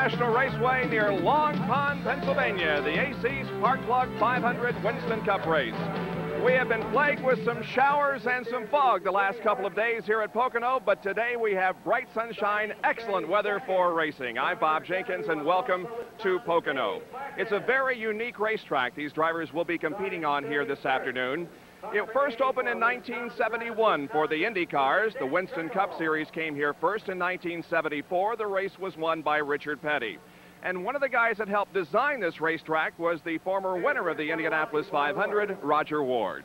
International Raceway near Long Pond, Pennsylvania, the AC Spark Plug 500 Winston Cup race. We have been plagued with some showers and some fog the last couple of days here at Pocono, but today we have bright sunshine, excellent weather for racing. I'm Bob Jenkins, and welcome to Pocono. It's a very unique racetrack these drivers will be competing on here this afternoon. It first opened in 1971 for the Indy cars. The Winston Cup Series came here first in 1974. The race was won by Richard Petty. And one of the guys that helped design this racetrack was the former winner of the Indianapolis 500, Roger Ward.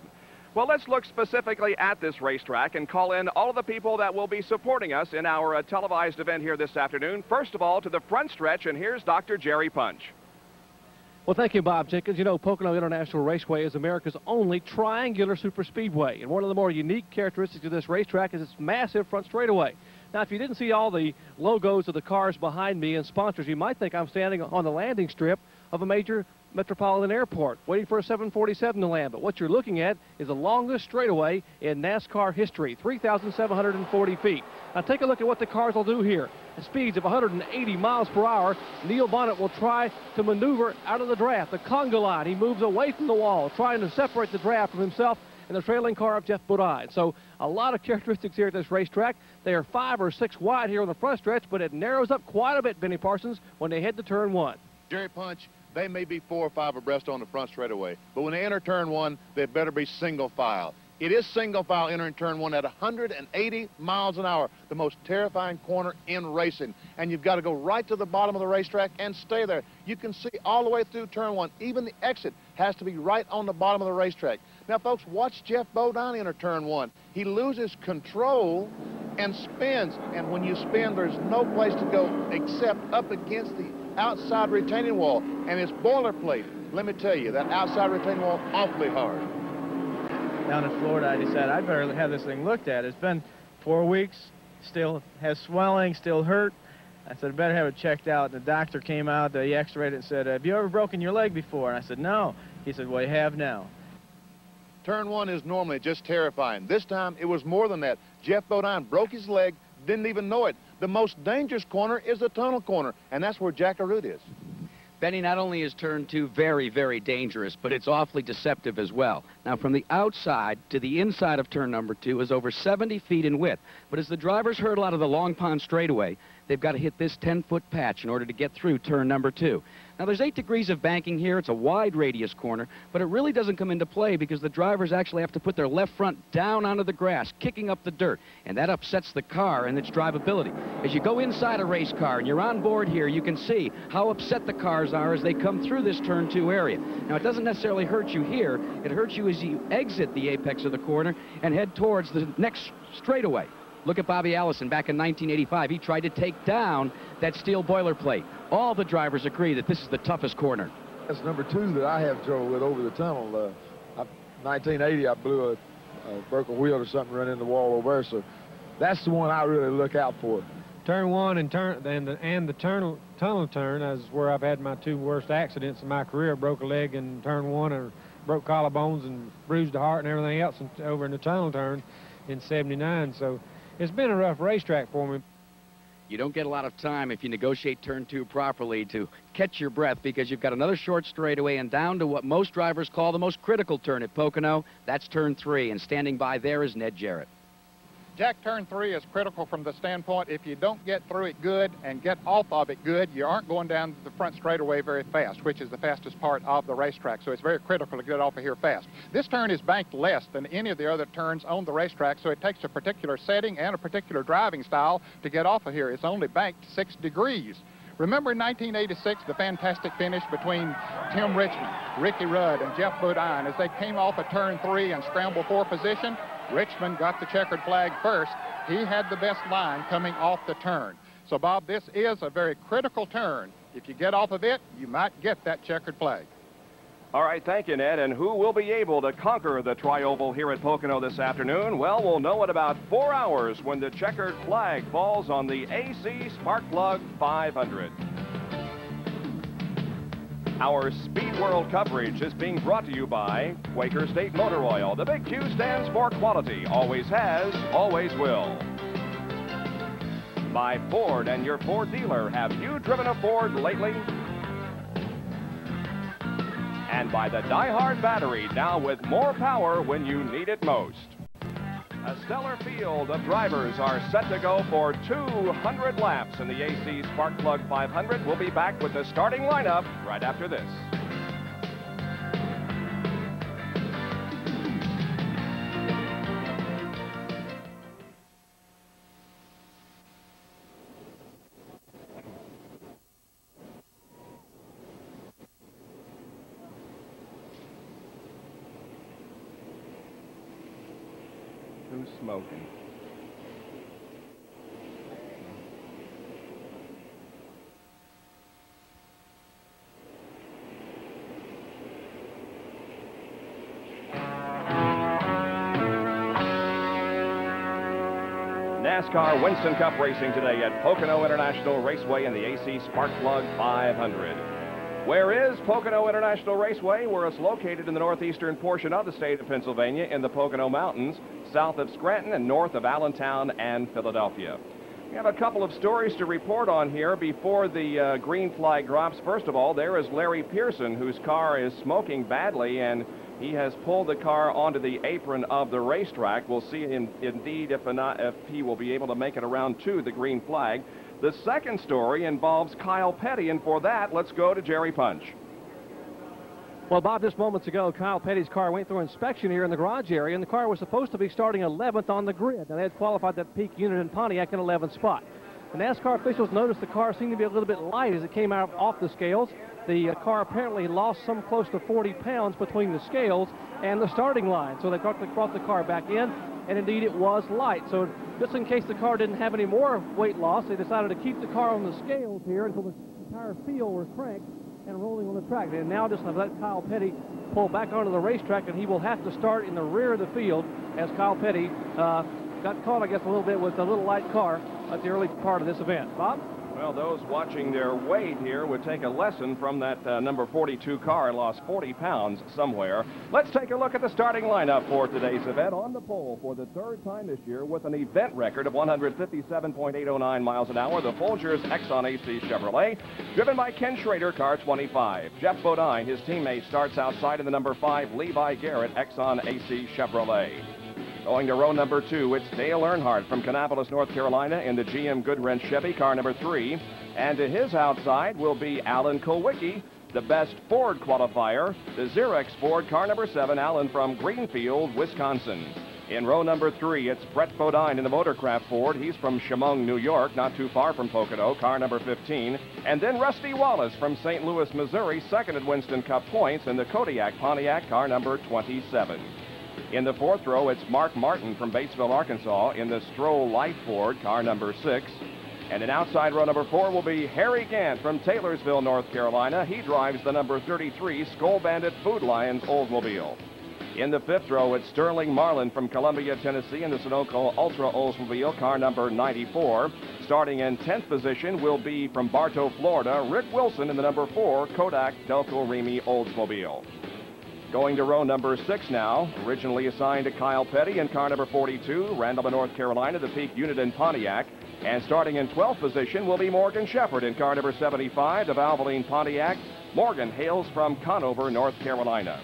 Well, let's look specifically at this racetrack and call in all of the people that will be supporting us in our televised event here this afternoon. First of all, to the front stretch, and here's Dr. Jerry Punch. Well, thank you, Bob Jenkins. You know, Pocono International Raceway is America's only triangular superspeedway. And one of the more unique characteristics of this racetrack is its massive front straightaway. Now, if you didn't see all the logos of the cars behind me and sponsors, you might think I'm standing on the landing strip of a major metropolitan airport waiting for a 747 to land. But what you're looking at is the longest straightaway in NASCAR history, 3,740 feet. Now, take a look at what the cars will do here. At speeds of 180 miles per hour, Neil Bonnet will try to maneuver out of the draft. The conga line, he moves away from the wall, trying to separate the draft from himself and the trailing car of Jeff Bodine. So a lot of characteristics here at this racetrack. They are 5 or 6 wide here on the front stretch, but it narrows up quite a bit, Benny Parsons, when they head to turn 1. Jerry Punch, they may be 4 or 5 abreast on the front straightaway, but when they enter turn 1, they better be single file. It is single file entering turn 1 at 180 miles an hour, the most terrifying corner in racing. And you've got to go right to the bottom of the racetrack and stay there. You can see all the way through turn 1. Even the exit has to be right on the bottom of the racetrack. Now, folks, watch Jeff Bodine enter turn 1. He loses control and spins. And when you spin, there's no place to go except up against the outside retaining wall. And it's boilerplate. Let me tell you, that outside retaining wall, awfully hard. Down in Florida, I decided I'd better have this thing looked at. It's been 4 weeks, still has swelling, still hurt. I said, I better have it checked out. And the doctor came out, he x-rayed it and said, have you ever broken your leg before? And I said, no. He said, well, you have now. Turn 1 is normally just terrifying. This time, it was more than that. Jeff Bodine broke his leg, didn't even know it. The most dangerous corner is the tunnel corner, and that's where Jack Arute is. Benny, not only is turn 2 very, very dangerous, but it's awfully deceptive as well. Now, from the outside to the inside of turn number 2 is over 70 feet in width. But as the drivers hurdle out of the Long Pond straightaway, they've got to hit this 10-foot patch in order to get through turn number 2. Now, there's 8 degrees of banking here. It's a wide radius corner, but it really doesn't come into play because the drivers actually have to put their left front down onto the grass, kicking up the dirt, and that upsets the car and its drivability. As you go inside a race car and you're on board here, you can see how upset the cars are as they come through this turn 2 area. Now, it doesn't necessarily hurt you here. It hurts you as you exit the apex of the corner and head towards the next straightaway. Look at Bobby Allison back in 1985. He tried to take down that steel boilerplate. All the drivers agree that this is the toughest corner. That's number 2 that I have trouble with over the tunnel. 1980, I blew broke a wheel or something, run in the wall over there. So that's the one I really look out for. Turn 1 and the tunnel turn is where I've had my 2 worst accidents in my career. I broke a leg in turn 1 and broke collarbones and bruised the heart and everything else over in the tunnel turn in '79. So it's been a rough racetrack for me. You don't get a lot of time if you negotiate turn 2 properly to catch your breath because you've got another short straightaway and down to what most drivers call the most critical turn at Pocono. That's turn 3, and standing by there is Ned Jarrett. Jack, turn 3 is critical from the standpoint if you don't get through it good and get off of it good, you aren't going down the front straightaway very fast, which is the fastest part of the racetrack. So it's very critical to get off of here fast. This turn is banked less than any of the other turns on the racetrack, so it takes a particular setting and a particular driving style to get off of here. It's only banked 6 degrees. Remember in 1986, the fantastic finish between Tim Richmond, Ricky Rudd, and Jeff Bodine as they came off of turn 3 and scrambled for position? Richmond got the checkered flag first. He had the best line coming off the turn. So, Bob, this is a very critical turn. If you get off of it, you might get that checkered flag. All right, thank you, Ned. And who will be able to conquer the Tri-Oval here at Pocono this afternoon? Well, we'll know in about 4 hours when the checkered flag falls on the AC Spark Plug 500. Our Speed World coverage is being brought to you by Quaker State Motor Oil. The big Q stands for quality. Always has, always will. by Ford and your Ford dealer. Have you driven a Ford lately? And by the Die-Hard battery, now with more power when you need it most. A stellar field of drivers are set to go for 200 laps in the AC Spark Plug 500. We'll be back with the starting lineup right after this. Who's smoking? NASCAR Winston Cup racing today at Pocono International Raceway in the AC Spark Plug 500. Where is Pocono International Raceway? Where it's located in the northeastern portion of the state of Pennsylvania in the Pocono Mountains, south of Scranton and north of Allentown and Philadelphia. We have a couple of stories to report on here before the green flag drops. First of all, there is Larry Pearson, whose car is smoking badly, and he has pulled the car onto the apron of the racetrack. We'll see indeed if he will be able to make it around to the green flag. The second story involves Kyle Petty, and for that, let's go to Jerry Punch. Well, Bob, just moments ago, Kyle Petty's car went through inspection here in the garage area, and the car was supposed to be starting 11th on the grid. Now, they had qualified that peak unit in Pontiac in 11th spot. The NASCAR officials noticed the car seemed to be a little bit light as it came out off the scales. The car apparently lost some close to 40 pounds between the scales and the starting line. So they brought the car back in, and indeed it was light. So just in case the car didn't have any more weight loss, they decided to keep the car on the scales here until the entire field was cranked and rolling on the track. And now just let Kyle Petty pull back onto the racetrack, and he will have to start in the rear of the field as Kyle Petty got caught, I guess, a little bit with a little light car at the early part of this event. Bob? Well, those watching their weight here would take a lesson from that number 42 car. Lost 40 pounds somewhere. Let's take a look at the starting lineup for today's event. On the pole for the third time this year with an event record of 157.809 miles an hour, the Folgers Exxon AC Chevrolet, driven by Ken Schrader, car 25. Jeff Bodine, his teammate, starts outside in the number 5 Levi Garrett Exxon AC Chevrolet. Going to row number 2, it's Dale Earnhardt from Kannapolis, North Carolina in the GM Goodwrench Chevy, car number 3. And to his outside will be Alan Kulwicki, the best Ford qualifier, the Xerox Ford, car number 7, Alan from Greenfield, Wisconsin. In row number 3, it's Brett Bodine in the Motorcraft Ford. He's from Chemung, New York, not too far from Pocono, car number 15. And then Rusty Wallace from St. Louis, Missouri, second at Winston Cup points in the Kodiak Pontiac, car number 27. In the fourth row, it's Mark Martin from Batesville, Arkansas, in the Stroll Light Ford, car number 6. And in outside row number 4 will be Harry Gant from Taylorsville, North Carolina. He drives the number 33 Skull Bandit Food Lions Oldsmobile. In the fifth row, it's Sterling Marlin from Columbia, Tennessee, in the Sunoco Ultra Oldsmobile, car number 94. Starting in 10th position will be from Bartow, Florida, Rick Wilson in the number 4 Kodak Delco Remy Oldsmobile. Going to row number 6 now, originally assigned to Kyle Petty in car number 42, Randall, North Carolina, the peak unit in Pontiac. And starting in 12th position will be Morgan Shepherd in car number 75, the Valvoline Pontiac. Morgan hails from Conover, North Carolina.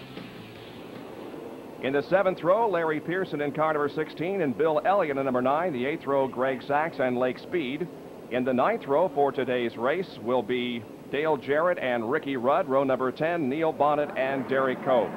In the 7th row, Larry Pearson in car number 16 and Bill Elliott in number 9, the 8th row, Greg Sachs and Lake Speed. In the 9th row for today's race will be Dale Jarrett and Ricky Rudd. Row number 10, Neil Bonnet and Derek Cope.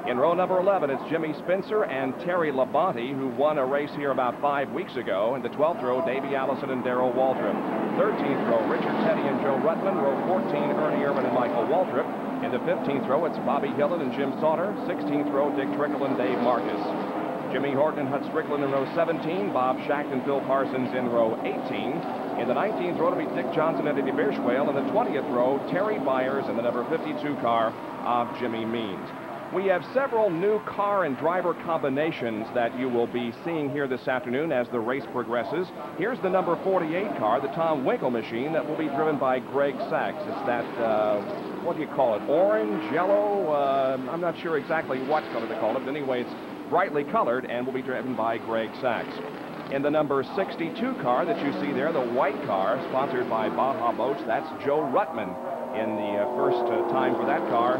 In row number 11, it's Jimmy Spencer and Terry Labonte, who won a race here about 5 weeks ago. In the 12th row, Davey Allison and Darrell Waltrip. 13th row, Richard Petty and Joe Rutland. Row 14, Ernie Irvin and Michael Waltrip. In the 15th row, it's Bobby Hillin and Jim Sauter. 16th row, Dick Trickle and Dave Marcus. Jimmy Horton and Hut Strickland in row 17, Bob Schacht and Phil Parsons in row 18. In the 19th row to be Dick Johnson and Eddie Birchwell. In the 20th row, Terry Byers in the number 52 car of Jimmy Means. We have several new car and driver combinations that you will be seeing here this afternoon as the race progresses. Here's the number 48 car, the Tom Winkle machine, that will be driven by Greg Sachs. It's that, what do you call it, orange, yellow? I'm not sure exactly what color they call it, but anyway, it's brightly colored and will be driven by Greg Sachs. In the number 62 car that you see there, the white car, sponsored by Baja Boats, that's Joe Ruttman in the first time for that car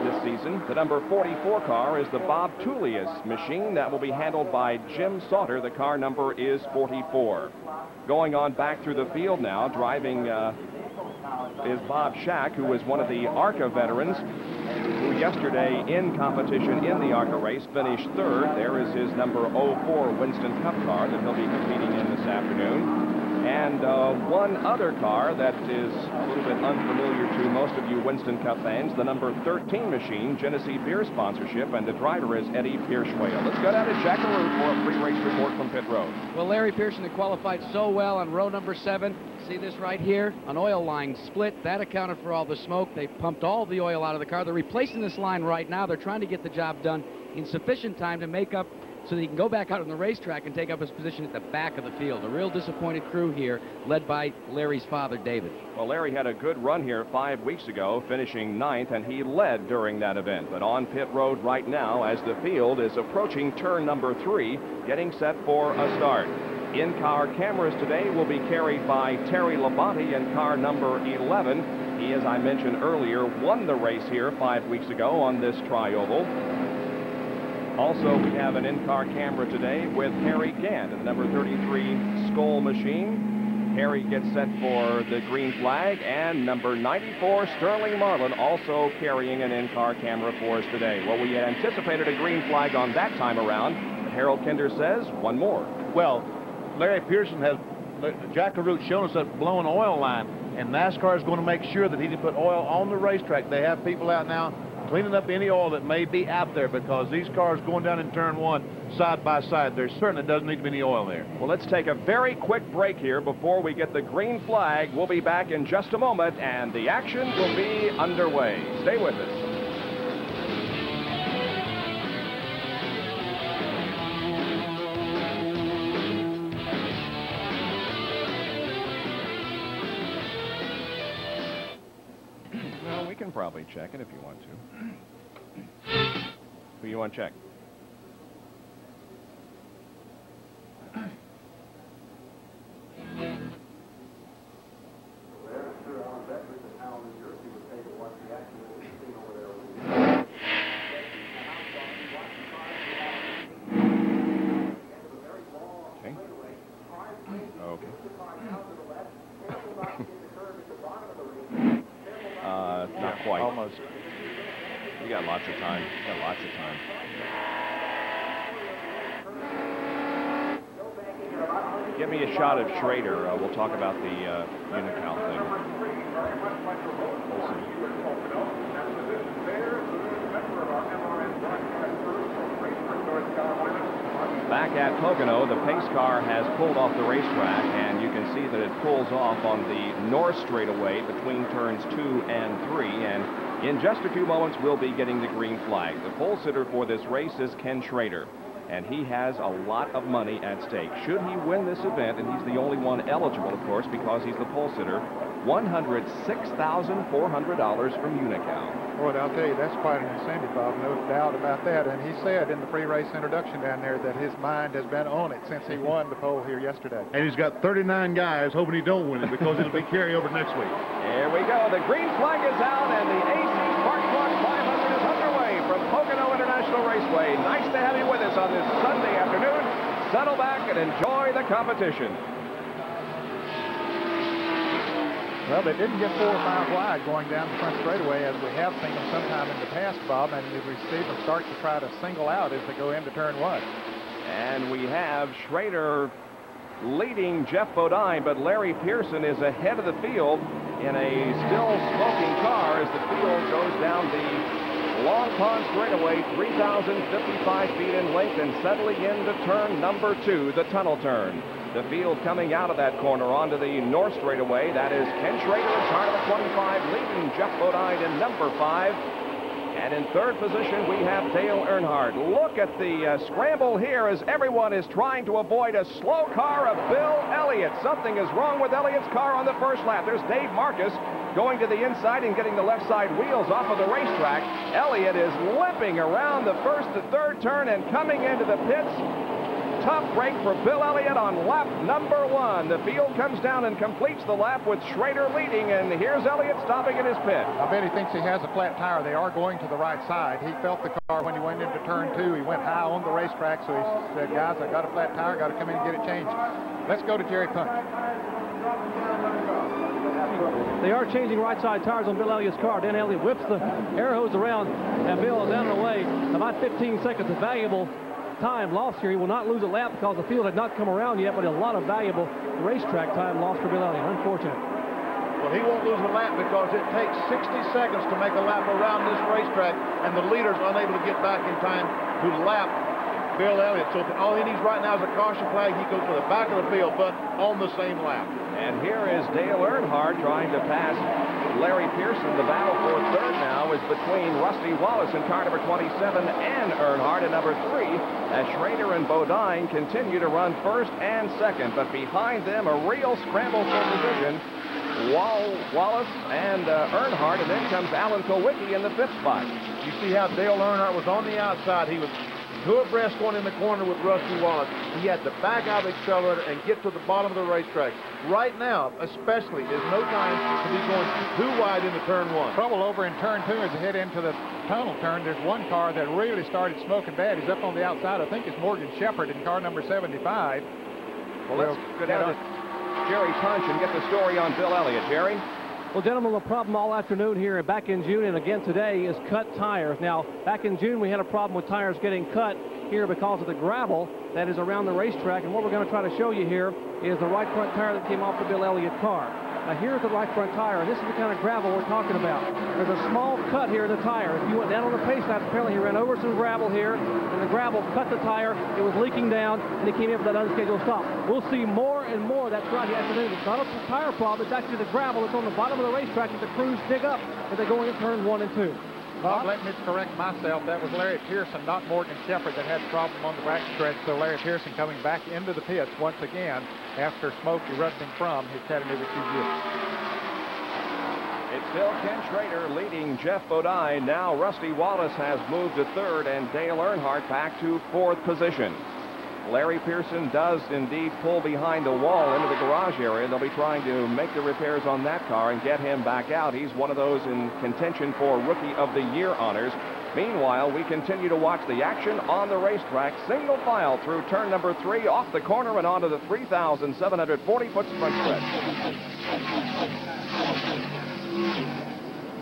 this season. The number 44 car is the Bob Tullius machine. That will be handled by Jim Sauter. The car number is 44. Going on back through the field now, driving is Bob Shack, who is one of the ARCA veterans, who yesterday in competition in the ARCA race finished third. There is his number 04 Winston Cup car that he'll be competing in this afternoon. And one other car that is a little bit unfamiliar to most of you Winston Cup fans, the number 13 machine, Genesee Beer sponsorship, and the driver is Eddie Pierschwale. Let's go down to Jack LaRue for a pre-race report from pit road. Well, Larry Pearson had qualified so well on row number 7. See this right here? An oil line split. That accounted for all the smoke. They pumped all the oil out of the car. They're replacing this line right now. They're trying to get the job done in sufficient time to make up so that he can go back out on the racetrack and take up his position at the back of the field. A real disappointed crew here, led by Larry's father, David. Well, Larry had a good run here 5 weeks ago, finishing 9th, and he led during that event. But on pit road right now, as the field is approaching turn number 3, getting set for a start. In-car cameras today will be carried by Terry Labonte in car number 11. He, as I mentioned earlier, won the race here 5 weeks ago on this tri-oval. Also, we have an in-car camera today with Harry Gant in the number 33 Skoal machine. Harry gets set for the green flag, and number 94 Sterling Marlin also carrying an in-car camera for us today. Well, we had anticipated a green flag on that time around, but Harold Kinder says one more. Well, Larry Pearson has, Jack LaRue shown us that blowing oil line, and NASCAR is going to make sure that he can put oil on the racetrack. They have people out now cleaning up any oil that may be out there, because these cars going down in turn 1 side by side, there certainly doesn't need to be any oil there. Well, let's take a very quick break here before we get the green flag. We'll be back in just a moment, and the action will be underway. Stay with us. Well, we can probably check it if you want to. Who you want to check? Not quite. Almost. You got lots of time. You got lots of time. Give me a shot of Schrader. We'll talk about the Unocal thing. We'll see. Back at Pocono, the pace car has pulled off the racetrack, and you can see that it pulls off on the north straightaway between turns 2 and 3. And in just a few moments, we'll be getting the green flag. The pole sitter for this race is Ken Schrader, and he has a lot of money at stake. Should he win this event, and he's the only one eligible, of course, because he's the pole sitter, $106,400 from Unocal. Boy, I'll tell you, that's quite an incentive, Bob, no doubt about that. And he said in the pre-race introduction down there that his mind has been on it since he won the pole here yesterday. And he's got 39 guys hoping he don't win it, because it'll be carryover next week. Here we go. The green flag is out, and the AC Spark Plug 500 is underway from Pocono International Raceway. Nice to have you with us on this Sunday afternoon. Settle back and enjoy the competition. Well, they didn't get 4 or 5 wide going down the front straightaway, as we have seen them sometime in the past, Bob, and we see them start to try to single out as they go into turn 1. And we have Schrader leading Jeff Bodine, but Larry Pearson is ahead of the field in a still smoking car as the field goes down the Long Pond straightaway, 3,055 feet in length, and settling into turn number 2, the tunnel turn. The field coming out of that corner onto the north straightaway. That is Ken Schrader in car number 25, leading Jeff Bodine in number 5. And in third position, we have Dale Earnhardt. Look at the scramble here as everyone is trying to avoid a slow car of Bill Elliott. Something is wrong with Elliott's car on the first lap. There's Dave Marcus going to the inside and getting the left side wheels off of the racetrack. Elliott is limping around the first to third turn and coming into the pits tough break for Bill Elliott on lap number 1. The field comes down and completes the lap with Schrader leading, and here's Elliott stopping in his pit. I bet he thinks he has a flat tire. They are going to the right side. He felt the car when he went into turn 2. He went high on the racetrack, so he said, guys, I got a flat tire, got to come in and get it changed. Let's go to Jerry Punch. They are changing right side tires on Bill Elliott's car. Dan Elliott whips the air hose around, and Bill is down and away. About 15 seconds of valuable time lost here. He will not lose a lap because the field had not come around yet, but a lot of valuable racetrack time lost for Bill Elliott. Unfortunate. Well, he won't lose a lap because it takes 60 seconds to make a lap around this racetrack, and the leader's unable to get back in time to lap Bill Elliott. So all he needs right now is a caution flag. He goes to the back of the field, but on the same lap. And here is Dale Earnhardt trying to pass Larry Pearson. The battle for third now is between Rusty Wallace in car number 27 and Earnhardt in number 3, as Schrader and Bodine continue to run first and second. But behind them, a real scramble for position. Wallace and Earnhardt, and then comes Alan Kulwicki in the 5th spot. You see how Dale Earnhardt was on the outside. He was two abreast going in the corner with Rusty Wallace. He had to back out of the accelerator and get to the bottom of the racetrack. Right now, especially, is no time to be going too wide into turn 1. Trouble over in turn 2 as they head into the tunnel turn. There's one car that really started smoking bad. He's up on the outside. I think it's Morgan Shepherd in car number 75. Well, let's go down to Jerry Punch and get the story on Bill Elliott. Jerry? Well, gentlemen, the problem all afternoon here and back in June and again today is cut tires. Now, back in June, we had a problem with tires getting cut here because of the gravel that is around the racetrack. And what we're going to try to show you here is the right front tire that came off the Bill Elliott car. Now, here's the right front tire, and this is the kind of gravel we're talking about. There's a small cut here in the tire. If you went down on the pace lap, apparently he ran over some gravel here, and the gravel cut the tire. It was leaking down, and he came in for that unscheduled stop. We'll see more and more of that throughout the afternoon. It's not a tire problem. It's actually the gravel that's on the bottom of the racetrack that the crews dig up as they go into turn 1 and 2. Bob, let me correct myself. That was Larry Pearson, not Morgan Shepherd, that had the problem on the back stretch. So Larry Pearson coming back into the pits once again after smoke erupting from his Chattanooga QG. It's still Ken Schrader leading Jeff Bodine. Now Rusty Wallace has moved to 3rd, and Dale Earnhardt back to 4th position. Larry Pearson does indeed pull behind the wall into the garage area. They'll be trying to make the repairs on that car and get him back out. He's one of those in contention for Rookie of the Year honors. Meanwhile, we continue to watch the action on the racetrack. Single file through turn number 3, off the corner and onto the 3,740-foot front stretch.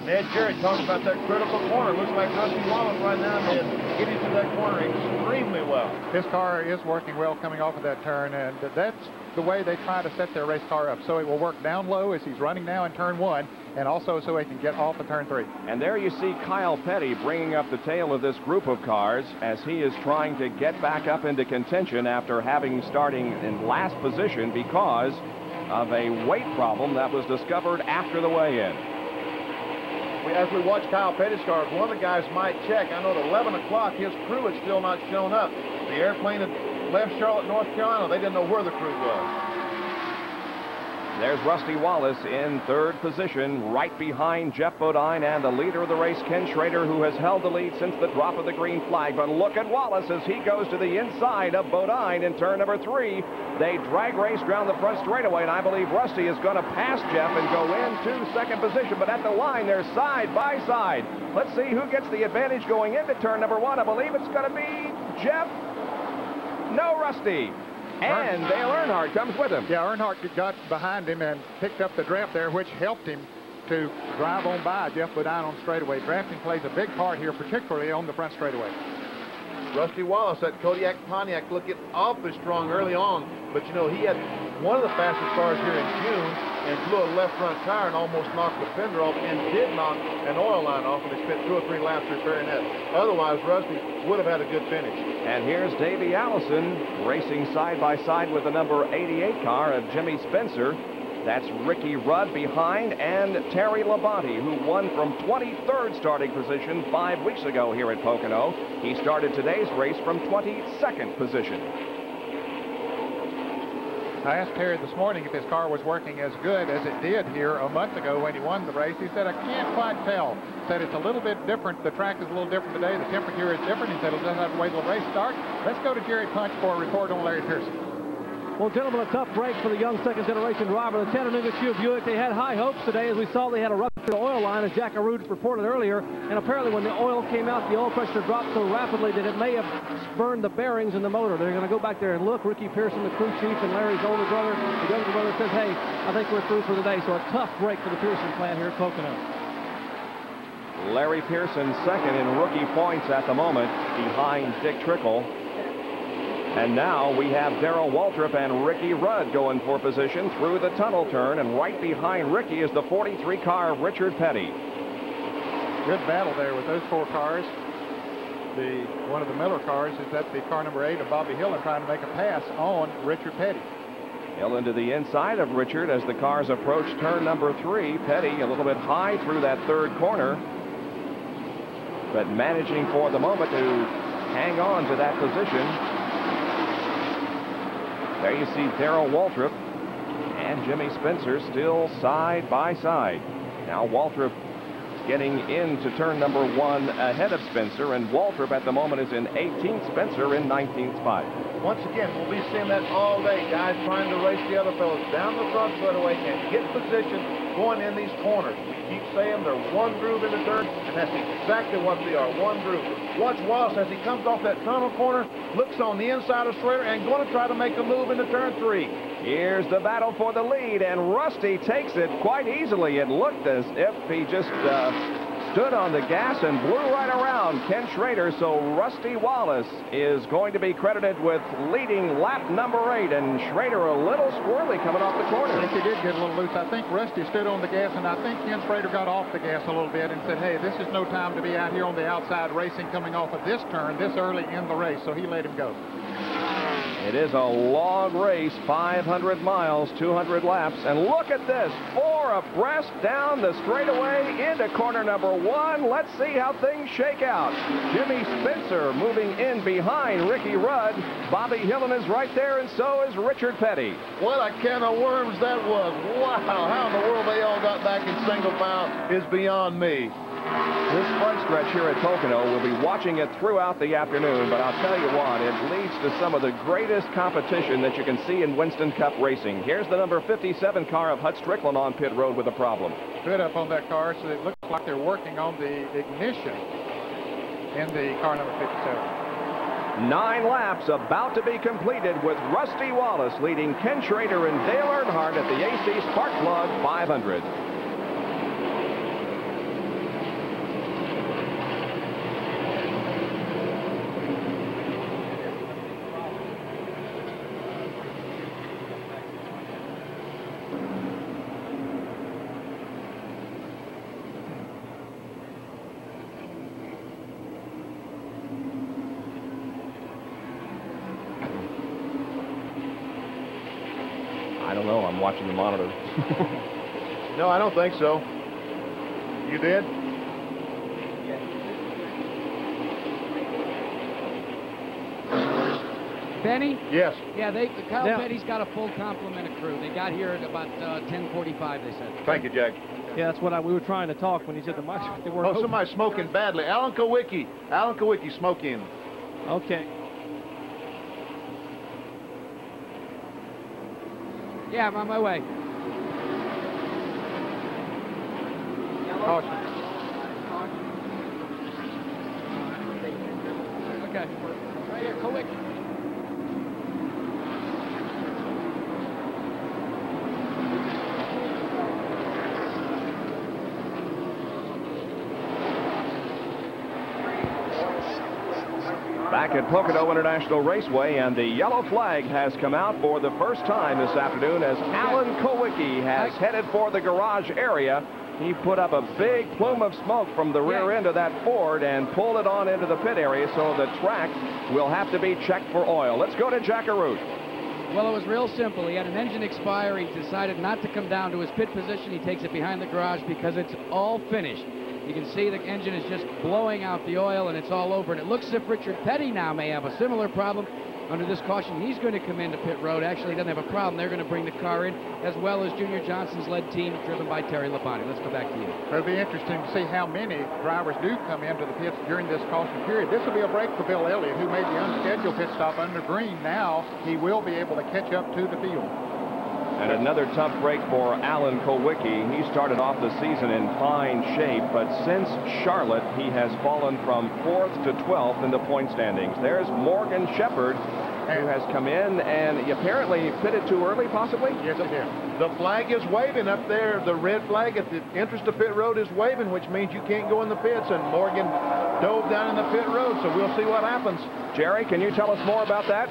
Ned Jerry talking about that critical corner. Looks like Rusty Wallace right now is getting to that corner extremely well. His car is working well coming off of that turn, and that's the way they try to set their race car up. So it will work down low as he's running now in turn 1, and also so he can get off of turn 3. And there you see Kyle Petty bringing up the tail of this group of cars as he is trying to get back up into contention after having starting in last position because of a weight problem that was discovered after the weigh-in. As we watch Kyle Petty's cars, one of the guys might check. I know at 11 o'clock his crew had still not shown up. The airplane had left Charlotte, North Carolina. They didn't know where the crew was. There's Rusty Wallace in 3rd position, right behind Jeff Bodine and the leader of the race, Ken Schrader, who has held the lead since the drop of the green flag. But look at Wallace as he goes to the inside of Bodine in turn number 3. They drag race down the front straightaway, and I believe Rusty is going to pass Jeff and go into 2nd position. But at the line, they're side by side. Let's see who gets the advantage going into turn number 1. I believe it's going to be Jeff. No, Rusty. And Dale Earnhardt comes with him. Yeah, Earnhardt got behind him and picked up the draft there, which helped him to drive on by Jeff Bodine on straightaway. Drafting plays a big part here, particularly on the front straightaway. Rusty Wallace, that Kodiak Pontiac, looking awfully strong early on, but you know, he had one of the fastest cars here in June and blew a left front tire and almost knocked the fender off and did knock an oil line off, and they spent 2 or 3 laps repairing that. Otherwise, Rusty would have had a good finish. And here's Davey Allison racing side by side with the number 88 car of Jimmy Spencer. That's Ricky Rudd behind, and Terry Labonte, who won from 23rd starting position 5 weeks ago here at Pocono. He started today's race from 22nd position. I asked Terry this morning if his car was working as good as it did here a month ago when he won the race. He said, I can't quite tell. Said it's a little bit different. The track is a little different today. The temperature is different. He said he'll just have to wait till the race starts. Let's go to Jerry Punch for a report on Larry Pearson. Well, gentlemen, a tough break for the young second-generation driver, the Chattanooga Chute Buick. They had high hopes today. As we saw, they had a ruptured oil line, as Jack Arute reported earlier. And apparently when the oil came out, the oil pressure dropped so rapidly that it may have burned the bearings in the motor. They're going to go back there and look. Ricky Pearson, the crew chief, and Larry's older brother, the younger brother, says, hey, I think we're through for the day. So a tough break for the Pearson plant here at Pocono. Larry Pearson second in rookie points at the moment, behind Dick Trickle. And now we have Darrell Waltrip and Ricky Rudd going for position through the tunnel turn, and right behind Ricky is the 43 car of Richard Petty. Good battle there with those 4 cars. One of the Miller cars is at the car number 8 of Bobby Hill and trying to make a pass on Richard Petty. Hill into the inside of Richard as the cars approach turn number 3. Petty a little bit high through that third corner, but managing for the moment to hang on to that position. There you see Darrell Waltrip and Jimmy Spencer still side by side. Now Waltrip getting into turn number 1 ahead of Spencer, and Waltrip at the moment is in 18th, Spencer in 19th spot. Once again, we'll be seeing that all day. Guys trying to race the other fellows down the front straightaway and get position going in these corners. We keep saying they're one groove in the turn, and that's exactly what they are, one groove. Watch Wallace as he comes off that tunnel corner, looks on the inside of Schrader, and going to try to make a move into turn 3. Here's the battle for the lead, and Rusty takes it quite easily. It looked as if he just stood on the gas and blew right around Ken Schrader, so Rusty Wallace is going to be credited with leading lap number 8, and Schrader a little squirrely coming off the corner. I think he did get a little loose. I think Rusty stood on the gas, and I think Ken Schrader got off the gas a little bit and said, hey, this is no time to be out here on the outside racing coming off of this turn this early in the race, so he let him go. It is a long race, 500 miles, 200 laps, and look at this, 4 abreast down the straightaway into corner number 1. Let's see how things shake out. Jimmy Spencer moving in behind Ricky Rudd. Bobby Hillin is right there, and so is Richard Petty. What a can of worms that was. Wow, how in the world they all got back in single file is beyond me. This front stretch here at Pocono, we'll be watching it throughout the afternoon, but I'll tell you what, it leads to some of the greatest competition that you can see in Winston Cup racing. Here's the number 57 car of Hut Strickland on pit road with a problem. Good up on that car, so it looks like they're working on the ignition in the car number 57. 9 laps about to be completed with Rusty Wallace leading Ken Schrader and Dale Earnhardt at the AC Spark Plug 500. I don't know. I'm watching the monitor. No, I don't think so. You did? Benny? Yes. Yeah, Kyle Petty's got a full complement of crew. They got here at about 10:45, they said. Thank you, Jack. Yeah, that's what we were trying to talk when he said the mics. They weren't open. Somebody's smoking badly. Alan Kowicki. Alan Kowicki smoking. Okay. Yeah, I'm on my way. Caution. Okay. Right here, Kowicki. Back at Pocono International Raceway, and the yellow flag has come out for the first time this afternoon as Alan Kowicki has headed for the garage area. He put up a big plume of smoke from the rear end of that Ford and pulled it on into the pit area, so the track will have to be checked for oil. Let's go to Jack Arute. Well, it was real simple. He had an engine expire. He decided not to come down to his pit position. He takes it behind the garage because it's all finished. You can see the engine is just blowing out the oil, and it's all over. And it looks as if Richard Petty now may have a similar problem. under this caution, he's going to come into pit road. Actually, he doesn't have a problem. They're going to bring the car in, as well as Junior Johnson's led team, driven by Terry Labonte. Let's go back to you. It'll be interesting to see how many drivers do come into the pits during this caution period. This will be a break for Bill Elliott, who made the unscheduled pit stop under green. Now he will be able to catch up to the field. And another tough break for Alan Kulwicki. He started off the season in fine shape, but since Charlotte, he has fallen from 4th to 12th in the point standings. There's Morgan Shepherd, who has come in and he apparently pitted too early, possibly? Yes, he did. The flag is waving up there. The red flag at the entrance to pit road is waving, which means you can't go in the pits. And Morgan dove down in the pit road, so we'll see what happens. Jerry, can you tell us more about that?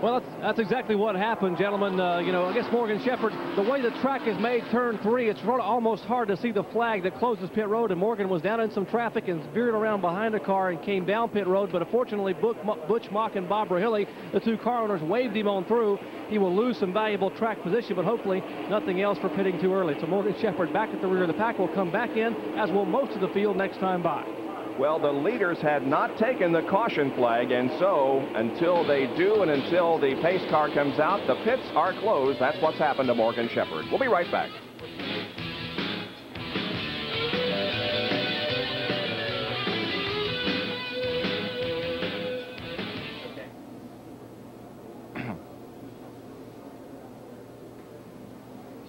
Well, that's exactly what happened, gentlemen. You know, I guess Morgan Shepherd, the way the track is made, turn 3, it's almost hard to see the flag that closes pit road, and Morgan was down in some traffic and veered around behind a car and came down pit road, but unfortunately, Butch Mock and Bob Rahilly, the 2 car owners, waved him on through. He will lose some valuable track position, but hopefully nothing else for pitting too early. So Morgan Shepherd back at the rear of the pack will come back in, as will most of the field next time by. Well, the leaders had not taken the caution flag, and so until they do and until the pace car comes out, the pits are closed. That's what's happened to Morgan Shepherd. We'll be right back.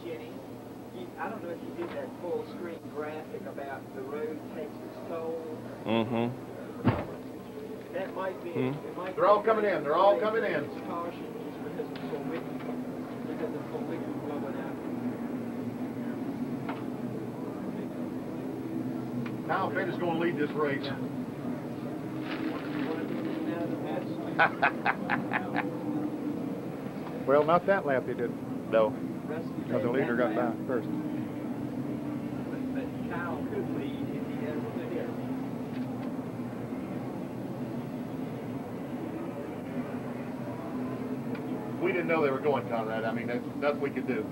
Jenny, I don't know if you did that full screen graphic about the road takes its toll. Mm-hmm. That might be. They're all coming in. They're all coming in. Caution because of full wicked blowing out. Kyle Petty's going to lead this race. Well, not that lap he didn't. No. Because the leader got by first. But Kyle could lead if he has a good. We didn't know they were going, Conrad. I mean, there's nothing we could do.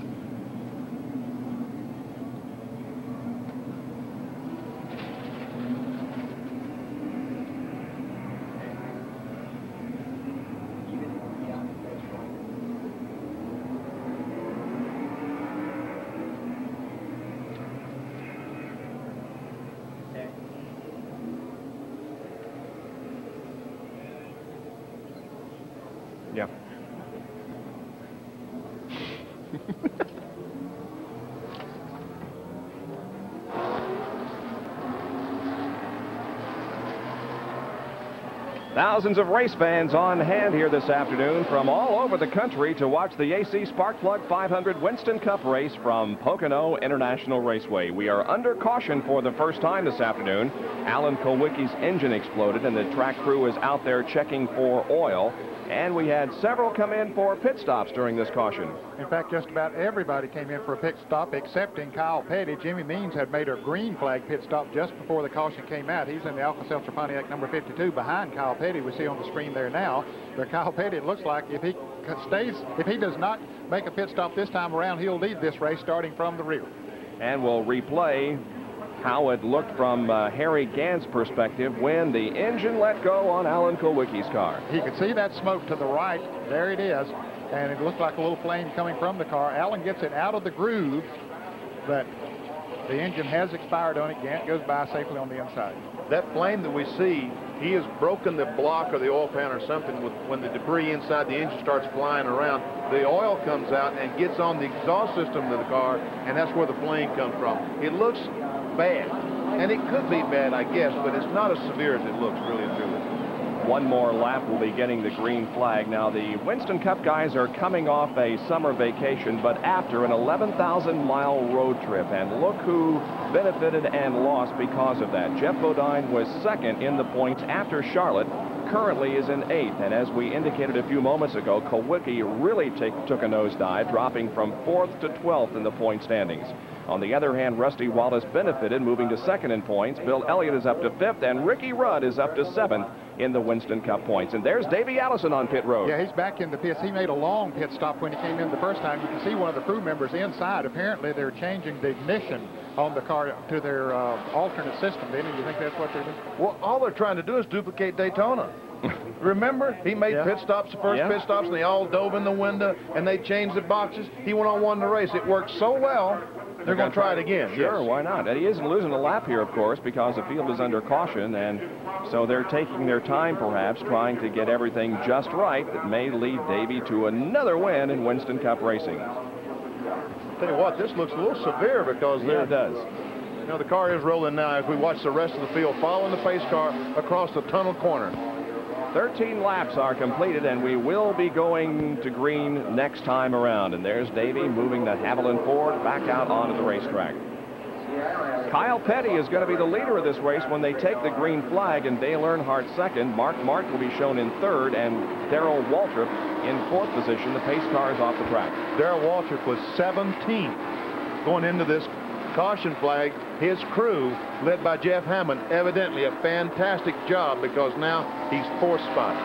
Yeah. Thousands of race fans on hand here this afternoon from all over the country to watch the AC Sparkplug 500 Winston Cup race from Pocono International Raceway. We are under caution for the first time this afternoon. Alan Kulwicki's engine exploded and the track crew is out there checking for oil. And we had several come in for pit stops during this caution. In fact, just about everybody came in for a pit stop, excepting Kyle Petty. Jimmy Means had made a green flag pit stop just before the caution came out. He's in the Alka-Seltzer Pontiac number 52 behind Kyle Petty. We see on the screen there now. But Kyle Petty, it looks like if he does not make a pit stop this time around, he'll lead this race starting from the rear. And we'll replay how it looked from Harry Gant's perspective when the engine let go on Alan Kulwicki's car. He could see that smoke to the right. There it is. And it looked like a little flame coming from the car. Alan gets it out of the groove, but the engine has expired on it. Gant goes by safely on the inside. That flame that we see, he has broken the block or the oil pan or something when the debris inside the engine starts flying around. The oil comes out and gets on the exhaust system of the car, and that's where the flame comes from. It looks bad, and it could be bad, I guess, but it's not as severe as it looks, really and truly. One more lap will be getting the green flag. Now, the Winston Cup guys are coming off a summer vacation, but after an 11,000-mile road trip, and look who benefited and lost because of that. Jeff Bodine was second in the points after Charlotte, currently is in 8th, and as we indicated a few moments ago, Kulwicki really took a nosedive, dropping from 4th to 12th in the point standings. On the other hand, Rusty Wallace benefited, moving to 2nd in points. Bill Elliott is up to 5th, and Ricky Rudd is up to 7th in the Winston Cup points. And there's Davey Allison on pit road. Yeah, he's back in the pits. He made a long pit stop when he came in the first time. You can see one of the crew members inside. Apparently, they're changing the ignition on the car to their alternate system. Didn't you think that's what they're doing? Well, all they're trying to do is duplicate Daytona. Remember, he made pit stops, the first Yeah. pit stops, and they all dove in the window, and they changed the boxes. He went on one to race. It worked so well, they're going to try it again. Sure, Yes. why not? And he isn't losing a lap here, of course, because the field is under caution, and so they're taking their time, perhaps, trying to get everything just right that may lead Davey to another win in Winston Cup racing. Tell you what, this looks a little severe because Yeah, it does. you know, the car is rolling now as we watch the rest of the field following the pace car across the tunnel corner. 13 laps are completed, and we will be going to green next time around. And there's Davey moving the Haviland Ford back out onto the racetrack. Kyle Petty is going to be the leader of this race when they take the green flag, and Dale Earnhardt second. Mark Martin will be shown in third, and Darrell Waltrip in fourth position. The pace car is off the track. Darrell Waltrip was 17th going into this caution flag. His crew, led by Jeff Hammond, evidently a fantastic job because now he's fourth spot.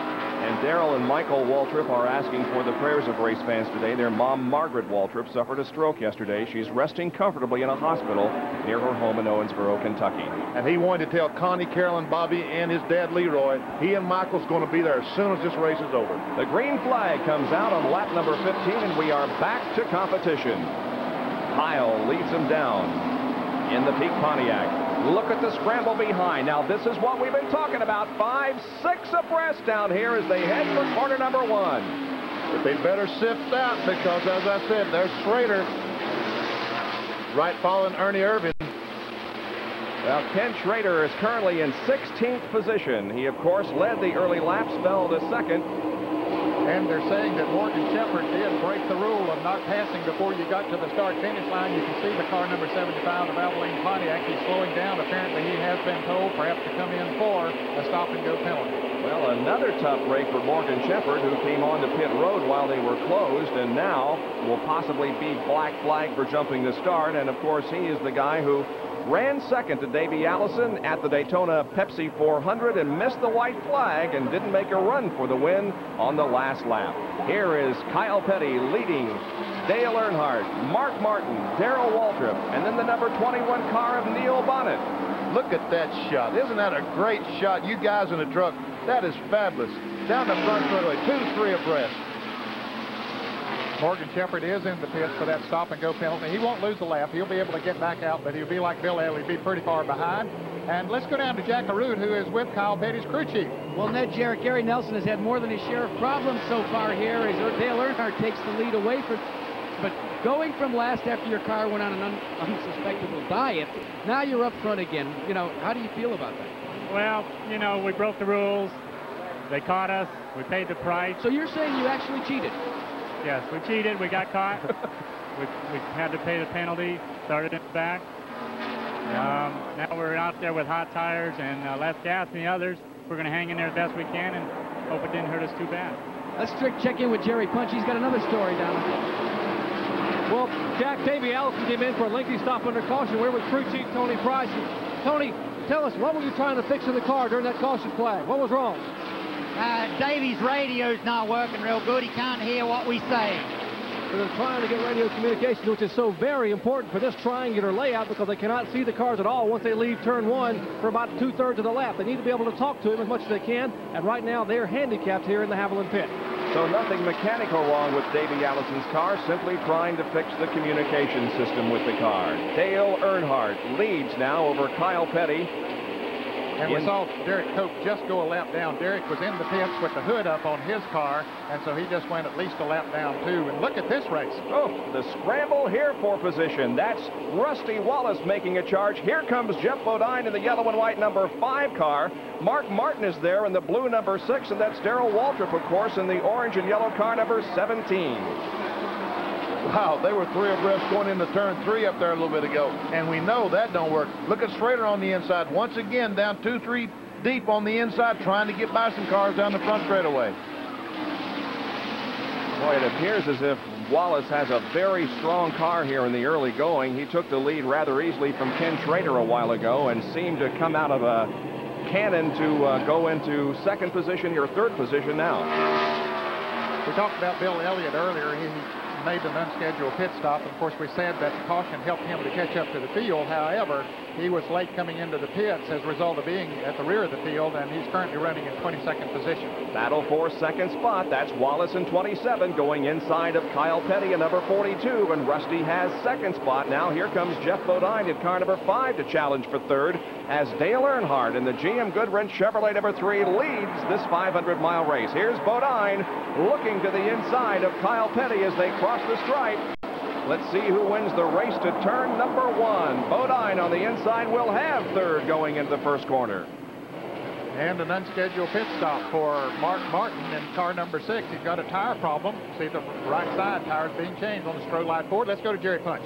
And Darrell and Michael Waltrip are asking for the prayers of race fans today. Their mom, Margaret Waltrip, suffered a stroke yesterday. She's resting comfortably in a hospital near her home in Owensboro, Kentucky. And he wanted to tell Connie, Carolyn, Bobby, and his dad, Leroy, he and Michael's going to be there as soon as this race is over. The green flag comes out on lap number 15, and we are back to competition. Kyle leads them down in the Peak Pontiac. Look at the scramble behind. Now, this is what we've been talking about. 5, 6 abreast down here as they head for corner number 1. But they better sift out because, as I said, there's Schrader right following Ernie Irvin. Well, Ken Schrader is currently in 16th position. He, of course, led the early laps, fell to second. And they're saying that Morgan Shepherd did break the rule of not passing before you got to the start-finish line. You can see the car number 75 of Abilene Pontiac. He's slowing down. Apparently, he has been told perhaps to come in for a stop-and-go penalty. Well, another tough break for Morgan Shepherd, who came on to pit road while they were closed and now will possibly be black flagged for jumping the start. And, of course, he is the guy who ran second to Davey Allison at the Daytona Pepsi 400 and missed the white flag and didn't make a run for the win on the last lap. Here is Kyle Petty leading Dale Earnhardt, Mark Martin, Darrell Waltrip, and then the number 21 car of Neil Bonnet. Look at that shot. Isn't that a great shot? You guys in the truck, that is fabulous. Down the front straightaway, 2-3 abreast. Morgan Shepherd is in the pits for that stop-and-go penalty. He won't lose a lap. He'll be able to get back out, but he'll be like Bill Ellie, be pretty far behind. And let's go down to Jack LaRue, who is with Kyle Petty's crew chief. Well, Ned Jarrett, Gary Nelson has had more than his share of problems so far here as Dale Earnhardt takes the lead away from. But going from last after your car went on an unsuspectable diet, now you're up front again. You know, how do you feel about that? Well, you know, we broke the rules. They caught us. We paid the price. So you're saying you actually cheated? Yes, we cheated. We got caught. we had to pay the penalty. Started in the back. Now we're out there with hot tires and less gas than the others. We're going to hang in there as best we can and hope it didn't hurt us too bad. Let's check in with Jerry Punch. He's got another story down there. Well, Jack, Davey Allison came in for a lengthy stop under caution. We're with crew chief Tony Price. Tony, tell us, what were you trying to fix in the car during that caution flag? What was wrong? Davey's radio's not working real good. He can't hear what we say. They're trying to get radio communications, which is so very important for this triangular layout because they cannot see the cars at all once they leave turn 1 for about 2/3 of the lap. They need to be able to talk to him as much as they can, and right now they're handicapped here in the Haviland pit. So nothing mechanical wrong with Davey Allison's car, simply trying to fix the communication system with the car. Dale Earnhardt leads now over Kyle Petty. And we saw Derek Cope just go a lap down. Derek was in the pits with the hood up on his car, and so he just went at least a lap down too. And look at this race. Oh, the scramble here for position. That's Rusty Wallace making a charge. Here comes Jeff Bodine in the yellow and white number 5 car. Mark Martin is there in the blue number 6, and that's Darrell Waltrip, of course, in the orange and yellow car number 17. Wow, they were 3 abreast going into turn 3 up there a little bit ago, and we know that don't work. Look at Schrader on the inside once again, down 2-3 deep on the inside, trying to get by some cars down the front straightaway. Boy, it appears as if Wallace has a very strong car here in the early going. He took the lead rather easily from Ken Schrader a while ago and seemed to come out of a cannon to go into second position, or third position now. We talked about Bill Elliott earlier. made an unscheduled pit stop. Of course, we said that the caution helped him to catch up to the field. However, he was late coming into the pits as a result of being at the rear of the field, and he's currently running in 22nd position. Battle for second spot. That's Wallace in 27 going inside of Kyle Petty in number 42, and Rusty has second spot. Now here comes Jeff Bodine in car number 5 to challenge for third as Dale Earnhardt in the GM Goodwrench Chevrolet number 3 leads this 500-mile race. Here's Bodine looking to the inside of Kyle Petty as they cross the stripe. Let's see who wins the race to turn number 1. Bodine on the inside will have third going into the first corner. And an unscheduled pit stop for Mark Martin in car number 6. He's got a tire problem. See the right side tires being changed on the Stroh Ford. Let's go to Jerry Punch.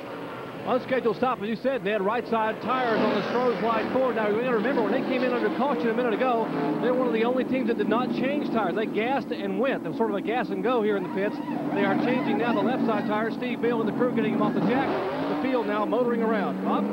Unscheduled stop, as you said, Ned. Right side tires on the Stroh Ford. Now, you got to remember, when they came in under caution a minute ago, they're one of the only teams that did not change tires. They gassed and went. They're sort of a gas and go here in the pits. They are changing now the left side tires. Steve Bill and the crew getting him off the jack. The field now motoring around. Bob?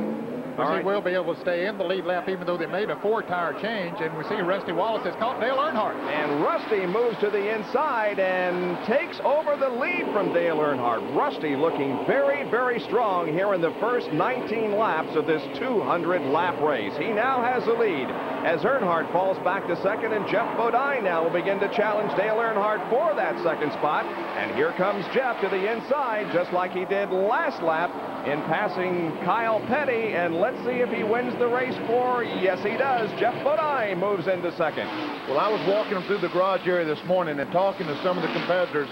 He will be able to stay in the lead lap even though they made a 4-tire change, and we see Rusty Wallace has caught Dale Earnhardt. And Rusty moves to the inside and takes over the lead from Dale Earnhardt. Rusty looking very, very strong here in the first 19 laps of this 200-lap race. He now has the lead as Earnhardt falls back to second, and Jeff Bodine now will begin to challenge Dale Earnhardt for that second spot. And here comes Jeff to the inside, just like he did last lap in passing Kyle Petty, and let's see if he wins the race for, yes he does, Jeff Bodine moves into second. Well, I was walking them through the garage area this morning and talking to some of the competitors,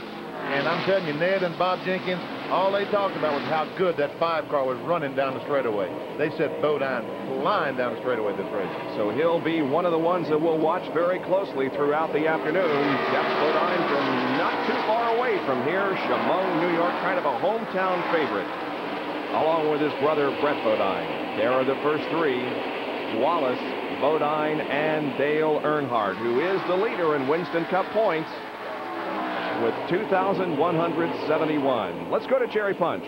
and I'm telling you, Ned and Bob Jenkins, all they talked about was how good that 5 car was running down the straightaway. They said Bodine flying down the straightaway this race. So he'll be one of the ones that we'll watch very closely throughout the afternoon. Jeff Bodine from not too far away from here, Chemung, New York, kind of a hometown favorite, along with his brother Brett Bodine. There are the first 3, Wallace, Bodine, and Dale Earnhardt, who is the leader in Winston Cup points with 2,171. Let's go to Jerry Punch.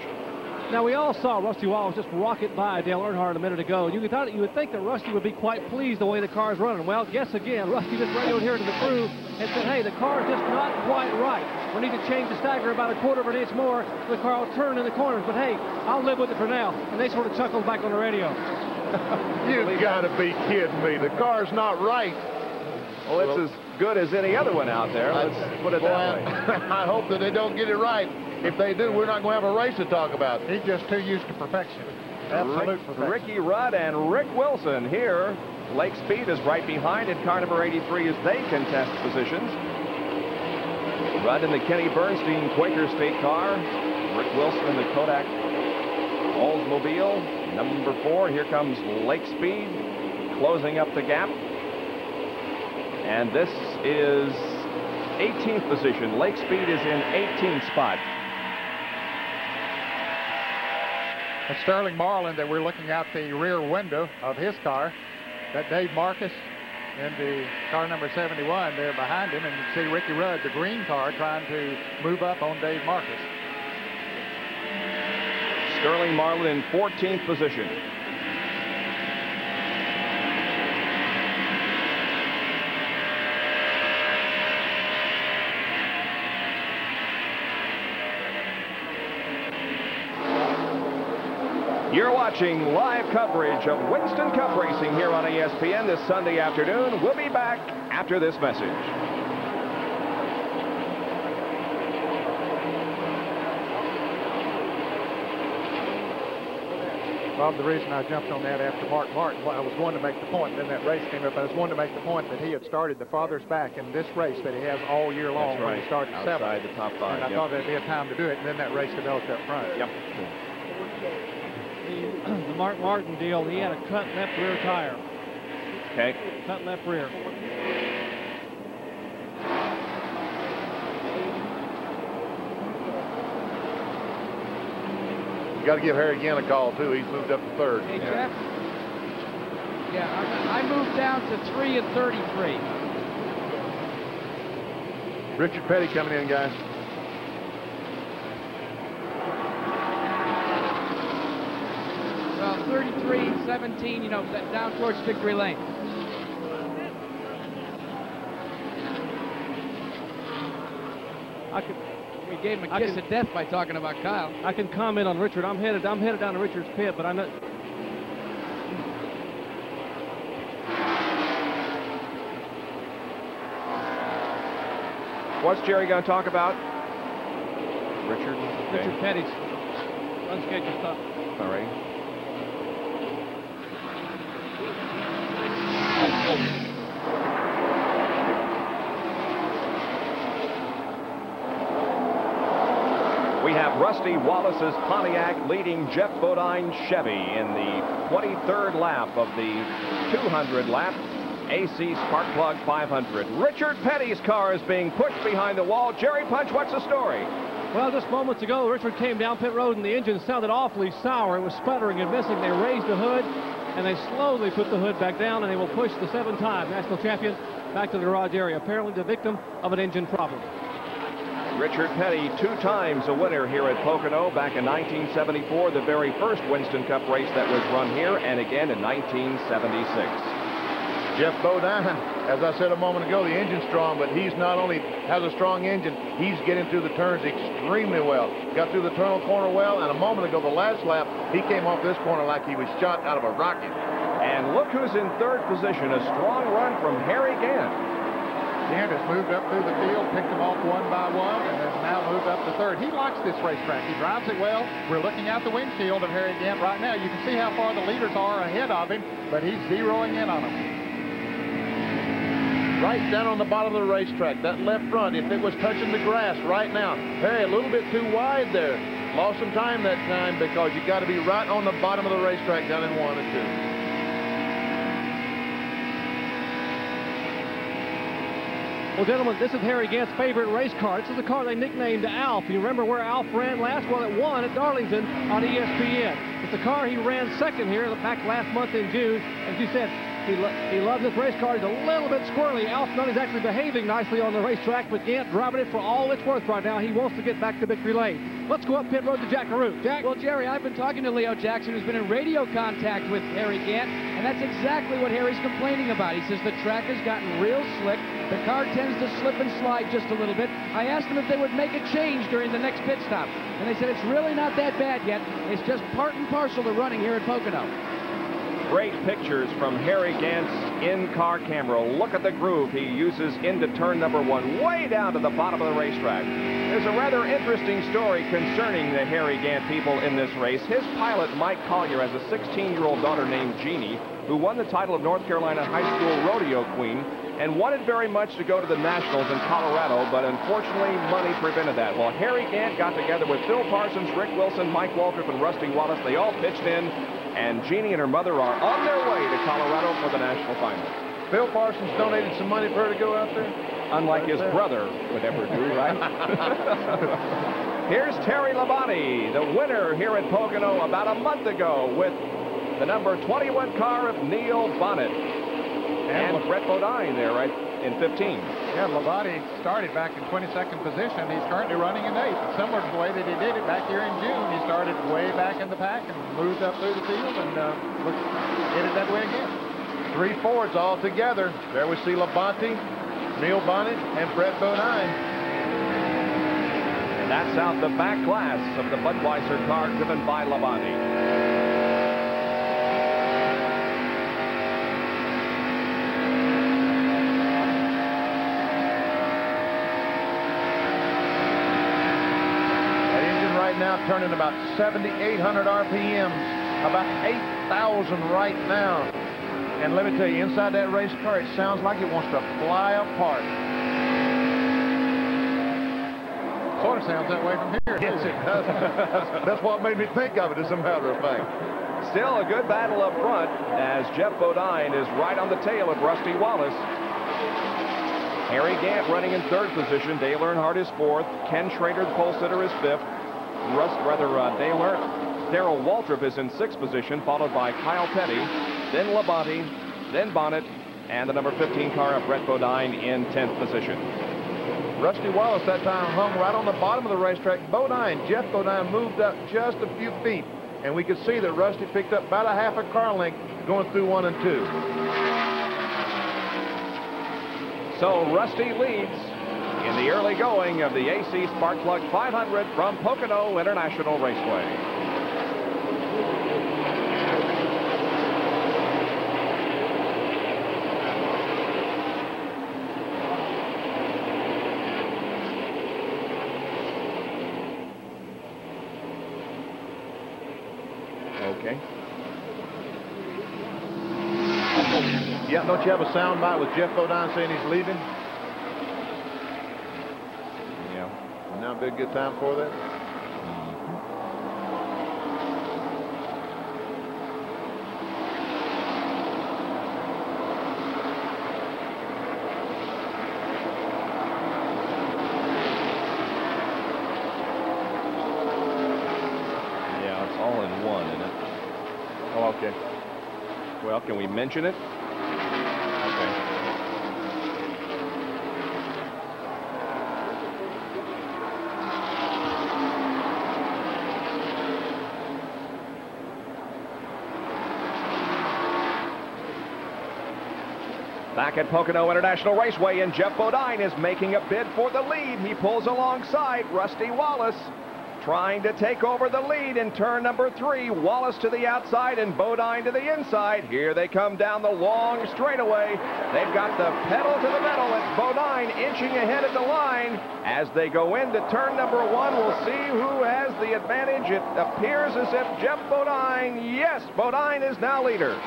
Now, we all saw Rusty Wallace just rocket by Dale Earnhardt a minute ago. You would think that Rusty would be quite pleased the way the car's running. Well, guess again, Rusty just radioed here to the crew and said, hey, the car's just not quite right. We need to change the stagger about a quarter of an inch more. The car will turn in the corners, but hey, I'll live with it for now. And they sort of chuckled back on the radio. You've got to be kidding me. The car's not right. Well, it's as good as any other one out there. Let's put it that way. I hope that they don't get it right. If they do, we're not going to have a race to talk about. He's just too used to perfection. Absolute perfection. Ricky Rudd and Rick Wilson here. Lake Speed is right behind in car number 83 as they contest positions. Rudd in the Kenny Bernstein Quaker State car. Rick Wilson in the Kodak Oldsmobile. Number 4, here comes Lake Speed closing up the gap. And this is 18th position. Lake Speed is in 18th spot. It's Sterling Marlin that we're looking out the rear window of his car. That Dave Marcus in the car number 71 there behind him, and you see Ricky Rudd, the green car, trying to move up on Dave Marcus. Sterling Marlin in 14th position. You're watching live coverage of Winston Cup racing here on ESPN this Sunday afternoon. We'll be back after this message. Bob, the reason I jumped on that after Mark Martin, I was going to make the point, then that race came up, I was going to make the point that he had started the farthest back in this race that he has all year long. That's right. When he started outside 7th. the top 5. And I thought there'd be a time to do it, and then that race developed up front. Yep. The Mark Martin deal, he had a cut left rear tire. Okay. Cut left rear. You got to give Harry Ginn a call, too. He's moved up to 3rd. Hey, Jeff? Yeah, I moved down to 3 and 33. Richard Petty coming in, guys. Well, 33, 17, you know, down towards Victory Lane. gave him a kiss of death by talking about Kyle. I can comment on Richard. I'm headed down to Richard's pit, but I know. What's Jerry going to talk about? Richard? Okay. Richard Petty's unscheduled stop. All right. We have Rusty Wallace's Pontiac leading Jeff Bodine's Chevy in the 23rd lap of the 200 lap AC Sparkplug 500. Richard Petty's car is being pushed behind the wall. Jerry Punch, what's the story? Well, just moments ago, Richard came down pit road and the engine sounded awfully sour. It was sputtering and missing. They raised the hood and they slowly put the hood back down, and they will push the 7-time national champion back to the garage area, apparently the victim of an engine problem. Richard Petty, 2 times a winner here at Pocono, back in 1974, the very first Winston Cup race that was run here, and again in 1976. Jeff Bodine, as I said a moment ago, the engine's strong, but he's not only has a strong engine, he's getting through the turns extremely well. Got through the tunnel corner well, and a moment ago, the last lap, he came off this corner like he was shot out of a rocket. And look who's in 3rd position, a strong run from Harry Gant. Gant has moved up through the field, picked them off one by one, and has now moved up to 3rd. He likes this racetrack. He drives it well. We're looking out the windshield of Harry Gant right now. You can see how far the leaders are ahead of him, but he's zeroing in on them. Right down on the bottom of the racetrack, that left front, if it was touching the grass right now, Harry a little bit too wide there. Lost some time that time because you got to be right on the bottom of the racetrack down in 1 and 2. Well, gentlemen, this is Harry Gant's favorite race car. This is the car they nicknamed Alf. You remember where Alf ran last? Well, it won at Darlington on ESPN. It's the car he ran 2nd here back last month in June. As you said, he loves this race car. He's a little bit squirrely. Alf Nunn is actually behaving nicely on the racetrack, but Gant driving it for all it's worth right now. He wants to get back to victory lane. Let's go up pit road to Jack Carew. Jack? Well, Jerry, I've been talking to Leo Jackson, who's been in radio contact with Harry Gant, and that's exactly what Harry's complaining about. He says the track has gotten real slick. The car tends to slip and slide just a little bit. I asked them if they would make a change during the next pit stop, and they said it's really not that bad yet. It's just part and parcel to running here at Pocono. Great pictures from Harry Gant's in-car camera. Look at the groove he uses into turn number 1, way down to the bottom of the racetrack. There's a rather interesting story concerning the Harry Gant people in this race. His pilot, Mike Collier, has a 16-year-old daughter named Jeannie, who won the title of North Carolina High School Rodeo Queen and wanted very much to go to the Nationals in Colorado, but unfortunately money prevented that. Well, Harry Gant got together with Phil Parsons, Rick Wilson, Mike Waltrip, and Rusty Wallace. They all pitched in, and Jeannie and her mother are on their way to Colorado for the national finals. Phil Parsons donated some money for her to go out there? Unlike his brother would ever do, right? Here's Terry Labonte, the winner here at Pocono about a month ago with the number 21 car of Neil Bonnet. And Brett Bodine there, right, in 15. Yeah, Labonte started back in 22nd position. He's currently running in 8th. Similar to the way that he did it back here in June. He started way back in the pack and moved up through the field and did it that way again. 3 Fords all together. There we see Labonte, Neil Bonnet, and Brett Bodine. And that's out the back glass of the Budweiser car driven by Labonte. Now turning about 7,800 RPMs, about 8,000 right now. And let me tell you, inside that race car, it sounds like it wants to fly apart. Sort of sounds that way from here. Yes, it does. That's what made me think of it, as a matter of fact. Still a good battle up front as Jeff Bodine is right on the tail of Rusty Wallace. Harry Gant running in 3rd position. Dale Earnhardt is 4th. Ken Schrader, the pole sitter, is 5th. Darrell Waltrip is in 6th position, followed by Kyle Petty, then Labonte, then Bonnet, and the number 15 car of Brett Bodine in 10th position. Rusty Wallace that time hung right on the bottom of the racetrack. Jeff Bodine moved up just a few feet, and we could see that Rusty picked up about a half a car length going through 1 and 2. So Rusty leads in the early going of the AC Sparkplug 500 from Pocono International Raceway. Okay. Yeah, don't you have a sound bite with Geoff Bodine saying he's leaving? Yeah. Now be a good time for that? Yeah, it's all in one, isn't it? Oh, okay. Well, can we mention it? Okay. Back at Pocono International Raceway, and Geoff Bodine is making a bid for the lead. He pulls alongside Rusty Wallace, trying to take over the lead in turn number 3. Wallace to the outside and Bodine to the inside. Here they come down the long straightaway. They've got the pedal to the metal. It's Bodine inching ahead of the line. As they go into turn number 1, we'll see who has the advantage. It appears as if Geoff Bodine, yes, Bodine is now leader.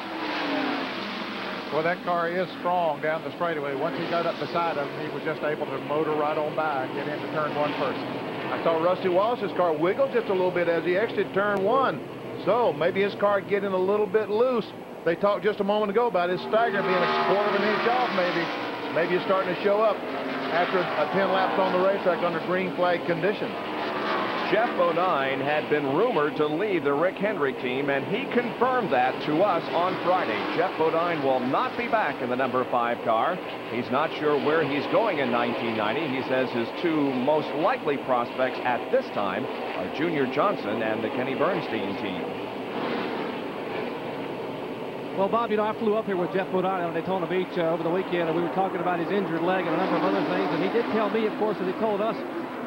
Well, that car is strong down the straightaway. Once he got up beside him, he was just able to motor right on by and get into turn 1 first. I saw Rusty Wallace's car wiggle just a little bit as he exited turn 1. So maybe his car getting a little bit loose. They talked just a moment ago about his stagger being a quarter of an inch off maybe. Maybe it's starting to show up after 10 laps on the racetrack under green flag conditions. Geoff Bodine had been rumored to leave the Rick Hendrick team, and he confirmed that to us on Friday. Geoff Bodine will not be back in the number 5 car. He's not sure where he's going in 1990. He says his 2 most likely prospects at this time are Junior Johnson and the Kenny Bernstein team. Well, Bob, you know, I flew up here with Geoff Bodine on Daytona Beach over the weekend, and we were talking about his injured leg and a number of other things, and he did tell me, of course, as he told us,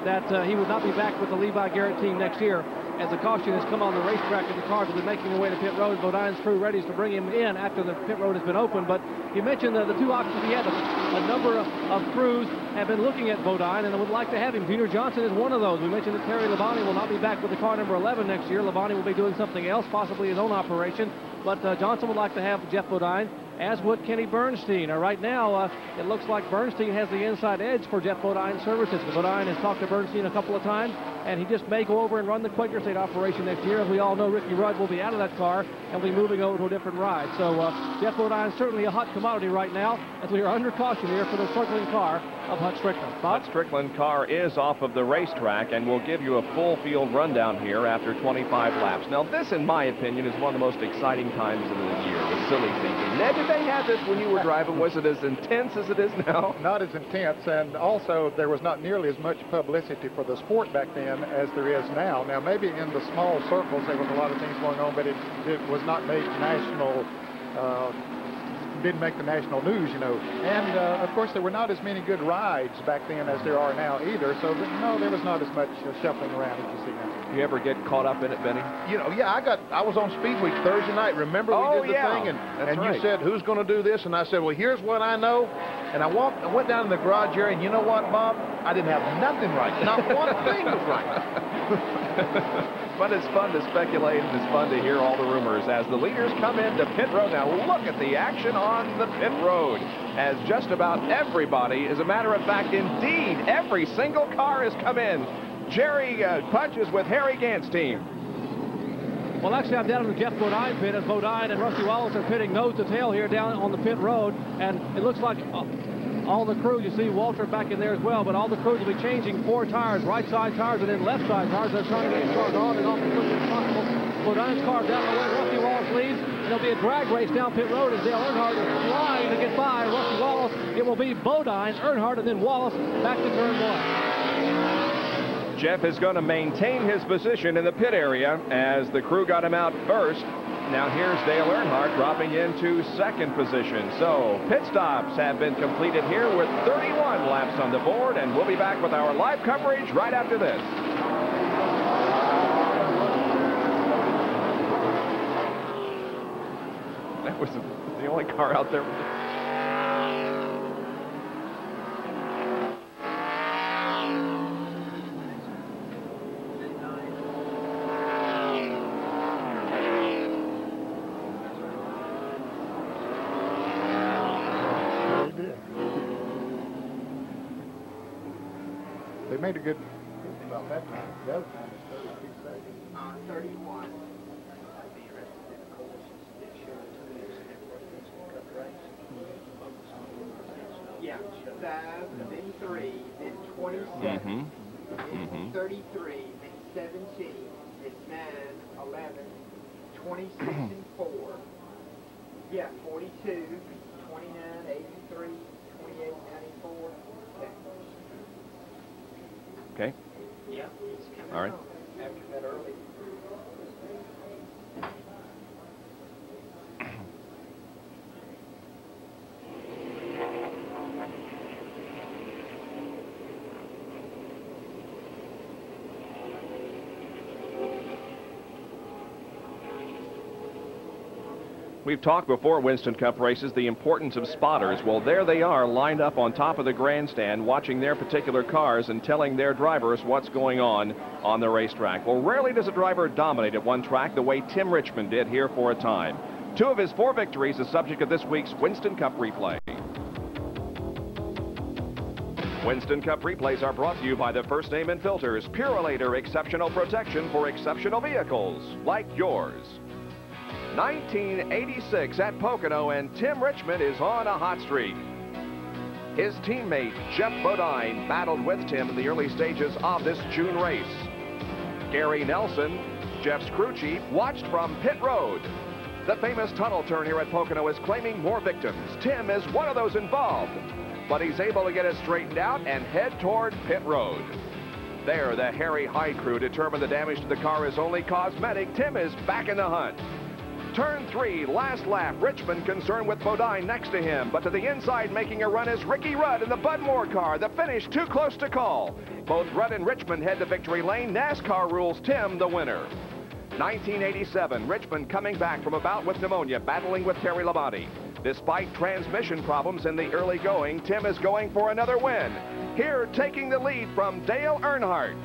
that he would not be back with the Levi Garrett team next year. As the caution has come on the racetrack and the cars will be making their way to pit road, Bodine's crew ready to bring him in after the pit road has been open. But you mentioned the 2 options he had. A number of crews have been looking at Bodine and would like to have him. Junior Johnson is one of those. We mentioned that Terry Labonte will not be back with the car number 11 next year. Labonte will be doing something else, possibly his own operation. But Johnson would like to have Geoff Bodine, as would Kenny Bernstein. Right now, it looks like Bernstein has the inside edge for Geoff Bodine's services. Bodine has talked to Bernstein a couple of times, and he just may go over and run the Quaker State operation next year. As we all know, Ricky Rudd will be out of that car and will be moving over to a different ride. So Geoff Bodine is certainly a hot commodity right now, as we are under caution here for the circling car of Hut Stricklin. Bob? Hut Stricklin car is off of the racetrack, and we'll give you a full field rundown here after 25 laps. Now, this, in my opinion, is one of the most exciting times of the year, the silly thinking. Ned, did they have this when you were driving? Was it as intense as it is now? Not as intense, and also there was not nearly as much publicity for the sport back then as there is now. Now, maybe in the small circles there was a lot of things going on, but it was not made national, didn't make the national news, you know. And, of course, there were not as many good rides back then as there are now either, so no, there was not as much shuffling around as you see now. You ever get caught up in it, Benny? You know, yeah, I was on Speed Week Thursday night. Remember we did the thing, and right. You said, who's going to do this? And I said, well, here's what I know. And I went down in the garage area, and you know what, Bob? I didn't have nothing right. Not one thing was right. But it's fun to speculate, and it's fun to hear all the rumors as the leaders come into pit road. Now look at the action on the pit road, as just about everybody, as a matter of fact, indeed, every single car has come in. Jerry Pudge is with Harry Gant's team. Well, actually, I'm down in the Geoff Bodine pit as Bodine and Rusty Wallace are pitting nose to tail here down on the pit road, and it looks like all the crew, you see Walter back in there as well, but all the crews will be changing 4 tires, right side tires and then left side tires. They're trying to get cars on and off as quickly as possible. Bodine's car down the way, Rusty Wallace leads. There'll be a drag race down pit road as Dale Earnhardt is flying to get by Rusty Wallace. It will be Bodine, Earnhardt, and then Wallace back to turn 1. Geoff is going to maintain his position in the pit area as the crew got him out first. Now here's Dale Earnhardt dropping into second position. So pit stops have been completed here with 31 laps on the board, and we'll be back with our live coverage right after this. That was the only car out there. They made a good about that time. The other time is 32 seconds. 31. Yeah, 5, then 3, then 27, then 33, then 17, then 9, 11, 26, and 4. Yeah, 42, 29, 83, 28, 94. Okay. Yeah, it's coming all right. on after that early. We've talked before Winston Cup races, the importance of spotters. Well, there they are lined up on top of the grandstand watching their particular cars and telling their drivers what's going on the racetrack. Well, rarely does a driver dominate at one track the way Tim Richmond did here for a time. 2 of his 4 victories, the subject of this week's Winston Cup replay. Winston Cup replays are brought to you by the First Name and Filters Purolator Exceptional Protection for exceptional vehicles like yours. 1986 at Pocono, and Tim Richmond is on a hot streak. His teammate Jeff Bodine battled with Tim in the early stages of this June race. Gary Nelson, Jeff's crew chief, watched from pit road. The famous tunnel turn here at Pocono is claiming more victims. Tim is one of those involved, but he's able to get it straightened out and head toward pit road. There, the Harry Hyde crew determined the damage to the car is only cosmetic. Tim is back in the hunt. Turn 3, last lap. Richmond concerned with Bodine next to him, but to the inside making a run is Ricky Rudd in the Bud Moore car. The finish too close to call. Both Rudd and Richmond head to victory lane. NASCAR rules Tim the winner. 1987, Richmond coming back from a bout with pneumonia, battling with Terry Labonte. Despite transmission problems in the early going, Tim is going for another win. Here, taking the lead from Dale Earnhardt.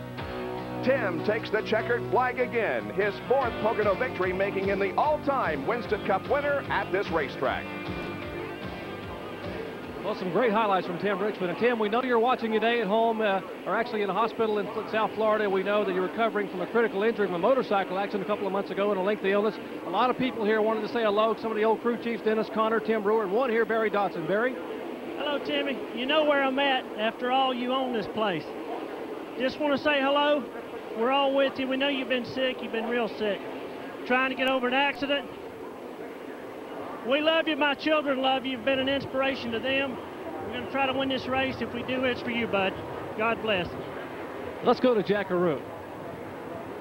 Tim takes the checkered flag again, his 4th Pocono victory, making him the all-time Winston Cup winner at this racetrack. Well, some great highlights from Tim Richmond. And Tim, we know you're watching today at home, or actually in a hospital in South Florida. We know that you're recovering from a critical injury from a motorcycle accident a couple of months ago and a lengthy illness. A lot of people here wanted to say hello. Some of the old crew chiefs, Dennis Conner, Tim Brewer, and one here, Barry Dotson. Barry? Hello, Timmy. You know where I'm at. After all, you own this place. Just want to say hello. We're all with you. We know you've been sick. You've been real sick. Trying to get over an accident. We love you. My children love you. You've been an inspiration to them. We're going to try to win this race. If we do, it's for you, bud. God bless. Let's go to Jack Arute.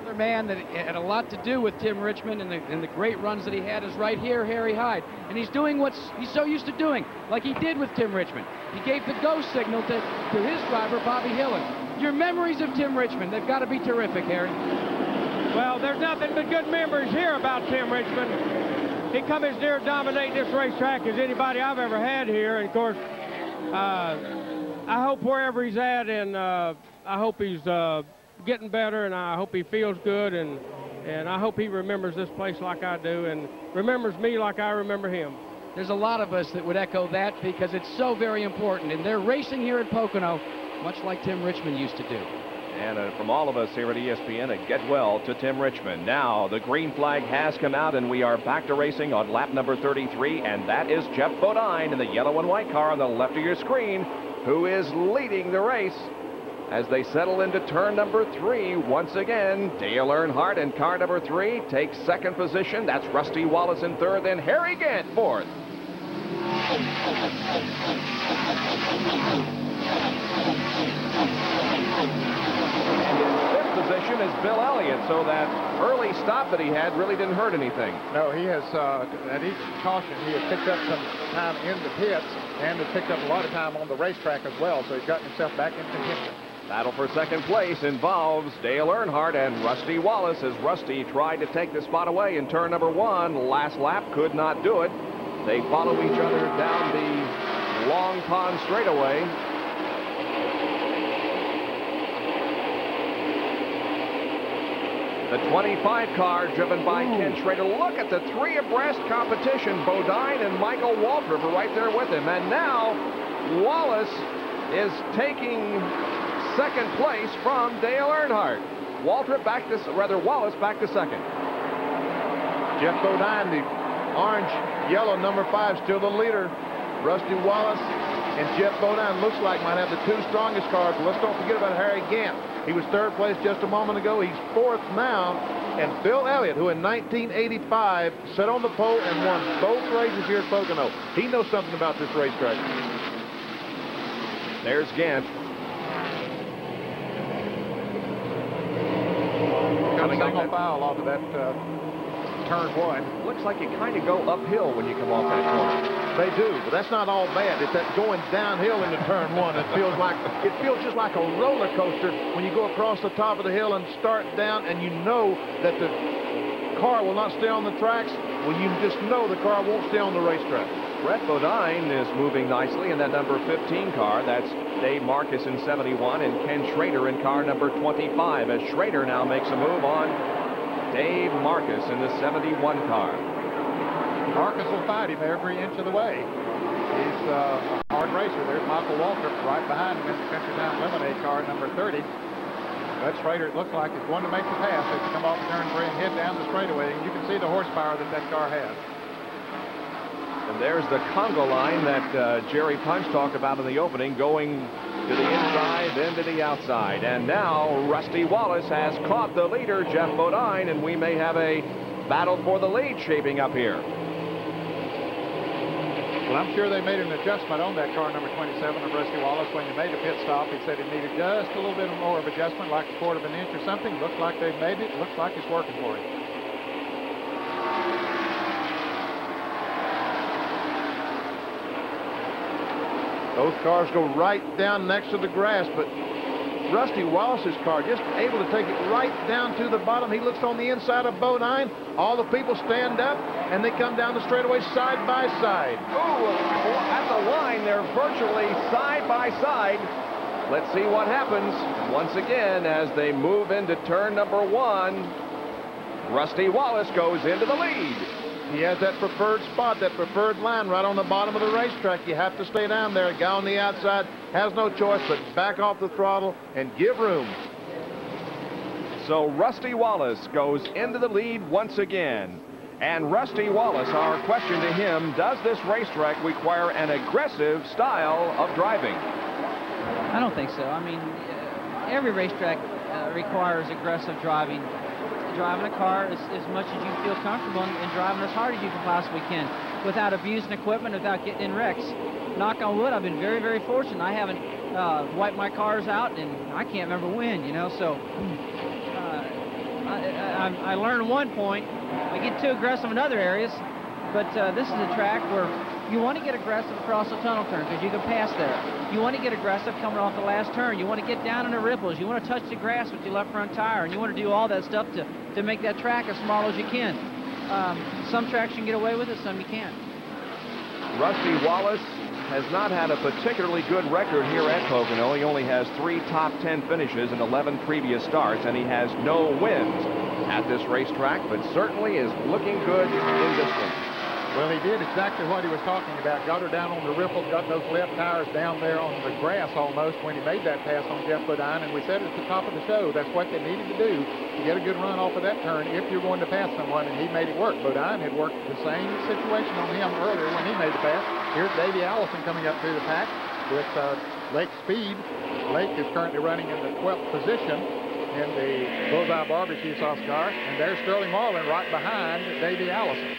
Another man that had a lot to do with Tim Richmond and the great runs that he had is right here, Harry Hyde. And he's doing what he's so used to doing, like he did with Tim Richmond. He gave the go signal to his driver, Bobby Hillin. Your memories of Tim Richmond, they've got to be terrific, Harry. Well, there's nothing but good memories here about Tim Richmond. He come as near dominating this racetrack as anybody I've ever had here. And, of course, I hope wherever he's at, and I hope he's getting better, and I hope he feels good, and I hope he remembers this place like I do and remembers me like I remember him. There's a lot of us that would echo that because it's so very important, and they're racing here at Pocono much like Tim Richmond used to do. And from all of us here at ESPN, a get well to Tim Richmond. Now the green flag has come out, and we are back to racing on lap number 33, and that is Jeff Bodine in the yellow and white car on the left of your screen, who is leading the race. As they settle into turn number 3, once again, Dale Earnhardt in car number 3 takes second position. That's Rusty Wallace in third, then Harry Gant fourth. And in fifth position as Bill Elliott, so that early stop that he had really didn't hurt anything. No, he has, at each caution, he has picked up some time in the pits and has picked up a lot of time on the racetrack as well, so he's gotten himself back in contention. Battle for second place involves Dale Earnhardt and Rusty Wallace, as Rusty tried to take the spot away in turn number 1. Last lap, could not do it. They follow each other down the Long Pond straightaway. The 25 car driven by Ken Schrader. Look at the 3 abreast competition. Bodine and Michael Waltrip are right there with him. And now Wallace is taking second place from Dale Earnhardt. Wallace back to second. Jeff Bodine, the orange-yellow number 5, still the leader. Rusty Wallace and Jeff Bodine looks like might have the 2 strongest cars. But let's don't forget about Harry Gant. He was 3rd place just a moment ago. He's 4th now. And Bill Elliott, who in 1985 sat on the pole and won both races here at Pocono. He knows something about this racetrack. There's Gant. Coming single file off of that turn 1. Looks like you kind of go uphill when you come off that corner. They do, but that's not all bad. It's that going downhill into turn 1. It feels just like a roller coaster when you go across the top of the hill and start down, and you know that the car will not stay on the tracks. Well, you just know the car won't stay on the racetrack. Brett Bodine is moving nicely in that number 15 car. That's Dave Marcus in 71 and Ken Schrader in car number 25, as Schrader now makes a move on Dave Marcus in the 71 car. Marcus will fight him every inch of the way. He's a hard racer. There's Michael Waltrip right behind him in the Country Town Lemonade car number 30. But Schrader, it looks like, is going to make the pass as you come off turn 3 and head down the straightaway. And you can see the horsepower that car has. And there's the Congo line that Jerry Punch talked about in the opening, going to the inside, then to the outside. And now Rusty Wallace has caught the leader, Jeff Bodine, and we may have a battle for the lead shaping up here. Well, I'm sure they made an adjustment on that car number 27 of Rusty Wallace. When he made the pit stop, he said he needed just a little bit more of adjustment, like a quarter of an inch or something. Looks like they've made it. Looks like it's working for him. Both cars go right down next to the grass, but Rusty Wallace's car just able to take it right down to the bottom. He looks on the inside of Bodine. All the people stand up, and they come down the straightaway side by side. Oh, at the line, they're virtually side by side. Let's see what happens once again as they move into turn number 1. Rusty Wallace goes into the lead. He has that preferred spot, that preferred line right on the bottom of the racetrack. You have to stay down there. A guy on the outside has no choice but back off the throttle and give room. So Rusty Wallace goes into the lead once again. And Rusty Wallace, our question to him, does this racetrack require an aggressive style of driving? I don't think so. I mean, every racetrack requires aggressive driving. Driving a car as much as you feel comfortable and driving as hard as you can possibly can without abusing equipment, without getting in wrecks. Knock on wood, I've been very, very fortunate. I haven't wiped my cars out, and I can't remember when, you know, so I learned one point. I get too aggressive in other areas, but this is a track where you want to get aggressive across the tunnel turn because you can pass there. You want to get aggressive coming off the last turn. You want to get down in the ripples. You want to touch the grass with your left front tire, and you want to do all that stuff to make that track as small as you can. Some tracks you can get away with it, some you can't. Rusty Wallace has not had a particularly good record here at Pocono. He only has 3 top 10 finishes in 11 previous starts, and he has no wins at this racetrack, but certainly is looking good in this one. Well, he did exactly what he was talking about. Got her down on the riffle, got those left tires down there on the grass almost when he made that pass on Jeff Bodine. And we said at the top of the show, that's what they needed to do to get a good run off of that turn if you're going to pass someone, and he made it work. Bodine had worked the same situation on him earlier when he made the pass. Here's Davey Allison coming up through the pack with Lake Speed. Lake is currently running in the 12th position in the Bullseye Barbecue Sauce car. And there's Sterling Marlin right behind Davey Allison.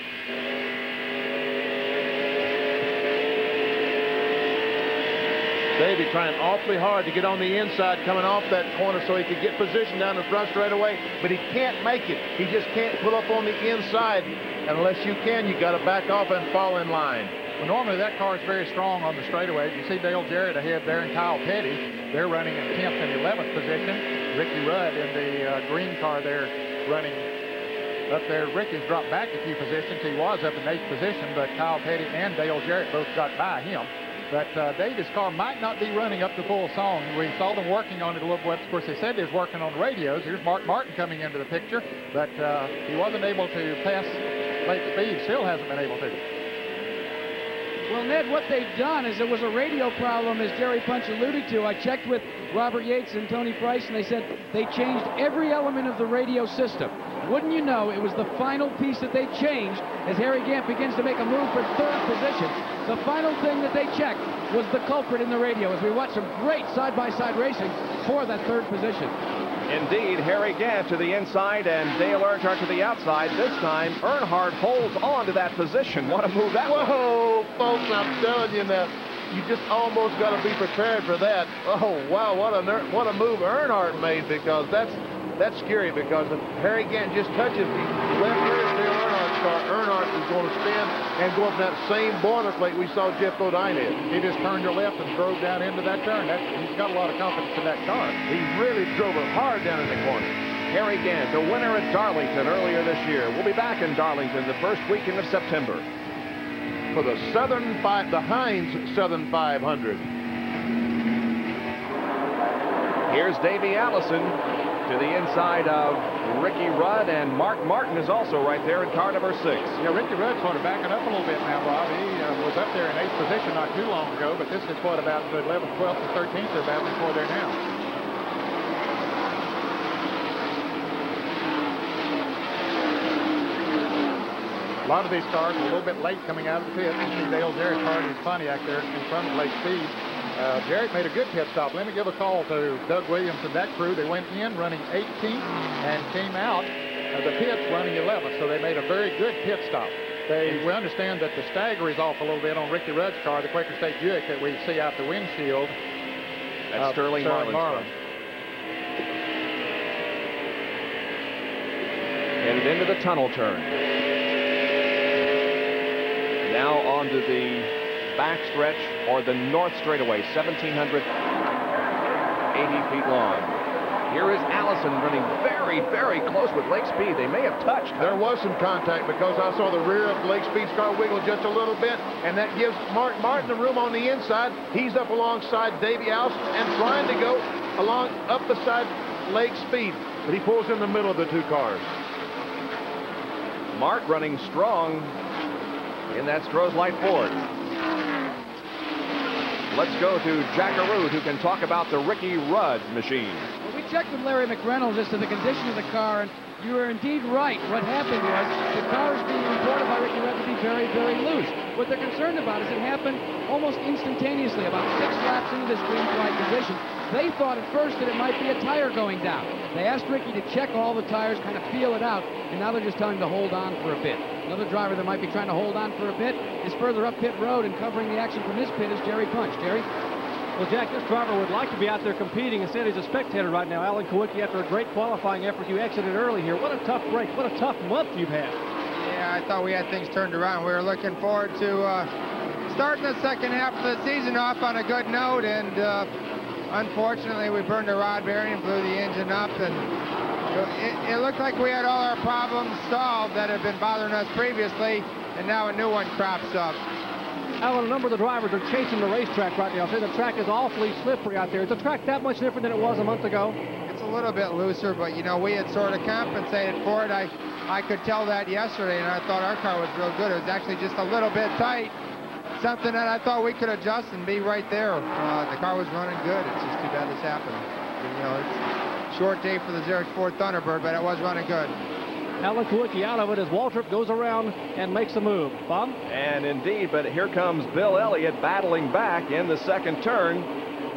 Davey trying awfully hard to get on the inside, coming off that corner so he could get position down the front straightaway, but he can't make it. He just can't pull up on the inside. And unless you can, you got to back off and fall in line. Well, normally that car is very strong on the straightaway. You see Dale Jarrett ahead there and Kyle Petty. They're running in 10th and 11th position. Ricky Rudd in the green car there running up there. Ricky's dropped back a few positions. He was up in 8th position, but Kyle Petty and Dale Jarrett both got by him. But Davis' car might not be running up to full song. We saw them working on it a little bit. Of course, they said they was working on radios. Here's Mark Martin coming into the picture, but he wasn't able to pass Lake Speed. Still hasn't been able to. Well, Ned, what they've done is it was a radio problem, as Jerry Punch alluded to. I checked with Robert Yates and Tony Price, and they said they changed every element of the radio system. Wouldn't you know, it was the final piece that they changed as Harry Gant begins to make a move for 3rd position. The final thing that they checked was the culprit in the radio as we watch some great side-by-side racing for that 3rd position. Indeed, Harry Gant to the inside and Dale Earnhardt to the outside. This time, Earnhardt holds on to that position. What a move that was. Whoa, folks, I'm telling you now, you just almost got to be prepared for that. Oh, wow, what a move Earnhardt made, because that's scary, because if Harry Gant just touches the left rear of Dale Earnhardt's car, Earnhardt is going to spin and go up that same boilerplate we saw Jeff Bodine in. He just turned to left and drove down into that turn. He's got a lot of confidence in that car. He really drove it hard down in the corner. Harry Gant, the winner at Darlington earlier this year. We'll be back in Darlington the first weekend of September. For the Heinz Southern 500. Here's Davey Allison to the inside of Ricky Rudd, and Mark Martin is also right there in car number 6. Yeah, Ricky Rudd's sort of backing up a little bit now, Bob. He was up there in 8th position not too long ago, but this is what, about the 11th, 12th, and 13th they're battling for there now. A lot of these cars are a little bit late coming out of the pit. You see Dale Jarrett's car in his Pontiac there in front of Lake Speed. Jarrett made a good pit stop. Let me give a call to Doug Williams and that crew. They went in running 18th and came out of the pits running 11th, so they made a very good pit stop. We understand that the stagger is off a little bit on Ricky Rudd's car, the Quaker State Buick that we see out the windshield. That's Sterling Marlin. Headed into the tunnel turn. Now onto the backstretch, or the north straightaway, 1,780 feet long. Here is Allison running very, very close with Lake Speed. They may have touched. There was some contact, because I saw the rear of Lake Speed's car wiggle just a little bit, and that gives Mark Martin the room on the inside. He's up alongside Davey Allison and trying to go along up beside Lake Speed, but he pulls in the middle of the two cars. Mark running strong in that Stroh's Light Ford. Let's go to Jack Arute, who can talk about the Ricky Rudd machine. Well, we checked with Larry McReynolds as to the condition of the car, and you were indeed right. What happened was the car is being reported by Ricky Rudd to be very, very loose. What they're concerned about is it happened almost instantaneously, about 6 laps into this green flag position. They thought at first that it might be a tire going down. They asked Ricky to check all the tires, kind of feel it out, and now they're just telling him to hold on for a bit. Another driver that might be trying to hold on for a bit is further up pit road, and covering the action from this pit is Jerry Punch. Jerry? Well, Jack, this driver would like to be out there competing. Instead, he's a spectator right now. Alan Kulwicki, after a great qualifying effort, you exited early here. What a tough break. What a tough month you've had. Yeah, I thought we had things turned around. We were looking forward to starting the second half of the season off on a good note, and unfortunately, we burned the rod bearing and blew the engine up, and it looked like we had all our problems solved that had been bothering us previously, and now a new one crops up. Alan, a number of the drivers are chasing the racetrack right now. The track is awfully slippery out there. Is the track that much different than it was a month ago? It's a little bit looser, but, you know, we had sort of compensated for it. I could tell that yesterday, and I thought our car was real good. It was actually just a little bit tight, something that I thought we could adjust and be right there. The car was running good. It's just too bad this happened. You know, it's a short day for the Xerox Ford Thunderbird, but it was running good. Alan Kulwicki out of it as Waltrip goes around and makes a move. Bob? And indeed, but here comes Bill Elliott battling back in the second turn.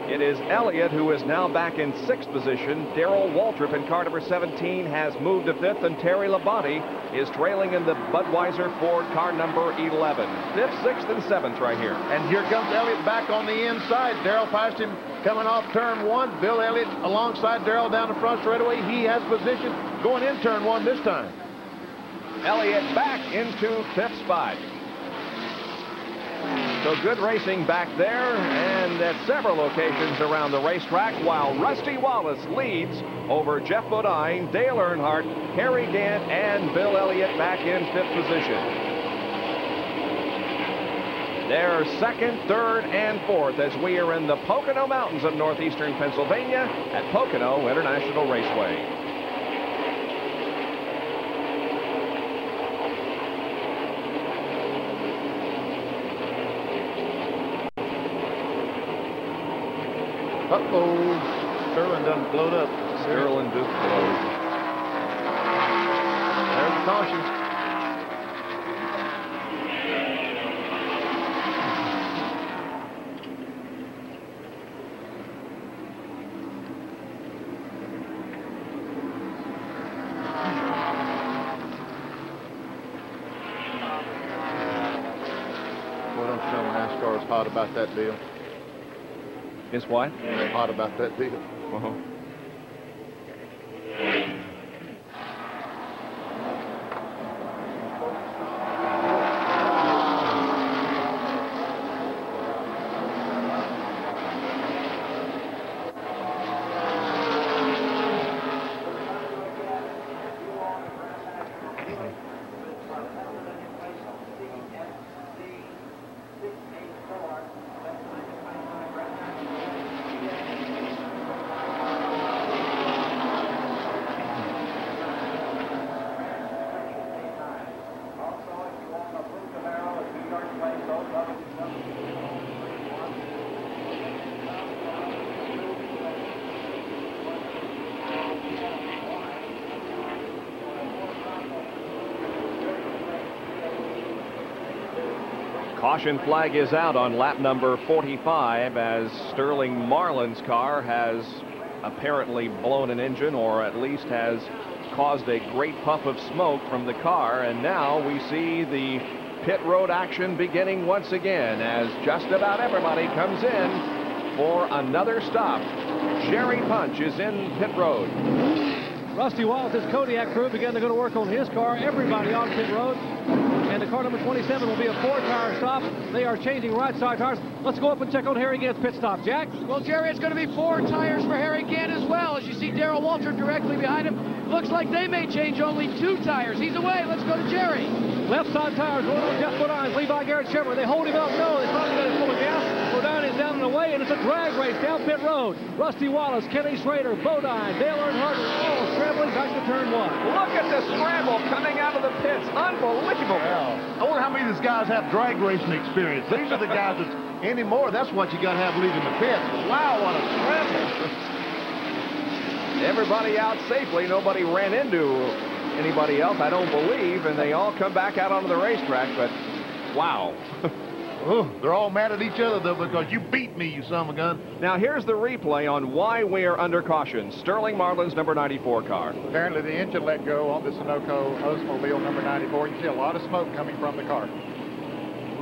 It is Elliott who is now back in 6th position. Darrell Waltrip in car number 17 has moved to 5th, and Terry Labonte is trailing in the Budweiser Ford car number 11. 5th, 6th, and 7th right here. And here comes Elliott back on the inside. Darrell passed him coming off turn 1. Bill Elliott alongside Darrell down the front straightaway. He has position going in turn 1 this time. Elliott back into 5th spot. So good racing back there and at several locations around the racetrack, while Rusty Wallace leads over Jeff Bodine, Dale Earnhardt, Harry Gant, and Bill Elliott back in 5th position. They're 2nd, 3rd, and 4th as we are in the Pocono Mountains of northeastern Pennsylvania at Pocono International Raceway. Uh-oh, Sterling done blowed up. Sterling just blowed. There's the caution. Well, don't you know NASCAR is hot about that deal? Is what? They're hot about that deal. Uh-huh. Caution flag is out on lap number 45 as Sterling Marlin's car has apparently blown an engine, or at least has caused a great puff of smoke from the car. And now we see the pit road action beginning once again as just about everybody comes in for another stop. Jerry Punch is in pit road. Rusty Wallace's Kodiak crew began to go to work on his car. Everybody on pit road. And the car number 27 will be a 4-tire stop. They are changing right side tires. Let's go up and check out Harry Gant's pit stop. Jack? Well, Jerry, it's going to be 4 tires for Harry Gant as well. As you see Darrell Waltrip directly behind him. Looks like they may change only 2 tires. He's away. Let's go to Jerry. Left side tires going on Jeff Bodine's Levi Garrett Chevrolet. They hold him up. No, they finally got it full of gas. Bodine is down and away, and it's a drag race down pit road. Rusty Wallace, Kenny Schrader, Bodine, Dale Earnhardt all scrambling back to turn 1. Look at the scramble coming out of the pits. Unbelievable. I wonder how many of these guys have drag racing experience. These are the guys that anymore, that's what you got to have leaving the pits. Wow, what a scramble. Everybody out safely. Nobody ran into anybody else, I don't believe, and they all come back out onto the racetrack, but wow. They're all mad at each other, though, because you beat me, you son of a gun. Now, here's the replay on why we are under caution. Sterling Marlin's number 94 car. Apparently, the engine let go on the Sunoco Oldsmobile number 94. You can see a lot of smoke coming from the car.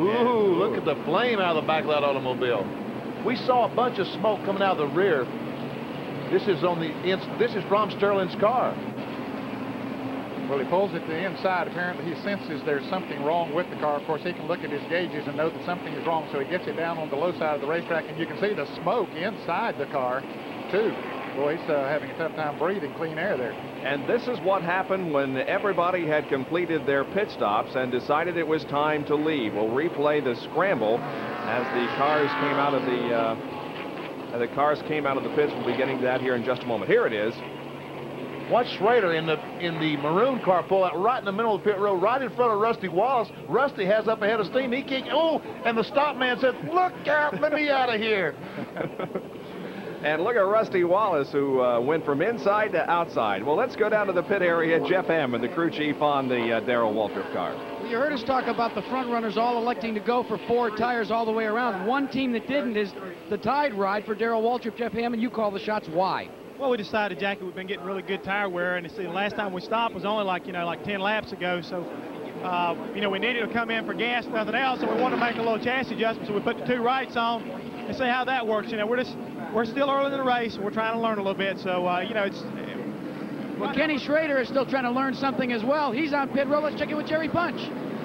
Ooh, look at the flame out of the back of that automobile. We saw a bunch of smoke coming out of the rear. This is from Sterling's car. Well, he pulls it to the inside. Apparently, he senses there's something wrong with the car. Of course, he can look at his gauges and know that something is wrong, so he gets it down on the low side of the racetrack, and you can see the smoke inside the car, too. Boy, he's having a tough time breathing clean air there. And this is what happened when everybody had completed their pit stops and decided it was time to leave. We'll replay the scramble as the cars came out of the pits. We'll be getting to that here in just a moment. Here it is. Watch Schrader in the maroon car pull out right in the middle of the pit road, right in front of Rusty Wallace. Rusty has up ahead of steam. He can't. Oh, and the stop man said, "Look out! Let me out of here." And look at Rusty Wallace, who went from inside to outside. Well, let's go down to the pit area. Jeff Hammond, the crew chief on the Darrell Waltrip car. You heard us talk about the front runners all electing to go for 4 tires all the way around. One team that didn't is the Tide ride for Darrell Waltrip. Jeff Hammond, you call the shots. Why? Well, we decided, Jackie, we've been getting really good tire wear, and the last time we stopped was only like 10 laps ago. So, we needed to come in for gas, nothing else, and we wanted to make a little chassis adjustment. So we put the 2 rights on and see how that works. We're still early in the race. We're trying to learn a little bit. So, it's. Well, Kenny Schrader is still trying to learn something as well. He's on pit road. Let's check it with Jerry Punch.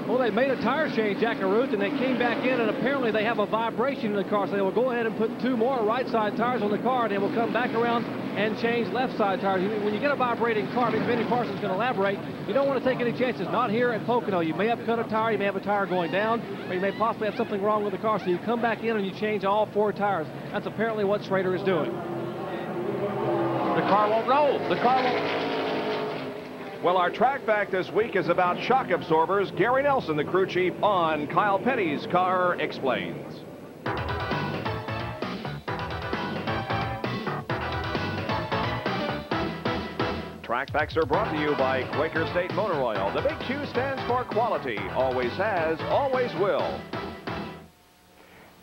Well, they made a tire change, Jack and Ruth, and they came back in, and apparently they have a vibration in the car, so they will go ahead and put 2 more right-side tires on the car, and they will come back around and change left-side tires. When you get a vibrating car, Benny Parsons can elaborate, you don't want to take any chances. Not here at Pocono. You may have cut a tire, you may have a tire going down, or you may possibly have something wrong with the car, so you come back in and you change all 4 tires. That's apparently what Schrader is doing. The car won't roll. The car won't. Well, our track back this week is about shock absorbers. Gary Nelson, the crew chief, on Kyle Petty's Car Explains. Track backs are brought to you by Quaker State Motor Oil. The big Q stands for quality. Always has, always will.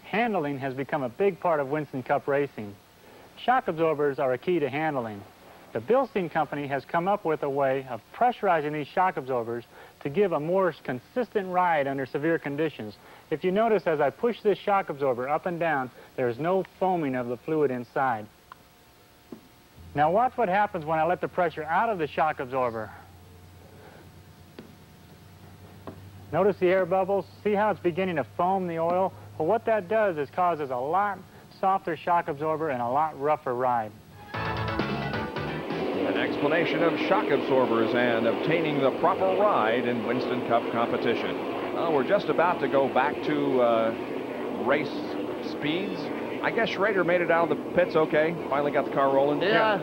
Handling has become a big part of Winston Cup racing. Shock absorbers are a key to handling. The Bilstein Company has come up with a way of pressurizing these shock absorbers to give a more consistent ride under severe conditions. If you notice, as I push this shock absorber up and down, there's no foaming of the fluid inside. Now watch what happens when I let the pressure out of the shock absorber. Notice the air bubbles? See how it's beginning to foam the oil? Well, what that does is causes a lot softer shock absorber and a lot rougher ride. An explanation of shock absorbers and obtaining the proper ride in Winston Cup competition. Well, we're just about to go back to race speeds. I guess Schrader made it out of the pits okay. Finally got the car rolling. Yeah,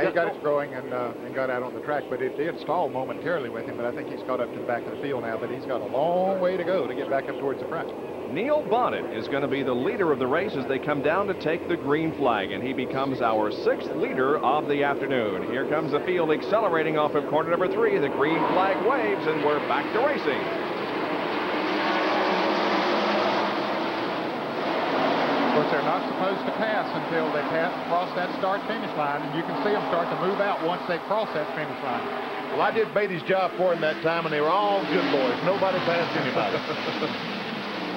he got it growing and got out on the track, but it did stall momentarily with him, but I think he's caught up to the back of the field now, but he's got a long way to go to get back up towards the front. Neil Bonnet is going to be the leader of the race as they come down to take the green flag, and he becomes our 6th leader of the afternoon. Here comes the field accelerating off of corner number 3. The green flag waves, and we're back to racing. Of course, they're not supposed to pass until they cross that start-finish line, and you can see them start to move out once they cross that finish line. Well, I did Beatty's job for him that time, and they were all good boys. Nobody passed anybody.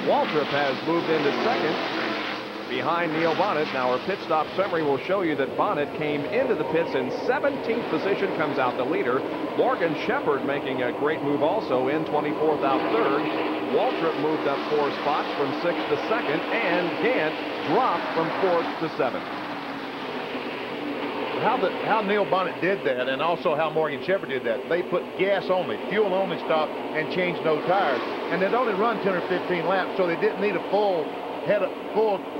Waltrip has moved into 2nd behind Neil Bonnet. Now our pit stop summary will show you that Bonnet came into the pits in 17th position, comes out the leader. Morgan Shepherd making a great move also in 24th out 3rd. Waltrip moved up 4 spots from 6th to 2nd, and Gant dropped from 4th to 7th. How Neil Bonnet did that, and also how Morgan Shepherd did that, they put gas only, fuel only stop, and changed no tires. And they'd only run 10 or 15 laps, so they didn't need a full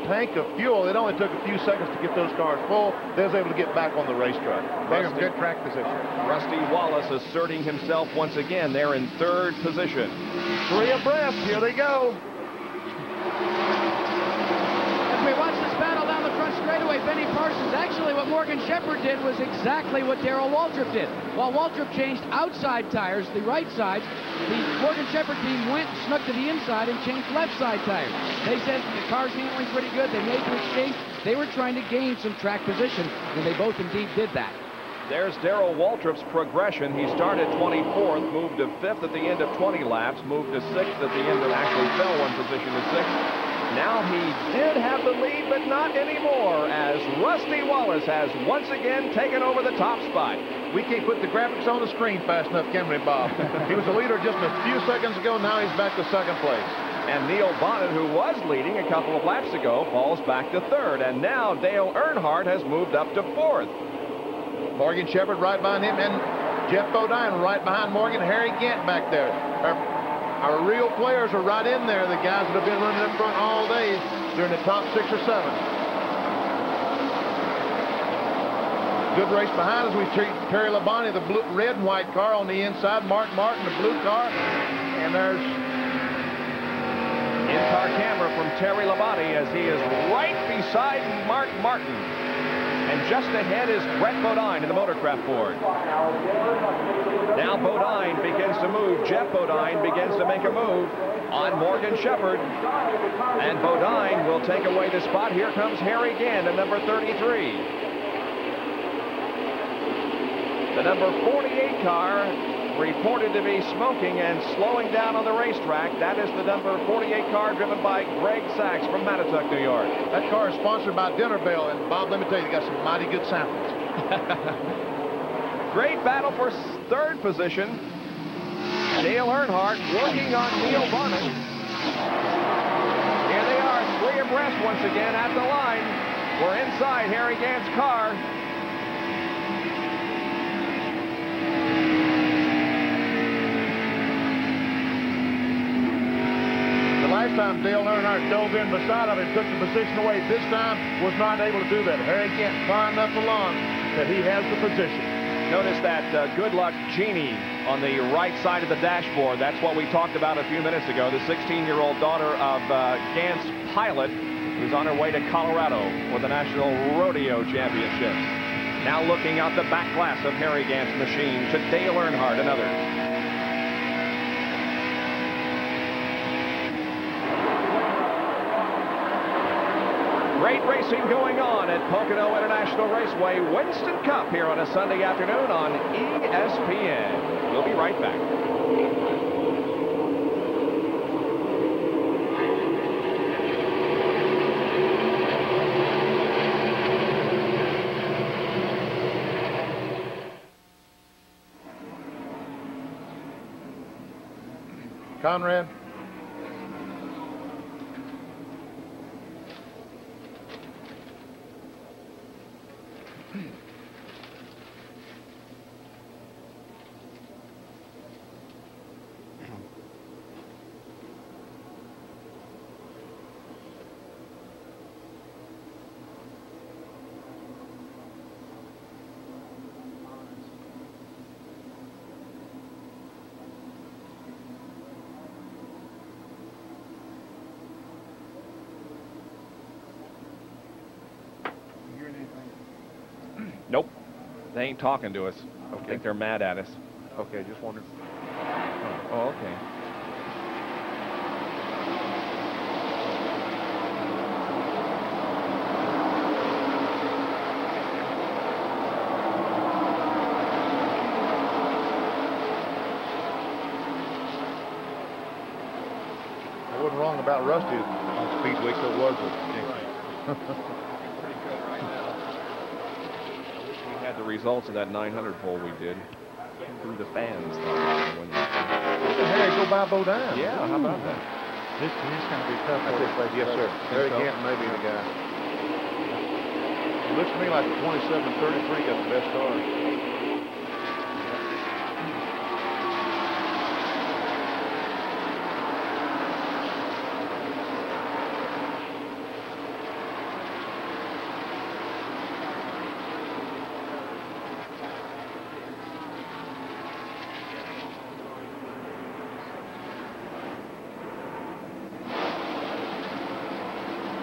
tank of fuel. It only took a few seconds to get those cars full. They was able to get back on the racetrack. They have good track position. Rusty Wallace asserting himself once again. They're in 3rd position. 3 abreast. Here they go. As we watch this battle down the front straightaway, Benny Parsons, actually what Morgan Shepherd did was exactly what Darrell Waltrip did. While Waltrip changed outside tires, the right sides, the Morgan Shepherd team went, snuck to the inside, and changed left side tires. They said the car's handling pretty good. They made the exchange. They were trying to gain some track position, and they both indeed did that. There's Darrell Waltrip's progression. He started 24th, moved to 5th at the end of 20 laps, moved to 6th at the end of, actually fell 1 position to 6th. Now he did have the lead, but not anymore, as Rusty Wallace has once again taken over the top spot. We can't put the graphics on the screen fast enough, can we, Bob? He was the leader just a few seconds ago. Now he's back to 2nd place. And Neil Bonnet, who was leading a couple of laps ago, falls back to 3rd. And now Dale Earnhardt has moved up to 4th. Morgan Shepherd right behind him, and Jeff Bodine right behind Morgan. Harry Gant back there. Our real players are right in there, the guys that have been running up front all day. They're in the top 6 or 7. Good race behind us. We treat Terry Labonte, the red and white car on the inside. Mark Martin, the blue car. And there's in-car camera from Terry Labonte as he is right beside Mark Martin. And just ahead is Brett Bodine in the Motorcraft Ford. Now Bodine begins to move. Jeff Bodine begins to make a move on Morgan Shepherd. And Bodine will take away the spot. Here comes Harry Gant at number 33. The number 48 car reported to be smoking and slowing down on the racetrack. That is the number 48 car driven by Greg Sachs from Mattituck, New York. That car is sponsored by Dinner Bell, and Bob, let me tell you, they got some mighty good samples. Great battle for third position. Dale Earnhardt working on Neil Varnon. Here they are, 3 abreast once again at the line. We're inside Harry Gant's car. Last time Dale Earnhardt dove in beside of him, took the position away. This time was not able to do that. Harry Gant far enough along that he has the position. Notice that Good Luck Jeannie on the right side of the dashboard. That's what we talked about a few minutes ago. The 16-year-old daughter of Gant's pilot, who's on her way to Colorado for the National Rodeo Championships. Now looking out the back glass of Harry Gant's machine to Dale Earnhardt, another. Great racing going on at Pocono International Raceway. Winston Cup here on a Sunday afternoon on ESPN. We'll be right back. Conrad. Nope. They ain't talking to us. Okay. I think they're mad at us. Okay, just wondered. Oh, okay. I wasn't wrong about Rusty on Speedweek, so was it? The results of that 900 poll we did through the fans. Harry go by Bodine. Yeah, how about that? This is going to be tough. Yes, sir. Harry Gant may be the guy. It looks to me like the 27-33 got the best car.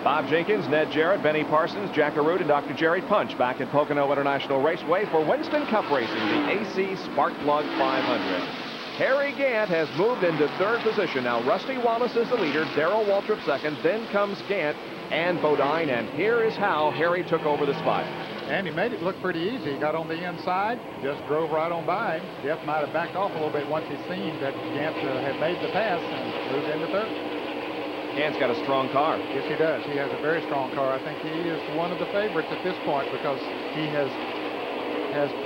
Bob Jenkins, Ned Jarrett, Benny Parsons, Jack Arute, and Dr. Jerry Punch back at Pocono International Raceway for Winston Cup Racing, the AC Sparkplug 500. Harry Gant has moved into third position. Now Rusty Wallace is the leader, Darrell Waltrip second, then comes Gant and Bodine, and here is how Harry took over the spot. And he made it look pretty easy. He got on the inside, just drove right on by him. Jeff might have backed off a little bit once he seen that Gant had made the pass and moved into third. Gant's got a strong car. Yes, he does. He has a very strong car. I think he is one of the favorites at this point because he has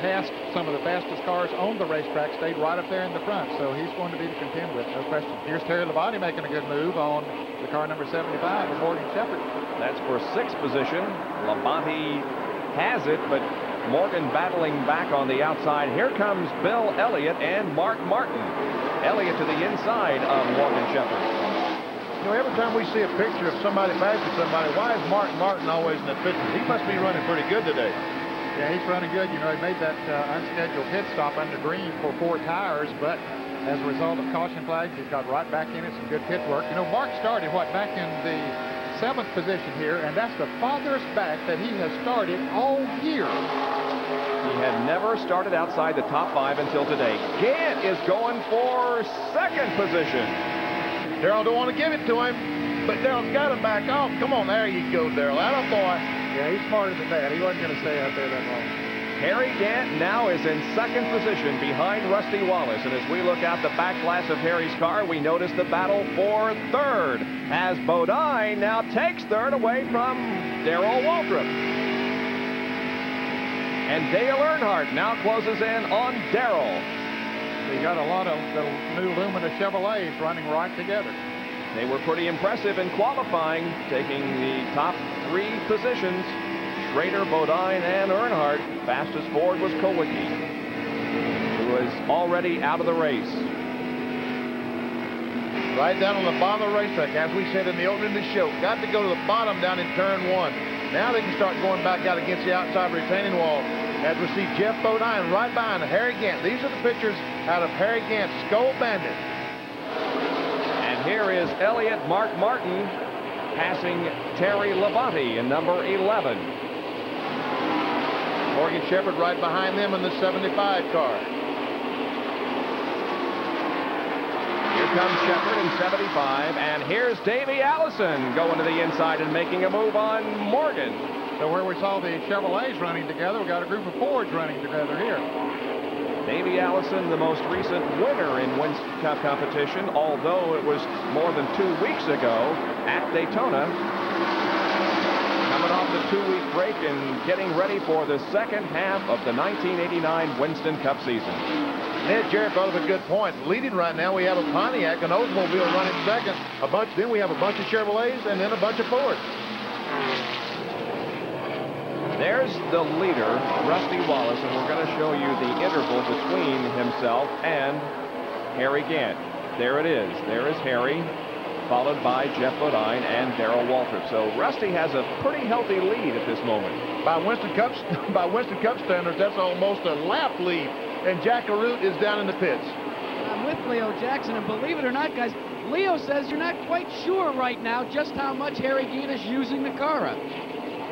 passed some of the fastest cars on the racetrack, stayed right up there in the front, so he's going to be to contend with, no question. Here's Terry Labonte making a good move on the car number 75 of Morgan Shepherd. That's for sixth position. Labonte has it, but Morgan battling back on the outside. Here comes Bill Elliott and Mark Martin. Elliott to the inside of Morgan Shepherd. You know, every time we see a picture of somebody passing somebody, why is Mark Martin always in the picture? He must be running pretty good today. Yeah, he's running good. You know, he made that unscheduled pit stop under green for 4 tires, but as a result of caution flags, he's got right back in it. Some good pit work. You know, Mark started, back in the 7th position here, and that's the farthest back that he has started all year. He had never started outside the top 5 until today. Gant is going for 2nd position. Darrell don't want to give it to him, but Darrell's got to back off. Come on, there you go, Darrell. Atta boy. Yeah, he's smarter than that. He wasn't going to stay out there that long. Harry Gant now is in 2nd position behind Rusty Wallace. And as we look out the back glass of Harry's car, we notice the battle for 3rd as Bodine now takes 3rd away from Darrell Waltrip. And Dale Earnhardt now closes in on Darrell. We got a lot of the new Lumina Chevrolets running right together. They were pretty impressive in qualifying, taking the top 3 positions. Schrader, Bodine, and Earnhardt. Fastest forward was Kulwicki, who was already out of the race. Right down on the bottom of the racetrack, as we said in the opening of the show. Got to go to the bottom down in turn 1. Now they can start going back out against the outside retaining wall. As we see Jeff Bodine right behind Harry Gant. These are the pictures out of Harry Gant's Skull Bandit. And here is Elliott Mark Martin passing Terry Labonte in number 11. Morgan Shepherd right behind them in the 75 car. Here comes Shepherd in 75, and here's Davey Allison going to the inside and making a move on Morgan. So where we saw the Chevrolets running together, we got a group of Fords running together here. Davey Allison, the most recent winner in Winston Cup competition, although it was more than 2 weeks ago at Daytona. Coming off the 2-week break and getting ready for the 2nd half of the 1989 Winston Cup season. Ned Jarrett brought up a good point. Leading right now, we have a Pontiac, an Oldsmobile running 2nd. Then we have a bunch of Chevrolets and then a bunch of Fords. There's the leader, Rusty Wallace, and we're going to show you the interval between himself and Harry Gant. There it is. There is Harry, followed by Jeff Bodine and Darrell Waltrip. So Rusty has a pretty healthy lead at this moment. By Winston Cup standards, that's almost a lap lead. And Jack LaRoute is down in the pits. I'm with Leo Jackson, and believe it or not, guys, Leo says you're not quite sure right now just how much Harry Gant is using the car up.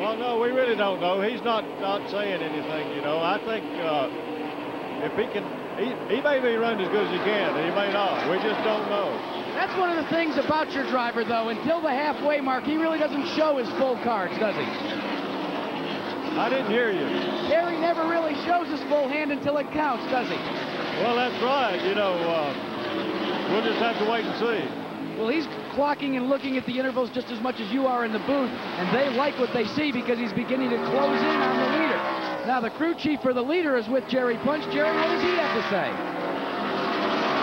Well, no, we really don't know. He's not saying anything, you know. I think if he can, he may be running as good as he can, and he may not. We just don't know. That's one of the things about your driver, though. Until the halfway mark, he really doesn't show his full cards, does he? I didn't hear you. Harry never really shows his full hand until it counts, does he? Well, that's right. You know, we'll just have to wait and see. Well, he's clocking and looking at the intervals just as much as you are in the booth, and they like what they see because he's beginning to close in on the leader. Now, the crew chief for the leader is with Jerry Punch. Jerry, what does he have to say?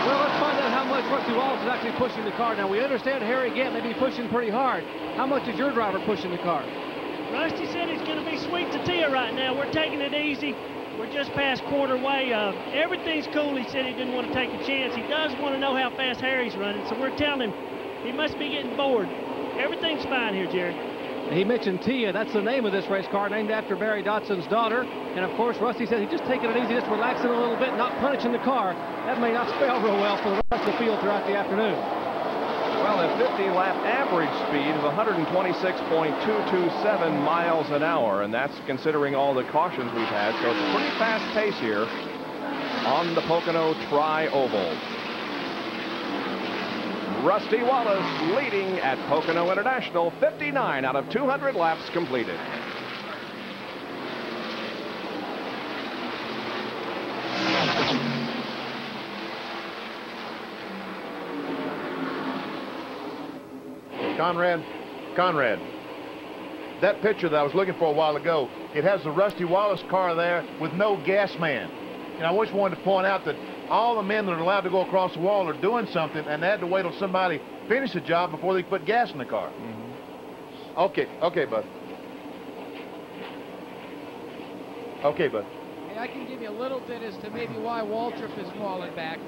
Well, let's find out how much Rusty Wallace is actually pushing the car. Now, we understand Harry Gant may be pushing pretty hard. How much is your driver pushing the car? Rusty said he's going to be sweet tortilla right now. We're taking it easy. We're just past quarter way. Everything's cool. He said he didn't want to take a chance. He does want to know how fast Harry's running, so we're telling him he must be getting bored. Everything's fine here, Jerry. He mentioned Tia. That's the name of this race car, named after Barry Dotson's daughter. And, of course, Rusty said he's just taking it easy, just relaxing a little bit, not punishing the car. That may not spell real well for the rest of the field throughout the afternoon. Well, a 50-lap average speed of 126.227 miles an hour, and that's considering all the cautions we've had. So it's a pretty fast pace here on the Pocono Tri-Oval. Rusty Wallace leading at Pocono International, 59 out of 200 laps completed. Conrad, that picture that I was looking for a while ago, it has the Rusty Wallace car there with no gas man. And I just wanted to point out that all the men that are allowed to go across the wall are doing something, and they had to wait till somebody finished the job before they put gas in the car. Mm-hmm. Okay, bud. Okay, bud. Hey, I can give you a little bit as to maybe why Waltrip is falling back.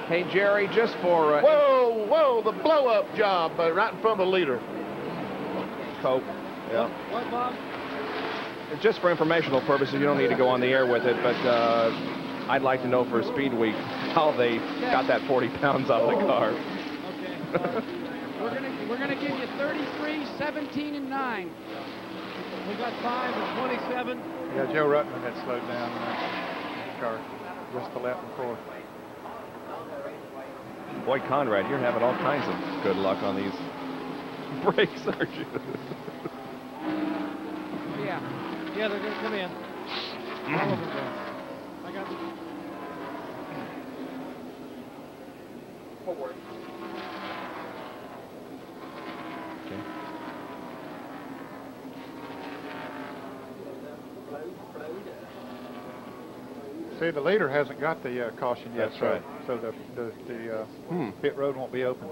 Hey, Jerry, just for... Whoa, the blow-up job right in front of the leader. Cope. Yeah. What, Bob? Just for informational purposes, you don't need to go on the air with it, but I'd like to know for Speed Week how they got that 40 pounds out of the car. Okay. We're gonna give you 33, 17, and 9. We got 5 and 27. Yeah, Joe Ruttman had slowed down his car just a lap before. Boy, Conrad, you're having all kinds of good luck on these brakes, aren't you? Yeah. Yeah, they're going to come in. All of them go. I got forward. Okay. See, the leader hasn't got the caution yet. That's right. So the pit road won't be open.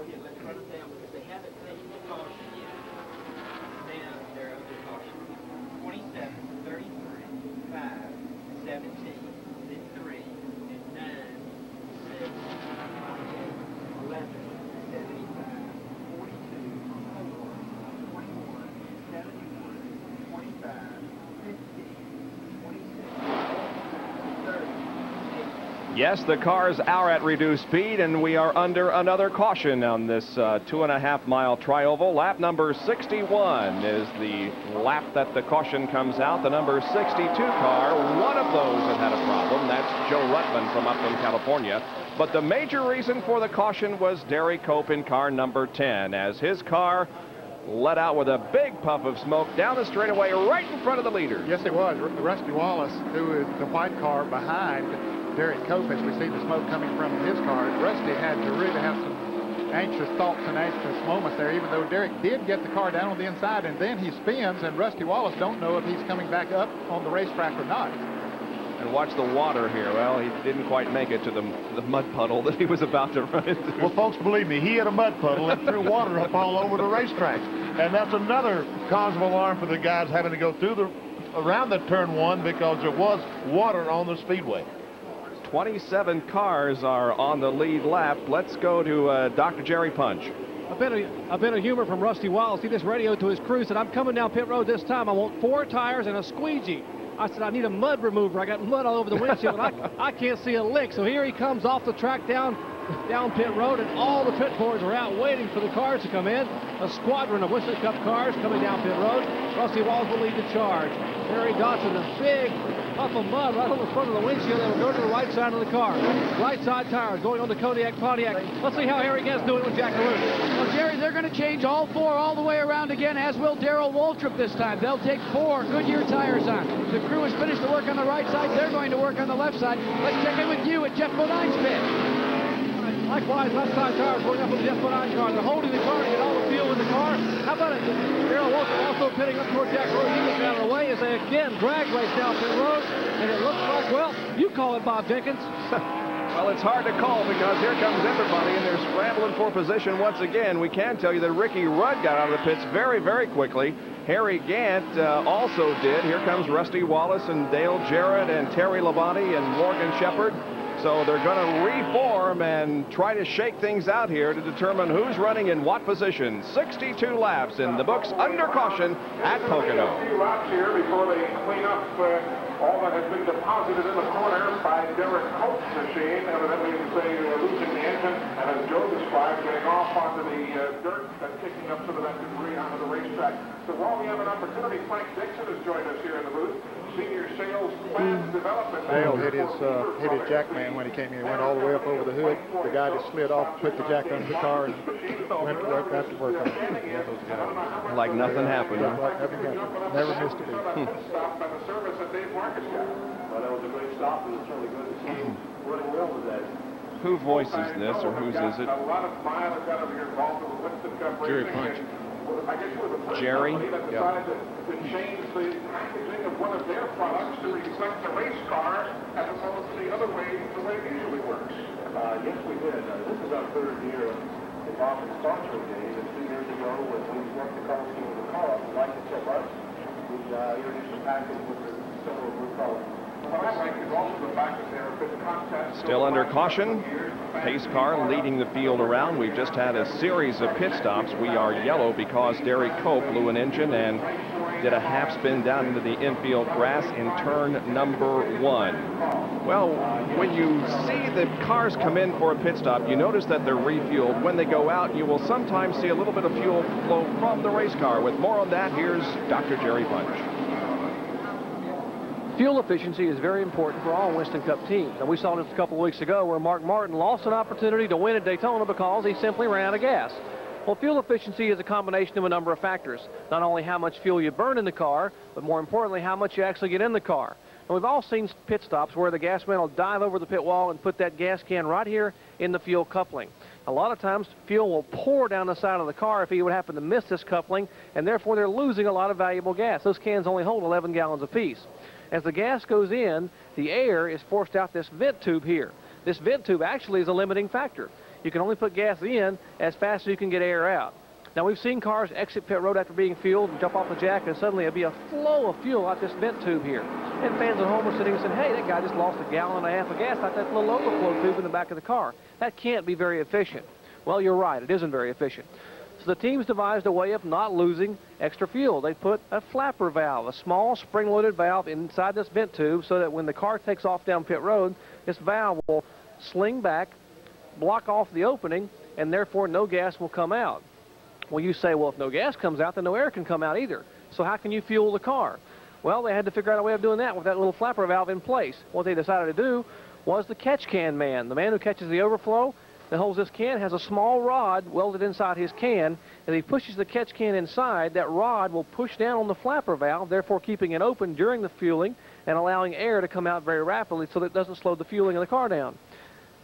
Yes, the cars are at reduced speed, and we are under another caution on this 2.5-mile trioval. Lap number 61 is the lap that the caution comes out. The number 62 car, one of those that had a problem. That's Joe Ruttman from Upland, California. But the major reason for the caution was Derry Cope in car number 10, as his car let out with a big puff of smoke down the straightaway right in front of the leader. Yes, it was. Rusty Wallace, who is the white car behind Derek Cope, as we see the smoke coming from his car. Rusty had to really have some anxious thoughts and anxious moments there, even though Derek did get the car down on the inside, and then he spins, and Rusty Wallace don't know if he's coming back up on the racetrack or not. And watch the water here. Well, he didn't quite make it to the mud puddle that he was about to run into. Well, folks, believe me, he hit a mud puddle and threw water up all over the racetrack. And that's another cause of alarm for the guys having to go through around the turn 1, because there was water on the speedway. 27 cars are on the lead lap. Let's go to Dr. Jerry Punch. A bit of humor from Rusty Wallace. He just radioed to his crew, said, I'm coming down pit road this time. I want 4 tires and a squeegee. I said, I need a mud remover. I got mud all over the windshield, and I can't see a lick. So here he comes off the track down pit road, and all the pit boards are out waiting for the cars to come in. A squadron of Winston Cup cars coming down pit road. Rusty Wallace will lead the charge. Harry Dodson, a big puff of mud right on the front of the windshield. They will go to the right side of the car. Right side tires going on the Kodiak Pontiac. Let's see how Harry gets doing with Jack LaRue. Well, Jerry, they're going to change all 4 all the way around again, as will Darrell Waltrip this time. They'll take 4 Goodyear tires on. The crew has finished the work on the right side. They're going to work on the left side. Let's check in with you at Jeff Bodine's pit. Likewise, left side tires going up with the Jeff Bodine car. They're holding the car to get all the fuel in the car. How about it? Darrell Waltrip also pitting up toward Jack LaRue. He gets out of the way as they again drag race down pit road. And it looks like, well, you call it, Bob Jenkins. Well, it's hard to call because here comes everybody, and they're scrambling for position once again. We can tell you that Ricky Rudd got out of the pits very, very quickly. Harry Gant also did. Here comes Rusty Wallace and Dale Jarrett and Terry Labonte and Morgan Shepherd. So they're going to reform and try to shake things out here to determine who's running in what position. 62 laps in the books under caution at Pocono. A few laps here before they clean up all that has been deposited in the corner by Derek Cope's machine. Evidently, they are losing the engine, and as Joe described, getting off onto the dirt and kicking up some of that debris onto the racetrack. So while we have an opportunity, Frank Dixon has joined us here in the booth. Senior Sales Plans Development. Dale hit his jack man when he came here. He went all the way up over the hood. The guy just slid off, put the jack under the car, and went right back to work on it. Like nothing happened. Like nothing happened. Never missed a beat. Stop by the service at Dave Marcus got. Well, that was a great stop, and it's really good to see him running well with that. Who voices this, or whose is it? A lot of mileage out of here involved with Winston Cup Jerry racing. Punch. I guess you were the first Jerry? company that decided to change the packaging of one of their products to reflect the race car as opposed to the other way, the way it usually works. Yes, we did. This is our 3rd year involved in sponsoring days. And 2 years ago, when we worked the color scheme of the car, we liked it so much, we introduced a package with the silver blue color. Still under caution. Pace car leading the field around. We've just had a series of pit stops. We are yellow because Derek Cope blew an engine and did a half spin down into the infield grass in turn number 1. Well, when you see the cars come in for a pit stop, you notice that they're refueled. When they go out, you will sometimes see a little bit of fuel flow from the race car. With more on that, here's Dr. Jerry Bunch. Fuel efficiency is very important for all Winston Cup teams. And we saw this a couple of weeks ago where Mark Martin lost an opportunity to win at Daytona because he simply ran out of gas. Well, fuel efficiency is a combination of a number of factors. Not only how much fuel you burn in the car, but more importantly, how much you actually get in the car. And we've all seen pit stops where the gas man will dive over the pit wall and put that gas can right here in the fuel coupling. A lot of times, fuel will pour down the side of the car if he would happen to miss this coupling, and therefore they're losing a lot of valuable gas. Those cans only hold 11 gallons apiece. As the gas goes in, the air is forced out this vent tube here. This vent tube actually is a limiting factor. You can only put gas in as fast as you can get air out. Now, we've seen cars exit pit road after being fueled and jump off the jack, and suddenly it'll be a flow of fuel out this vent tube here. And fans at home are sitting and saying, hey, that guy just lost 1.5 gallons of gas out that little overflow tube in the back of the car. That can't be very efficient. Well, you're right, it isn't very efficient. So the teams devised a way of not losing extra fuel. They put a flapper valve, a small spring-loaded valve inside this vent tube so that when the car takes off down pit road, this valve will sling back, block off the opening, and therefore no gas will come out. Well, you say, well, if no gas comes out, then no air can come out either. So how can you fuel the car? Well, they had to figure out a way of doing that with that little flapper valve in place. What they decided to do was the catch can man, the man who catches the overflow, that holds this can, has a small rod welded inside his can, and he pushes the catch can inside. That rod will push down on the flapper valve, therefore keeping it open during the fueling and allowing air to come out very rapidly so that it doesn't slow the fueling of the car down.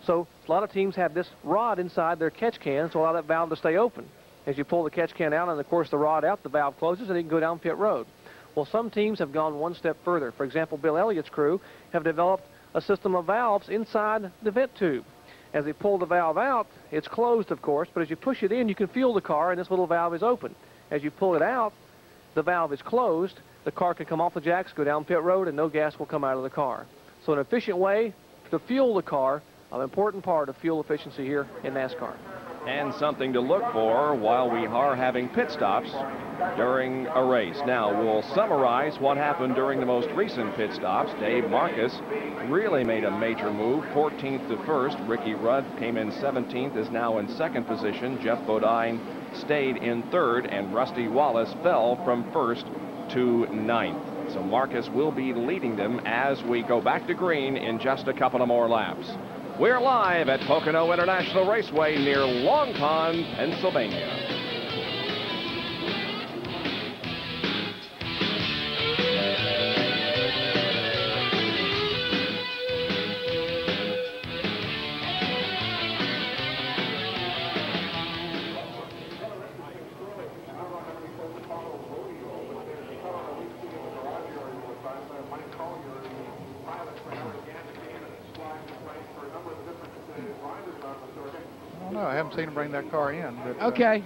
So a lot of teams have this rod inside their catch can to allow that valve to stay open. As you pull the catch can out and, of course, the rod out, the valve closes and it can go down pit road. Well, some teams have gone one step further. For example, Bill Elliott's crew have developed a system of valves inside the vent tube. As they pull the valve out, it's closed, of course, but as you push it in, you can fuel the car, and this little valve is open. As you pull it out, the valve is closed. The car can come off the jacks, go down pit road, and no gas will come out of the car. So an efficient way to fuel the car, an important part of fuel efficiency here in NASCAR. And something to look for while we are having pit stops during a race. Now, we'll summarize what happened during the most recent pit stops. Dave Marcus really made a major move, 14th to 1st. Ricky Rudd came in 17th, is now in 2nd position. Jeff Bodine stayed in 3rd, and Rusty Wallace fell from 1st to 9th. So Marcus will be leading them as we go back to green in just a couple of more laps. We're live at Pocono International Raceway near Long Pond, Pennsylvania. No, I haven't seen him bring that car in. But, okay.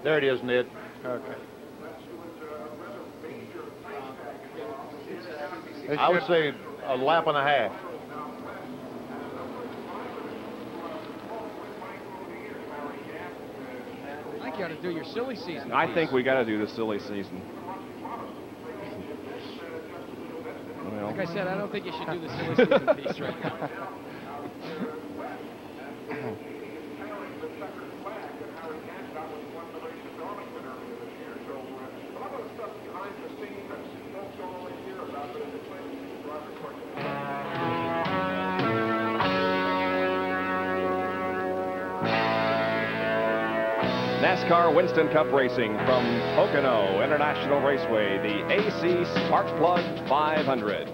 There it is, Ned. Okay. I would say a lap and a half. I think you ought to do your silly season. I think we got to do the silly season. Well. Like I said, I don't think you should do the silly season piece right now. NASCAR Winston Cup Racing from Pocono International Raceway, the AC Sparkplug 500.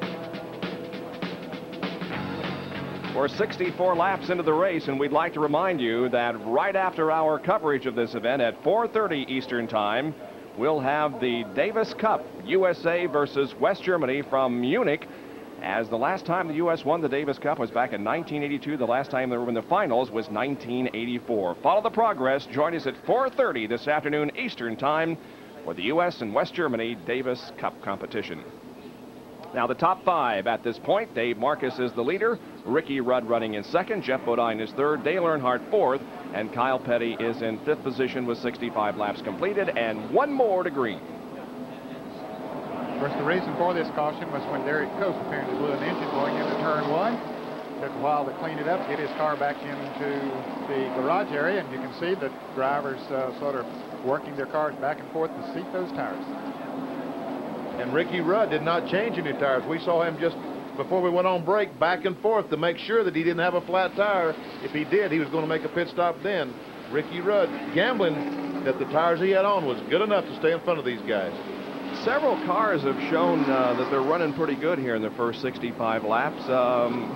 We're 64 laps into the race, and we'd like to remind you that right after our coverage of this event at 4:30 Eastern Time, we'll have the Davis Cup, USA versus West Germany from Munich. As the last time the U.S. won the Davis Cup was back in 1982. The last time they were in the finals was 1984. Follow the progress. Join us at 4:30 this afternoon Eastern Time for the U.S. and West Germany Davis Cup competition. Now the top 5 at this point. Dave Marcus is the leader. Ricky Rudd running in second. Jeff Bodine is third. Dale Earnhardt fourth. And Kyle Petty is in 5th position with 65 laps completed and 1 more to green. Of course, the reason for this caution was when Derek Cope apparently blew an engine going into turn 1. Took a while to clean it up, get his car back into the garage area, and you can see the drivers sort of working their cars back and forth to seat those tires. And Ricky Rudd did not change any tires. We saw him just before we went on break back and forth to make sure that he didn't have a flat tire. If he did, he was going to make a pit stop then. Ricky Rudd gambling that the tires he had on was good enough to stay in front of these guys. Several cars have shown that they're running pretty good here in the first 65 laps.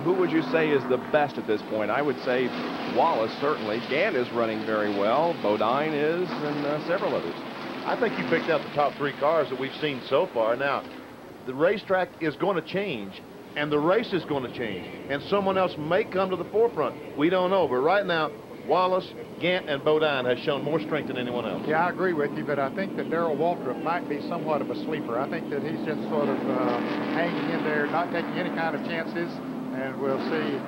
Who would you say is the best at this point? I would say Wallace, certainly. Gant is running very well. Bodine is, and several others. I think you picked out the top 3 cars that we've seen so far. Now, the racetrack is going to change, and the race is going to change, and someone else may come to the forefront. We don't know, but right now, Wallace, Gant, and Bodine has shown more strength than anyone else. Yeah, I agree with you, but I think that Darrell Waltrip might be somewhat of a sleeper. I think that he's just sort of hanging in there, not taking any kind of chances, and we'll see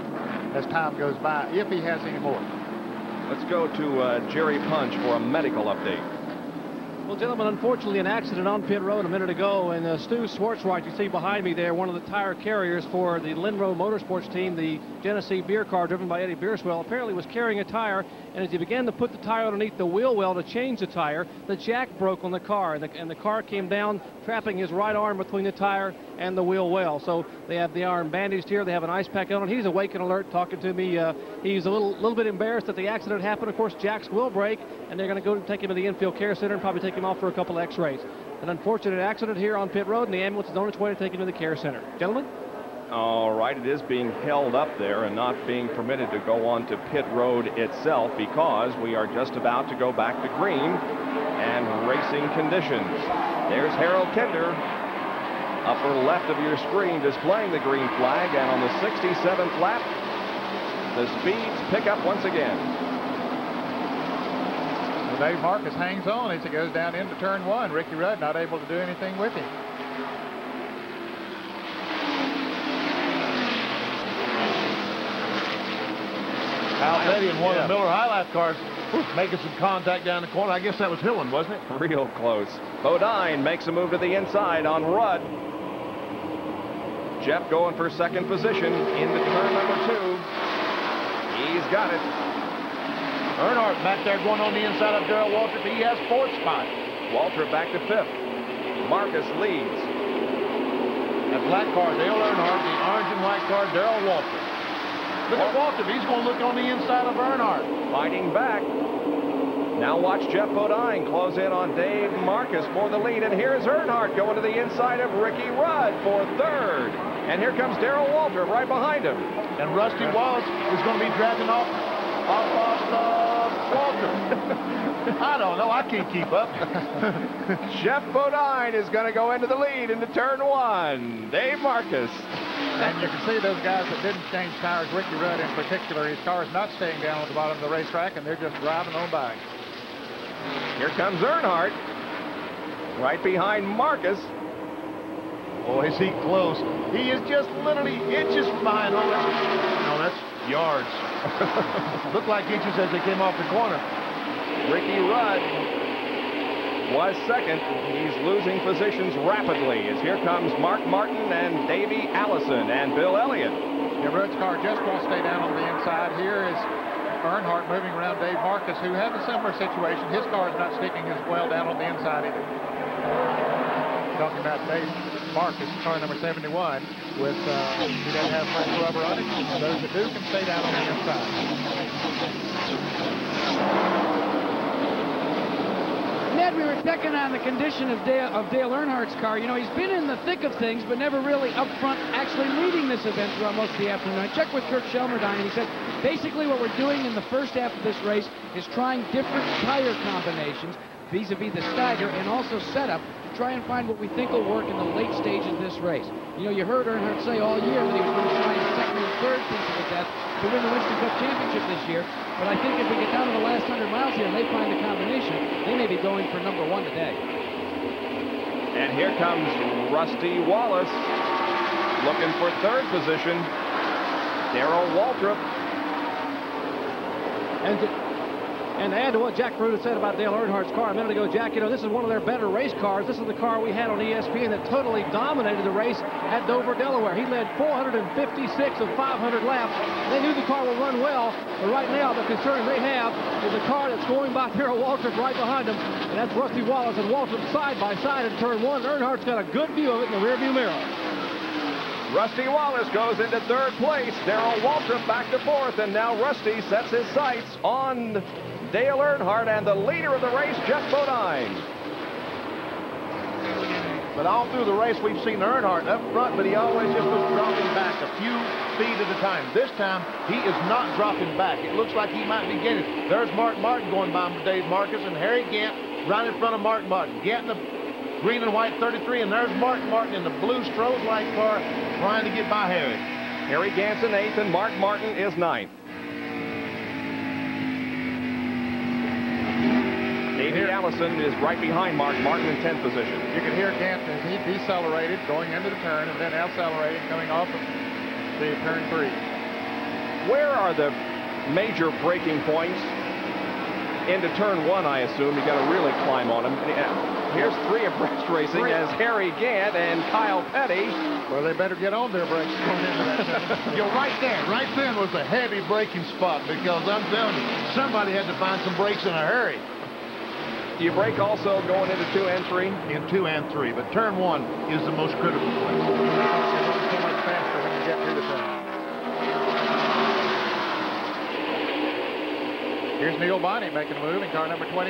as time goes by if he has any more. Let's go to Jerry Punch for a medical update. Well, gentlemen, unfortunately, an accident on pit road a minute ago, and Stu Swartzwright, you see behind me there, one of the tire carriers for the Linro Motorsports team, the Genesee beer car driven by Eddie Beerswell, apparently was carrying a tire, and as he began to put the tire underneath the wheel well to change the tire, the jack broke on the car, and the car came down, trapping his right arm between the tire and the wheel well. So they have the arm bandaged here. They have an ice pack on it. He's awake and alert, talking to me. He's a little bit embarrassed that the accident happened. Of course, jacks will break, and they're going to go and take him to the infield care center and probably take him off for a couple of x-rays. An unfortunate accident here on pit road, and the ambulance is on its way to take him to the care center. Gentlemen? All right, it is being held up there and not being permitted to go on to pit road itself because we are just about to go back to green and racing conditions. There's Harold Kinder, upper left of your screen, displaying the green flag, and on the 67th lap, the speeds pick up once again. Well, Dave Marcus hangs on as he goes down into turn 1. Ricky Rudd not able to do anything with him. Kyle Petty in one of the Miller High Life cars making some contact down the corner. I guess that was Hillen, wasn't it? Real close. Bodine makes a move to the inside on Rudd. Jeff going for second position into turn number 2. He's got it. Earnhardt back there going on the inside of Darrell Waltrip. He has 4th spot. Waltrip back to 5th. Marcus leads. That black car, Dale Earnhardt. The orange and white car, Darrell Waltrip. Look at Waltrip. He's going to look on the inside of Earnhardt. Fighting back. Now watch Jeff Bodine close in on Dave Marcus for the lead. And here's Earnhardt going to the inside of Ricky Rudd for 3rd. And here comes Darrell Waltrip right behind him. And Rusty Wallace is going to be dragging off Waltrip. I don't know. I can't keep up. Jeff Bodine is going to go into the lead into turn 1. Dave Marcus. And you can see those guys that didn't change tires, Ricky Rudd in particular, his car is not staying down at the bottom of the racetrack, and they're just driving on by. Here comes Earnhardt, right behind Marcus. Oh, is he close? He is just literally inches from behind. Oh, that's yards. Looked like inches as they came off the corner. Ricky Rudd was second. He's losing positions rapidly as here comes Mark Martin and Davey Allison and Bill Elliott. Yeah, Rudd's car just won't stay down on the inside. Here is Earnhardt moving around Dave Marcus, who had a similar situation. His car is not sticking as well down on the inside either. Talking about Dave Marcus, car number 71, with he doesn't have fresh rubber on it. Those that do can stay down on the inside. Ned, we were checking on the condition of Dale Earnhardt's car. You know, he's been in the thick of things, but never really up front actually leading this event throughout most of the afternoon. I checked with Kirk Shelmerdine, and he said, basically what we're doing in the first half of this race is trying different tire combinations vis-a-vis the stagger and also setup to try and find what we think will work in the late stage of this race. You know, you heard Earnhardt say all year that he was going to try his second and third piece of the death to win the Winston Cup Championship this year. But I think if we get down to the last 100 miles here and they find the combination, they may be going for number 1 today. And here comes Rusty Wallace. Looking for third position, Darrell Waltrip. And to add to what Jack Bruder said about Dale Earnhardt's car a minute ago, Jack, you know, this is one of their better race cars. This is the car we had on ESPN that totally dominated the race at Dover, Delaware. He led 456 of 500 laps. They knew the car would run well, but right now the concern they have is a car that's going by Darrell Waltrip right behind him, and that's Rusty Wallace and Waltrip side by side in turn one. Earnhardt's got a good view of it in the rearview mirror. Rusty Wallace goes into third place. Darrell Waltrip back to fourth, and now Rusty sets his sights on Dale Earnhardt and the leader of the race, Geoff Bodine. But all through the race, we've seen Earnhardt up front, but he always just was dropping back a few feet at a time. This time, he is not dropping back. It looks like he might be getting it. There's Mark Martin going by Dave Marcus and Harry Gant right in front of Mark Martin. Gant in the green and white 33, and there's Mark Martin in the blue Stroh's Light car trying to get by Harry. Harry Gant's in eighth, and Mark Martin is ninth. Davey Allison is right behind Mark Martin in 10th position. You can hear Gant as he decelerated going into the turn and then accelerated coming off of the turn 3. Where are the major braking points? Into turn 1, I assume. You got to really climb on them. Here's 3 abreast racing as Harry Gant and Kyle Petty. Well, they better get on their brakes going into that. You're right there. Right then was a heavy braking spot because I'm telling you, somebody had to find some brakes in a hurry. Do you brake also going into 2 and 3? In 2 and 3, but turn 1 is the most critical place. You're going so much faster when you get through the turn. Here's Neil Bonney making a move in car number 21.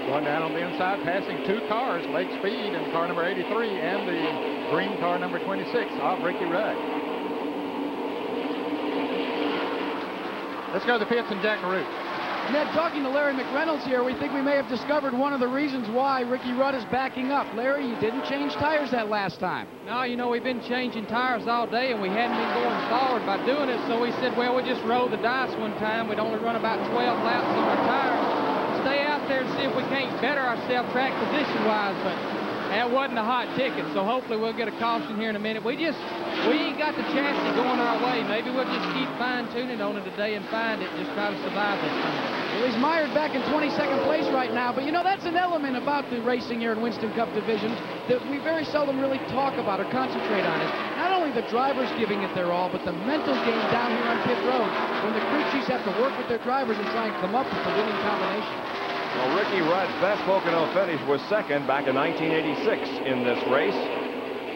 Going down on the inside, passing 2 cars, Lake Speed and car number 83 and the green car number 26 of Ricky Rudd. Let's go to the pits and Jack Root. Ned, talking to Larry McReynolds here, we think we may have discovered one of the reasons why Ricky Rudd is backing up. Larry, you didn't change tires that last time. No, you know, we've been changing tires all day, and we hadn't been going forward by doing it, so we said, well, we'll just roll the dice one time. We'd only run about 12 laps on our tires. Stay out there and see if we can't better ourselves track position-wise, but that wasn't a hot ticket, so hopefully we'll get a caution here in a minute. We ain't got the chassis going our way. Maybe we'll just keep fine-tuning on it today and find it, just try to survive this thing. Well, he's mired back in 22nd place right now, but you know, that's an element about the racing here in Winston Cup divisions that we very seldom really talk about or concentrate on. Is not only the drivers giving it their all, but the mental game down here on pit road when the crew chiefs have to work with their drivers and try and come up with the winning combination. Well, Ricky Rudd's best Pocono finish was second back in 1986 in this race.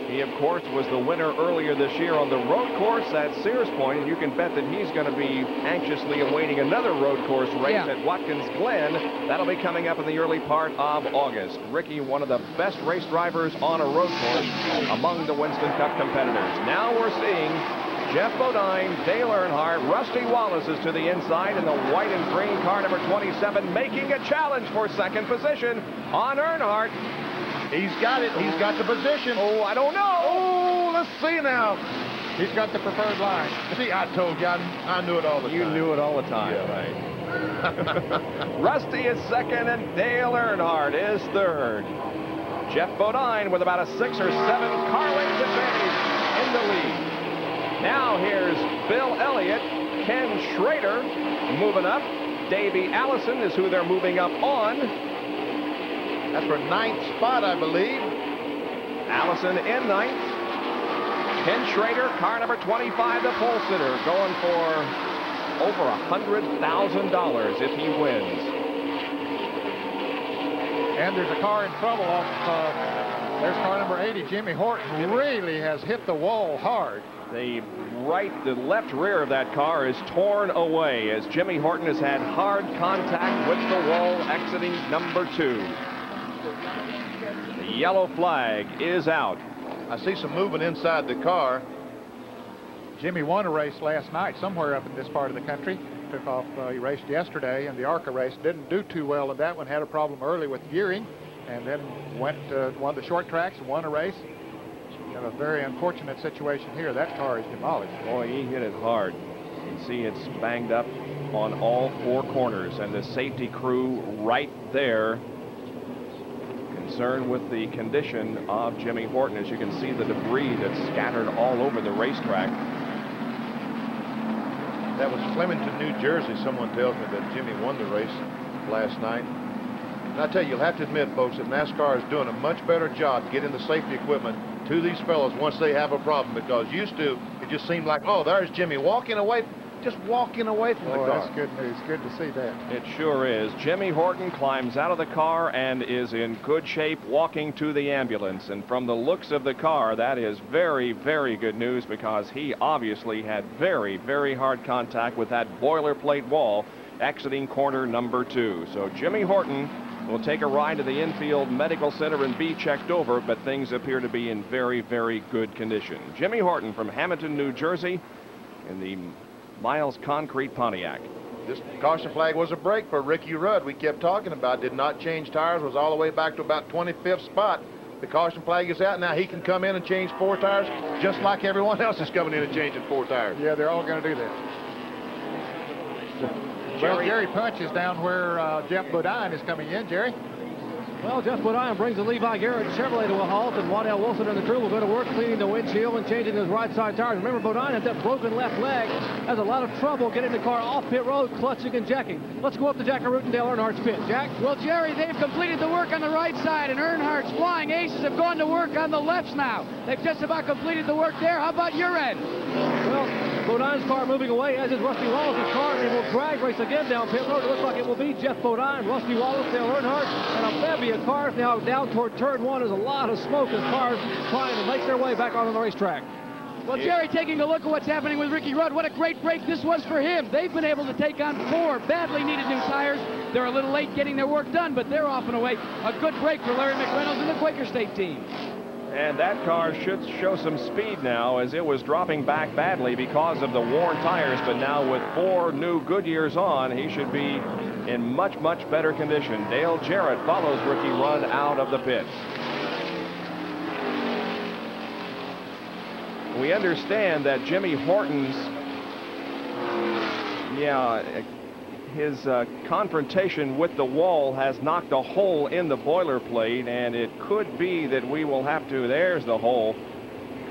He, of course, was the winner earlier this year on the road course at Sears Point, and you can bet that he's going to be anxiously awaiting another road course race at Watkins Glen. That'll be coming up in the early part of August. Ricky, one of the best race drivers on a road course among the Winston Cup competitors. Now we're seeing Geoff Bodine, Dale Earnhardt, Rusty Wallace is to the inside in the white and green car number 27, making a challenge for second position on Earnhardt. He's got it. He's got the position. Oh, I don't know. Oh, let's see now. He's got the preferred line. See, I told you. I knew it all the time. You knew it all the time. Yeah, right. Rusty is second, and Dale Earnhardt is third. Geoff Bodine with about a 6 or 7 car length advantage in the lead. Now here's Bill Elliott, Ken Schrader moving up. Davey Allison is who they're moving up on. That's for 9th spot, I believe. Allison in 9th. Ken Schrader, car number 25, the pole sitter, going for over $100,000 if he wins. And there's a car in trouble off, there's car number 80, Jimmy Horton, really has hit the wall hard. The left rear of that car is torn away as Jimmy Horton has had hard contact with the wall exiting number 2. The yellow flag is out. I see some movement inside the car. Jimmy won a race last night somewhere up in this part of the country. Took off, he raced yesterday in the ARCA race. Didn't do too well in that one. Had a problem early with gearing and then went to one of the short tracks and won a race. Got a very unfortunate situation here. That car is demolished. Boy, he hit it hard. You can see it's banged up on all 4 corners, and the safety crew right there concerned with the condition of Jimmy Horton. As you can see, the debris that's scattered all over the racetrack. That was Flemington, New Jersey. Someone tells me that Jimmy won the race last night. And I tell you, you'll have to admit, folks, that NASCAR is doing a much better job getting the safety equipment to these fellows once they have a problem, because used to, it just seemed like, oh, there's Jimmy walking away, just walking away from the car. That's good news. Good to see that. It sure is. Jimmy Horton climbs out of the car and is in good shape walking to the ambulance. And from the looks of the car, that is very, very good news, because he obviously had very, very hard contact with that boilerplate wall exiting corner number 2. So Jimmy Horton will take a ride to the infield medical center and be checked over, but things appear to be in very, very good condition. Jimmy Horton from Hamilton, New Jersey, in the Miles Concrete Pontiac. This caution flag was a break for Ricky Rudd. We kept talking about, did not change tires, was all the way back to about 25th spot. The caution flag is out. Now he can come in and change 4 tires just like everyone else is coming in and changing 4 tires. Yeah, they're all going to do that. Well, Jerry Punch is down where Jeff Bodine is coming in. Jerry? Well, Jeff Bodine brings the Levi Garrett Chevrolet to a halt, and Waddell Wilson and the crew will go to work cleaning the windshield and changing those right side tires. Remember, Bodine has that broken left leg, has a lot of trouble getting the car off pit road, clutching and jacking. Let's go up to Jack Arute and Dale Earnhardt's pit. Jack? Well, Jerry, they've completed the work on the right side, and Earnhardt's Flying Aces have gone to work on the lefts now. They've just about completed the work there. How about your end? Well, Bodine's car moving away, as is Rusty Wallace's car, and he will drag race again down pit road. It looks like it will be Jeff Bodine, Rusty Wallace, Dale Earnhardt, and a bevy of cars now down toward turn 1. There's a lot of smoke as cars trying to make their way back onto the racetrack. Well, Jerry, taking a look at what's happening with Ricky Rudd, what a great break this was for him. They've been able to take on 4 badly needed new tires. They're a little late getting their work done, but they're off and away. A good break for Larry McReynolds and the Quaker State team. And that car should show some speed now, as it was dropping back badly because of the worn tires. But now with 4 new Goodyears on, he should be in much, much better condition. Dale Jarrett follows Ricky Rudd out of the pits. We understand that Jimmy Horton's, his confrontation with the wall has knocked a hole in the boilerplate, and it could be that we will have to, there's the hole,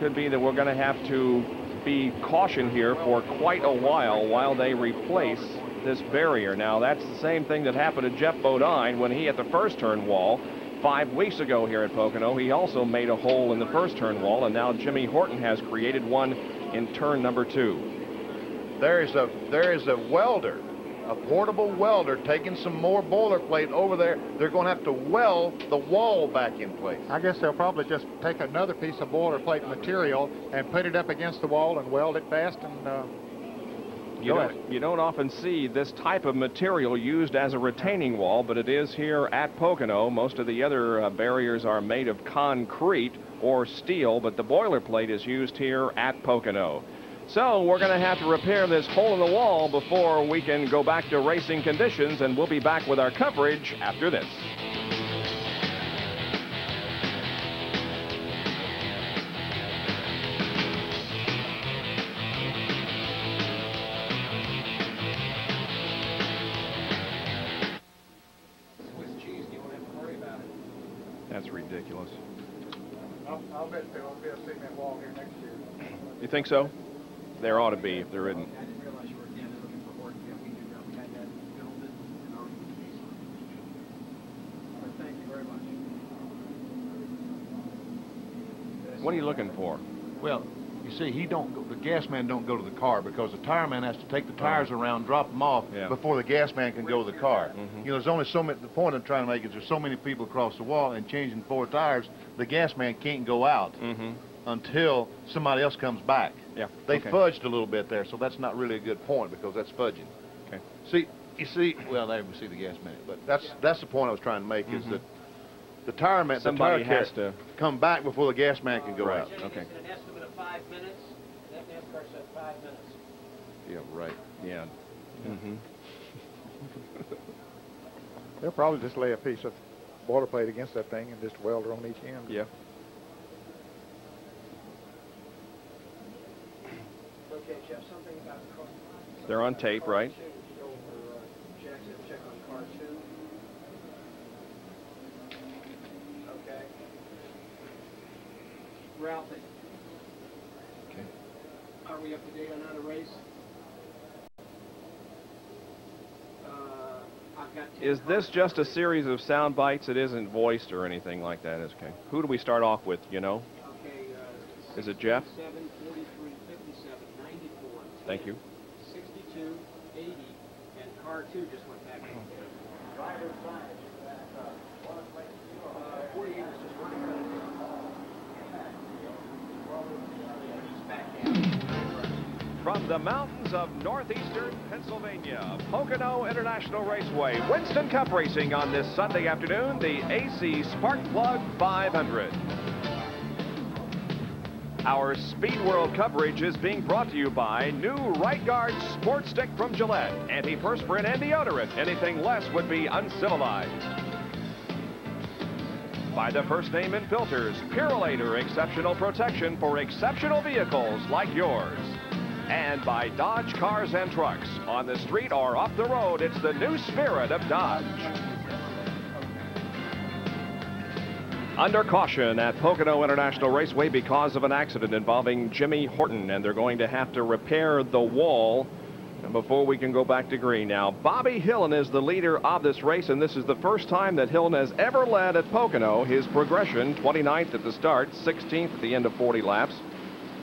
could be that we're going to have to be cautioned here for quite a while they replace this barrier. Now, that's the same thing that happened to Jeff Bodine when he hit the first turn wall 5 weeks ago here at Pocono. He also made a hole in the first turn wall, and now Jimmy Horton has created one in turn number 2. There is a welder, a portable welder, taking some more boilerplate over there. They're going to have to weld the wall back in place. I guess they'll probably just take another piece of boilerplate material and put it up against the wall and weld it fast and you don't often see this type of material used as a retaining wall, but it is here at Pocono. Most of the other barriers are made of concrete or steel, but the boilerplate is used here at Pocono. So we're going to have to repair this hole in the wall before we can go back to racing conditions, and we'll be back with our coverage after this. That's ridiculous. I'll bet there will be a cement wall here next year. You think so? There ought to be if there isn't. What are you looking for? Well, you see, the gas man don't go to the car because the tire man has to take the tires around, drop them off before the gas man can go to the car. You know, there's only so many, the point I'm trying to make is there's so many people across the wall, and changing 4 tires, the gas man can't go out until somebody else comes back. Yeah. They fudged a little bit there, so that's not really a good point because that's fudging. Okay. See, you see, well, there we see the gas man, but that's the point I was trying to make is that the tire man, somebody has to come back before the gas man can go out. Okay. An estimate of 5 minutes. That NASCAR said 5 minutes. Yeah, right. Yeah. They'll probably just lay a piece of boilerplate against that thing and just weld it on each end. Yeah. Okay, Jeff, something about the car. They're on tape, right? Jackson, check on car 2. Ralphie. Okay. Are we up to date on how to race? I've got 10 Is this just a series of sound bites? It isn't voiced or anything like that, is okay. Who do we start off with, you know? Okay. Is it Jeff? 7, 43, 57, 94. Thank you. 62, 80, and car 2 just went back. Driver 5. 48 is just running. From the mountains of northeastern Pennsylvania, Pocono International Raceway, Winston Cup racing on this Sunday afternoon, the AC Spark Plug 500. Our Speed World coverage is being brought to you by new Right Guard Sport Stick from Gillette, antiperspirant and deodorant. Anything less would be uncivilized. By the First Name and Filters, Purolator exceptional protection for exceptional vehicles like yours. And by Dodge Cars and Trucks. On the street or off the road, it's the new spirit of Dodge. Under caution at Pocono International Raceway because of an accident involving Jimmy Horton, and they're going to have to repair the wall before we can go back to green. Now, Bobby Hillen is the leader of this race, and this is the first time that Hillen has ever led at Pocono. His progression, 29th at the start, 16th at the end of 40 laps,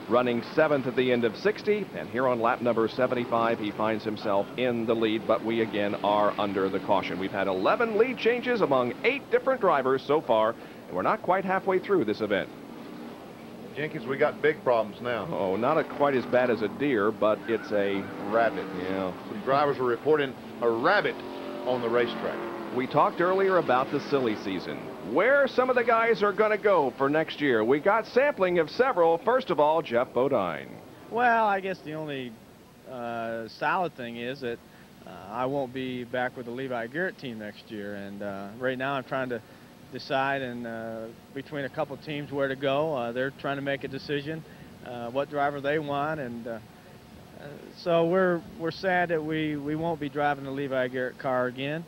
running 7th at the end of 60, and here on lap number 75, he finds himself in the lead, but we again are under the caution. We've had 11 lead changes among 8 different drivers so far, and we're not quite halfway through this event. Jenkins, we got big problems now. Oh, not quite as bad as a deer, but it's a rabbit. Yeah. Some drivers are reporting a rabbit on the racetrack. We talked earlier about the silly season. Where some of the guys are going to go for next year. We got sampling of several. First of all, Jeff Bodine. Well, I guess the only solid thing is that I won't be back with the Levi Garrett team next year. And right now I'm trying to decide between a couple teams where to go. They're trying to make a decision what driver they want, and so we're sad that we won't be driving the Levi Garrett car again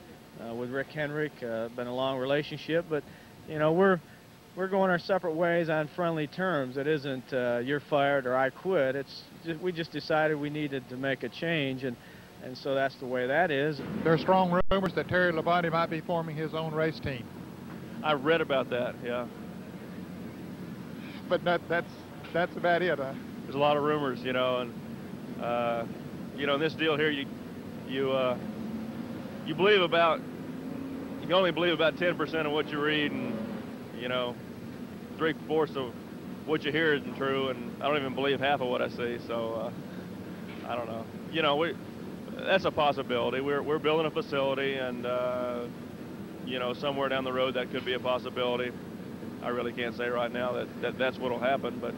with Rick Hendrick. Been a long relationship, but you know we're going our separate ways on friendly terms. It isn't you're fired or I quit. It's just, we just decided we needed to make a change, and so that's the way that is. There are strong rumors that Terry Labonte might be forming his own race team. I read about that, yeah. But that's about it, huh? There's a lot of rumors, you know, and you know, in this deal here, you believe about, you can only believe about 10% of what you read, and you know, 3/4 of what you hear isn't true, and I don't even believe half of what I see. So I don't know. You know, that's a possibility. We're building a facility, and you know, somewhere down the road that could be a possibility. I really can't say right now that's what'll happen, but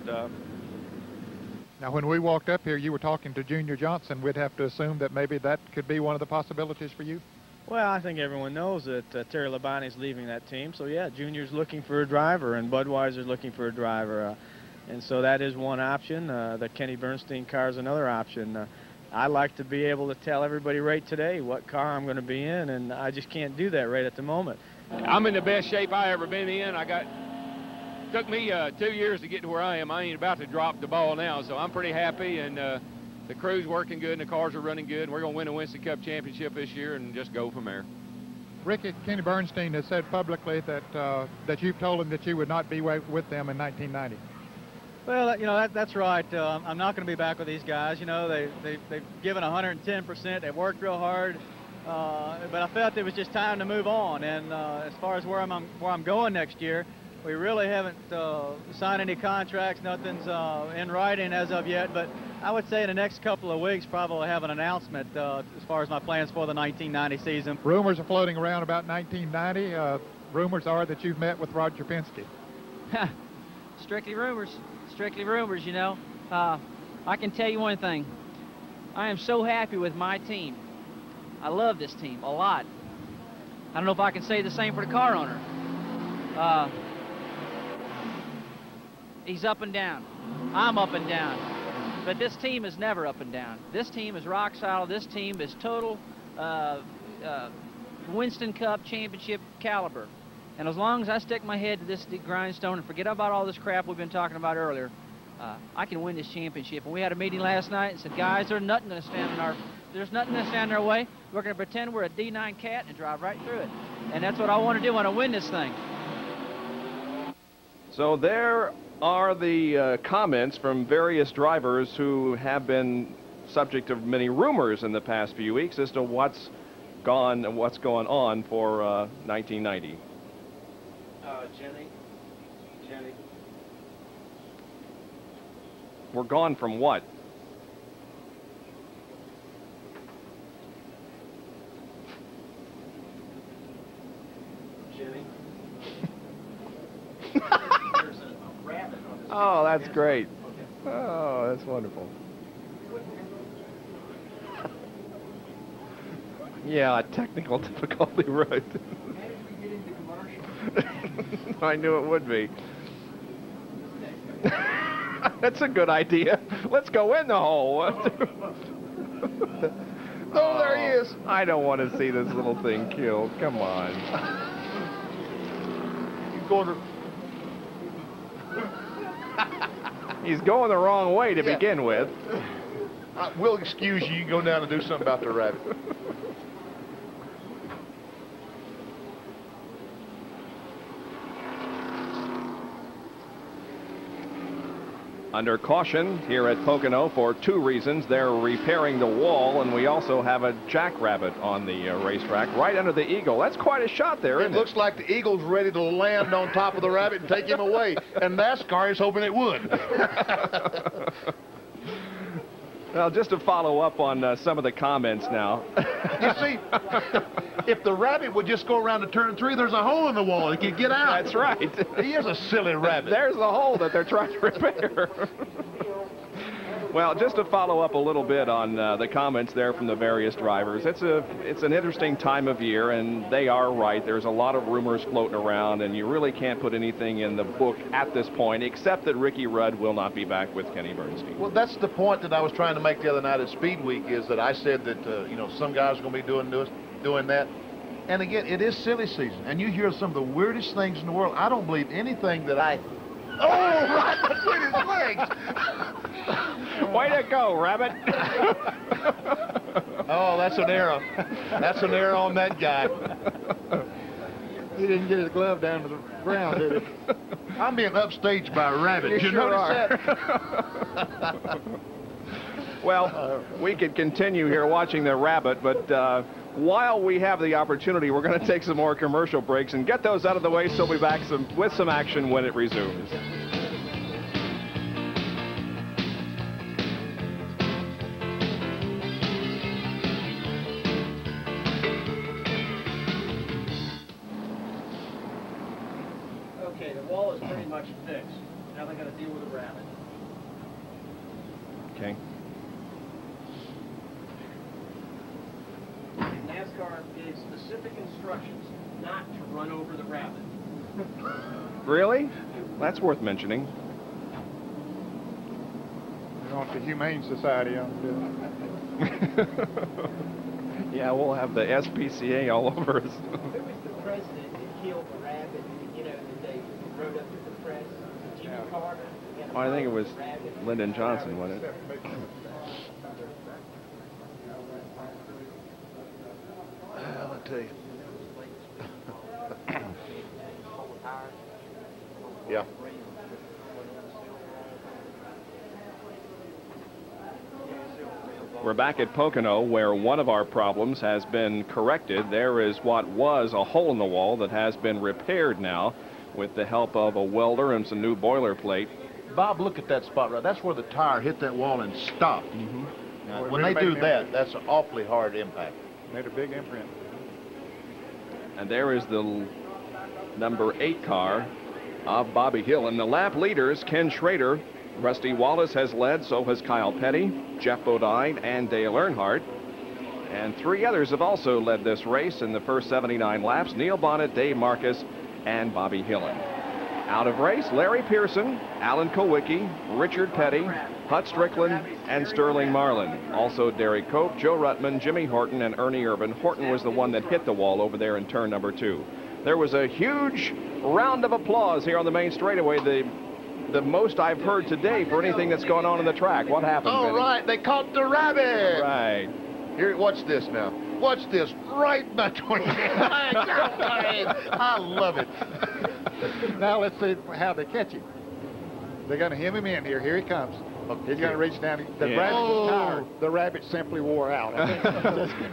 now when we walked up here, you were talking to Junior Johnson. We'd have to assume that maybe that could be one of the possibilities for you. Well, I think everyone knows that Terry Labonte's leaving that team, so yeah, Junior's looking for a driver and Budweiser's looking for a driver, and so that is one option. The Kenny Bernstein car is another option. I like to be able to tell everybody right today what car I'm going to be in, and I just can't do that right at the moment. I'm in the best shape I ever been in. Took me 2 years to get to where I am. I ain't about to drop the ball now, so I'm pretty happy, and the crew's working good and the cars are running good. We're going to win the Winston Cup Championship this year and just go from there. Ricky, Kenny Bernstein has said publicly that that you've told him that you would not be with them in 1990. Well, you know, that's right. I'm not going to be back with these guys. You know, they've given 110%. They've worked real hard, but I felt it was just time to move on. And as far as where I'm going next year, we really haven't signed any contracts. Nothing's in writing as of yet. But I would say in the next couple of weeks, probably we'll have an announcement as far as my plans for the 1990 season. Rumors are floating around about 1990. Rumors are that you've met with Roger Penske. Strictly rumors. Strictly rumors, you know. I can tell you one thing. I am so happy with my team. I love this team a lot. I don't know if I can say the same for the car owner. He's up and down. I'm up and down. But this team is never up and down. This team is rock solid. This team is total Winston Cup Championship caliber. And as long as I stick my head to this grindstone and forget about all this crap we've been talking about earlier, I can win this championship. And we had a meeting last night and said, guys, there's nothing going to stand in our way. We're going to pretend we're a D9 cat and drive right through it. And that's what I want to do when I win this thing. So there are the comments from various drivers who have been subject of many rumors in the past few weeks as to what's going on for 1990. Jenny. We're gone from what? Jenny. Oh, that's great. Oh, that's wonderful. Yeah, technical difficulty, right. I knew it would be. That's a good idea. Let's go in the hole. Oh, there he is. I don't want to see this little thing killed. Come on. He's going the wrong way to begin with. We'll excuse you. You can go down and do something about the rabbit. Under caution here at Pocono for two reasons. They're repairing the wall, and we also have a jackrabbit on the racetrack right under the eagle. That's quite a shot there, isn't it? It looks like the eagle's ready to land on top of the rabbit and take him away, and NASCAR is hoping it would. Well, just to follow up on some of the comments now. You see, if the rabbit would just go around to turn 3, there's a hole in the wall. He could get out. That's right. He is a silly rabbit. There's the hole that they're trying to repair. Well, just to follow up a little bit on the comments there from the various drivers, it's an interesting time of year, and they are right. There's a lot of rumors floating around, and you really can't put anything in the book at this point, except that Ricky Rudd will not be back with Kenny Bernstein. Well, that's the point that I was trying to make the other night at Speed Week, is that I said that, some guys are going to be doing that. And again, it is silly season, and you hear some of the weirdest things in the world. I don't believe anything that I... Oh, right between his legs! Way to go, Rabbit! Oh, that's an arrow. That's an arrow on that guy. He didn't get his glove down to the ground, did he? I'm being upstaged by a rabbit. You Did you sure notice are. that? Well, we could continue here watching the rabbit, but while we have the opportunity, we're going to take some more commercial breaks and get those out of the way, so we'll be back with some action when it resumes. Okay, the wall is pretty much fixed. Now they're going to deal with the rabbit. Okay. NASCAR gave specific instructions not to run over the rabbit. Really? That's worth mentioning. You want the Humane Society on to Yeah, we'll have the SPCA all over us. Who was the president that killed the rabbit, that they wrote up to the press? Jimmy Carter? Oh, I think it was Lyndon Johnson, wasn't it? I'll tell you. Yeah. We're back at Pocono, where one of our problems has been corrected. There is what was a hole in the wall that has been repaired now with the help of a welder and some new boilerplate. Bob, look at that spot right. That's where the tire hit that wall and stopped. Now, when they do that, that's an awfully hard impact. Made a big imprint. And there is the number 8 car of Bobby Hill. And the lap leaders, Ken Schrader, Rusty Wallace has led, so has Kyle Petty, Jeff Bodine, and Dale Earnhardt. And 3 others have also led this race in the first 79 laps: Neil Bonnet, Dave Marcus, and Bobby Hillen. Out of race, Larry Pearson, Alan Kowicki, Richard Petty, Hut Strickland, and Sterling Marlin. Also Derek Cope, Joe Ruttman, Jimmy Horton, and Ernie Irvin. Horton was the one that hit the wall over there in turn number 2. There was a huge round of applause here on the main straightaway, the most I've heard today for anything that's going on in the track. What happened, All Benny? right, they caught the rabbit. Right. Here, watch this now. Watch this right between. I love it. Now let's see how they catch him. They're going to hem him in here. Here he comes. He's going to reach down. The rabbit was tired. The rabbit simply wore out.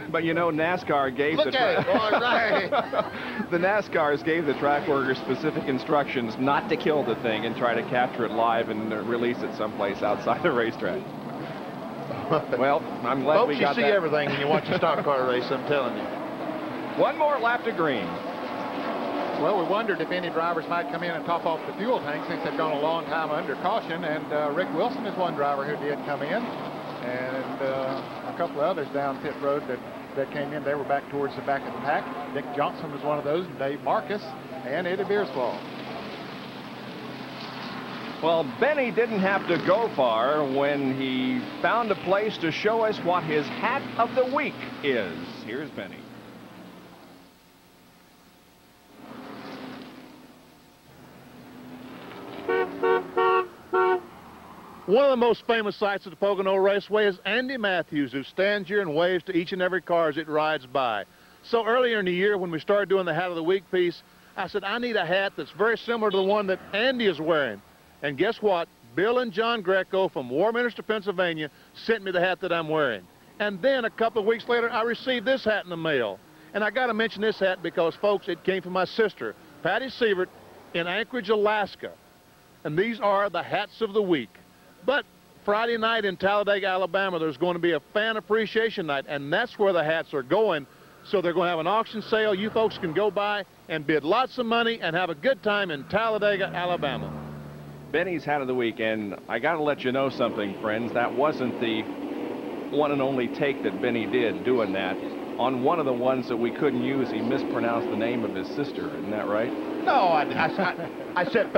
But you know, NASCAR gave Look at it, boy, right. the NASCARs gave the track workers specific instructions not to kill the thing and try to capture it live and release it someplace outside the racetrack. Well, I'm glad Folks, we got you see everything when you watch a stock car race, I'm telling you. One more lap to green. Well, we wondered if any drivers might come in and top off the fuel tank since they've gone a long time under caution, and Rick Wilson is one driver who did come in, and a couple of others down pit road that came in. They were back towards the back of the pack. Dick Johnson was one of those, and Dave Marcus, and Eddie Beersfall. Well, Benny didn't have to go far when he found a place to show us what his hat of the week is. Here's Benny. One of the most famous sights of the Pocono Raceway is Andy Matthews, who stands here and waves to each and every car as it rides by. So earlier in the year, when we started doing the Hat of the Week piece, I said, I need a hat that's very similar to the one that Andy is wearing. And guess what? Bill and John Greco from Warminster, Pennsylvania, sent me the hat that I'm wearing. And then a couple of weeks later, I received this hat in the mail. And I got to mention this hat because, folks, it came from my sister, Patty Sievert, in Anchorage, Alaska. And these are the hats of the week. But Friday night in Talladega, Alabama, there's going to be a fan appreciation night, and that's where the hats are going. So they're going to have an auction sale. You folks can go by and bid lots of money and have a good time in Talladega, Alabama. Benny's hat of the week, and I got to let you know something, friends. That wasn't the one and only take that Benny did doing that. On one of the ones that we couldn't use, he mispronounced the name of his sister. Isn't that right? No, I said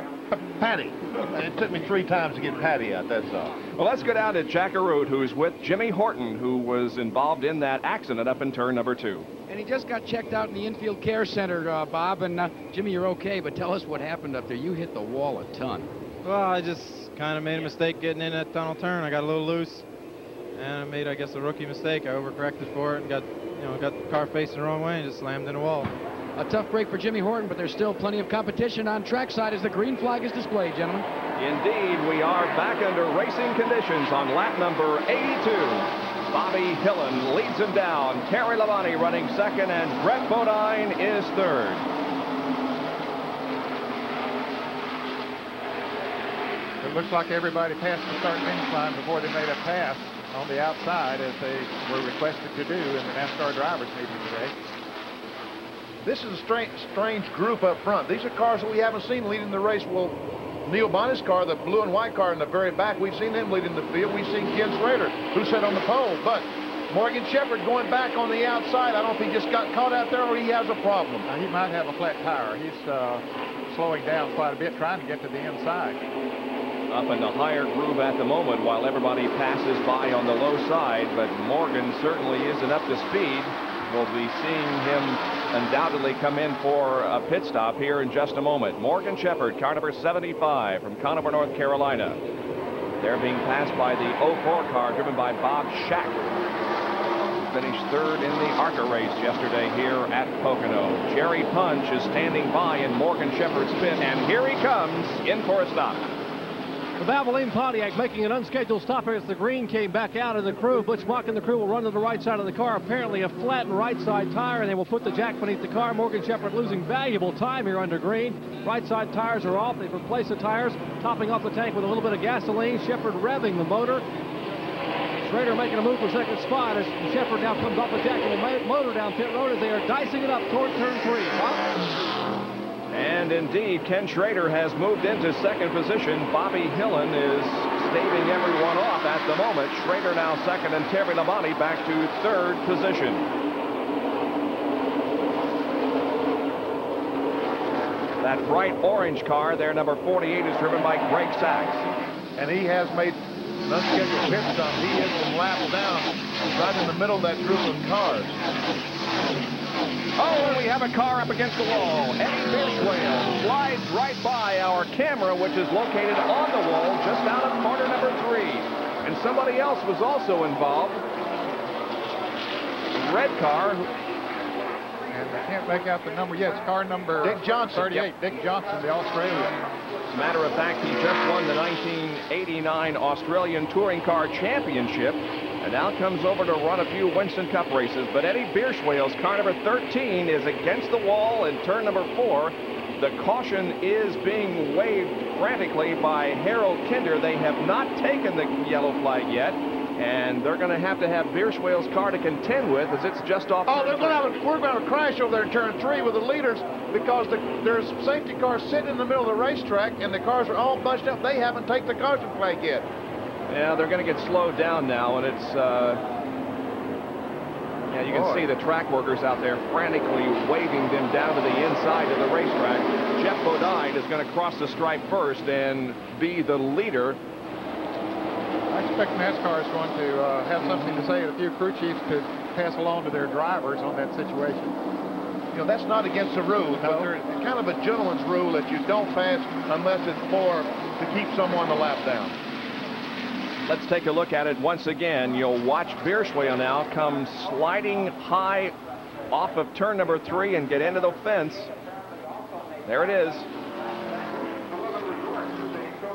Patty. It took me 3 times to get Patty out, that's all. Well, let's go down to Chackaroot, who's with Jimmy Horton, who was involved in that accident up in turn number 2. And he just got checked out in the infield care center, Bob. And Jimmy, you're okay, but tell us what happened up there. You hit the wall a ton. Well, I just kind of made a mistake getting in that tunnel turn. I got a little loose, and I made, I guess, a rookie mistake. I overcorrected for it and got the car facing the wrong way and just slammed in the wall. A tough break for Jimmy Horton, but there's still plenty of competition on trackside as the green flag is displayed, gentlemen. Indeed, we are back under racing conditions on lap number 82. Bobby Hillen leads him down. Terry Labonte running second, and Brett Bodine is third. It looks like everybody passed the start-finish line before they made a pass on the outside, as they were requested to do in the NASCAR drivers meeting today. This is a strange group up front. These are cars that we haven't seen leading the race. Well, Neil Bonnet's car, the blue and white car in the very back, we've seen them leading the field. We've seen Ken Schrader, who sat on the pole. But Morgan Shepherd going back on the outside. I don't know if he just got caught out there or he has a problem. He might have a flat tire. He's slowing down quite a bit, trying to get to the inside. Up in the higher groove at the moment while everybody passes by on the low side, but Morgan certainly isn't up to speed. We'll be seeing him undoubtedly come in for a pit stop here in just a moment. Morgan Shepherd, car number 75 from Conover, North Carolina. They're being passed by the 04 car driven by Bob Shack, who finished third in the ARCA race yesterday here at Pocono. Jerry Punch is standing by in Morgan Shepherd's pit, and here he comes in for a stop. The Valvoline Pontiac making an unscheduled stop here as the green came back out of the crew. Butch Mock and the crew will run to the right side of the car. Apparently a flattened right side tire, and they will put the jack beneath the car. Morgan Shepherd losing valuable time here under green. Right side tires are off. They've replaced the tires, topping off the tank with a little bit of gasoline. Shepherd revving the motor. Schrader making a move for second spot as Shepherd now comes off the jack of the motor down pit road as they are dicing it up toward turn 3. And indeed, Ken Schrader has moved into second position. Bobby Hillen is staving everyone off at the moment. Schrader now second, and Terry Labonte back to third position. That bright orange car there, number 48, is driven by Greg Sachs. And he has made an unscheduled pit stop. He is some laps down right in the middle of that group of cars. Oh, we have a car up against the wall. Eddie Birchwhale slides right by our camera, which is located on the wall just out of corner number 3. And somebody else was also involved. Red car. And I can't make out the number yet. It's car number Dick Johnson. 38. Yep. Dick Johnson, the Australian. As a matter of fact, he just won the 1989 Australian Touring Car Championship. And now comes over to run a few Winston Cup races. But Eddie Birchwhale's car number 13 is against the wall in turn number 4. The caution is being waved frantically by Harold Kinder. They have not taken the yellow flag yet. And they're going to have Birchwhale's car to contend with as it's just off. Oh, we're going to have a crash over there in turn 3 with the leaders because there's safety cars sitting in the middle of the racetrack and the cars are all bunched up. They haven't taken the caution flag yet. Yeah, they're going to get slowed down now, and it's, yeah, you can see the track workers out there frantically waving them down to the inside of the racetrack. Jeff Bodine is going to cross the stripe first and be the leader. I expect NASCAR is going to have something to say to a few crew chiefs to pass along to their drivers on that situation. You know, that's not against the rules, but there's kind of a gentleman's rule that you don't pass unless it's for to keep someone the lap down. Let's take a look at it once again. You'll watch Birchwhale now come sliding high off of turn number 3 and get into the fence. There it is.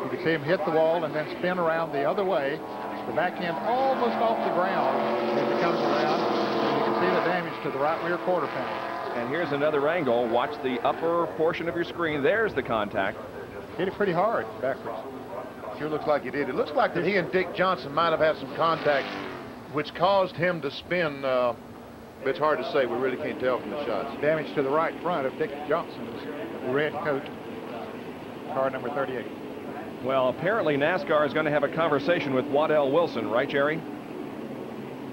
You can see him hit the wall and then spin around the other way. The back end almost off the ground as it comes around. And you can see the damage to the right rear quarter panel. And here's another angle. Watch the upper portion of your screen. There's the contact. Hit it pretty hard backwards. Sure looks like he did. It looks like that he and Dick Johnson might have had some contact, which caused him to spin. It's hard to say. We really can't tell from the shots. Damage to the right front of Dick Johnson's red coat, car number 38. Well, apparently NASCAR is going to have a conversation with Waddell Wilson, right, Jerry?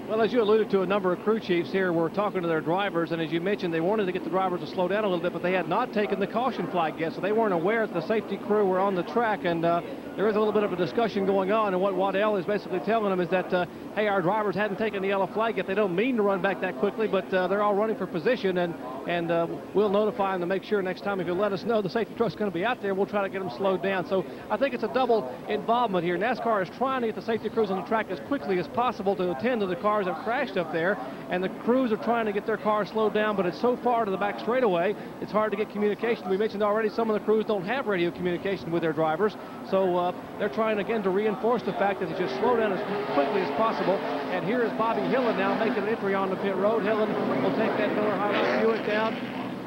Well, as you alluded to, a number of crew chiefs here were talking to their drivers, and as you mentioned, they wanted to get the drivers to slow down a little bit, but they had not taken the caution flag yet, so they weren't aware that the safety crew were on the track, and there is a little bit of a discussion going on, and what Waddell is basically telling them is that, hey, our drivers hadn't taken the yellow flag yet. They don't mean to run back that quickly, but they're all running for position, and we'll notify them to make sure next time if you let us know the safety truck's going to be out there, we'll try to get them slowed down. So I think it's a double involvement here. NASCAR is trying to get the safety crews on the track as quickly as possible to attend to the cars that crashed up there, and the crews are trying to get their cars slowed down, but it's so far to the back straightaway, it's hard to get communication. We mentioned already some of the crews don't have radio communication with their drivers, so they're trying again to reinforce the fact that they just slow down as quickly as possible. And here is Bobby Hillin now making an entry on the pit road. Hillin will take that Miller High Life Buick down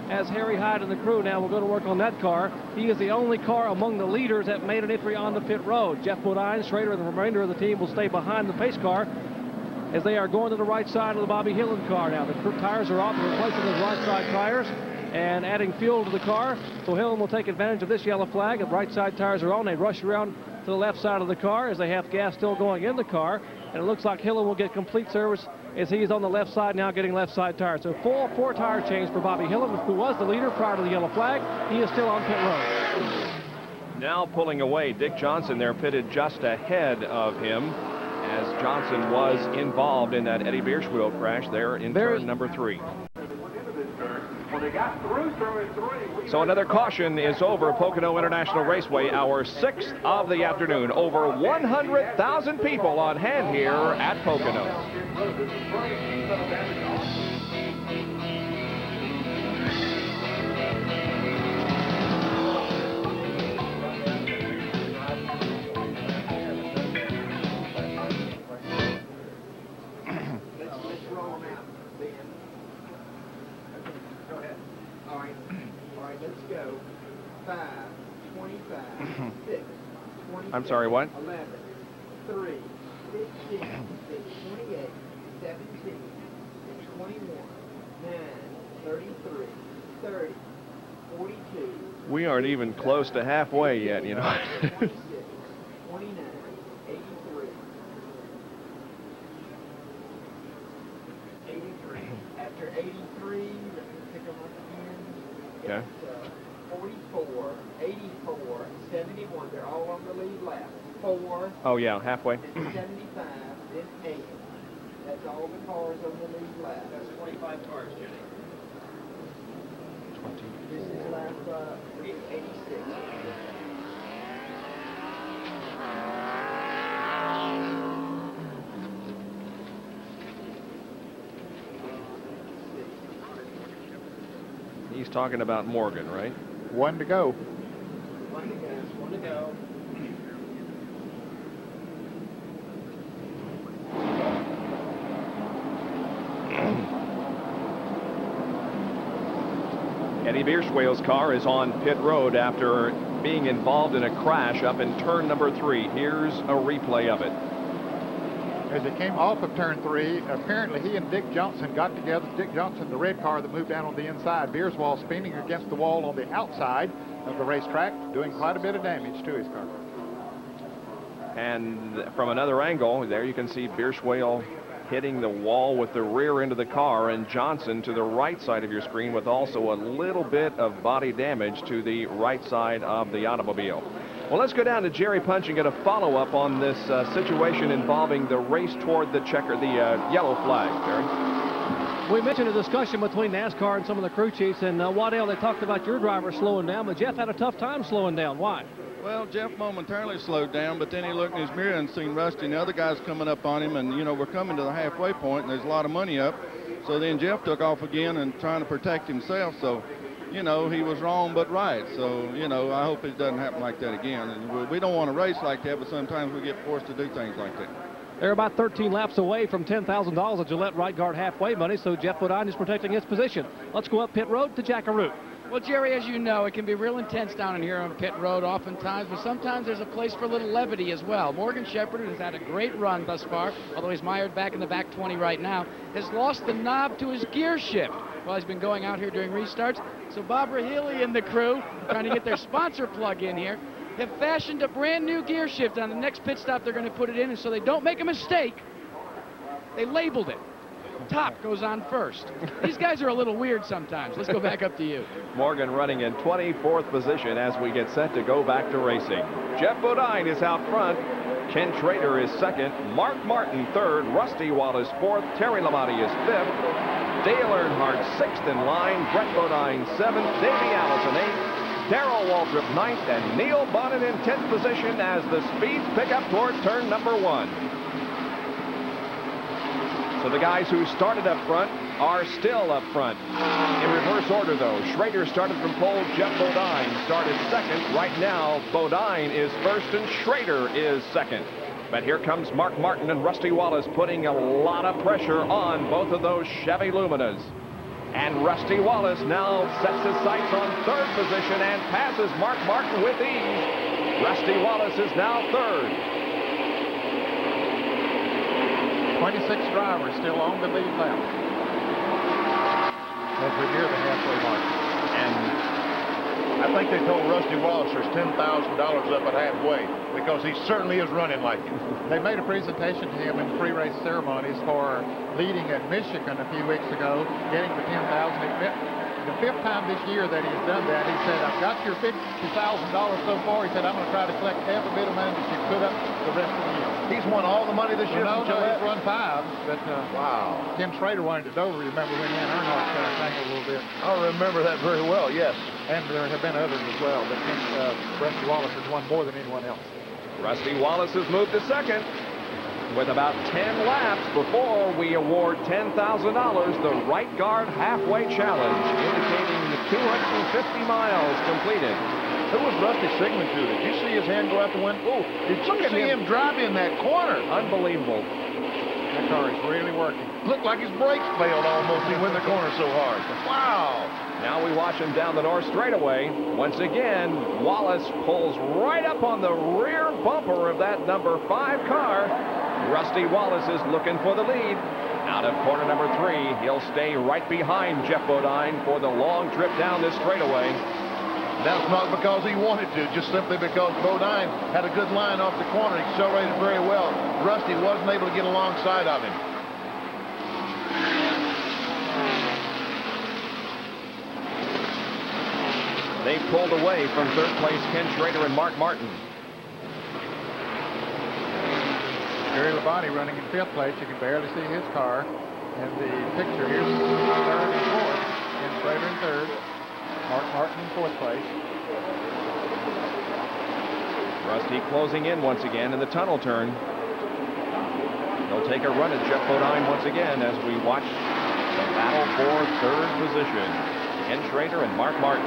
as Harry Hyde and the crew now will go to work on that car. He is the only car among the leaders that made an entry on the pit road. Jeff Bodine, Schrader, and the remainder of the team will stay behind the pace car as they are going to the right side of the Bobby Hillin car now. The tires are off, replacing those right side tires and adding fuel to the car. So Hillin will take advantage of this yellow flag. The right side tires are on. They rush around to the left side of the car as they have gas still going in the car. And it looks like Hillin will get complete service as he is on the left side now getting left side tires. So four tire change for Bobby Hillin, who was the leader prior to the yellow flag. He is still on pit road. Now pulling away, Dick Johnson there pitted just ahead of him as Johnson was involved in that Eddie Birchwhale crash there in turn number 3. So another caution is over Pocono International Raceway, our 6th of the afternoon. Over 100,000 people on hand here at Pocono. Let's go. 5, 25, 6, 27, I'm sorry, what? 11, 3, 15, 28, 17, 21, 9, 33, 30, 42. We aren't even close to halfway yet, you know. 26, 29, 83. 83. After 83, let me pick them up again. Okay. 44, 84, 71. They're all on the lead lap. 4. Oh, yeah, halfway. Then 75, then 8. That's all the cars on the lead lap. That's 25 cars, Jenny. This is lap 86. He's talking about Morgan, right? One to go. One to go. Eddie Bierschwale's car is on pit road after being involved in a crash up in turn number 3. Here's a replay of it. As he came off of turn 3, apparently he and Dick Johnson got together. Dick Johnson, the red car that moved down on the inside. Bierswale spinning against the wall on the outside of the racetrack, doing quite a bit of damage to his car. And from another angle, there you can see Bierschwale hitting the wall with the rear end of the car, and Johnson to the right side of your screen with also a little bit of body damage to the right side of the automobile. Well, let's go down to Jerry Punch and get a follow-up on this situation involving the race toward the yellow flag, Jerry. We mentioned a discussion between NASCAR and some of the crew chiefs, and Waddell, they talked about your driver slowing down, but Jeff had a tough time slowing down. Why? Well, Jeff momentarily slowed down, but then he looked in his mirror and seen Rusty and the other guys coming up on him, and, you know, we're coming to the halfway point, and there's a lot of money up. So then Jeff took off again and trying to protect himself, so, you know, he was wrong but right. So, you know, I hope it doesn't happen like that again. And we don't want to race like that, but sometimes we get forced to do things like that. They're about 13 laps away from $10,000 of Gillette right guard halfway money, so Jeff Bodine is protecting his position. Let's go up pit road to Jackaroo. Well, Jerry, as you know, it can be real intense down in here on pit road oftentimes, but sometimes there's a place for a little levity as well. Morgan Shepherd, who's had a great run thus far, although he's mired back in the back 20 right now, has lost the knob to his gear shift while he's been going out here during restarts. So Bob Rahilly and the crew, trying to get their sponsor plug in here, have fashioned a brand new gear shift. On the next pit stop, they're going to put it in, and so they don't make a mistake, they labeled it. Top goes on first. These guys are a little weird sometimes. Let's go back up to you. Morgan running in 24th position as we get set to go back to racing. Jeff Bodine is out front. Ken Schrader is second. Mark Martin third. Rusty Wallace fourth. Terry Labonte is fifth. Dale Earnhardt sixth in line. Brett Bodine seventh. Davey Allison eighth. Darrell Waltrip ninth. And Neil Bonnet in 10th position as the speeds pick up toward turn number 1. So the guys who started up front are still up front. In reverse order, though. Schrader started from pole. Jeff Bodine started second. Right now, Bodine is first and Schrader is second. But here comes Mark Martin and Rusty Wallace putting a lot of pressure on both of those Chevy Luminas. And Rusty Wallace now sets his sights on third position and passes Mark Martin with ease. Rusty Wallace is now third. 26 drivers still on the lead lap as we near the halfway mark. And I think they told Rusty Wallace there's $10,000 up at halfway because he certainly is running like it. They made a presentation to him in pre-race ceremonies for leading at Michigan a few weeks ago, getting the $10,000. The 5th time this year that he's done that, he said, I've got your $50,000 so far. He said, I'm going to try to collect every bit of money that you put up the rest of the year. He's won all the money this year from Gillette? He's run 5, but wow. Ken Schrader won it at Dover. Remember when he and Earnhardt kind of tangled a little bit? I remember that very well, yes. And there have been others as well, but Rusty Wallace has won more than anyone else. Rusty Wallace has moved to second with about 10 laps before we award $10,000, the right guard halfway challenge, indicating the 250 miles completed. Who was Rusty signaling to? Did you see his hand go out the window? Oh, did you see him drive in that corner? Unbelievable. That car is really working. Looked like his brakes failed almost. He went in the corner so hard. Wow. Now we watch him down the north straightaway. Once again, Wallace pulls right up on the rear bumper of that number 5 car. Rusty Wallace is looking for the lead. Out of corner number 3, he'll stay right behind Jeff Bodine for the long trip down this straightaway. That's not because he wanted to, just simply because Bodine had a good line off the corner. He accelerated very well. Rusty wasn't able to get alongside of him. They pulled away from third place Ken Schrader and Mark Martin. Gary Labonte running in 5th place. You can barely see his car. And the picture here's 3rd and 4th. Ken Schrader in 3rd. Mark Martin in 4th place. Rusty closing in once again in the tunnel turn. He'll take a run at Jeff Bodine once again as we watch the battle for 3rd position. Ken Schrader and Mark Martin.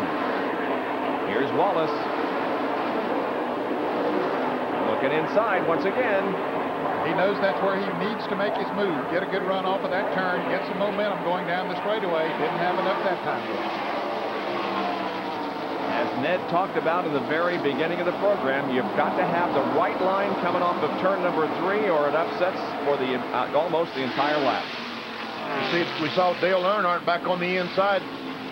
Here's Wallace. Looking inside once again. He knows that's where he needs to make his move. Get a good run off of that turn. Get some momentum going down the straightaway. Didn't have enough that time. As Ned talked about in the very beginning of the program, you've got to have the right line coming off of turn number 3 or it upsets for the almost the entire lap. You see, we saw Dale Earnhardt back on the inside.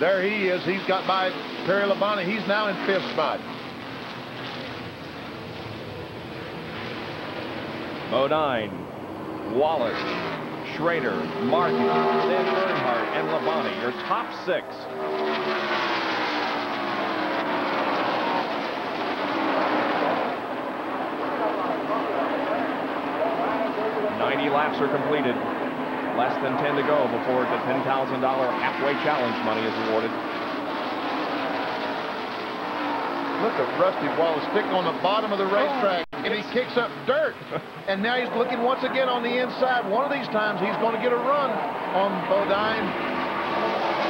There he is. He's got by Perry Labonte. He's now in 5th spot. Bodine, Wallace, Schrader, Martin, then Earnhardt, and Labonte, your top 6. Laps are completed. Less than 10 to go before the $10,000 halfway challenge money is awarded. Look at Rusty Wallace stick on the bottom of the racetrack, and he kicks up dirt. And now he's looking once again on the inside. One of these times he's going to get a run on Bodine.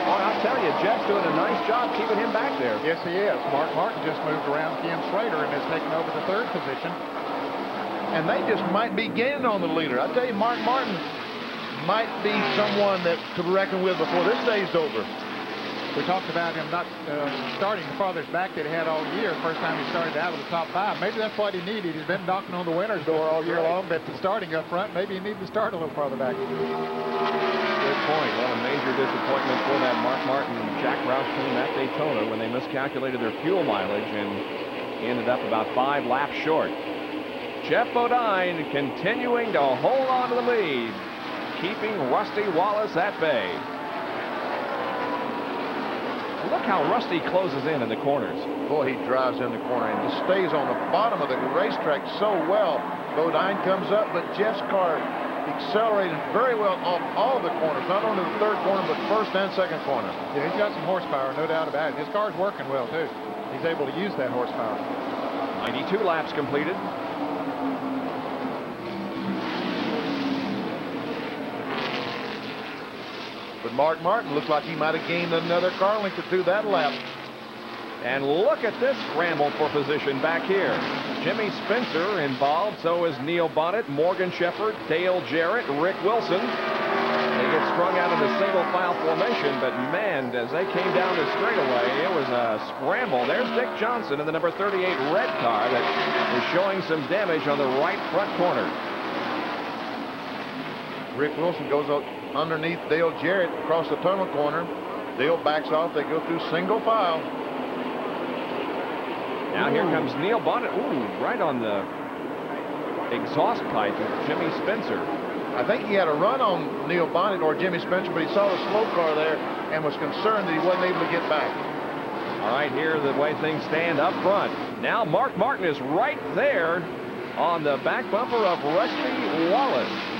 Oh, I'll tell you, Jeff's doing a nice job keeping him back there. Yes, he is. Mark Martin just moved around Ken Schrader and has taken over the 3rd position. And they just might be gaining on the leader. I tell you, Mark Martin might be someone that to reckon with before this day's over. We talked about him not starting the farthest back that he had all year. First time he started out of the top 5. Maybe that's what he needed. He's been knocking on the winner's door all year long, but starting up front, maybe he needed to start a little farther back. Good point. Well, a major disappointment for that Mark Martin and Jack Roush team at Daytona when they miscalculated their fuel mileage and ended up about 5 laps short. Jeff Bodine continuing to hold on to the lead, keeping Rusty Wallace at bay. Look how Rusty closes in the corners. Boy, he drives in the corner and just stays on the bottom of the racetrack so well. Bodine comes up, but Jeff's car accelerated very well off all the corners, not only the 3rd corner, but 1st and 2nd corner. Yeah, he's got some horsepower, no doubt about it. His car's working well, too. He's able to use that horsepower. 92 laps completed. But Mark Martin looks like he might have gained another car length or 2 that lap. And look at this scramble for position back here. Jimmy Spencer involved, so is Neil Bonnet, Morgan Shepherd, Dale Jarrett, Rick Wilson. They get strung out in a single file formation, but man, as they came down the straightaway, it was a scramble. There's Dick Johnson in the number 38 red car that is showing some damage on the right front corner. Rick Wilson goes up underneath Dale Jarrett across the tunnel corner. Dale backs off. They go through single file. Now here comes Neil Bonnet. Ooh, right on the exhaust pipe of Jimmy Spencer. I think he had a run on Neil Bonnet or Jimmy Spencer, but he saw the slow car there and was concerned that he wasn't able to get back. All right, here the way things stand up front. Now Mark Martin is right there on the back bumper of Rusty Wallace.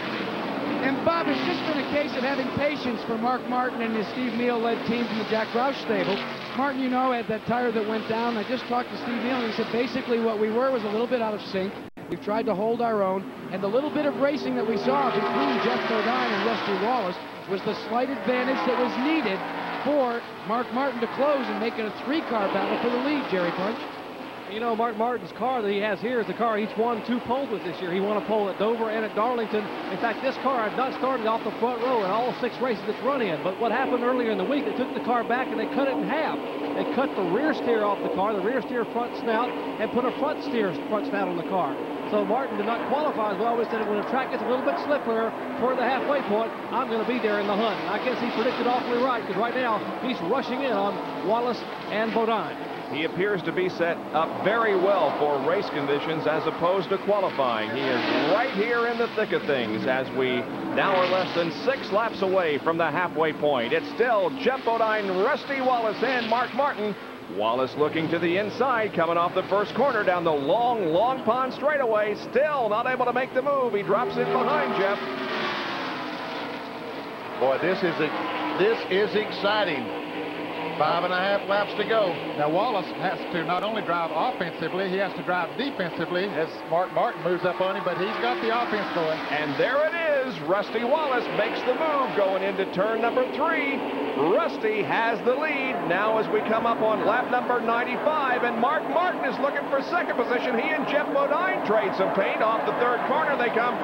And Bob, it's just been a case of having patience for Mark Martin and his Steve Neal-led team from the Jack Roush stable. Martin, you know, had that tire that went down. I just talked to Steve Neal, and he said basically what we were was a little bit out of sync. We've tried to hold our own, and the little bit of racing that we saw between Jeff Bodine and Rusty Wallace was the slight advantage that was needed for Mark Martin to close and make it a 3-car battle for the lead, Jerry Punch. You know, Mark Martin's car that he has here is the car he's won 2 poles with this year. He won a pole at Dover and at Darlington. In fact, this car had not started off the front row in all 6 races it's run in. But what happened earlier in the week, they took the car back and they cut it in half. They cut the rear steer off the car, the rear steer front snout, and put a front snout on the car. So Martin did not qualify as well. We said when the track gets a little bit slipperier toward the halfway point, I'm going to be there in the hunt. And I guess he predicted awfully right, because right now he's rushing in on Wallace and Bodine. He appears to be set up very well for race conditions as opposed to qualifying. He is right here in the thick of things as we now are less than 6 laps away from the halfway point. It's still Jeff Bodine, Rusty Wallace, and Mark Martin. Wallace looking to the inside, coming off the first corner down the long pond straightaway. Still not able to make the move. He drops in behind Jeff. Boy, this is exciting. 5.5 laps to go. Now Wallace has to not only drive offensively, he has to drive defensively as Mark Martin moves up on him, but he's got the offense going. And there it is. Rusty Wallace makes the move going into turn number 3. Rusty has the lead now as we come up on lap number 95, and Mark Martin is looking for second position. He and Jeff Bodine trade some paint off the third corner. They come.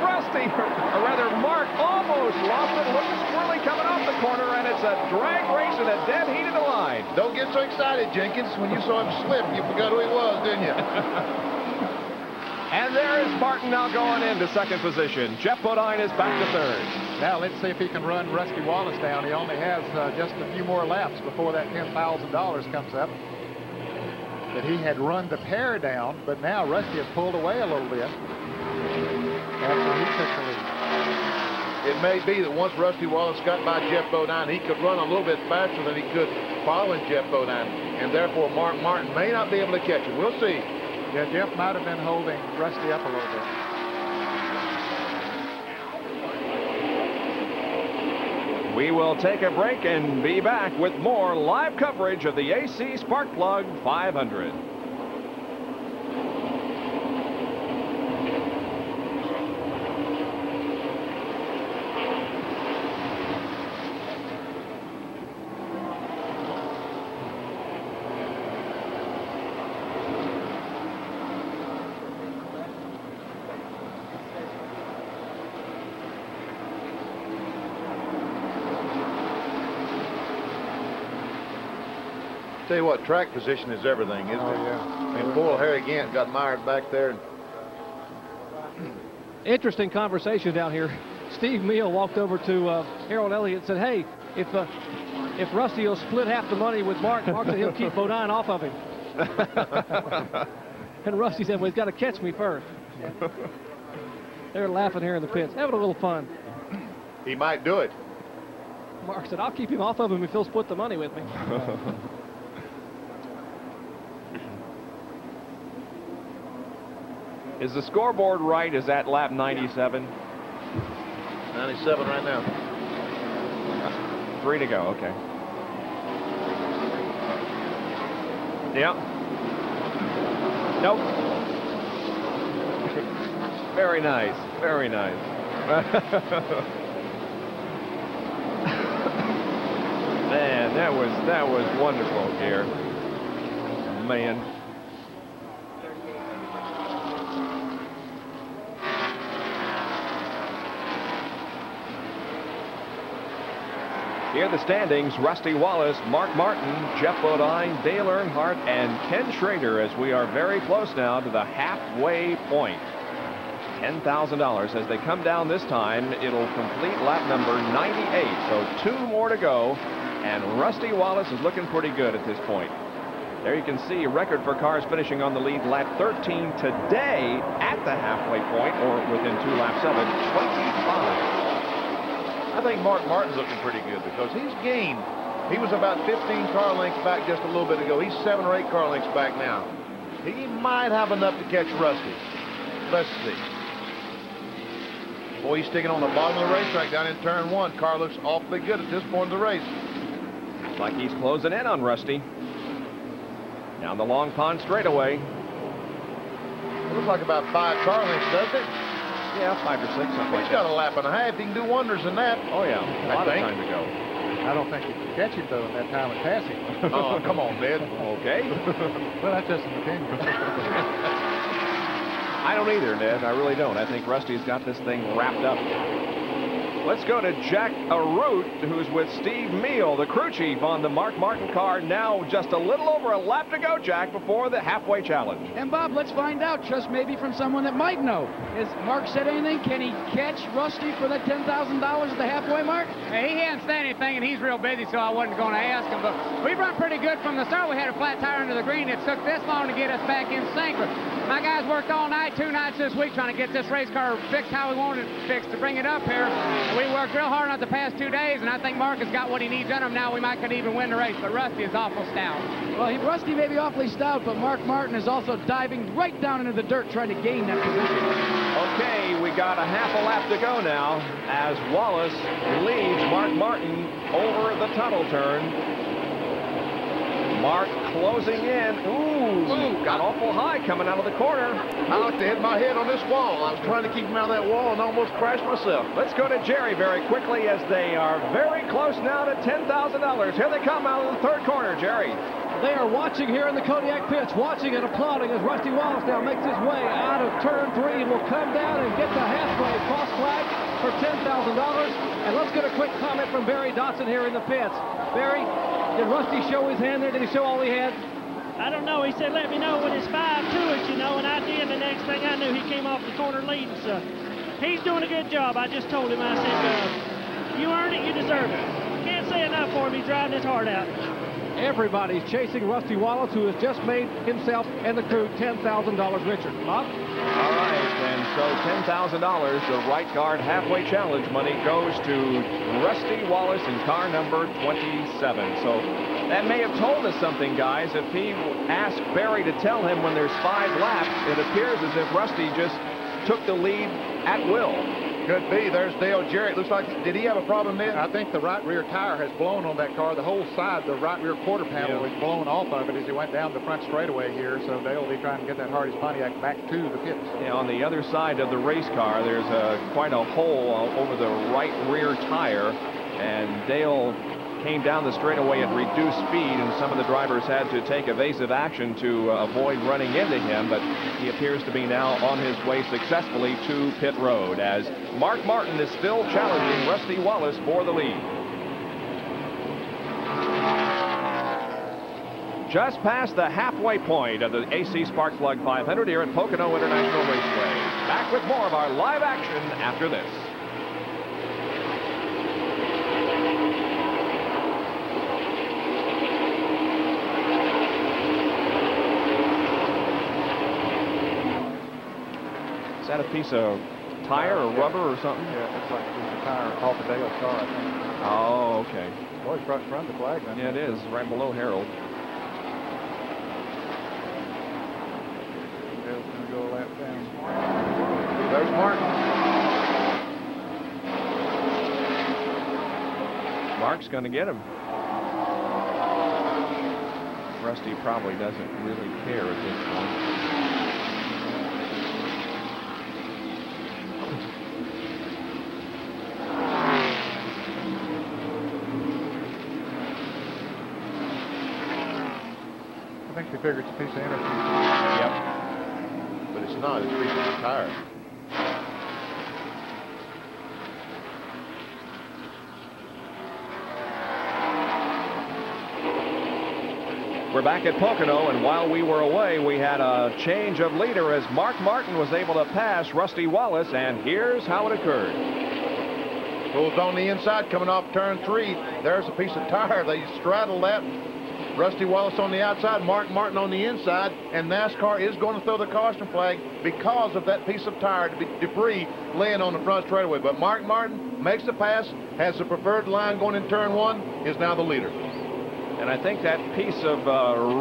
Rusty, or rather Mark, almost lost it. Look squirrely coming off the corner, and it's a drag race in a dead heat of the line. Don't get so excited, Jenkins. When you saw him slip, you forgot who he was, didn't you? And there is Martin now going into second position. Jeff Bodine is back to third. Now let's see if he can run Rusty Wallace down. He only has just a few more laps before that $10,000 comes up. But he had run the pair down, but now Rusty has pulled away a little bit after he took the lead. It may be that once Rusty Wallace got by Jeff Bodine, he could run a little bit faster than he could following Jeff Bodine, and therefore Mark Martin may not be able to catch him. We'll see. Yeah, Jeff might have been holding Rusty up a little bit. We will take a break and be back with more live coverage of the AC Sparkplug 500. Tell you what, track position is everything, isn't it? Yeah. And poor Harry Gant got mired back there. Interesting conversation down here. Steve Meal walked over to Harold Elliott and said, hey, if Rusty will split half the money with Mark said he'll keep Bodine off of him. And Rusty said, well, he's got to catch me first. They're laughing here in the pits, having a little fun. He might do it. Mark said, I'll keep him off of him if he'll split the money with me. Is the scoreboard right? Is that lap 97? 97 right now. 3 to go, okay. Yep. Nope. Very nice, very nice. Man, that was wonderful here. Man. Here are the standings: Rusty Wallace, Mark Martin, Jeff Bodine, Dale Earnhardt, and Ken Schrader, as we are very close now to the halfway point. $10,000 as they come down this time. It'll complete lap number 98, so 2 more to go, and Rusty Wallace is looking pretty good at this point. There you can see a record for cars finishing on the lead, lap 13 today at the halfway point, or within 2 laps of it, 25. I think Mark Martin's looking pretty good because he's gained. He was about 15 car lengths back just a little bit ago. He's 7 or 8 car lengths back now. He might have enough to catch Rusty. Let's see. Boy, he's sticking on the bottom of the racetrack down in turn 1. Car looks awfully good at this point of the race. Looks like he's closing in on Rusty. Down the Long Pond straightaway. It looks like about 5 car lengths, doesn't it? Yeah, 5 or 6, something like that. He's got a lap and a half. He can do wonders in that. Oh, yeah. A lot of time to go. I don't think you can catch him, though, in that time of passing. Oh, come on, Ned. Okay. Well, that's just an opinion. I don't either, Ned. I really don't. I think Rusty's got this thing wrapped up. Let's go to Jack Arute, who's with Steve Meal, the crew chief on the Mark Martin car. Now just a little over a lap to go, Jack, before the halfway challenge. And Bob, let's find out, just maybe from someone that might know. Has Mark said anything? Can he catch Rusty for that $10,000 at the halfway mark? Hey, he hadn't said anything, and he's real busy, so I wasn't going to ask him. But we run pretty good from the start. We had a flat tire under the green. It took this long to get us back in sync. But my guys worked all night, 2 nights this week, trying to get this race car fixed how we wanted it fixed to bring it up here. We worked real hard on it the past 2 days, and I think Mark has got what he needs in him now. We might could even win the race, but Rusty is awful stout. Well, Rusty may be awfully stout, but Mark Martin is also diving right down into the dirt trying to gain that position. Okay, we got a half a lap to go now as Wallace leads Mark Martin over the tunnel turn. Mark closing in. Ooh, got awful high coming out of the corner. I like to hit my head on this wall. I was trying to keep him out of that wall and almost crashed myself. Let's go to Jerry very quickly as they are very close now to $10,000. Here they come out of the third corner, Jerry. They are watching here in the Kodiak pits, watching and applauding as Rusty Wallace now makes his way out of turn 3 and will come down and get the halfway cross flag for $10,000. And let's get a quick comment from Barry Dotson here in the pits. Barry, did Rusty show his hand there? Did he show all he had? I don't know. He said, let me know when it's 5-2, you know, and I did. The next thing I knew, he came off the corner leading. So he's doing a good job. I just told him, I said, you earned it, you deserve it. Can't say enough for him. He's driving his heart out. Everybody's chasing Rusty Wallace, who has just made himself and the crew $10,000 richer. Bob? All right, and so $10,000, the right guard halfway challenge money goes to Rusty Wallace in car number 27. So that may have told us something, guys. If he asked Barry to tell him when there's 5 laps, it appears as if Rusty just took the lead at will. Could be. There's Dale Jarrett. Looks like, did he have a problem then? I think the right rear tire has blown on that car. The whole side, the right rear quarter panel was blown off of it as he went down the front straightaway here. So Dale will be trying to get that Hardee's Pontiac back to the pits. Yeah, on the other side of the race car, there's quite a hole over the right rear tire, and Dale came down the straightaway at reduced speed, and some of the drivers had to take evasive action to avoid running into him, but he appears to be now on his way successfully to pit road as Mark Martin is still challenging Rusty Wallace for the lead. Just past the halfway point of the AC Sparkplug 500 here at Pocono International Raceway. Back with more of our live action after this. Is that a piece of tire or rubber or something? Yeah, it looks like it's a tire off of Dale's car, I think. Oh, okay. Well, it's right in front of the flag. Yeah, it is, right below Harold. Dale's going to go a lap down. There's Mark. Mark's going to get him. Rusty probably doesn't really care at this point. I think they figure it's a piece of energy. Yep. But it's not. It's a piece of tire. We're back at Pocono, and while we were away, we had a change of leader as Mark Martin was able to pass Rusty Wallace, and here's how it occurred. Pulls on the inside coming off turn 3. There's a piece of tire. They straddle that. Rusty Wallace on the outside, Mark Martin on the inside, and NASCAR is going to throw the caution flag because of that piece of tire debris laying on the front straightaway. But Mark Martin makes the pass, has the preferred line going in turn 1, is now the leader. And I think that piece of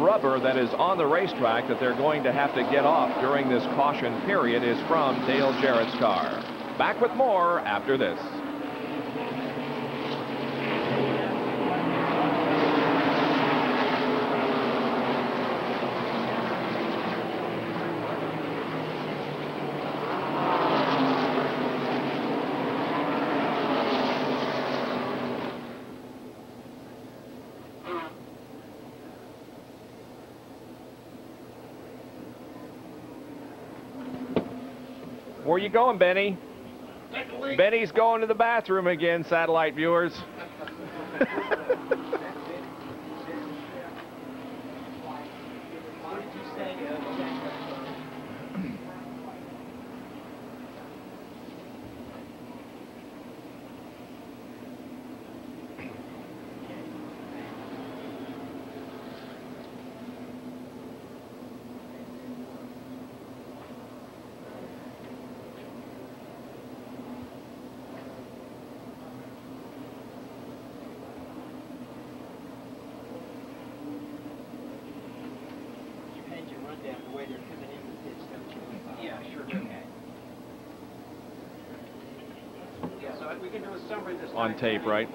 rubber that is on the racetrack that they're going to have to get off during this caution period is from Dale Jarrett's car. Back with more after this. Where you going, Benny? Benny's going to the bathroom again, satellite viewers. On tape, right?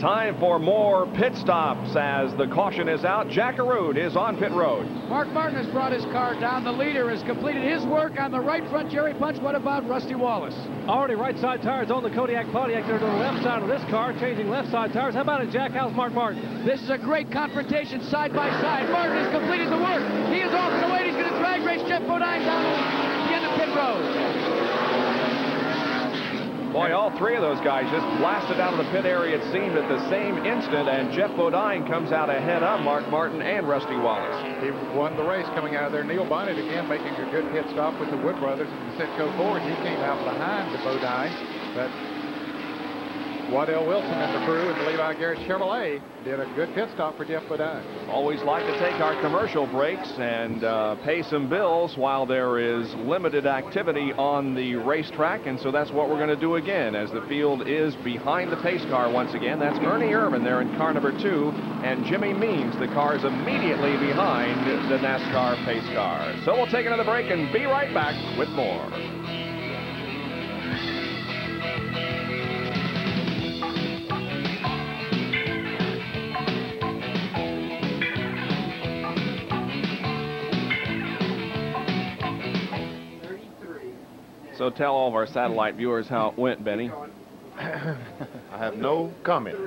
Time for more pit stops as the caution is out. Jack Arute is on pit road. Mark Martin has brought his car down. The leader has completed his work on the right front Jerry Punch. What about Rusty Wallace? Already right side tires on the Kodiak Pontiac. They're to the left side of this car, changing left side tires. How about it, Jack? How's Mark Martin? This is a great confrontation side by side. Martin has completed the work. He is off and away. He's going to drag race Jeff Bodine down the end of pit road. Boy, all three of those guys just blasted out of the pit area, it seemed, at the same instant, and Jeff Bodine comes out ahead of Mark Martin and Rusty Wallace. He won the race coming out of there. Neil Bonnet again making a good pit stop with the Wood Brothers and the Citgo Ford. He came out behind the Bodine, but Waddell Wilson and the crew and the Levi Garrett Chevrolet did a good pit stop for Jeff Bodine. Always like to take our commercial breaks and pay some bills while there is limited activity on the racetrack, and so that's what we're going to do again as the field is behind the pace car once again. That's Ernie Irvin there in car number 2, and Jimmy Means, the car is immediately behind the NASCAR pace car. So we'll take another break and be right back with more. So tell all of our satellite viewers how it went, Benny. I have no comment.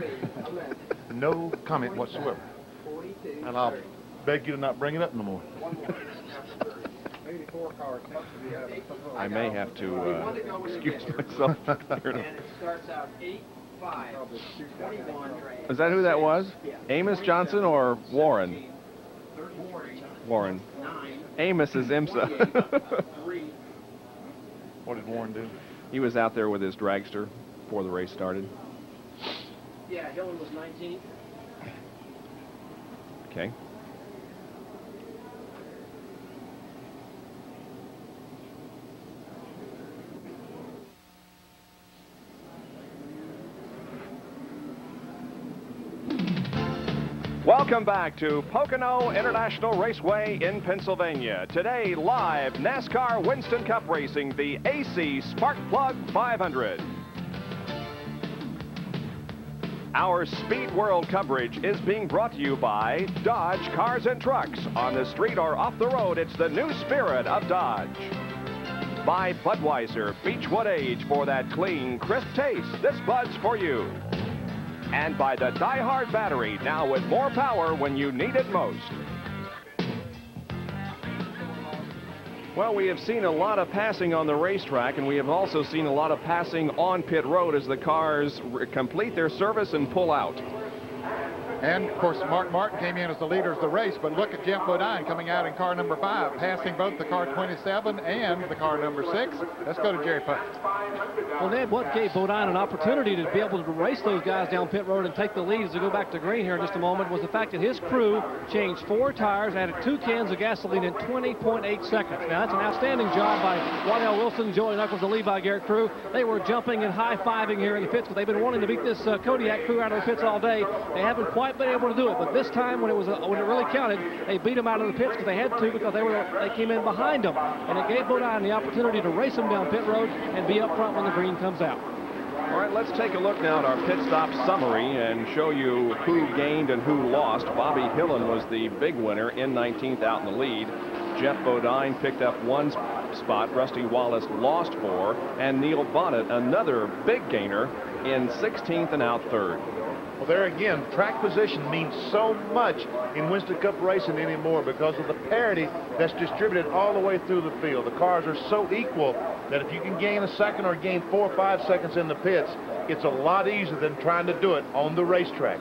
No comment whatsoever. And I'll beg you to not bring it up no more. I may have to excuse myself. Is that who that was? Amos Johnson or Warren? Warren. Amos is IMSA. What did Warren do? He was out there with his dragster before the race started. Yeah, Hillen was 19th. Okay. Welcome back to Pocono International Raceway in Pennsylvania. Today, live NASCAR Winston Cup Racing, the AC Sparkplug 500. Our Speed World coverage is being brought to you by Dodge Cars and Trucks. On the street or off the road, it's the new spirit of Dodge. By Budweiser, Beechwood Age for that clean, crisp taste. This Bud's for you. And by the Die Hard battery, now with more power when you need it most. Well, we have seen a lot of passing on the racetrack, and we have also seen a lot of passing on pit road as the cars complete their service and pull out. And, of course, Mark Martin came in as the leader of the race, but look at Jeff Bodine coming out in car number 5, passing both the car 27 and the car number 6. Let's go to Jerry Punch. Well, Ned, what gave Bodine an opportunity to be able to race those guys down pit road and take the lead as we go back to green here in just a moment was the fact that his crew changed 4 tires, added 2 cans of gasoline in 20.8 seconds. Now, that's an outstanding job by Waddell Wilson, Joey Knuckles, the Levi Garrett crew. They were jumping and high-fiving here in the pits because they've been wanting to beat this Kodiak crew out of the pits all day. They haven't quite been able to do it, but this time when it really counted, they beat them out of the pits because they had to, because they came in behind them, and it gave Bodine the opportunity to race them down pit road and be up front when the green comes out. All right, let's take a look now at our pit stop summary and show you who gained and who lost. Bobby Hillen was the big winner in 19th out in the lead. Jeff Bodine picked up 1 spot. Rusty Wallace lost 4, and Neil Bonnet, another big gainer, in 16th and out 3rd. Well, there again, track position means so much in Winston Cup racing anymore because of the parity that's distributed all the way through the field. The cars are so equal that if you can gain a second or gain 4 or 5 seconds in the pits, it's a lot easier than trying to do it on the racetrack.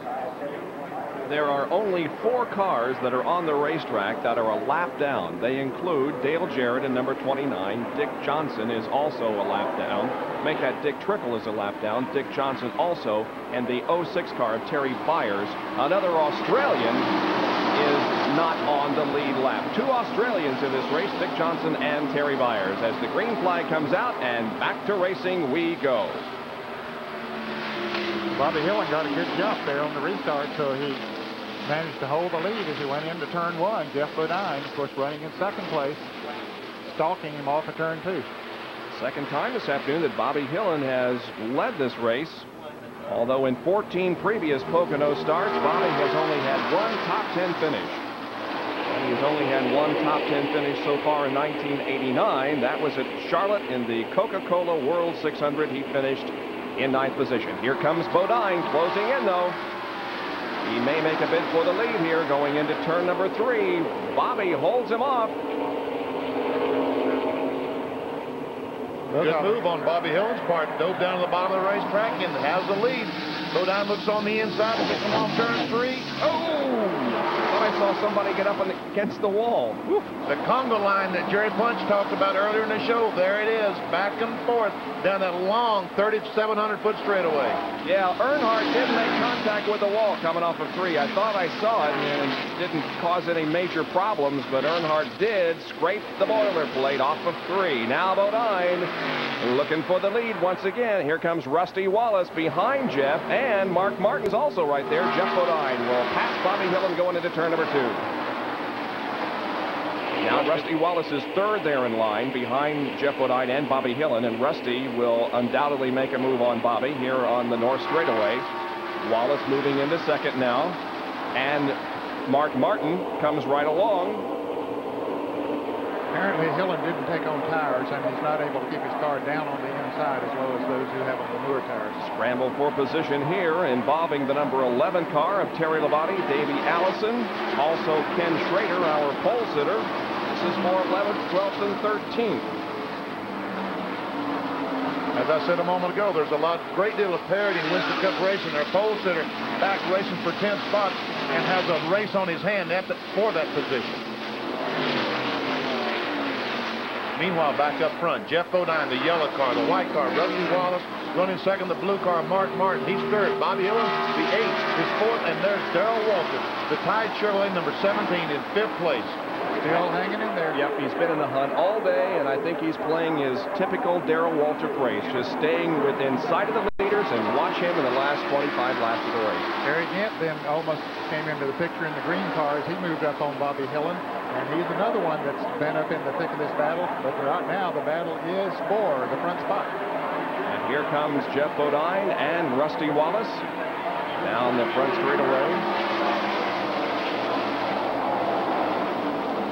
There are only 4 cars that are on the racetrack that are a lap down. They include Dale Jarrett in number 29. Dick Johnson is also a lap down. Make that Dick Trickle is a lap down. Dick Johnson also, and the 06 car of Terry Byers. Another Australian is not on the lead lap. 2 Australians in this race, Dick Johnson and Terry Byers. As the green flag comes out, and back to racing we go. Bobby Hillen got a good jump there on the restart, so he managed to hold the lead as he went into turn 1. Jeff Bodine, of course, running in 2nd place, stalking him off of turn 2. Second time this afternoon that Bobby Hillen has led this race. Although in 14 previous Pocono starts, Bobby has only had one top 10 finish. And he's only had one top 10 finish so far in 1989. That was at Charlotte in the Coca-Cola World 600. He finished in 9th position. Here comes Bodine closing in, though. He may make a bid for the lead here going into turn number 3. Bobby holds him off. Good move on Bobby Hillen's part. Dove down to the bottom of the racetrack and has the lead. Bodine looks on the inside and gets him off turn 3. Oh! I saw somebody get up against the wall. Whew. The Congo line that Jerry Punch talked about earlier in the show, there it is, back and forth down that long 3,700-foot straightaway. Yeah, Earnhardt did make contact with the wall coming off of 3. I thought I saw it and it didn't cause any major problems, but Earnhardt did scrape the boilerplate off of 3. Now Bodine looking for the lead once again. Here comes Rusty Wallace behind Jeff, and Mark Martin's also right there. Jeff Bodine will pass Bobby Hillin going into turn number 2. Now Rusty Wallace is third there in line behind Jeff Bodine and Bobby Hillin, and Rusty will undoubtedly make a move on Bobby here on the North Straightaway. Wallace moving into second now, and Mark Martin comes right along. Apparently Hillin didn't take on tires, and he's not able to keep his car down on the inside as well as those who have on the newer tires. Scramble for position here involving the number 11 car of Terry Labonte, Davey Allison, also Ken Schrader, our pole sitter. This is for 11th, 12th, and 13th. As I said a moment ago, there's a great deal of parity in Winston Cup racing. Their pole sitter back racing for 10th spot and has a race on his hand for that position. Meanwhile, back up front, Jeff Bodine, the yellow car, the white car, Rusty Wallace running second, the blue car, Mark Martin. He's third. Bobby Hillin, the 8th, is fourth, and there's Darrell Waltrip, the Tide Chevrolet number 17 in 5th place. Still hanging in there. Yep, he's been in the hunt all day, and I think he's playing his typical Darrell Waltrip race, just staying within sight of the leaders, and watch him in the last 25 laps of the race. Harry Gant then almost came into the picture in the green car as he moved up on Bobby Hillin. And he's another one that's been up in the thick of this battle, but right now the battle is for the front spot. And here comes Jeff Bodine and Rusty Wallace down the front straightaway.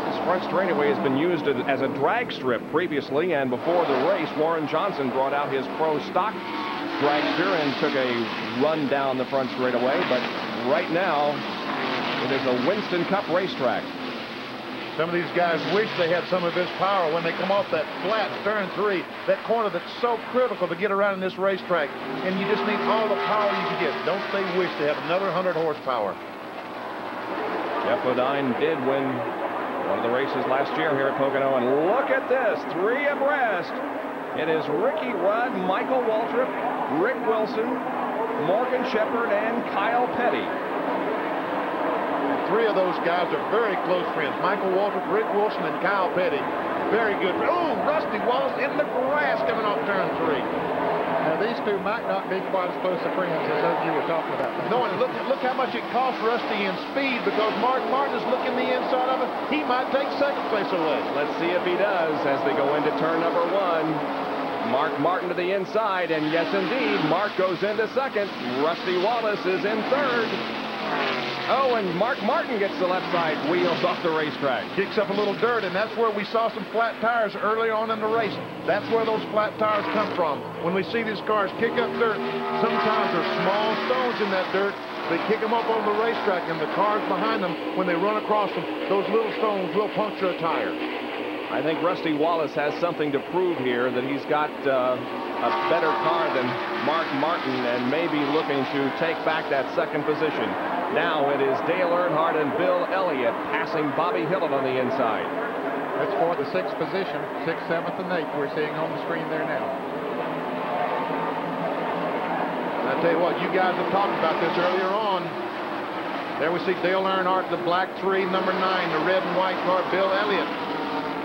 This front straightaway has been used as a drag strip previously, and before the race, Warren Johnson brought out his pro stock dragster and took a run down the front straightaway, but right now it is a Winston Cup racetrack. Some of these guys wish they had some of his power when they come off that flat turn 3, that corner that's so critical to get around in this racetrack. And you just need all the power you can get. Don't they wish they had another 100 horsepower? Jeff Bodine did win one of the races last year here at Pocono. And look at this, 3 abreast. It is Ricky Rudd, Michael Waltrip, Rick Wilson, Morgan Shepherd, and Kyle Petty. 3 of those guys are very close friends. Michael Waltrip, Rick Wilson, and Kyle Petty. Very good. Oh, Rusty Wallace in the grass coming off turn 3. Now, these two might not be quite as close to friends as those you were talking about. No, and look how much it cost Rusty in speed, because Mark Martin is looking the inside of it. He might take second place away. Let's see if he does as they go into turn number 1. Mark Martin to the inside, and yes, indeed, Mark goes into second. Rusty Wallace is in third. Oh, and Mark Martin gets the left side wheels off the racetrack. Kicks up a little dirt, and that's where we saw some flat tires early on in the race. That's where those flat tires come from. When we see these cars kick up dirt, sometimes there's small stones in that dirt. They kick them up on the racetrack, and the cars behind them, when they run across them, those little stones will puncture a tire. I think Rusty Wallace has something to prove here, that he's got a better car than Mark Martin and may be looking to take back that second position. Now it is Dale Earnhardt and Bill Elliott passing Bobby Hillin on the inside. That's for the 6th position, 6th, 7th, and 8th we're seeing on the screen there now. I tell you what, you guys have talked about this earlier on. There we see Dale Earnhardt, the black 3, number 9, the red and white car, Bill Elliott.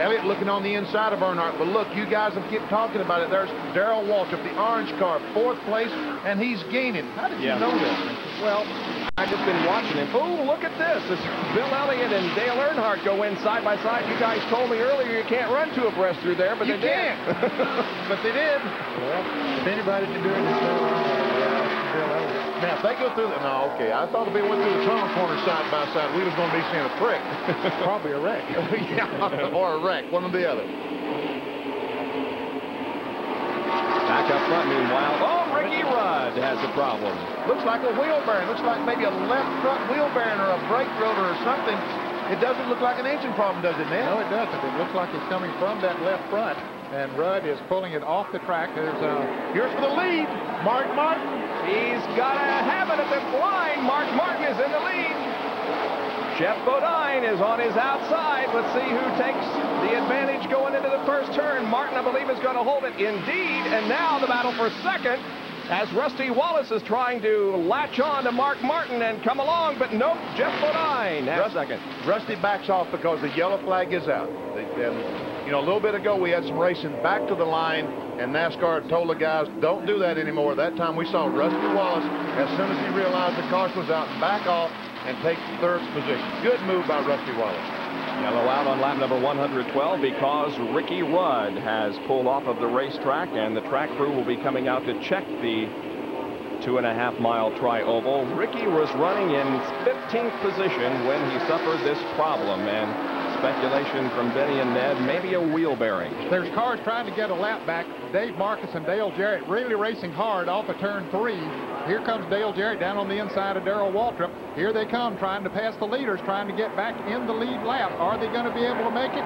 Elliott looking on the inside of Earnhardt, but look, you guys have kept talking about it. There's Darrell Waltrip, the orange car, 4th place, and he's gaining. How did you know this? Well, I've just been watching him. Oh, look at this. It's Bill Elliott and Dale Earnhardt go in side by side. You guys told me earlier you can't run 2 abreast through there, but they did. But they did. Well, if anybody can do it, it's Dale Earnhardt. Now, if they go through the... No, okay. I thought if they went through the tunnel corner side by side, we was going to be seeing a trick. Probably a wreck. Yeah, or a wreck, one or the other. Back up front, meanwhile. Oh, Ricky Rudd has a problem. Looks like a wheel bearing. Looks like maybe a left front wheel bearing or a brake rotor or something. It doesn't look like an engine problem, does it, Ned? No, it doesn't. It looks like it's coming from that left front, and Rudd is pulling it off the track. Here's for the lead, Mark Martin. He's got a habit of the line. Mark Martin is in the lead. Jeff Bodine is on his outside. Let's see who takes the advantage going into the first turn. Martin, I believe, is going to hold it indeed. And now the battle for second as Rusty Wallace is trying to latch on to Mark Martin and come along. But nope, Jeff Bodine at second. Rusty backs off because the yellow flag is out. You know, a little bit ago we had some racing back to the line, and NASCAR told the guys, don't do that anymore. That time we saw Rusty Wallace, as soon as he realized the caution was out, back off and take third position. Good move by Rusty Wallace. Yellow out on lap number 112 because Ricky Rudd has pulled off of the racetrack, and the track crew will be coming out to check the 2.5-mile tri-oval. Ricky was running in 15th position when he suffered this problem, and speculation from Benny and Ned, maybe a wheel bearing. There's cars trying to get a lap back. Dave Marcus and Dale Jarrett really racing hard off of turn 3. Here comes Dale Jarrett down on the inside of Darrell Waltrip. Here they come, trying to pass the leaders, trying to get back in the lead lap. Are they going to be able to make it?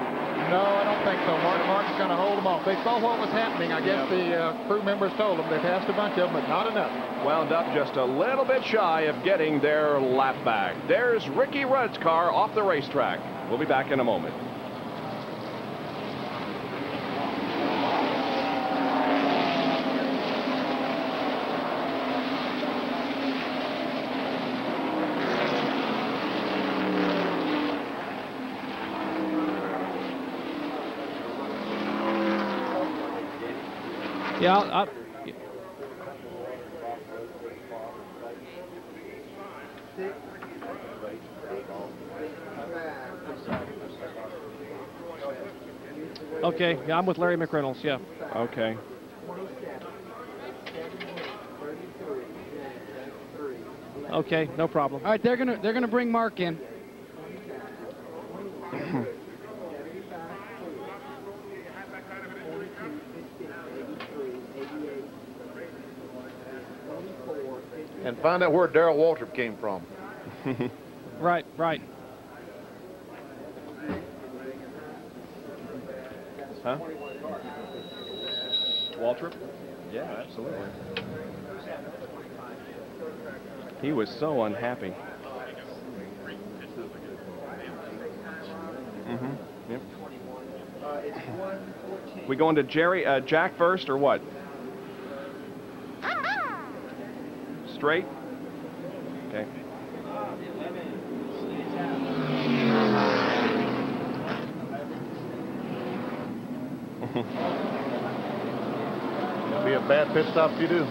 No, I don't think so. Mark Martin's going to hold them off. They saw what was happening. I guess the crew members told them. They passed a bunch of them, but not enough. Wound up just a little bit shy of getting their lap back. There's Ricky Rudd's car off the racetrack. We'll be back in a moment. Yeah, okay, yeah, I'm with Larry McReynolds, yeah. Okay. Okay, no problem. All right, they're gonna bring Mark in. And find out where Darrell Waltrip came from. Right. Huh? Waltrip? Yeah, absolutely. He was so unhappy. Yep. We going to Jack first or what? Straight? Okay. It'll be a bad pit stop if you do.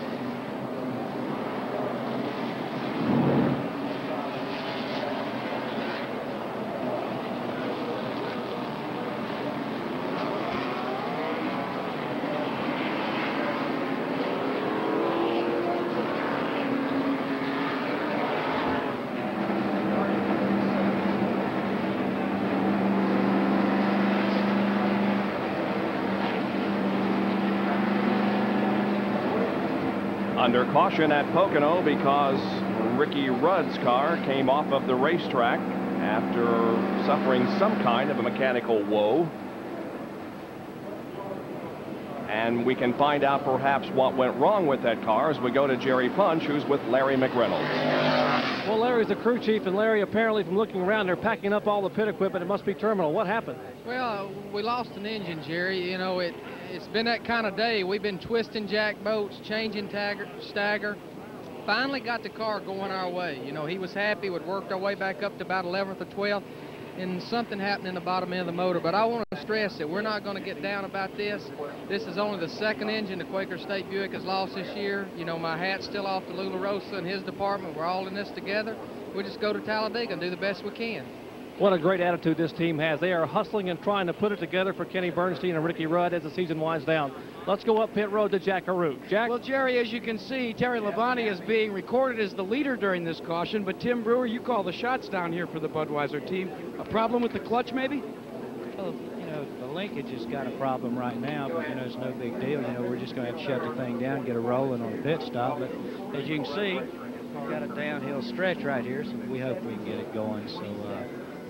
Under caution at Pocono because Ricky Rudd's car came off of the racetrack after suffering some kind of a mechanical woe. And we can find out perhaps what went wrong with that car as we go to Jerry Punch, who's with Larry McReynolds. Well, Larry's the crew chief, and Larry, apparently from looking around, they're packing up all the pit equipment. It must be terminal. What happened? Well, we lost an engine, Jerry. You know, it's been that kind of day. We've been twisting jack boats, changing stagger. Finally got the car going our way. You know, he was happy. We'd worked our way back up to about 11th or 12th, and something happened in the bottom end of the motor. But I want to stress that we're not going to get down about this. This is only the second engine the Quaker State Buick has lost this year. You know, my hat's still off to Lula Rosa and his department. We're all in this together. We'll just go to Talladega and do the best we can. What a great attitude this team has. They are hustling and trying to put it together for Kenny Bernstein and Ricky Rudd as the season winds down. Let's go up pit road to Jack Arute. Jack? Well, Jerry, as you can see, Terry Labonte is being recorded as the leader during this caution, but Tim Brewer, you call the shots down here for the Budweiser team. A problem with the clutch, maybe? Well, you know, the linkage has got a problem right now, but, you know, it's no big deal. You know, we're just going to have to shut the thing down, get it rolling on the pit stop. But as you can see, we've got a downhill stretch right here, so we hope we can get it going. So,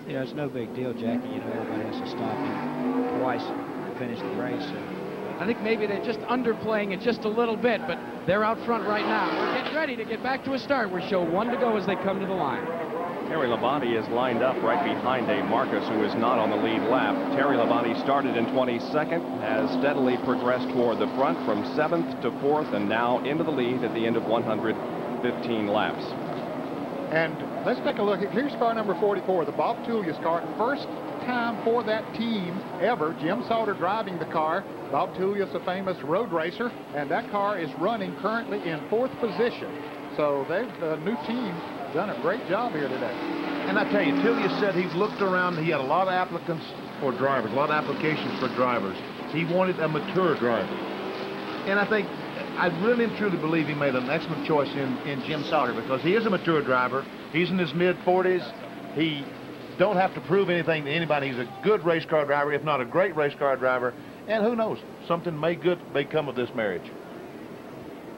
you know, it's no big deal, Jackie. You know, everybody has to stop him twice to finish the race. So. I think maybe they're just underplaying it just a little bit, but they're out front right now. We're getting ready to get back to a start. We're show 1 to go as they come to the line. Terry Labonte is lined up right behind Dave Marcus, who is not on the lead lap. Terry Labonte started in 22nd, has steadily progressed toward the front from 7th to 4th, and now into the lead at the end of 115 laps. And let's take a look. Here's car number 44, the Bob Tullius car. First time for that team ever. Jim Sauter driving the car. Bob Tullius, a famous road racer, and that car is running currently in 4th position. So the new team done a great job here today. And I tell you, Tullius said he's looked around. He had a lot of applicants for drivers, a lot of applications for drivers. He wanted a mature driver. And I really and truly believe he made an excellent choice in Jim Sauter, because he is a mature driver. He's in his mid-40s. He don't have to prove anything to anybody. He's a good race car driver, if not a great race car driver. And who knows, something may come of this marriage.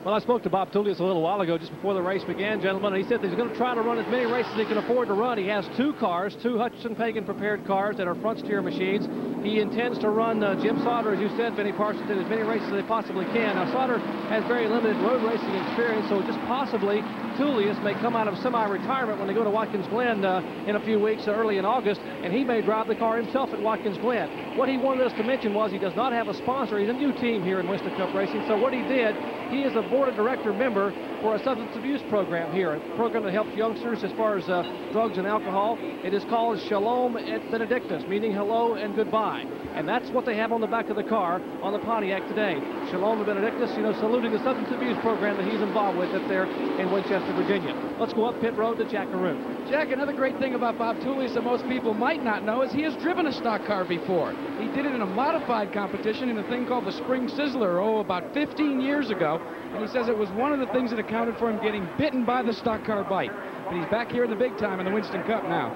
Well, I spoke to Bob Tullius a little while ago, just before the race began, gentlemen, and he said that he's going to try to run as many races as he can afford to run. He has 2 cars, 2 Hutchinson-Pagan prepared cars that are front steer machines. He intends to run Jim Sauter, as you said, Benny Parsons, as many races as they possibly can. Now, Sauter has very limited road racing experience, so just possibly Tullius may come out of semi-retirement when they go to Watkins Glen in a few weeks, early in August, and he may drive the car himself at Watkins Glen. What he wanted us to mention was he does not have a sponsor. He's a new team here in Winston Cup Racing, so what he did, he is a board of director member for a substance abuse program here, a program that helps youngsters as far as drugs and alcohol. It is called Shalom et Benedictus, meaning hello and goodbye. And that's what they have on the back of the car on the Pontiac today. Shalom et Benedictus, you know, saluting the substance abuse program that he's involved with up there in Winchester, Virginia. Let's go up pit road to Jack Arute. Jack, another great thing about Bob Tullius that most people might not know is he has driven a stock car before. He did it in a modified competition in a thing called the Spring Sizzler, about 15 years ago. And he says it was one of the things that accounted for him getting bitten by the stock car bite. But he's back here in the big time in the Winston Cup now.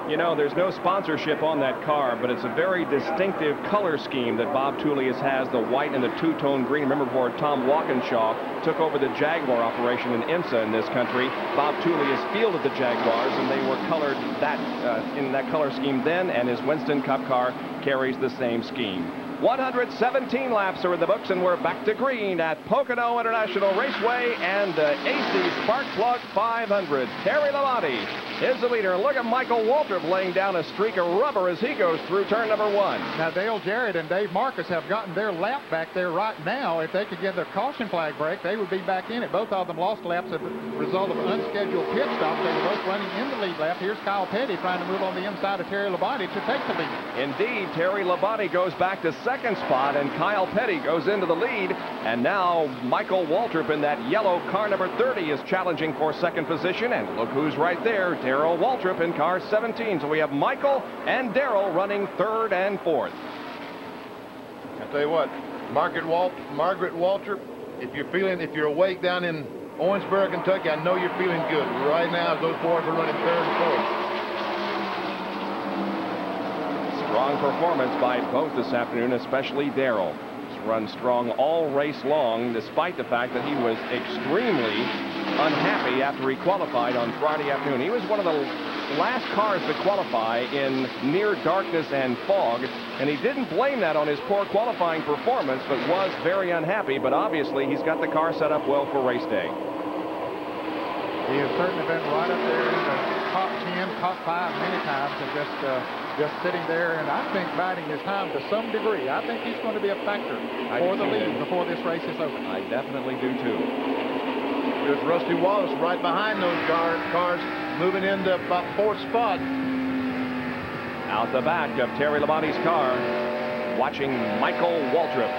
You know, there's no sponsorship on that car, but it's a very distinctive color scheme that Bob Tullius has, the white and the two-tone green. Remember, before Tom Walkinshaw took over the Jaguar operation in IMSA in this country, Bob Tullius fielded the Jaguars, and they were colored in that color scheme then, and his Winston Cup car carries the same scheme. 117 laps are in the books, and we're back to green at Pocono International Raceway and the AC Spark Plug 500. Terry Labonte is the leader. Look at Michael Waltrip laying down a streak of rubber as he goes through turn number 1. Now, Dale Jarrett and Dave Marcus have gotten their lap back there right now. If they could get their caution flag break, they would be back in it. Both of them lost laps as a result of unscheduled pit stops. They were both running in the lead lap. Here's Kyle Petty trying to move on the inside of Terry Labonte to take the lead. Indeed, Terry Labonte goes back to second spot, and Kyle Petty goes into the lead. And now Michael Waltrip in that yellow car number 30 is challenging for second position. And look who's right there, Darrell Waltrip in car 17. So we have Michael and Darrell running 3rd and 4th. I tell you what, Margaret Waltrip, if you're awake down in Owensboro, Kentucky, I know you're feeling good. Right now, those boys are running 3rd and 4th. Strong performance by both this afternoon, especially Darrell. He's run strong all race long, despite the fact that he was extremely unhappy after he qualified on Friday afternoon. He was one of the last cars to qualify in near darkness and fog, and he didn't blame that on his poor qualifying performance, but was very unhappy. But obviously, he's got the car set up well for race day. He has certainly been right up there in the top 10, top 5 many times, and just sitting there, and I think biding his time to some degree. I think he's going to be a factor for the lead before this race is over. I definitely do too. There's Rusty Wallace right behind those cars, moving into about 4th spot. Out the back of Terry Labonte's car, watching Michael Waltrip.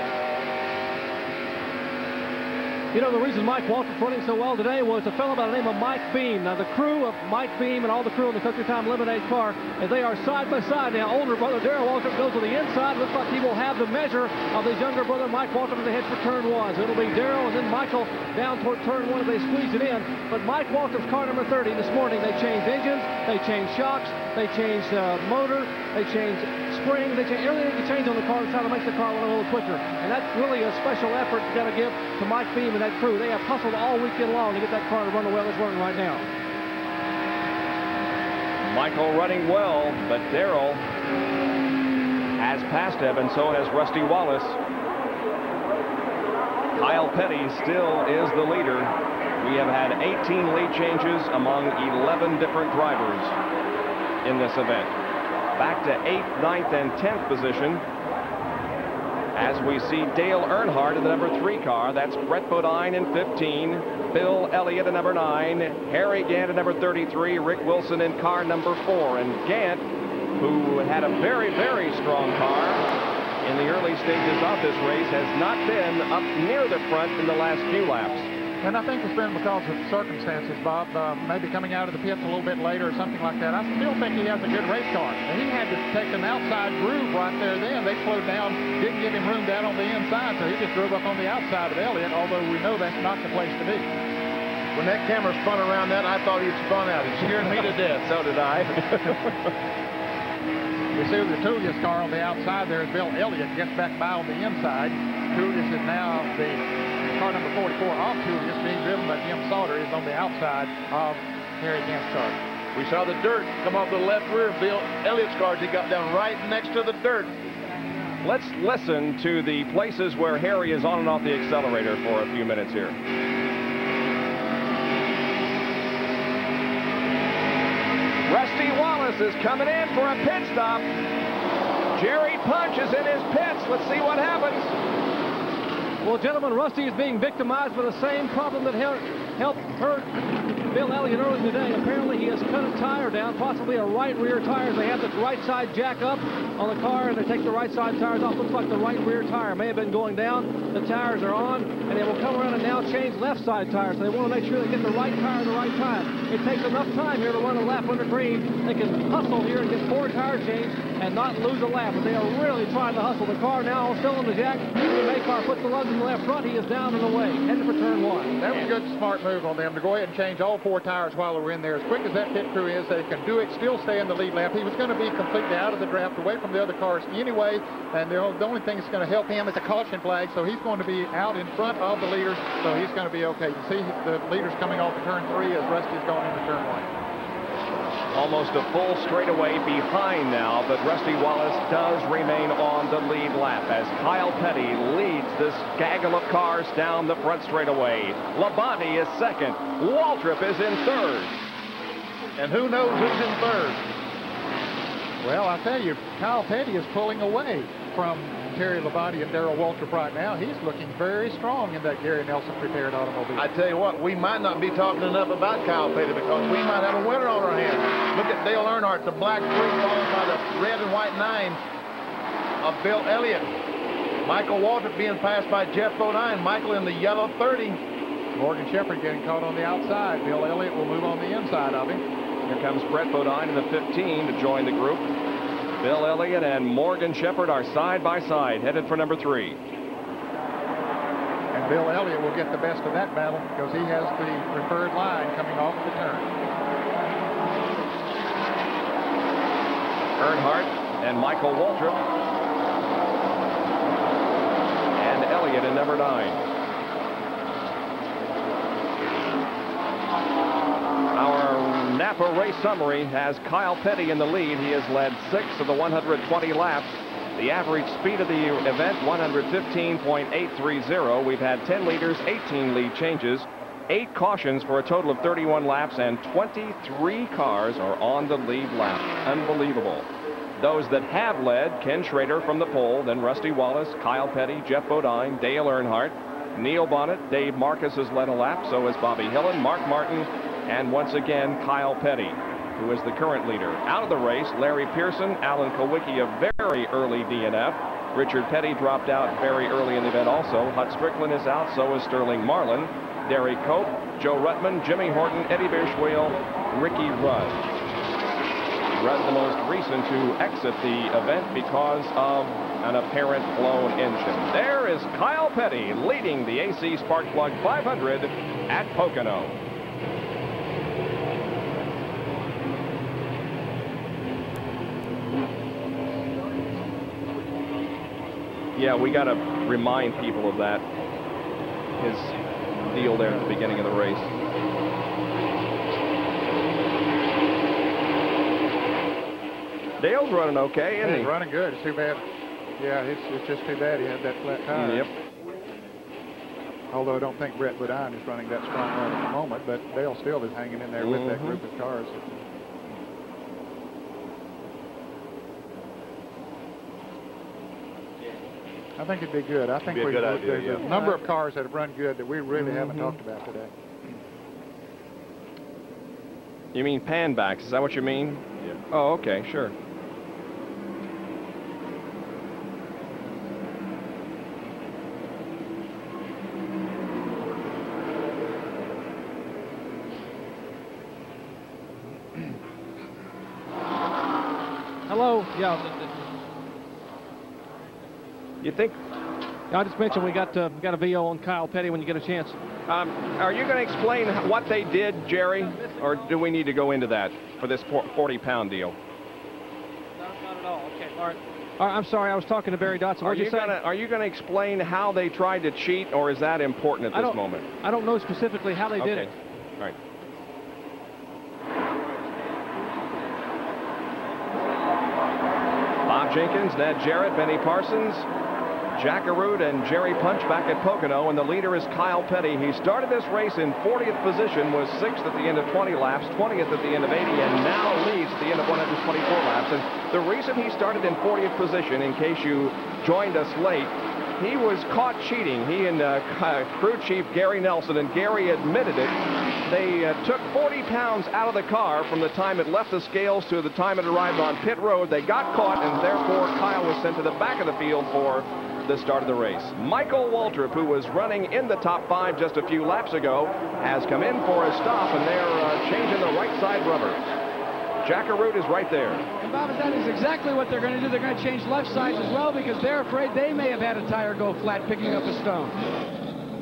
You know, the reason Mike Waltrip's running so well today was a fellow by the name of Mike Beam. Now, the crew of Mike Beam and all the crew in the Country Time Lemonade car, as they are side by side now, older brother Darrell Waltrip goes to the inside. Looks like he will have the measure of his younger brother Mike Waltrip as they head for turn 1. So it'll be Darrell and then Michael down toward turn 1 as they squeeze it in. But Mike Waltrip's car number 30 this morning, they changed engines, they changed shocks, they changed motor, they changed spring, they changed everything they can change on the car to try to make the car run a little quicker. And that's really a special effort you got to give to Mike Beam and that crew. They have hustled all weekend long to get that car to run the well it's running right now. Michael running well, but Darrell has passed him, and so has Rusty Wallace. Kyle Petty still is the leader. We have had 18 lead changes among 11 different drivers in this event. Back to 8th, 9th, and 10th position as we see Dale Earnhardt in the number 3 car. That's Brett Bodine in 15, Bill Elliott in number 9, Harry Gant in number 33, Rick Wilson in car number 4. And Gant, who had a very, very strong car in the early stages of this race, has not been up near the front in the last few laps. And I think it's been because of circumstances, Bob, maybe coming out of the pits a little bit later or something like that. I still think he has a good race car. And he had to take an outside groove right there then. They slowed down, didn't give him room down on the inside, so he just drove up on the outside of Elliott, although we know that's not the place to be. When that camera spun around that, I thought he'd spun out. It scared me to death. So did I. You see the Tullius car on the outside there as Bill Elliott gets back by on the inside. Tullius is now the car number 44 off Tullius, being driven by Jim Sauter, is on the outside of Harry Gant's car. We saw the dirt come off the left rear of Bill Elliott's car as he got down right next to the dirt. Let's listen to the places where Harry is on and off the accelerator for a few minutes here. Rusty Wallace is coming in for a pit stop. Jerry Punch is in his pits. Let's see what happens. Well, gentlemen, Rusty is being victimized by the same problem that helped hurt Bill Elliott earlier today. Apparently, he has cut a tire down, possibly a right rear tire. They have the right side jack up on the car, and they take the right side tires off. Looks like the right rear tire may have been going down. The tires are on, and they will come around and now change left side tires. So they want to make sure they get the right tire at the right time. It takes enough time here to run a lap under green. They can hustle here and get 4 tire changes and not lose a lap. But they are really trying to hustle. The car now still on the jack. The May car puts the lugs in the left front. He is down and away, heading for turn 1. That was a good, smart move on them to go ahead and change all 4 tires while they were in there. As quick as that pit crew is, they can do it, still stay in the lead lap. He was going to be completely out of the draft, away from the other cars anyway, and the only thing that's going to help him is a caution flag, so he's going to be out in front of the leaders, so he's going to be okay. You see the leaders coming off of turn 3 as Rusty's going into turn 1. Almost a full straightaway behind now, but Rusty Wallace does remain on the lead lap as Kyle Petty leads this gaggle of cars down the front straightaway. Labonte is second. Waltrip is in third. And who knows who's in third? Well, I tell you, Kyle Petty is pulling away from Terry Labonte and Darrell Waltrip right now. He's looking very strong in that Gary Nelson prepared automobile. I tell you what, we might not be talking enough about Kyle Petty because we might have a winner on our hands. Look at Dale Earnhardt, the black 3 followed by the red and white 9 of Bill Elliott. Michael Waltrip being passed by Jeff Bodine. Michael in the yellow 30. Morgan Shepherd getting caught on the outside. Bill Elliott will move on the inside of him. Here comes Brett Bodine in the 15 to join the group. Bill Elliott and Morgan Shepherd are side by side, headed for number 3. And Bill Elliott will get the best of that battle because he has the preferred line coming off the turn. Earnhardt and Michael Waltrip. And Elliott in number 9. Our Napa race summary has Kyle Petty in the lead. He has led 6 of the 120 laps. The average speed of the event, 115.830. We've had 10 leaders, 18 lead changes, 8 cautions for a total of 31 laps, and 23 cars are on the lead lap. Unbelievable. Those that have led, Ken Schrader from the pole, then Rusty Wallace, Kyle Petty, Jeff Bodine, Dale Earnhardt, Neil Bonnet, Dave Marcus has led a lap, so has Bobby Hillen, Mark Martin, and once again, Kyle Petty, who is the current leader. Out of the race, Larry Pearson, Alan Kowicki, a very early DNF, Richard Petty dropped out very early in the event also. Hut Strickland is out, so is Sterling Marlin. Derry Cope, Joe Ruttman, Jimmy Horton, Eddie Bishwale, Ricky Rudd. Rudd the most recent to exit the event because of an apparent blown engine. There is Kyle Petty leading the AC Sparkplug 500 at Pocono. Yeah, we got to remind people of that. His deal there at the beginning of the race. Dale's running okay, isn't he? He's running good. It's too bad. Yeah, it's just too bad he had that flat tire. Yep. Although I don't think Brett Bodine is running that strong run at the moment, but Dale still is hanging in there with that group of cars. I think it'd be good. I think there's a number of cars that have run good that we really haven't talked about today. You mean pan backs? Is that what you mean? Yeah. Oh, okay, sure. Hello. Yeah. You think? I just mentioned we got a VO on Kyle Petty when you get a chance. Are you going to explain what they did, Jerry, or do we need to go into that for this 40-pound deal? Not at all. Okay. All right. I'm sorry. I was talking to Barry Dotson. What did you say? Are you going to explain how they tried to cheat, or is that important at this moment? I don't know specifically how they did it. All right. Bob Jenkins, Ned Jarrett, Benny Parsons, Jack Arute, and Jerry Punch back at Pocono, and the leader is Kyle Petty. He started this race in 40th position, was 6th at the end of 20 laps, 20th at the end of 80, and now leads at the end of 124 laps. And the reason he started in 40th position, in case you joined us late, he was caught cheating. He and crew chief Gary Nelson, and Gary admitted it. They took 40 pounds out of the car from the time it left the scales to the time it arrived on pit road. They got caught, and therefore Kyle was sent to the back of the field for the start of the race. Michael Waltrip, who was running in the top 5 just a few laps ago, has come in for a stop, and they're changing the right side rubber. Jack Arute is right there. And Bob, that is exactly what they're going to do. They're going to change left sides as well because they're afraid they may have had a tire go flat picking up a stone.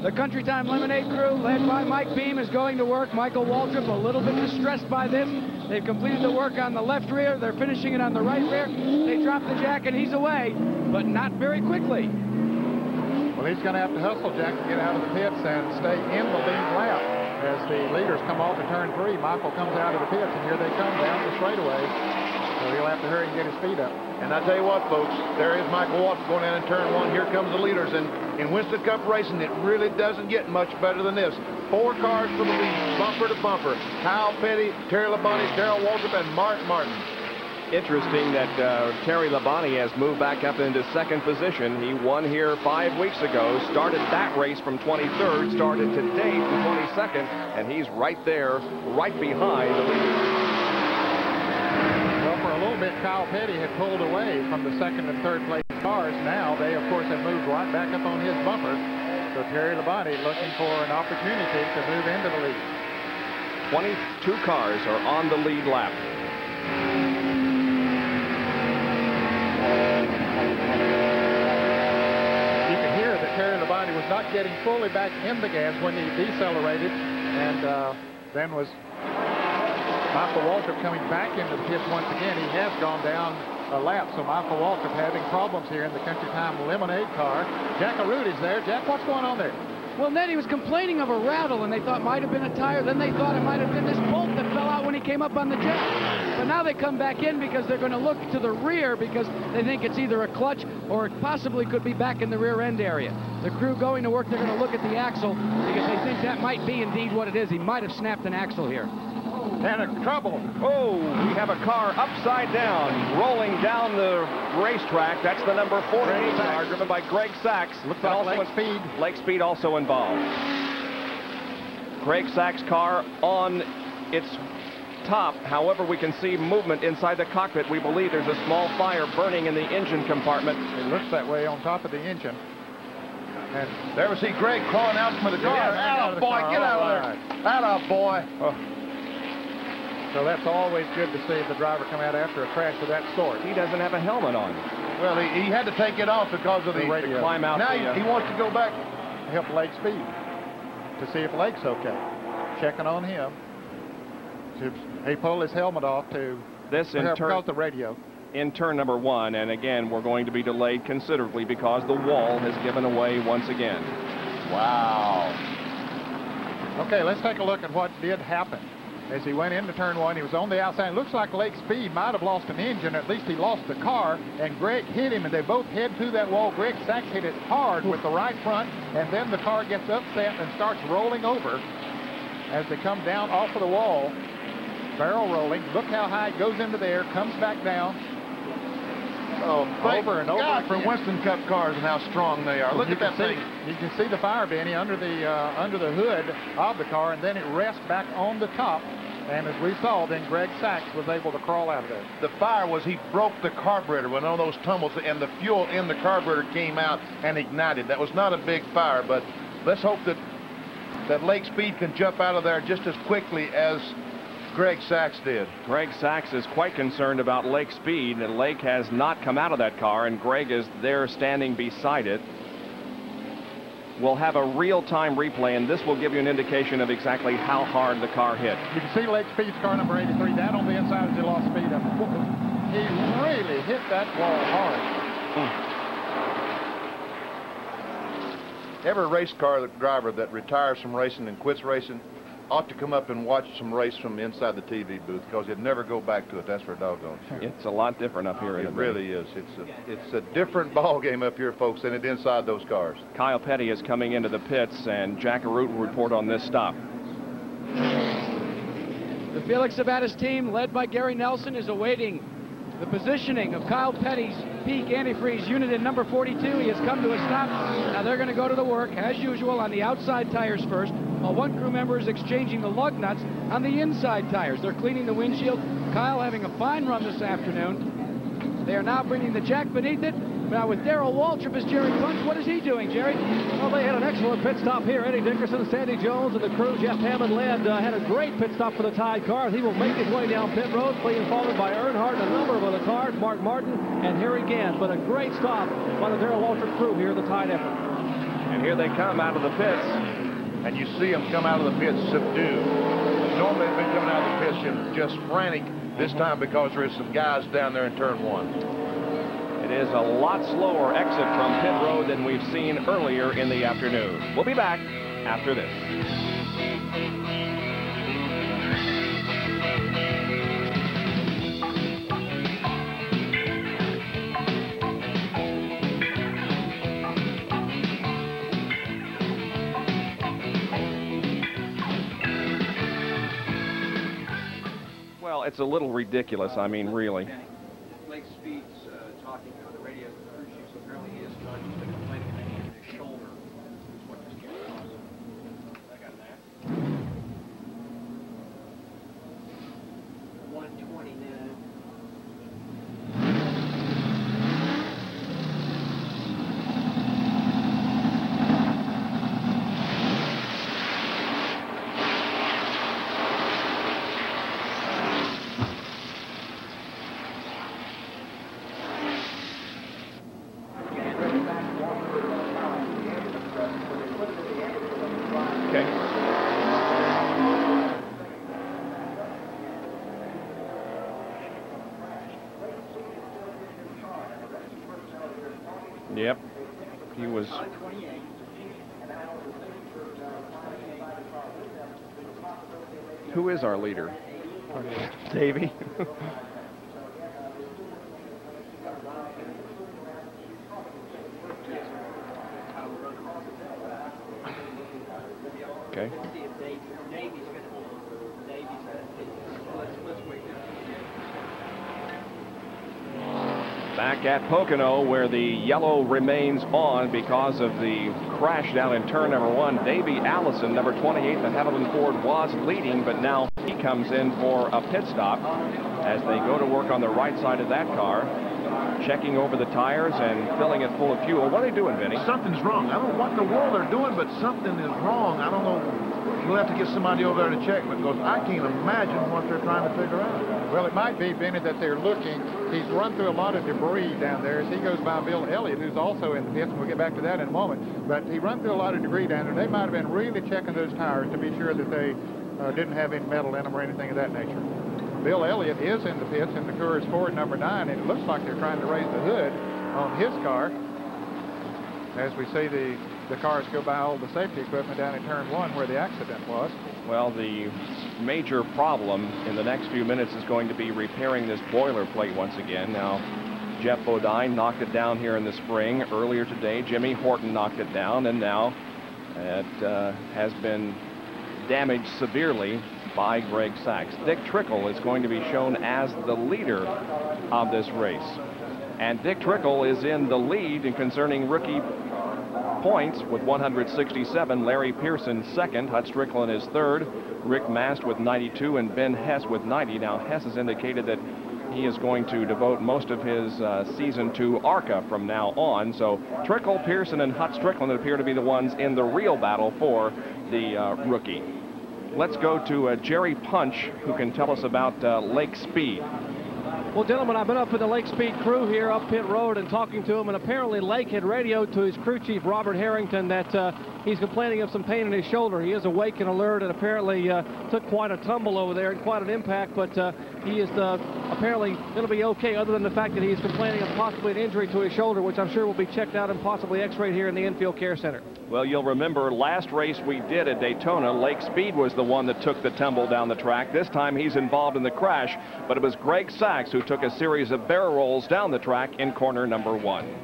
The Country Time Lemonade crew, led by Mike Beam, is going to work. Michael Waltrip, a little bit distressed by this. They've completed the work on the left rear. They're finishing it on the right rear. They drop the Jack, and he's away, but not very quickly. Well, he's going to have to hustle, Jack, to get out of the pits and stay in the lead lap. As the leaders come off of turn 3, Michael comes out of the pits, and here they come down the straightaway. So he'll have to hurry and get his speed up. And I tell you what, folks, there is Michael Waltrip going down in turn 1. Here comes the leaders. And in Winston Cup racing, it really doesn't get much better than this. 4 cars for the lead, bumper to bumper. Kyle Petty, Terry Labonte, Darrell Waltrip, and Mark Martin. Interesting that Terry Labonte has moved back up into 2nd position. He won here 5 weeks ago, started that race from 23rd, started today from 22nd, and he's right there, right behind the leader. Well, for a little bit, Kyle Petty had pulled away from the 2nd and 3rd place cars. Now they, of course, have moved right back up on his bumper. So Terry Labonte looking for an opportunity to move into the lead. 22 cars are on the lead lap. You can hear that Terry Labonte was not getting fully back in the gas when he decelerated, and then was Michael Waltrip coming back into the pits once again. He has gone down a lap, so Michael Waltrip having problems here in the Country Time Lemonade car. Jack Arute is there. Jack, what's going on there? Well, Ned, he was complaining of a rattle, and they thought it might have been a tire. Then they thought it might have been this bolt that fell out when he came up on the jet. But now they come back in because they're going to look to the rear because they think it's either a clutch or it possibly could be back in the rear end area. The crew going to work, they're going to look at the axle because they think that might be indeed what it is. He might have snapped an axle here. And trouble. Oh, we have a car upside down, rolling down the racetrack. That's the number 48 car, driven by Greg Sachs. Looks like Lake Speed. Lake Speed also involved. Greg Sachs' car on its top. However, we can see movement inside the cockpit. We believe there's a small fire burning in the engine compartment. It looks that way on top of the engine. And there we see Greg crawling out from the car. Yeah, boy, get out of there. Out boy. Oh. So that's always good to see the driver come out after a crash of that sort. He doesn't have a helmet on. Well, he had to take it off because of the radio. Climb out. Now he wants to go back. Help Lake Speed to see if Lake's okay. Checking on him. He pulled his helmet off to because the radio. In turn number 1, and again, we're going to be delayed considerably because the wall has given away once again. Wow. Okay, let's take a look at what did happen. As he went into turn 1, he was on the outside. It looks like Lake Speed might have lost an engine. At least he lost the car, and Greg hit him, and they both head to that wall. Greg Sachs hit it hard with the right front, and then the car gets upset and starts rolling over as they come down off of the wall. Barrel rolling. Look how high it goes into the air, comes back down. Oh, over and over God, again. for Winston Cup cars and how strong they are. Look at that thing. You can see the fire, Benny, under the hood of the car, and then it rests back on the top. And as we saw, then Greg Sachs was able to crawl out of there. The fire was he broke the carburetor when all those tumbles, and the fuel in the carburetor came out and ignited. That was not a big fire, but let's hope that Lake Speed can jump out of there just as quickly as Greg Sachs did. Greg Sachs is quite concerned about Lake Speed, and Lake has not come out of that car, and Greg is there standing beside it. We'll have a real-time replay, and this will give you an indication of exactly how hard the car hit. You can see Lake Speed's car number 83 down on the inside as he lost speed. He really hit that wall hard. Every race car driver that retires from racing and quits racing ought to come up and watch some race from inside the TV booth, because you'd never go back to it. That's for doggone sure. It's a lot different up here. It really is. It's a different ball game up here, folks, than it inside those cars. Kyle Petty is coming into the pits, and Jack Arute will report on this stop. The Felix Sabatis team, led by Gary Nelson, is awaiting the positioning of Kyle Petty's peak antifreeze unit in number 42. He has come to a stop. Now they're going to go to the work, as usual, on the outside tires first, while one crew member is exchanging the lug nuts on the inside tires. They're cleaning the windshield. Kyle having a fine run this afternoon. They are now bringing the jack beneath it. Now with Darrell Waltrip as Jerry Punch. What is he doing, Jerry? Well, they had an excellent pit stop here. Eddie Dickerson, Sandy Jones, and the crew, Jeff Hammond led, had a great pit stop for the Tide car. He will make his way down pit road, being followed by Earnhardt and a number of other cars, Mark Martin and Harry Gant. But a great stop by the Darrell Waltrip crew here in the Tide effort. And here they come out of the pits. And you see them come out of the pits subdued. Normally they've been coming out of the pits just frantic this time because there's some guys down there in turn 1. It is a lot slower exit from pit road than we've seen earlier in the afternoon. We'll be back after this. Well, it's a little ridiculous. I mean, really. Lake Speed's talking on the radio. The crew chief, so apparently he is conscious, but complaining of pain in his shoulder. Is what this kid caused. I got that. 129. Yep. He was. Who is our leader? Davey. Okay. Back at Pocono, where the yellow remains on because of the crash down in turn number 1. Davey Allison, number 28, the Haviland Ford, was leading, but now he comes in for a pit stop as they go to work on the right side of that car, checking over the tires and filling it full of fuel. What are they doing, Vinny? Something's wrong. I don't know what in the world they're doing, but something is wrong. I don't know. We'll have to get somebody over there to check, because I can't imagine what they're trying to figure out. Well, it might be, Benny, that they're looking. He's run through a lot of debris down there as he goes by Bill Elliott, who's also in the pits, and we'll get back to that in a moment. But he run through a lot of debris down there. They might have been really checking those tires to be sure that they didn't have any metal in them or anything of that nature. Bill Elliott is in the pits in the Coors Ford number 9, and it looks like they're trying to raise the hood on his car as we see the cars go by all the safety equipment down in turn 1 where the accident was. Well, the major problem in the next few minutes is going to be repairing this boilerplate once again. Now, Jeff Bodine knocked it down here in the spring. Earlier today, Jimmy Horton knocked it down, and now it has been damaged severely by Greg Sachs. Dick Trickle is going to be shown as the leader of this race. And Dick Trickle is in the lead in concerning rookie points with 167. Larry Pearson second. Hut Strickland is third. Rick Mast with 92 and Ben Hess with 90. Now, Hess has indicated that he is going to devote most of his season to ARCA from now on. So Trickle, Pearson, and Hut Strickland appear to be the ones in the real battle for the rookie. Let's go to Jerry Punch, who can tell us about Lake Speed. Well, gentlemen, I've been up with the Lake Speed crew here up pit road and talking to him, and apparently Lake had radioed to his crew chief, Robert Harrington, that he's complaining of some pain in his shoulder. He is awake and alert, and apparently took quite a tumble over there and quite an impact, but he is apparently going to be okay, other than the fact that he's complaining of possibly an injury to his shoulder, which I'm sure will be checked out and possibly x-rayed here in the Infield Care Center. Well, you'll remember last race we did at Daytona, Lake Speed was the one that took the tumble down the track. This time he's involved in the crash, but it was Greg Sachs who took a series of barrel rolls down the track in corner number 1.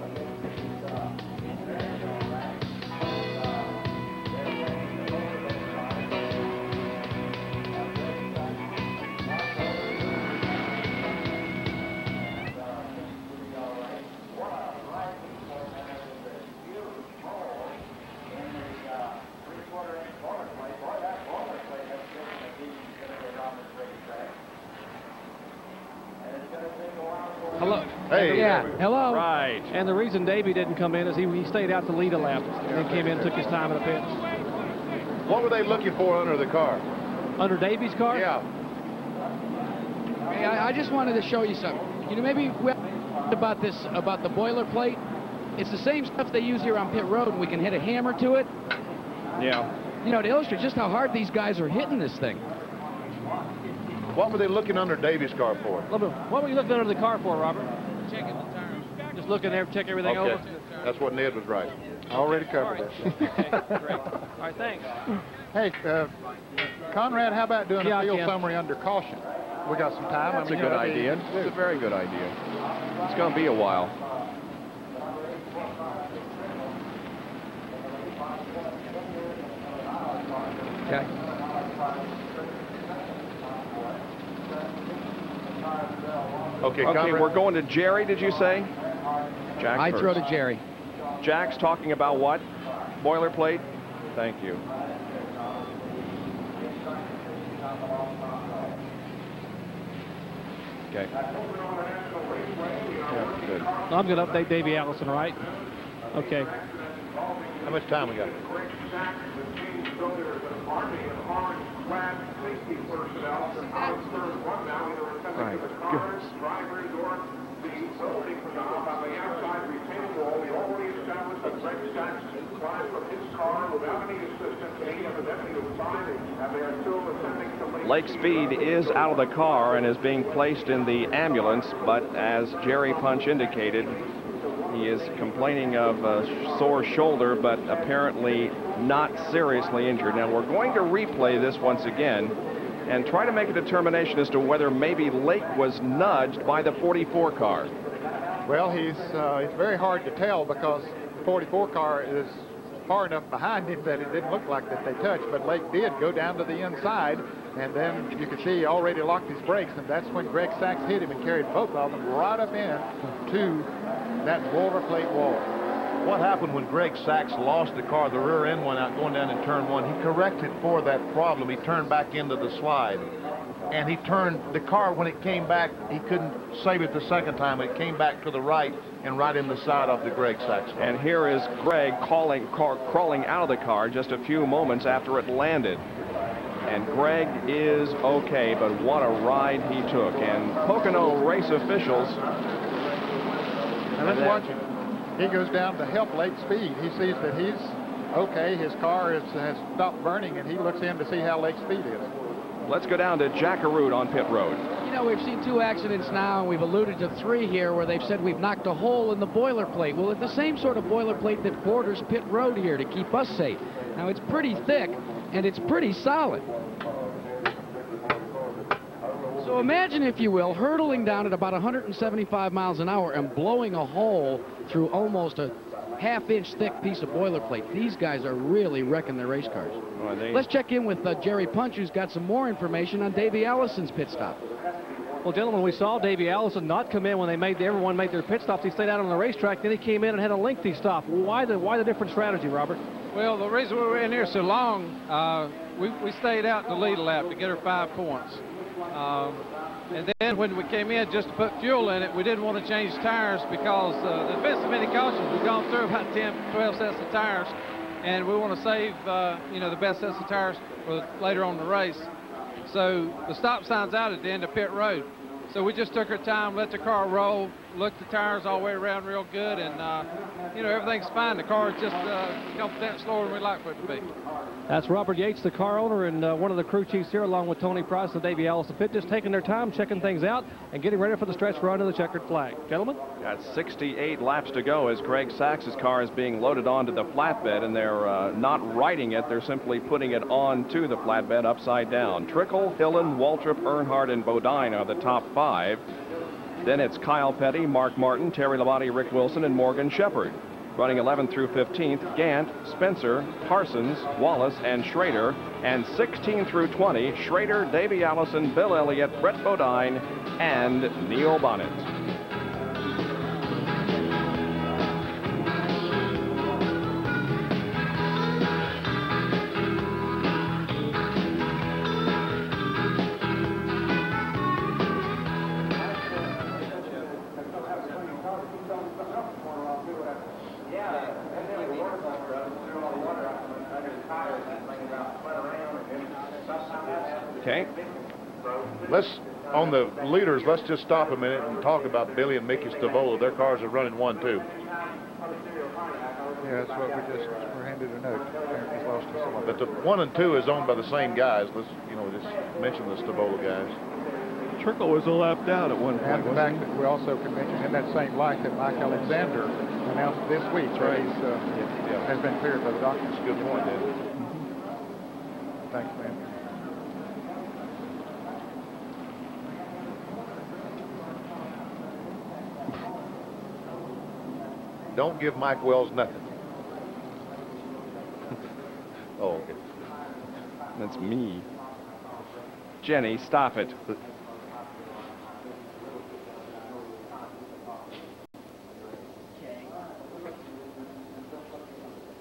Hello. Hey. Yeah. Hello. Right. And the reason Davey didn't come in is he stayed out to lead a lap and then came in and took his time in the pits. What were they looking for under the car? Under Davey's car? Yeah. Hey, I just wanted to show you something. You know, maybe we about this, about the boilerplate. It's the same stuff they use here on pit road, and we can hit a hammer to it. Yeah. You know, to illustrate just how hard these guys are hitting this thing. What were they looking under Davy's car for? What were you looking under the car for, Robert? Checking the tires. Just looking there, check everything over? That's what Ned was right. Already covered it. Okay, great. All right, thanks. Hey, Conrad, how about doing a field Kim. summary under caution? We got some time. That's a good idea. It's a very good idea. It's going to be a while. Okay. Okay, we're going to Jerry, did you say? Jack I first. throw to Jerry. Jack's talking about what? Boilerplate? Thank you. Okay. Yeah, good. I'm going to update Davey Allison, right? Okay. How much time we got? Right. Good. Lake Speed is out of the car and is being placed in the ambulance, but as Jerry Punch indicated, he is complaining of a sore shoulder, but apparently not seriously injured. Now, we're going to replay this once again and try to make a determination as to whether maybe Lake was nudged by the 44 car. Well, it's very hard to tell because the 44 car is far enough behind him that it didn't look like that they touched, but Lake did go down to the inside, and then you could see he already locked his brakes, and that's when Greg Sachs hit him and carried both of them right up in to that boilerplate wall. What happened when Greg Sachs lost the car, the rear end went out going down in turn one, he corrected for that problem. He turned back into the slide. And he turned the car, when it came back, he couldn't save it the second time. It came back to the right and right in the side of the Greg Sachs car. And here is Greg crawling out of the car just a few moments after it landed. And Greg is okay, but what a ride he took. And Pocono race officials. And let's watch him. He goes down to help Lake Speed. He sees that he's okay. His car has stopped burning, and he looks in to see how Lake Speed is. Let's go down to Jack Arute on pit road. You know, we've seen 2 accidents now, and we've alluded to 3 here where they've said we've knocked a hole in the boilerplate. Well, it's the same sort of boilerplate that borders pit road here to keep us safe. Now, it's pretty thick, and it's pretty solid. So imagine, if you will, hurtling down at about 175 miles an hour and blowing a hole through almost a half-inch thick piece of boilerplate. These guys are really wrecking their race cars. Let's check in with Jerry Punch, who's got some more information on Davey Allison's pit stop. Well, gentlemen, we saw Davey Allison not come in when everyone made their pit stops. He stayed out on the racetrack. Then he came in and had a lengthy stop. Why the different strategy, Robert? Well, the reason we were in here so long, we stayed out to lead a lap to get her 5 points. And then when we came in just to put fuel in it, we didn't want to change tires because there's been so many cautions. We've gone through about 10, 12 sets of tires, and we want to save, you know, the best sets of tires for later on in the race. So the stop sign's out at the end of pit road. So we just took our time, let the car roll, looked the tires all the way around real good, and, you know, everything's fine. The car is just a couple tenths slower than we'd like for it to be. That's Robert Yates, the car owner, and one of the crew chiefs here, along with Tony Price and Davey Allison Pit, just taking their time, checking things out, and getting ready for the stretch run of the checkered flag. Gentlemen? Got 68 laps to go as Greg Sachs's car is being loaded onto the flatbed, and they're not riding it. They're simply putting it onto the flatbed upside down. Trickle, Hillen, Waltrip, Earnhardt, and Bodine are the top 5. Then it's Kyle Petty, Mark Martin, Terry Labonte, Rick Wilson, and Morgan Shepherd. Running 11th through 15th, Gant, Spencer, Parsons, Wallace, and Schrader. And 16 through 20, Schrader, Davey Allison, Bill Elliott, Brett Bodine, and Neil Bonnet. Okay. On the leaders, let's just stop a minute and talk about Billy and Mickey Stavola. Their cars are running 1-2. Yeah, that's what we're handed a note. Apparently lost to someone. But the 1 and 2 is owned by the same guys. Let's, you know, just mention the Stavola guys. Trickle was a lap down at one point. And the fact that we also can mention in that same light that Mike Alexander announced this week that he's has been cleared by the doctor. That's a good point, David. Thanks, man. Don't give Mike Wells nothing. Oh, okay. That's me. Jenny, stop it.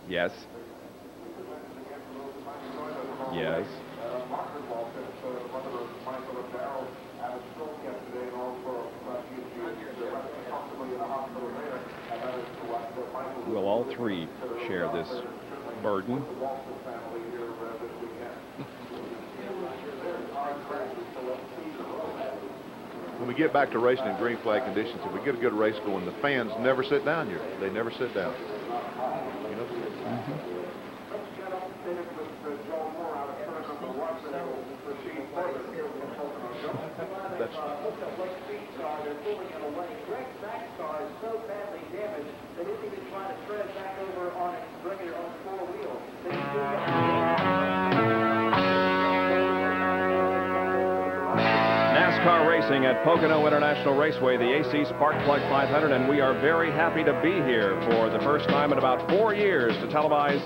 Yes. Yes. Will all 3 share this burden? When we get back to racing in green flag conditions, if we get a good race going, the fans never sit down here. They never sit down. You know? That's NASCAR race racing at Pocono International Raceway, the AC Spark Plug 500, and we are very happy to be here for the first time in about 4 years to televise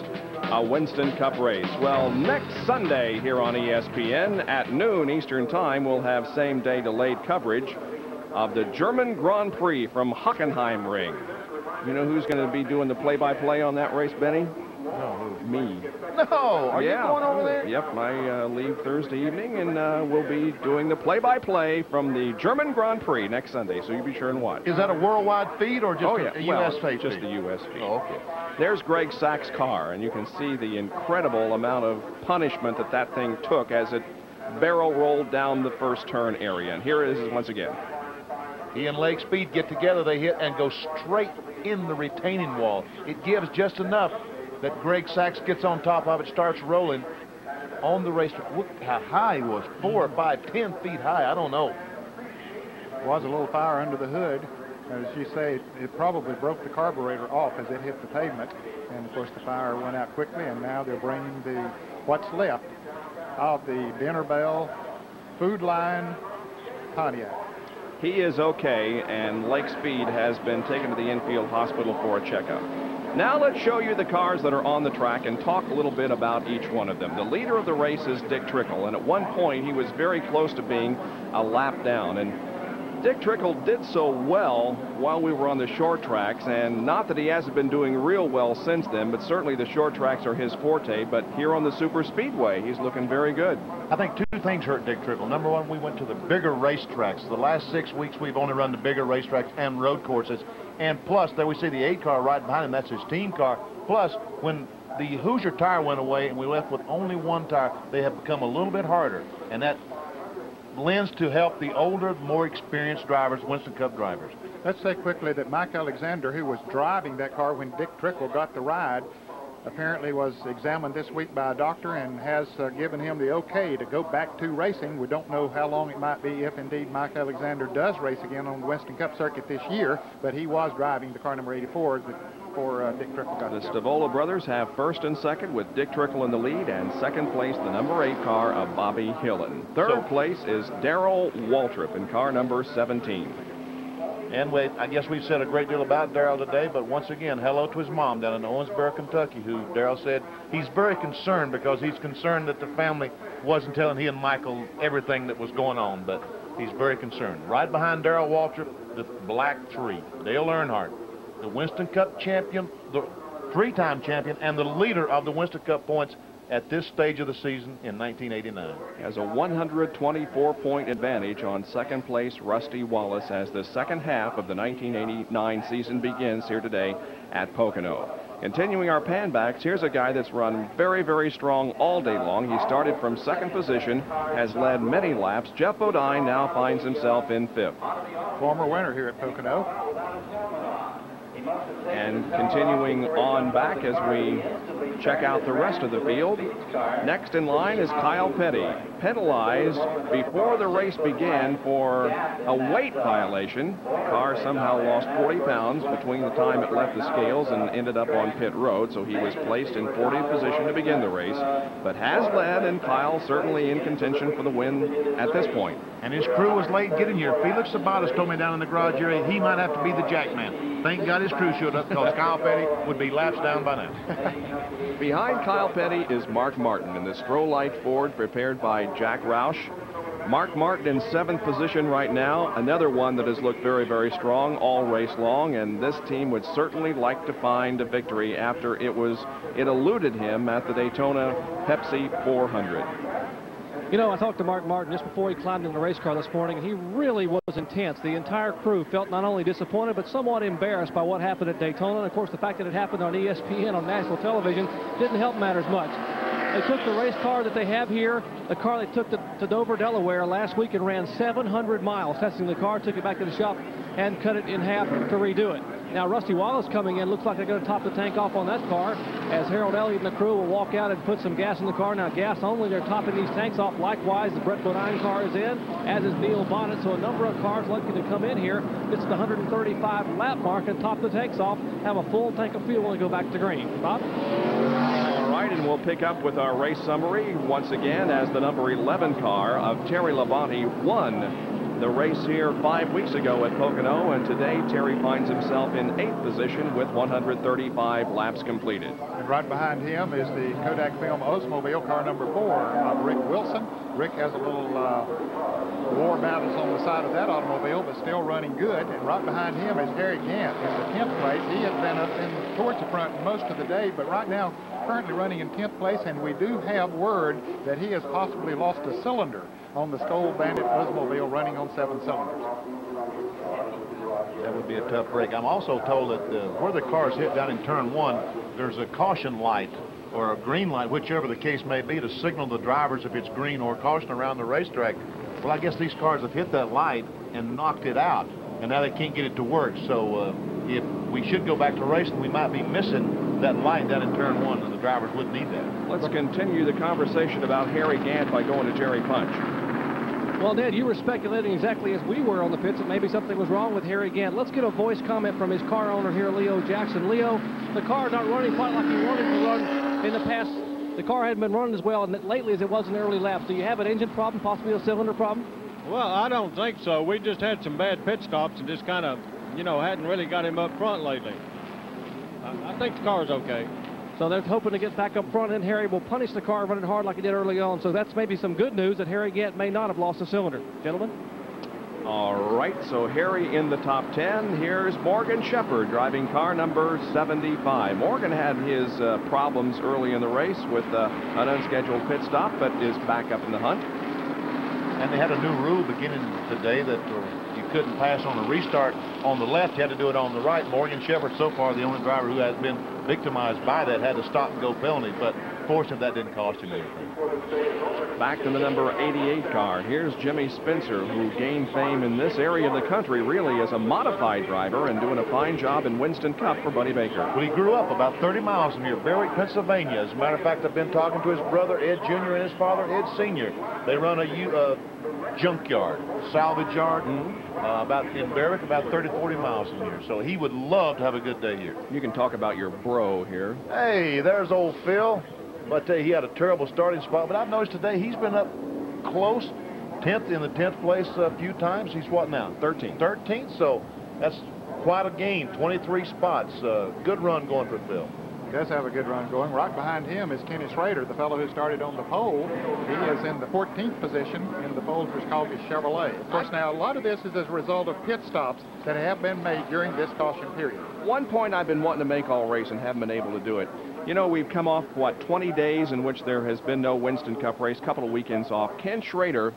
a Winston Cup race. Well, next Sunday here on ESPN at noon Eastern Time, we'll have same-day delayed coverage of the German Grand Prix from Hockenheim Ring. You know who's going to be doing the play-by-play on that race, Benny? No. Me. No, are you going over there? Yep, I leave Thursday evening, and we'll be doing the play-by-play from the German Grand Prix next Sunday, so you be sure and watch. Is that a worldwide feed or just a U.S. feed? Just a U.S. feed. Oh, okay. There's Greg Sachs' car, and you can see the incredible amount of punishment that thing took as it barrel rolled down the first turn area. And here it is once again. He and Lake Speed get together, they hit and go straight in the retaining wall. It gives just enough that Greg Sachs gets on top of it, starts rolling on the racetrack. Look how high he was, 4 or 5, 10 feet high, I don't know. Was a little fire under the hood. As you say, it probably broke the carburetor off as it hit the pavement. And of course the fire went out quickly, and now they're bringing what's left of the dinner bell Food Line Pontiac. He is okay, and Lake Speed has been taken to the infield hospital for a checkup. Now let's show you the cars that are on the track and talk a little bit about each one of them. The leader of the race is Dick Trickle, and at one point he was very close to being a lap down. And Dick Trickle did so well while we were on the short tracks, and not that he hasn't been doing real well since then, but certainly the short tracks are his forte. But here on the super speedway, he's looking very good. I think two things hurt Dick Trickle. Number one, we went to the bigger racetracks. The last 6 weeks, we've only run the bigger racetracks and road courses. And plus, there we see the 8 car right behind him. That's his team car. Plus, when the Hoosier tire went away and we left with only one tire, they have become a little bit harder. And that lends to help the older, more experienced drivers, Winston Cup drivers. Let's say quickly that Mike Alexander, who was driving that car when Dick Trickle got the ride, apparently was examined this week by a doctor and has given him the okay to go back to racing. We don't know how long it might be if indeed Mike Alexander does race again on the Winston Cup circuit this year, but he was driving the car number 84 before Dick Trickle got the the Stavola brothers have first and second with Dick Trickle in the lead, and second place the number 8 car of Bobby Hillen. Third place is Darrell Waltrip in car number 17. And I guess we've said a great deal about Darrell today, but once again, hello to his mom down in Owensboro, Kentucky, who Darrell said he's very concerned because he's concerned that the family wasn't telling he and Michael everything that was going on, but he's very concerned. Right behind Darrell Waltrip, the Black 3, Dale Earnhardt, the Winston Cup champion, the 3-time champion, and the leader of the Winston Cup points at this stage of the season in 1989. Has a 124-point advantage on second place Rusty Wallace as the second half of the 1989 season begins here today at Pocono. Continuing our pan backs, here's a guy that's run very, very strong all day long. He started from second position, has led many laps. Jeff Bodine now finds himself in 5th. Former winner here at Pocono. And continuing on back as we check out the rest of the field. Next in line is Kyle Petty, penalized before the race began for a weight violation. The car somehow lost 40 pounds between the time it left the scales and ended up on pit road, so he was placed in 40th position to begin the race, but has led, and Kyle certainly in contention for the win at this point. And his crew was late getting here. Felix Sabatas told me down in the garage area he might have to be the jackman. Thank God his crew showed up because Kyle Petty would be laps down by now. Behind Kyle Petty is Mark Martin in the Stroh-Light Ford prepared by Jack Roush. Mark Martin in 7th position right now, another one that has looked very, very strong all race long, and this team would certainly like to find a victory after it eluded him at the Daytona Pepsi 400. You know, I talked to Mark Martin just before he climbed in the race car this morning, and he really was intense. The entire crew felt not only disappointed, but somewhat embarrassed by what happened at Daytona. And, of course, the fact that it happened on ESPN on national television didn't help matters much. They took the race car that they have here, the car they took to Dover, Delaware last week and ran 700 miles testing the car, took it back to the shop and cut it in half to redo it. Now Rusty Wallace coming in, looks like they're going to top the tank off on that car as Harold Elliott and the crew will walk out and put some gas in the car. Now gas only, they're topping these tanks off. Likewise, the Brett Bodine car is in, as is Neil Bonnet. So a number of cars lucky to come in here. It's the 135 lap mark and top the tanks off, have a full tank of fuel and go back to green. Bob? All right, and we'll pick up with our race summary once again as the number 11 car of Terry Labonte won the race here 5 weeks ago at Pocono, and today Terry finds himself in 8th position with 135 laps completed. And right behind him is the Kodak Film Oldsmobile, car number 4 of Rick Wilson. Rick has a little war battles on the side of that automobile, but still running good. And right behind him is Harry Gant in the 10th place. He has been up towards the front most of the day, but right now currently running in 10th place, and we do have word that he has possibly lost a cylinder on the Skoal Bandit Oldsmobile running on 7 cylinders. That would be a tough break. I'm also told that where the cars hit down in turn 1, there's a caution light or a green light, whichever the case may be, to signal the drivers if it's green or caution around the racetrack. Well, I guess these cars have hit that light and knocked it out, and now they can't get it to work. So if we should go back to racing, we might be missing that light down in turn 1, and the drivers wouldn't need that. Let's continue the conversation about Harry Gant by going to Jerry Punch. Well, Ned, you were speculating exactly as we were on the pits that maybe something was wrong with Harry Gant. Let's get a voice comment from his car owner here, Leo Jackson. Leo, the car not running quite like he wanted to run in the past. The car hadn't been running as well lately as it was in the early laps. Do you have an engine problem, possibly a cylinder problem? Well, I don't think so. We just had some bad pit stops and just kind of, you know, hadn't really got him up front lately. I think the car's okay. So they're hoping to get back up front, and Harry will punish the car running hard like he did early on. So that's maybe some good news that Harry Gant may not have lost a cylinder. Gentlemen? All right, so Harry in the top 10. Here's Morgan Shepherd driving car number 75. Morgan had his problems early in the race with an unscheduled pit stop, but is back up in the hunt. And they had a new rule beginning today that you couldn't pass on a restart on the left. You had to do it on the right. Morgan Shepherd, so far the only driver who has been victimized by that, had a stop-and-go penalty, but fortunately that didn't cost him anything. Back to the number 88 car. Here's Jimmy Spencer, who gained fame in this area of the country really as a modified driver and doing a fine job in Winston Cup for Buddy Baker. Well, he grew up about 30 miles from here, Berwick, Pennsylvania. As a matter of fact, I've been talking to his brother, Ed Jr., and his father, Ed Sr. They run a junkyard, salvage yard, about in Berwick, about 30, 40 miles from here. So he would love to have a good day here. You can talk about your bro here. Hey, there's old Phil. But I tell you, he had a terrible starting spot. But I've noticed today he's been up close, 10th in the 10th place a few times. He's what now? 13th. 13th, so that's quite a gain. 23 spots. Good run going for Phil. He does have a good run going. Right behind him is Kenny Schrader, the fellow who started on the pole. He is in the 14th position in the Folgers Coffee Chevrolet. Of course, now a lot of this is as a result of pit stops that have been made during this caution period. One point I've been wanting to make all race and haven't been able to do it. You know, we've come off, what, 20 days in which there has been no Winston Cup race, couple of weekends off. Ken Schrader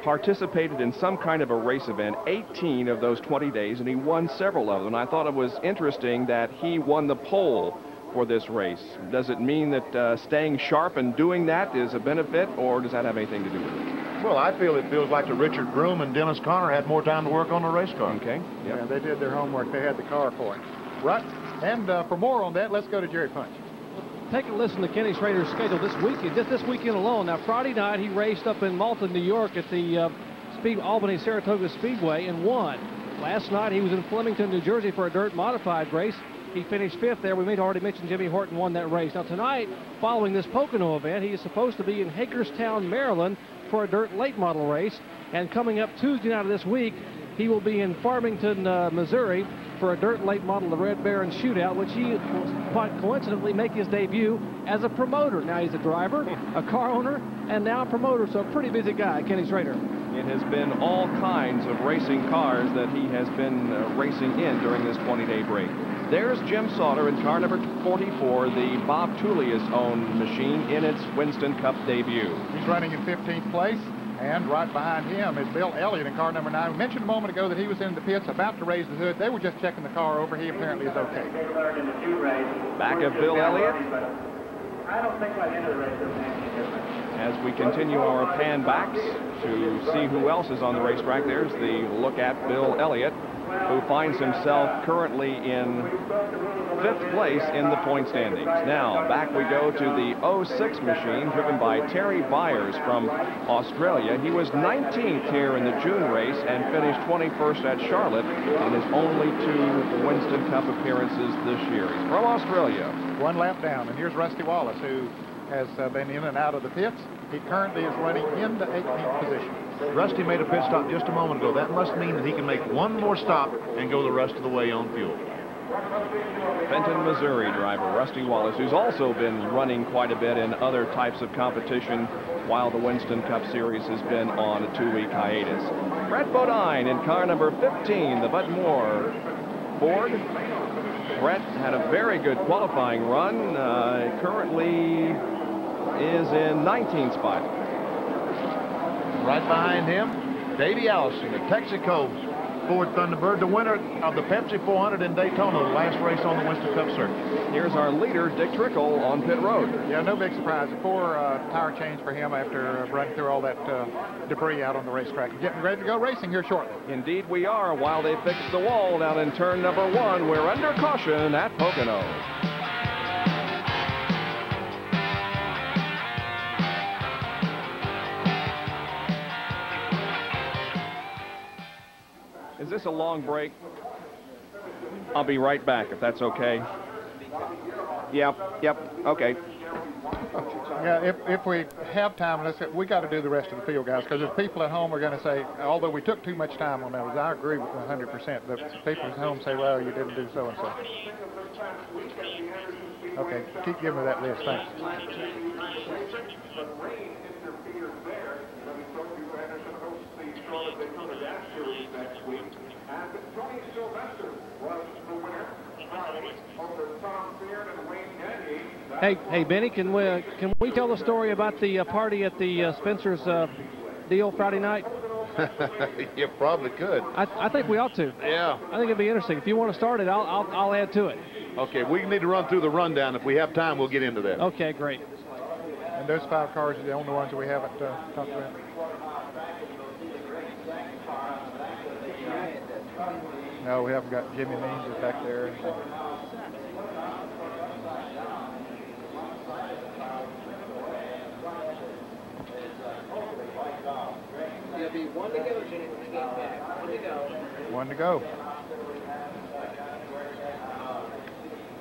participated in some kind of a race event 18 of those 20 days, and he won several of them. I thought it was interesting that he won the pole for this race. Does it mean that staying sharp and doing that is a benefit, or does that have anything to do with it? Well, I feel it feels like that Richard Broom and Dennis Conner had more time to work on the race car. Okay. Yep. Yeah, they did their homework. They had the car for it. Right. And for more on that, let's go to Jerry Punch. Take a listen to Kenny Schrader's schedule this weekend, just this weekend alone. Now, Friday night, he raced up in Malta, New York at the Albany-Saratoga Speedway and won. Last night, he was in Flemington, New Jersey for a dirt modified race. He finished 5th there. We may have already mentioned Jimmy Horton won that race. Now, tonight, following this Pocono event, he is supposed to be in Hagerstown, Maryland for a dirt late model race. And coming up Tuesday night of this week, he will be in Farmington, Missouri for a dirt late model, the Red Baron Shootout, which he will quite coincidentally make his debut as a promoter. Now he's a driver, a car owner, and now a promoter, so a pretty busy guy, Kenny Schrader. It has been all kinds of racing cars that he has been racing in during this 20-day break. There's Jim Sauter in car number 44, the Bob Tullius-owned machine in its Winston Cup debut. He's running in 15th place. And right behind him is Bill Elliott in car number 9. We mentioned a moment ago that he was in the pits about to raise the hood. They were just checking the car over. He apparently is okay. Back of Bill Elliott. I don't think by the end of the race it'll make any difference. As we continue our pan backs to see who else is on the racetrack, there's the look at Bill Elliott, who finds himself currently in 5th place in the point standings. Now, back we go to the 06 machine driven by Terry Byers from Australia. He was 19th here in the June race and finished 21st at Charlotte in his only 2 Winston Cup appearances this year. He's from Australia. One lap down, and here's Rusty Wallace, who has been in and out of the pits. He currently is running in the 18th position. Rusty made a pit stop just a moment ago. That must mean that he can make one more stop and go the rest of the way on fuel. Benton, Missouri driver Rusty Wallace, who's also been running quite a bit in other types of competition while the Winston Cup Series has been on a 2-week hiatus. Brett Bodine in car number 15, the Bud Moore Ford. Brett had a very good qualifying run. Currently is in 19th spot. Right behind him, Davey Allison, the Texaco Ford Thunderbird, the winner of the Pepsi 400 in Daytona, the last race on the Winston Cup circuit. Here's our leader, Dick Trickle, on pit road. Yeah, no big surprise. A poor tire change for him after running through all that debris out on the racetrack. Getting ready to go racing here shortly. Indeed we are. While they fix the wall down in turn number 1, we're under caution at Pocono. Is this a long break? I'll be right back if that's okay. Yep, okay. Yeah, if we have time, we got to do the rest of the field, guys, because if people at home are going to say, although we took too much time on those, I agree with 100%. But people at home say, well, you didn't do so and so. Okay, keep giving me that list, thanks. Hey, Benny, can we tell the story about the party at the Spencer's deal Friday night? You probably could. I think we ought to. Yeah. I think it'd be interesting. If you want to start it, I'll add to it. Okay, we need to run through the rundown. If we have time, we'll get into that. Okay, great. And those 5 cars are the only ones that we haven't talked about. No, we haven't got Jimmy Means is back there. There'll be 1 to go, Jimmy, when you get back. 1 to go. 1 to go.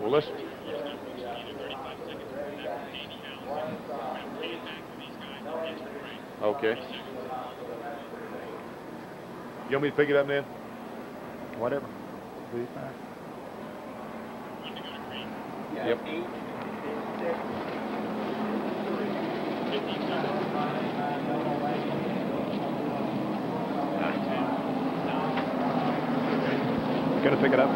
Well, let's... Okay. You want me to pick it up, Ned? Whatever. Be fine. Yep. Going to pick it up?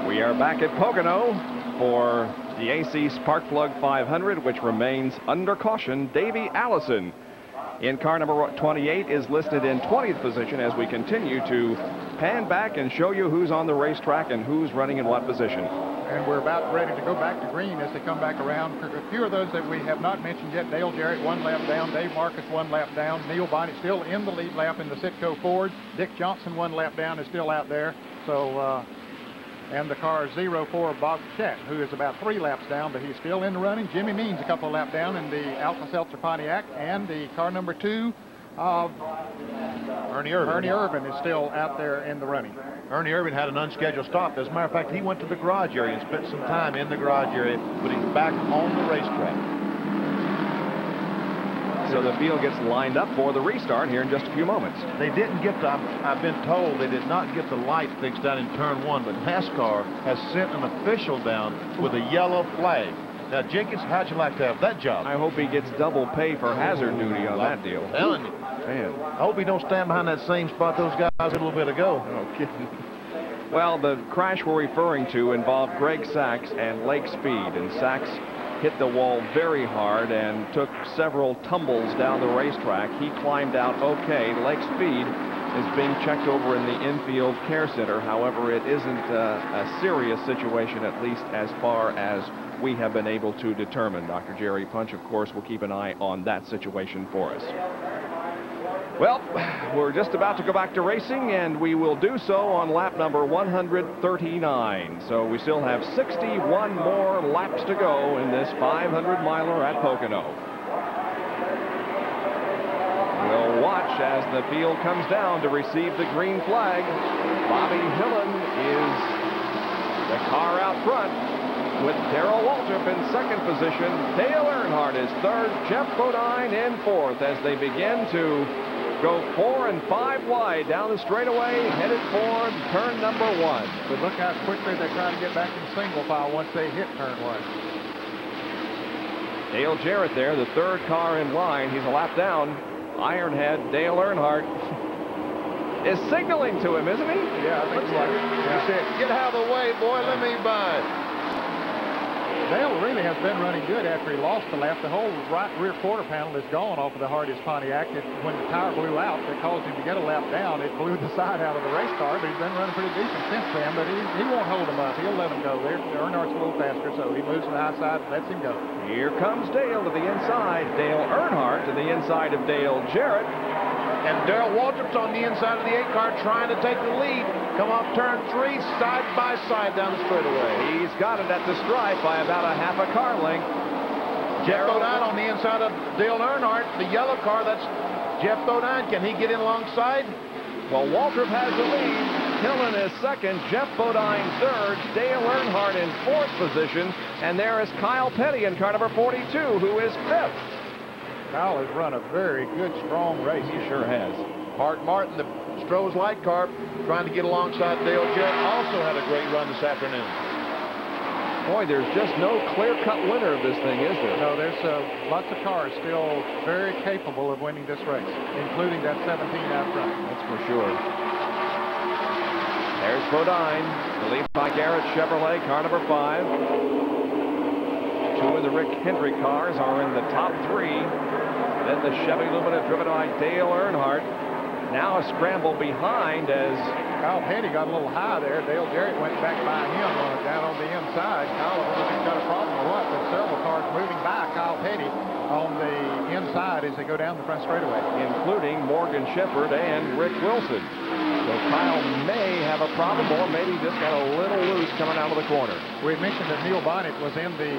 We are back at Pocono for the AC Sparkplug 500, which remains under caution. Davey Allison in car number 28 is listed in 20th position as we continue to pan back and show you who's on the racetrack and who's running in what position. And we're about ready to go back to green as they come back around. A few of those that we have not mentioned yet. Dale Jarrett 1 lap down. Dave Marcus 1 lap down. Neil Bonnet still in the lead lap in the Citgo Ford. Dick Johnson 1 lap down is still out there. So, and the car 04 Bob Chat, who is about 3 laps down, but he's still in the running. Jimmy Means a couple of laps down in the Alka-Seltzer Pontiac, and the car number 2 of Ernie Irvin. Ernie Irvin is still out there in the running. Ernie Irvin had an unscheduled stop. As a matter of fact, he went to the garage area and spent some time in the garage area, but he's back on the racetrack. So the field gets lined up for the restart here in just a few moments. They didn't get the, I've been told they did not get the light fixed down in turn 1, but NASCAR has sent an official down with a yellow flag. Now, Jenkins, how'd you like to have that job? I hope he gets double pay for hazard duty on that deal. I'm telling you. Man. I hope he don't stand behind that same spot those guys a little bit ago. No kidding. Well, the crash we're referring to involved Greg Sachs and Lake Speed, and Sachs hit the wall very hard and took several tumbles down the racetrack. He climbed out okay. Lake Speed is being checked over in the infield care center. However, it isn't a serious situation, at least as far as we have been able to determine. Dr. Jerry Punch, of course, will keep an eye on that situation for us. Well, we're just about to go back to racing, and we will do so on lap number 139. So we still have 61 more laps to go in this 500-miler at Pocono. We'll watch as the field comes down to receive the green flag. Bobby Hillin is the car out front with Darrell Waltrip in second position. Dale Earnhardt is third. Geoff Bodine in fourth as they begin to go 4 and 5 wide down the straightaway, headed for turn number 1. But look how quickly they try to get back in single file once they hit turn 1. Dale Jarrett there, the third car in line. He's a lap down. Ironhead Dale Earnhardt is signaling to him, isn't he? Yeah, I think so. He said, get out of the way, boy, let me by. Dale really has been running good after he lost the lap. The whole right rear quarter panel is gone off of the Hardee's Pontiac. When the tire blew out, that caused him to get a lap down. It blew the side out of the race car, but he's been running pretty decent since then. But he won't hold him up. He'll let him go. Earnhardt's a little faster, so he moves to the high side and lets him go. Here comes Dale to the inside. Dale Earnhardt to the inside of Dale Jarrett. And Darrell Waltrip's on the inside of the 8 car trying to take the lead. Come off turn 3, side by side down the straightaway. He's got it at the stripe by about a half a car length. Geoff Bodine on the inside of Dale Earnhardt. The yellow car, that's Geoff Bodine. Can he get in alongside? Well, Waltrip has the lead. Hillin is second. Geoff Bodine third. Dale Earnhardt in fourth position. And there is Kyle Petty in car number 42, who is fifth. Kyle has run a very good, strong race. He sure has. Mark Martin, the Stroh's light car, trying to get alongside Dale Jarrett, also had a great run this afternoon. Boy, there's just no clear-cut winner of this thing, is there? No, there's lots of cars still very capable of winning this race, including that 17 out front. That's for sure. There's Bodine, the lead by Garrett Chevrolet, car number 5. 2 of the Rick Hendrick cars are in the top 3. Then the Chevy Lumina driven by Dale Earnhardt. Now a scramble behind as Kyle Petty got a little high there. Dale Jarrett went back by him down on the inside. Kyle, I don't know if he's got a problem or what, but several cars moving by Kyle Petty on the inside as they go down the front straightaway, including Morgan Shepherd and Rick Wilson. So Kyle may have a problem, or maybe just got a little loose coming out of the corner. We had mentioned that Neil Bonnet was in the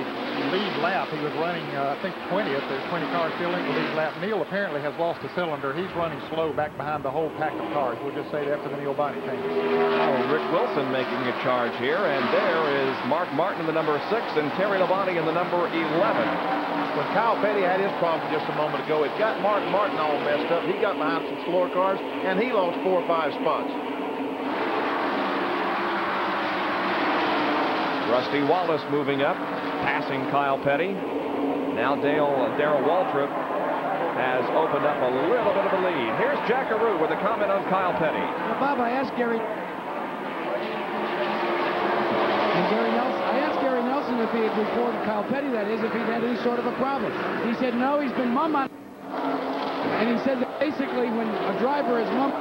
lead lap. He was running, I think, 20th. There's 20 cars still in the lead lap. Neil apparently has lost a cylinder. He's running slow back behind the whole pack of cars. We'll just say that for the Neil Bonnet team. Oh, Rick Wilson making a charge here, and there is Mark Martin in the number 6 and Terry Labonte in the number 11. When Kyle Petty had his problem just a moment ago, it got Mark Martin all messed up. He got behind some slower cars, and he lost 4 or 5 spots. Rusty Wallace moving up, passing Kyle Petty. Now Darrell Waltrip has opened up a little bit of a lead. Here's Jack Arute with a comment on Kyle Petty. Well, Bob, I asked Gary Nelson if he had reported Kyle Petty, that is, if he'd had any sort of a problem. He said no, he's been mum on. And he said that basically when a driver is mum.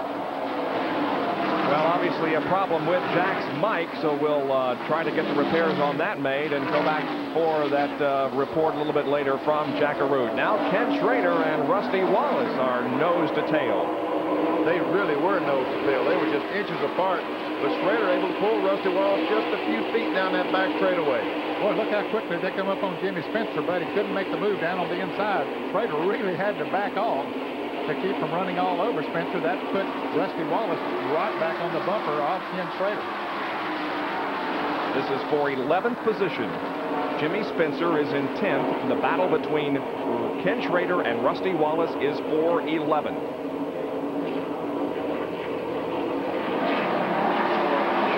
Well, obviously a problem with Jack's mic, so we'll try to get the repairs on that made and go back for that report a little bit later from Jack Arute. Now Ken Schrader and Rusty Wallace are nose to tail. They really were nose to tail. They were just inches apart, but Schrader able to pull Rusty Wallace just a few feet down that back straightaway. Boy, look how quickly they come up on Jimmy Spencer, but he couldn't make the move down on the inside. Schrader really had to back off to keep from running all over Spencer. That put Rusty Wallace right back on the bumper off Ken Schrader. This is for 11th position. Jimmy Spencer is in 10th. The battle between Ken Schrader and Rusty Wallace is for 11th.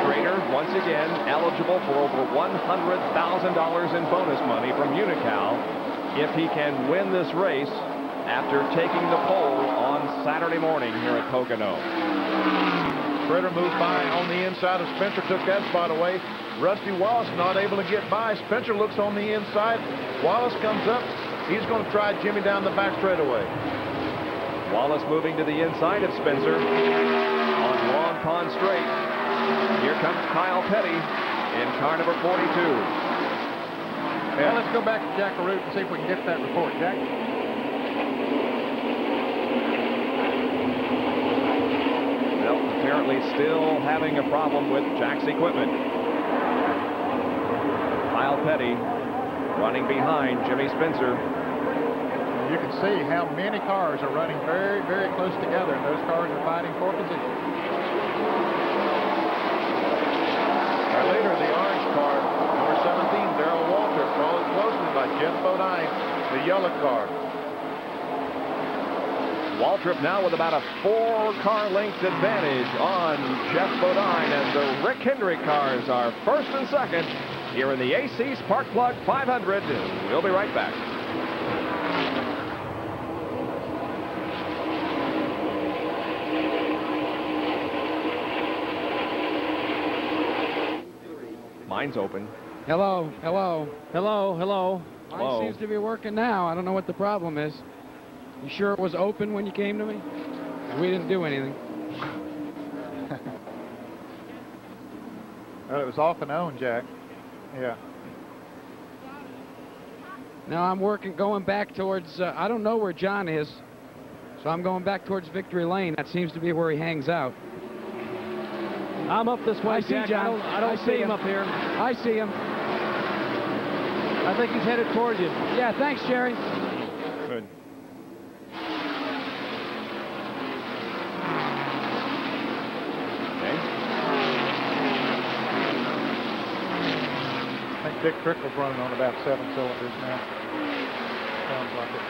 Schrader, once again, eligible for over $100,000 in bonus money from Unocal if he can win this race after taking the pole on Saturday morning here at Pocono. Schrader moved by on the inside of Spencer, took that spot away. Rusty Wallace not able to get by. Spencer looks on the inside. Wallace comes up. He's going to try Jimmy down the back straightaway. Wallace moving to the inside of Spencer on Long Pond Straight. Here comes Kyle Petty in car number 42. Well, let's go back to Jack Arute and see if we can get that report. Jack? Well, apparently still having a problem with Jack's equipment. Kyle Petty running behind Jimmy Spencer. you can see how many cars are running very, very close together, and those cars are fighting for position. Our leader of the orange car, number 17, Darrell Waltrip, followed closely by Jeff Bodine, the yellow car. Waltrip now with about a 4-car length advantage on Jeff Bodine as the Rick Hendrick cars are first and second here in the AC Spark Plug 500. We'll be right back. Mine's open. Hello, hello. Hello, hello. Mine seems to be working now. I don't know what the problem is. You sure it was open when you came to me? We didn't do anything. Well, it was off and on, Jack. Yeah. Now I'm going back towards, I don't know where John is, so I'm going back towards Victory Lane. That seems to be where he hangs out. I'm up this way, I see Jack. John. I don't see him up here. I see him. I think he's headed towards you. Yeah, thanks, Jerry. Good. I think Dick Trickle's running on about 7 cylinders now. Sounds like it.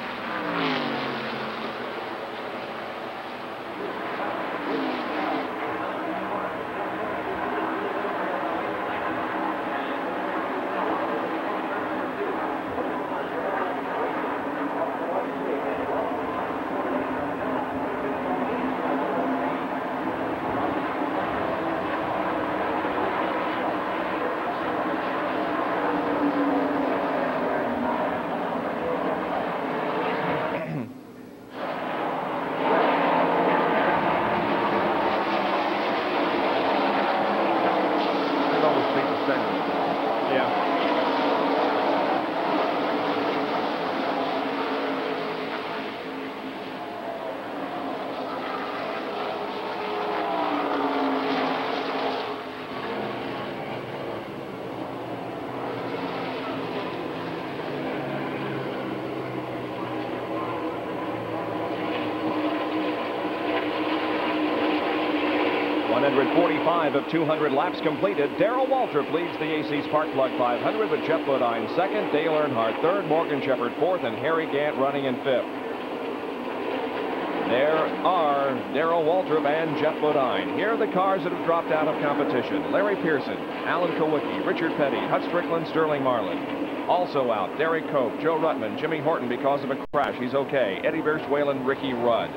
Of 200 laps completed. Darrell Waltrip leads the AC Spark Plug 500 with Jeff Bodine second, Dale Earnhardt third, Morgan Shepherd fourth, and Harry Gant running in fifth. There are Darrell Waltrip and Jeff Bodine. Here are the cars that have dropped out of competition. Larry Pearson, Alan Kowicki, Richard Petty, Hut Strickland, Sterling Marlin. Also out, Derek Cope, Joe Ruttman, Jimmy Horton because of a crash. He's okay. Eddie Birch Whalen, Ricky Rudd.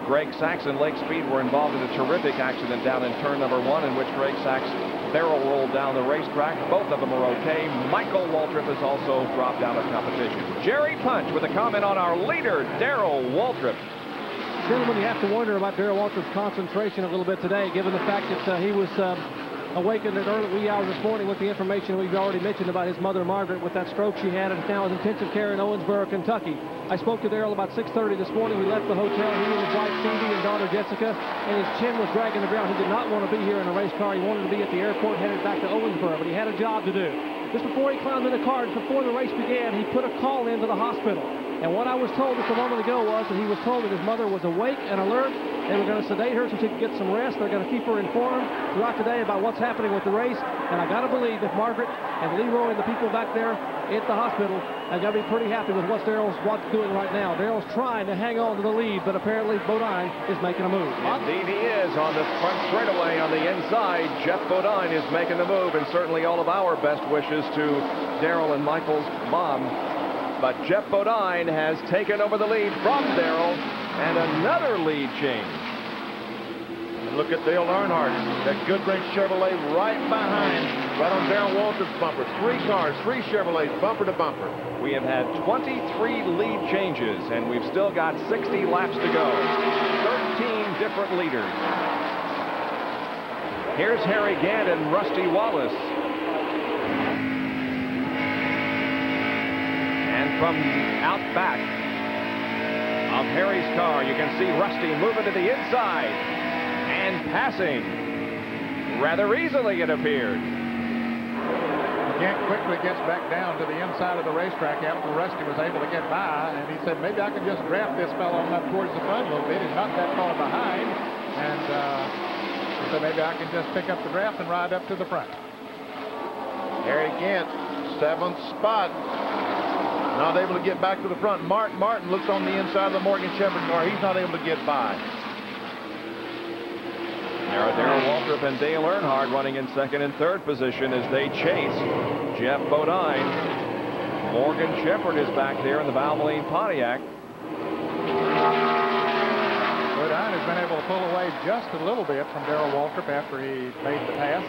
Greg Sachs and Lake Speed were involved in a terrific accident down in turn number 1 in which Greg Sachs barrel rolled down the racetrack. Both of them are okay. Michael Waltrip has also dropped out of competition. Jerry Punch with a comment on our leader, Darrell Waltrip. Gentlemen, you have to wonder about Darrell Waltrip's concentration a little bit today, given the fact that he was awakened at early wee hours this morning with the information we've already mentioned about his mother, Margaret, with that stroke she had, and now in intensive care in Owensboro, Kentucky. I spoke to Darrell about 6:30 this morning. We left the hotel, he and his wife, Stevie, and daughter, Jessica, and his chin was dragging the ground. He did not want to be here in a race car. He wanted to be at the airport, headed back to Owensboro, but he had a job to do. Just before he climbed in the car, just before the race began, he put a call into the hospital. And what I was told just a moment ago was that he was told that his mother was awake and alert. They were going to sedate her so she could get some rest. They're going to keep her informed throughout the day about what's happening with the race. And I got to believe that Margaret and Leroy and the people back there at the hospital are going to be pretty happy with what Darrell's doing right now. Darrell's trying to hang on to the lead, but apparently Bodine is making a move. Indeed he is on the front straightaway on the inside. Jeff Bodine is making the move, and certainly all of our best wishes to Darrell and Michael's mom. But Jeff Bodine has taken over the lead from Darrell, and another lead change. And look at Dale Earnhardt, that Goodwrench Chevrolet right behind, right on Darrell Waltrip's bumper. 3 cars, 3 Chevrolets, bumper to bumper. We have had 23 lead changes, and we've still got 60 laps to go. 13 different leaders. Here's Harry Gant and Rusty Wallace. And from out back of Harry's car, you can see Rusty moving to the inside and passing rather easily, it appeared. Gant quickly gets back down to the inside of the racetrack after Rusty was able to get by, and he said, maybe I can just draft this fellow on up towards the front a little bit. He's not that far behind, and he said, maybe I can just pick up the draft and ride up to the front. Harry Gant, 7th spot. Not able to get back to the front. Mark Martin looks on the inside of the Morgan Shepherd car. He's not able to get by. There are Darrell Waltrip and Dale Earnhardt running in 2nd and 3rd position as they chase Jeff Bodine. Morgan Shepherd is back there in the Valvoline Pontiac. Bodine has been able to pull away just a little bit from Darrell Waltrip after he made the pass.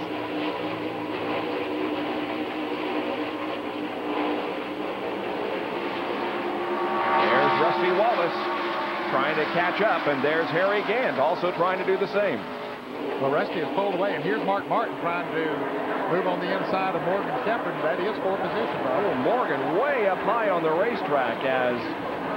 There's Rusty Wallace trying to catch up, and there's Harry Gant also trying to do the same. Well, Rusty has pulled away, and here's Mark Martin trying to move on the inside of Morgan Shepherd, and that is for position. Oh, Morgan way up high on the racetrack as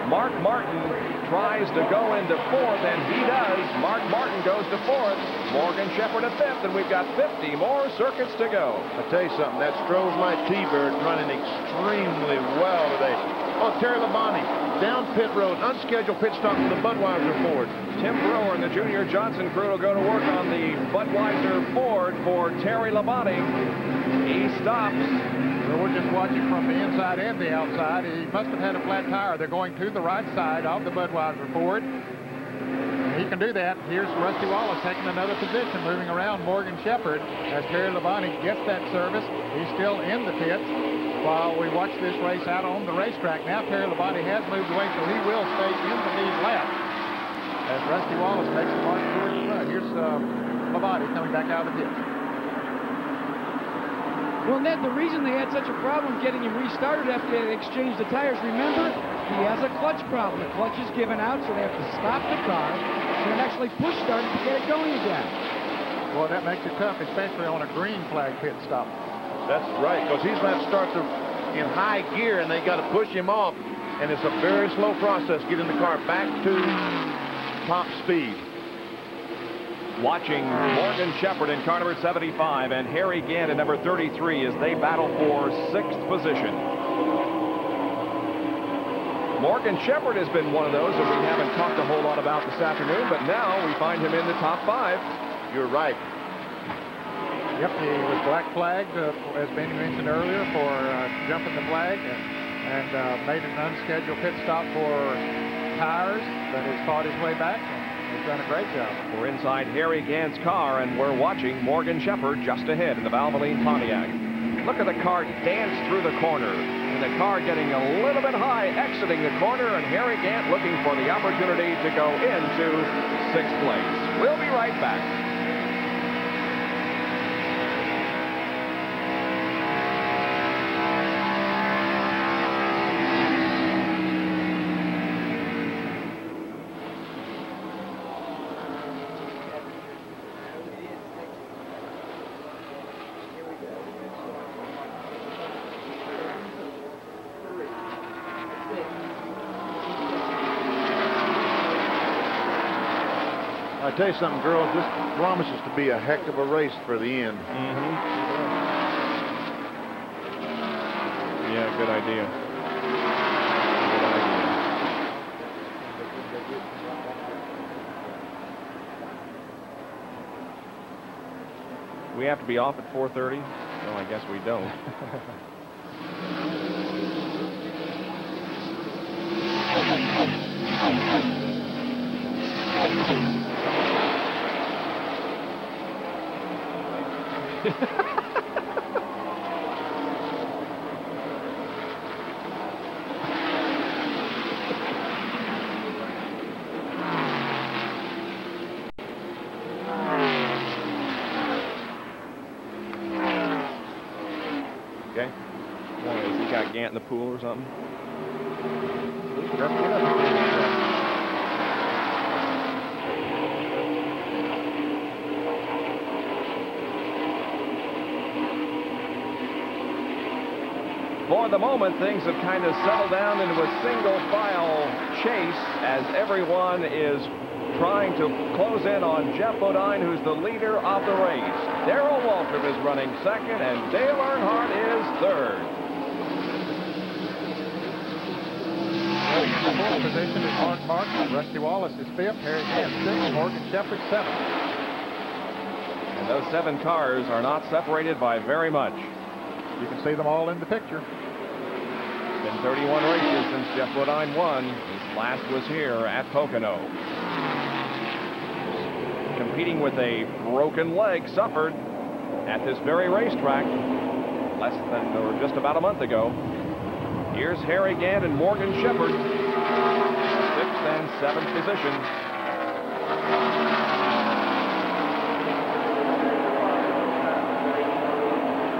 Mark Martin tries to go into 4th, and he does. Mark Martin goes to 4th, Morgan Shepherd at 5th, and we've got 50 more circuits to go. I'll tell you something, that Stroh's Light T-Bird running extremely well today. Oh, Terry Labonte, down pit road, unscheduled pit stop for the Budweiser Ford. Tim Brewer and the Junior Johnson crew will go to work on the Budweiser Ford for Terry Labonte. He stops. Well, we're just watching from the inside and the outside. He must have had a flat tire. They're going to the right side of the Budweiser Ford. He can do that. Here's Rusty Wallace taking another position, moving around Morgan Shepherd as Terry Labonte gets that service. He's still in the pits while we watch this race out on the racetrack. Now Terry Labonte has moved away, so he will stay in the lead lap as Rusty Wallace makes the march towards the front. Here's Labonte coming back out of the pits. Well, Ned, the reason they had such a problem getting him restarted after they exchanged the tires, remember, he has a clutch problem. The clutch is given out, so they have to stop the car and actually push start to get it going again. Well, that makes it tough, especially on a green flag pit stop. That's right, because he's going to start in high gear, and they got to push him off, and it's a very slow process getting the car back to top speed. Watching Morgan Shepherd in car number 75 and Harry Gant in number 33 as they battle for 6th position. Morgan Shepherd has been one of those that we haven't talked a whole lot about this afternoon, but now we find him in the top 5. You're right. Yep, he was black flagged, as Benny mentioned earlier, for jumping the flag and made an unscheduled pit stop for tires, but has fought his way back. He's done a great job. We're inside Harry Gant's car, and we're watching Morgan Shepherd just ahead in the Valvoline Pontiac. Look at the car dance through the corner, and the car getting a little bit high, exiting the corner, and Harry Gant looking for the opportunity to go into 6th place. We'll be right back. I tell you something, girls, this promises to be a heck of a race for the end. Yeah, good idea. We have to be off at 4:30? No, I guess we don't. Okay. Well, has he got Gant in the pool or something? For the moment, things have kind of settled down into a single file chase as everyone is trying to close in on Jeff Bodine, who's the leader of the race. Darrell Waltrip is running second, and Dale Earnhardt is third. In the fourth position is Mark Martin. Rusty Wallace is fifth. Harry Gant sixth. Morgan Shepherd seventh. And those 7 cars are not separated by very much. You can see them all in the picture. Been 31 races since Jeff Bodine won. His last was here at Pocono. Competing with a broken leg suffered at this very racetrack less than or just about a month ago. Here's Harry Gant and Morgan Shepherd, 6th and 7th positions.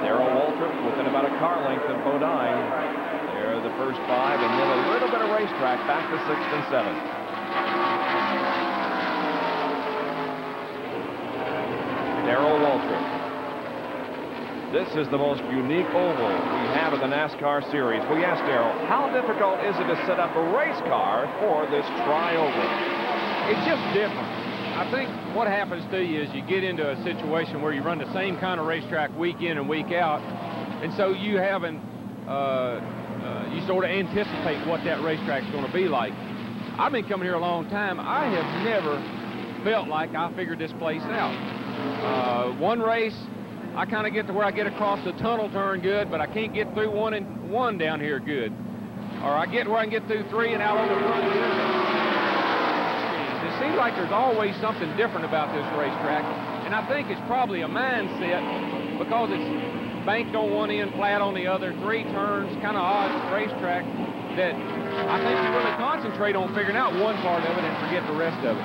Darrell Waltrip within about a car length of Bodine. They're the first 5, and then a little bit of racetrack back to 6th and 7th. Darrell Waltrip. This is the most unique oval we have in the NASCAR series. We asked Darrell, how difficult is it to set up a race car for this tri-oval? It's just different. I think what happens to you is you get into a situation where you run the same kind of racetrack week in and week out, and so you haven't, you sort of anticipate what that racetrack's going to be like. I've been coming here a long time. I have never felt like I figured this place out. One race, I kind of get to where I get across the tunnel turn good, but I can't get through 1 and 1 down here good. Or I get where I can get through 3 and out on the front. It seems like there's always something different about this racetrack, and I think it's probably a mindset because it's banked on one end, flat on the other, 3 turns, kind of odd racetrack, that I think you really concentrate on figuring out one part of it and forget the rest of it.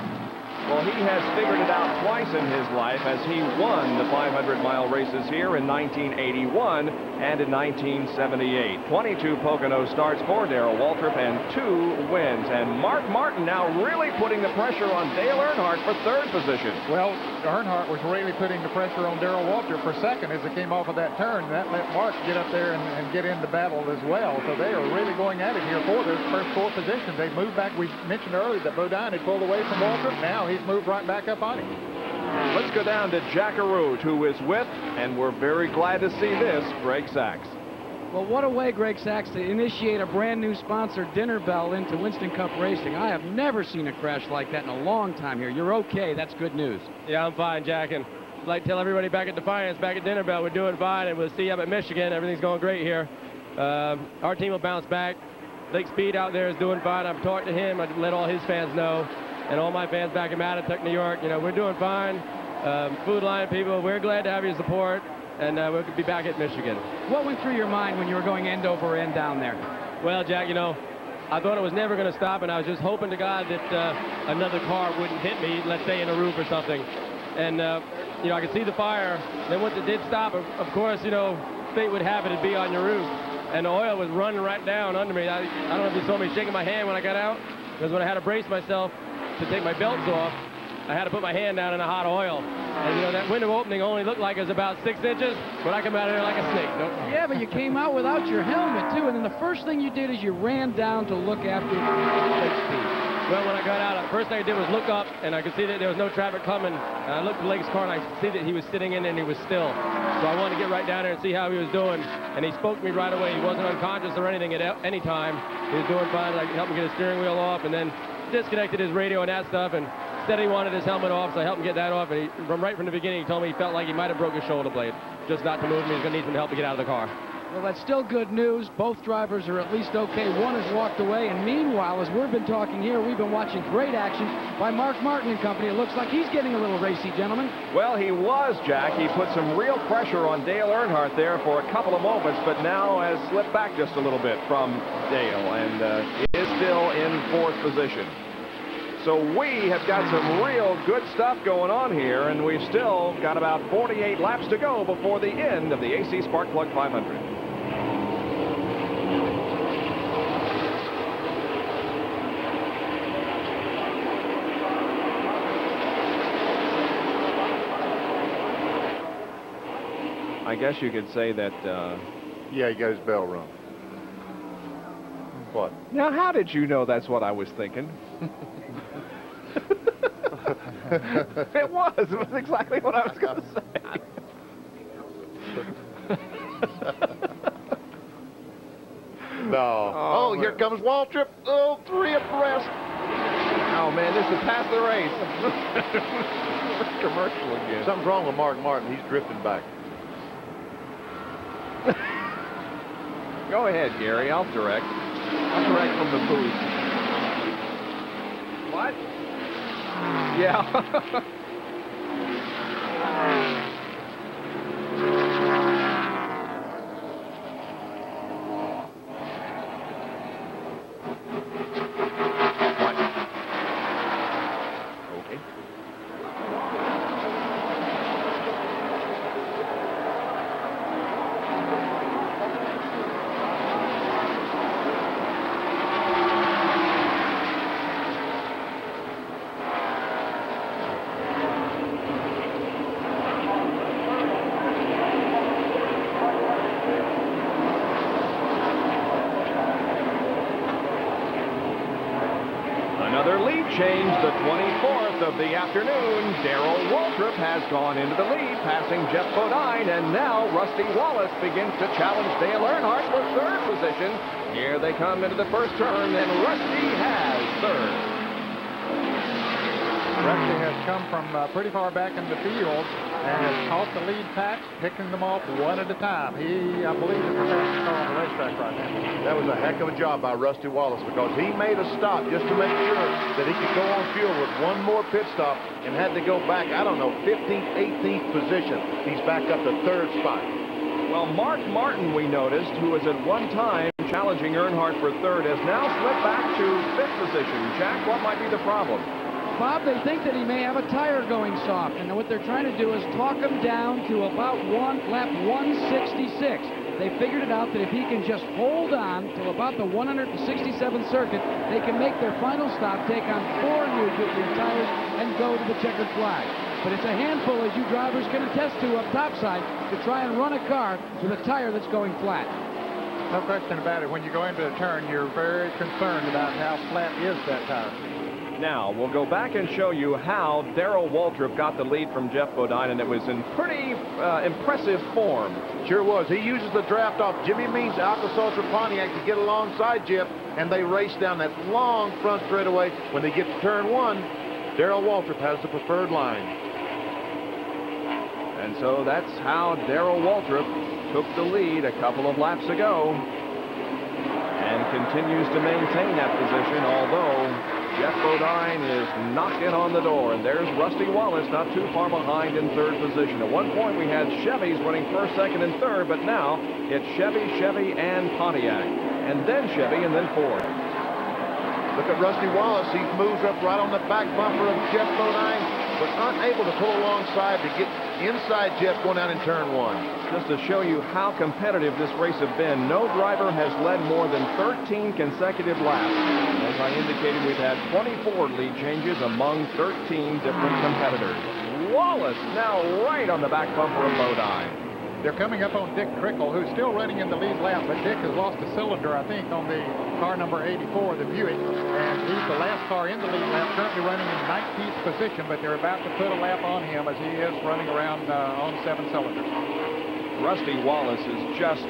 Well, he has figured it out twice in his life as he won the 500-mile races here in 1981 and in 1978. 22 Pocono starts for Darrell Waltrip and 2 wins. And Mark Martin now really putting the pressure on Dale Earnhardt for 3rd position. Well, Earnhardt was really putting the pressure on Darrell Waltrip for 2nd as it came off of that turn. That let Mark get up there and get into battle as well. So they are really going at it here for their first 4 positions. They moved back. We mentioned earlier that Bodine had pulled away from Waltrip. Now he's moved right back up on him. Let's go down to Jack Arute, who is with, and we're very glad to see this, Greg Sacks. Well, what a way, Greg Sacks, to initiate a brand new sponsor dinner bell into Winston Cup Racing. I have never seen a crash like that in a long time here. You're okay. That's good news. Yeah, I'm fine, Jack. And I'd like to tell everybody back at Defiance, back at Dinner Bell, we're doing fine, and we'll see you up at Michigan. Everything's going great here. Our team will bounce back. Lake Speed out there is doing fine. I've talked to him. I've let all his fans know. And all my fans back in Mattituck, New York, you know, we're doing fine. Food Line people, we're glad to have your support, and we'll be back at Michigan. What went through your mind when you were going end over end down there? Well, Jack, you know, I thought it was never going to stop, and I was just hoping to God that another car wouldn't hit me, let's say in a roof or something. And, you know, I could see the fire. Then once it did stop, of course, you know, fate would have it, it'd be on your roof. And the oil was running right down under me. I don't know if you saw me shaking my hand when I got out, because when I had to brace myself to take my belts off, I had to put my hand down in the hot oil. And, you know, that window opening only looked like it was about 6 inches, but I come out of there like a snake. Nope. Yeah, but you came out without your helmet, too, and then the first thing you did is you ran down to look after Lake Speed. Well, when I got out, the first thing I did was look up, and I could see that there was no traffic coming. And I looked at Lake's car, and I could see that he was sitting in, and he was still. So I wanted to get right down there and see how he was doing. And he spoke to me right away. He wasn't unconscious or anything at any time. He was doing fine. I helped him get his steering wheel off, and then disconnected his radio and that stuff, and said he wanted his helmet off, so I helped him get that off. And right from the beginning, he told me he felt like he might have broke his shoulder blade, just not to move him. He's going to need some help to get out of the car. Well, that's still good news. Both drivers are at least okay. One has walked away, and meanwhile, as we've been talking here, we've been watching great action by Mark Martin and company. It looks like he's getting a little racy, gentlemen. Well, he was, Jack. He put some real pressure on Dale Earnhardt there for a couple of moments, but now has slipped back just a little bit from Dale, and is still in 4th position. So we have got some real good stuff going on here, and we've still got about 48 laps to go before the end of the AC Sparkplug 500. I guess you could say that... yeah, he got his bell rung. What? Now, how did you know that's what I was thinking? It was exactly what I was going to say. comes Waltrip. Oh, 3 abreast. Oh, man, this is past the race. Commercial again. Something's wrong with Mark Martin. He's drifting back. Go ahead, Gary. I'll direct. I'll direct from the booth. What? Yeah. Another lead change, the 24th of the afternoon. Darrell Waltrip has gone into the lead, passing Jeff Bodine, and now Rusty Wallace begins to challenge Dale Earnhardt for 3rd position. Here they come into the first turn, and Rusty has 3rd. Rusty has come from pretty far back in the field and has caught the lead pack, picking them off one at a time. He, I believe, is the fastest car on the racetrack right now. That was a heck of a job by Rusty Wallace because he made a stop just to make sure that he could go on fuel with one more pit stop and had to go back, I don't know, 15th, 18th position. He's back up to 3rd spot. Well, Mark Martin, we noticed, who was at one time challenging Earnhardt for 3rd, has now slipped back to 5th position. Jack, what might be the problem? Bob, they think that he may have a tire going soft, and what they're trying to do is talk him down to about lap 166. They figured it out that if he can just hold on till about the 167th circuit, they can make their final stop, take on 4 new Goodyear tires, and go to the checkered flag. But it's a handful, as you drivers can attest to up topside, to try and run a car with a tire that's going flat. No question about it. When you go into a turn, you're very concerned about how flat is that tire. Now, we'll go back and show you how Darrell Waltrip got the lead from Jeff Bodine, and it was in pretty impressive form. Sure was. He uses the draft off Jimmy Means Alka-Seltzer Pontiac to get alongside Jeff, and they race down that long front straightaway. When they get to turn 1, Darrell Waltrip has the preferred line. And so that's how Darrell Waltrip took the lead a couple of laps ago and continues to maintain that position, although Jeff Bodine is knocking on the door, and there's Rusty Wallace not too far behind in 3rd position. At one point, we had Chevys running 1st, 2nd, and 3rd, but now it's Chevy, and Pontiac, and then Chevy, and then Ford. Look at Rusty Wallace. He moves up right on the back bumper of Jeff Bodine, but unable to pull alongside to get inside Jeff going out in turn 1. Just to show you how competitive this race has been, no driver has led more than 13 consecutive laps. As I indicated, we've had 24 lead changes among 13 different competitors. Wallace now right on the back bumper of Bodine. They're coming up on Dick Trickle, who's still running in the lead lap, but Dick has lost a cylinder, I think, on the car number 84, the Buick, and he's the last car in the lead lap, currently running in 19th position, but they're about to put a lap on him as he is running around on 7 cylinders. Rusty Wallace is just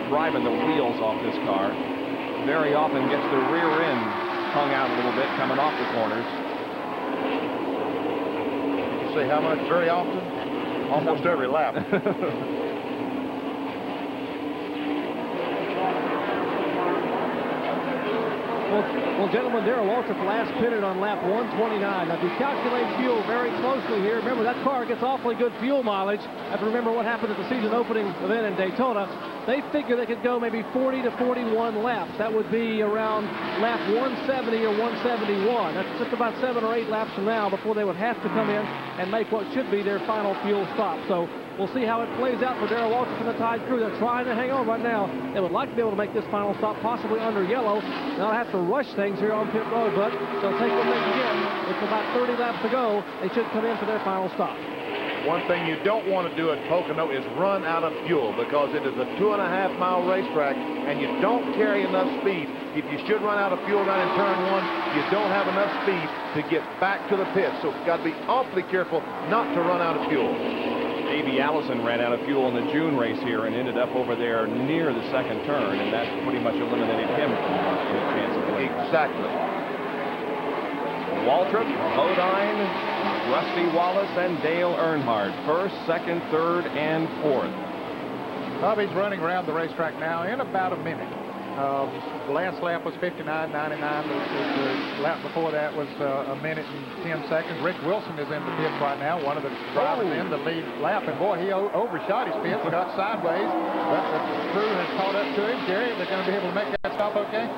driving the wheels off this car. Very often gets the rear end hung out a little bit coming off the corners. You say how much? Very often? Almost every lap. Well, gentlemen, Darrell Waltrip last pitted on lap 129. Now, if you calculate fuel very closely here, remember that car gets awfully good fuel mileage. I have to remember what happened at the season opening event in Daytona. They figure they could go maybe 40 to 41 laps. That would be around lap 170 or 171. That's just about 7 or 8 laps from now before they would have to come in and make what should be their final fuel stop. So we'll see how it plays out for Darrell Waltrip and the Tide crew. They're trying to hang on right now. They would like to be able to make this final stop possibly under yellow. They'll have to rush things here on pit road, but they'll take what they can get. It's about 30 laps to go. They should come in for their final stop. One thing you don't want to do at Pocono is run out of fuel because it is a 2.5-mile racetrack and you don't carry enough speed. If you should run out of fuel down in turn 1, you don't have enough speed to get back to the pit. So you've got to be awfully careful not to run out of fuel. A.B. Allison ran out of fuel in the June race here and ended up over there near the second turn, and that pretty much eliminated him from any chance of winning. Exactly. Waltrip, Bodine, Rusty Wallace, and Dale Earnhardt. First, second, third, and fourth. Bobby's running around the racetrack now in about a minute. The last lap was 59.99. The lap before that was a minute and 10 seconds. Rick Wilson is in the pits right now, one of the drivers in the lead lap. And boy, he overshot his pits, got sideways. But the crew has caught up to him. Jerry, they're going to be able to make that stop okay?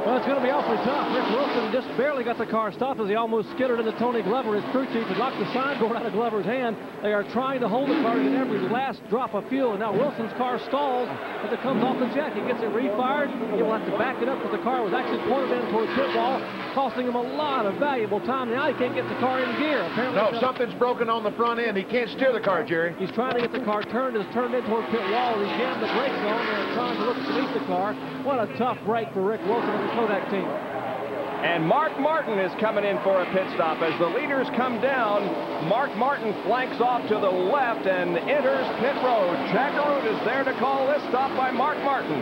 Well, it's going to be awfully tough. Rick Wilson just barely got the car stopped as he almost skidded into Tony Glover. His crew chief had knocked the sign board out of Glover's hand. They are trying to hold the car to get every last drop of fuel. And now Wilson's car stalls as it comes off the jack. He gets it refired. He will have to back it up because the car was actually pointed in towards pit wall, costing him a lot of valuable time. Now he can't get the car in gear. Apparently, no, something's broken on the front end. He can't steer the car, Jerry. He's trying to get the car turned. It's turned in towards pit wall. He jammed the brakes on and trying to look beneath the car. What a tough break for Rick Wilson and the Kodak team. And Mark Martin is coming in for a pit stop. As the leaders come down, Mark Martin flanks off to the left and enters pit road. Jack Arute is there to call this stop by Mark Martin.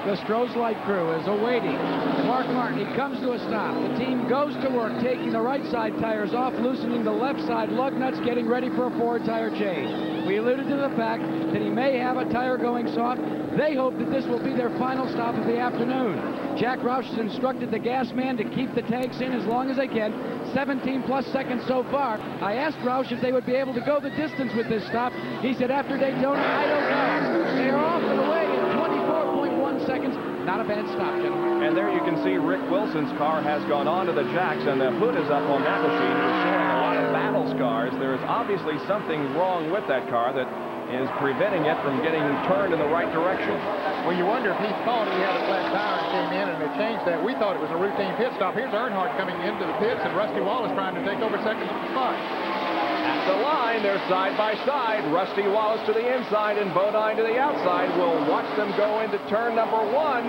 The Stroh's Light crew is awaiting Mark Martin. He comes to a stop. The team goes to work, taking the right side tires off, loosening the left side lug nuts, getting ready for a forward tire change. We alluded to the fact that he may have a tire going soft. They hope that this will be their final stop of the afternoon. Jack Roush has instructed the gas man to keep the tanks in as long as they can. 17 plus seconds so far. I asked Roush if they would be able to go the distance with this stop. He said after Daytona, I don't know. They are off and away in 24.1 seconds. Not a bad stop, gentlemen. And there you can see Rick Wilson's car has gone onto the jacks, and the hood is up on that machine. It's showing a lot of battle scars. There is obviously something wrong with that car that is preventing it from getting turned in the right direction. Well, you wonder if he thought he had a flat tire and came in and they changed that. We thought it was a routine pit stop. Here's Earnhardt coming into the pits and Rusty Wallace trying to take over second spot. At the line, they're side by side. Rusty Wallace to the inside and Bodine to the outside. We'll watch them go into turn number one.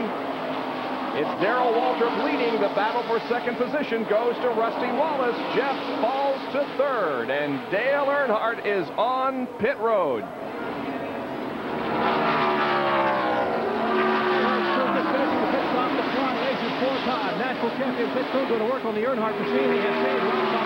It's Darrell Waltrip leading. The battle for second position goes to Rusty Wallace. Jeff falls to third, and Dale Earnhardt is on pit road. Four-time national champion pit crew going to work on the Earnhardt machine. He has changed on the car.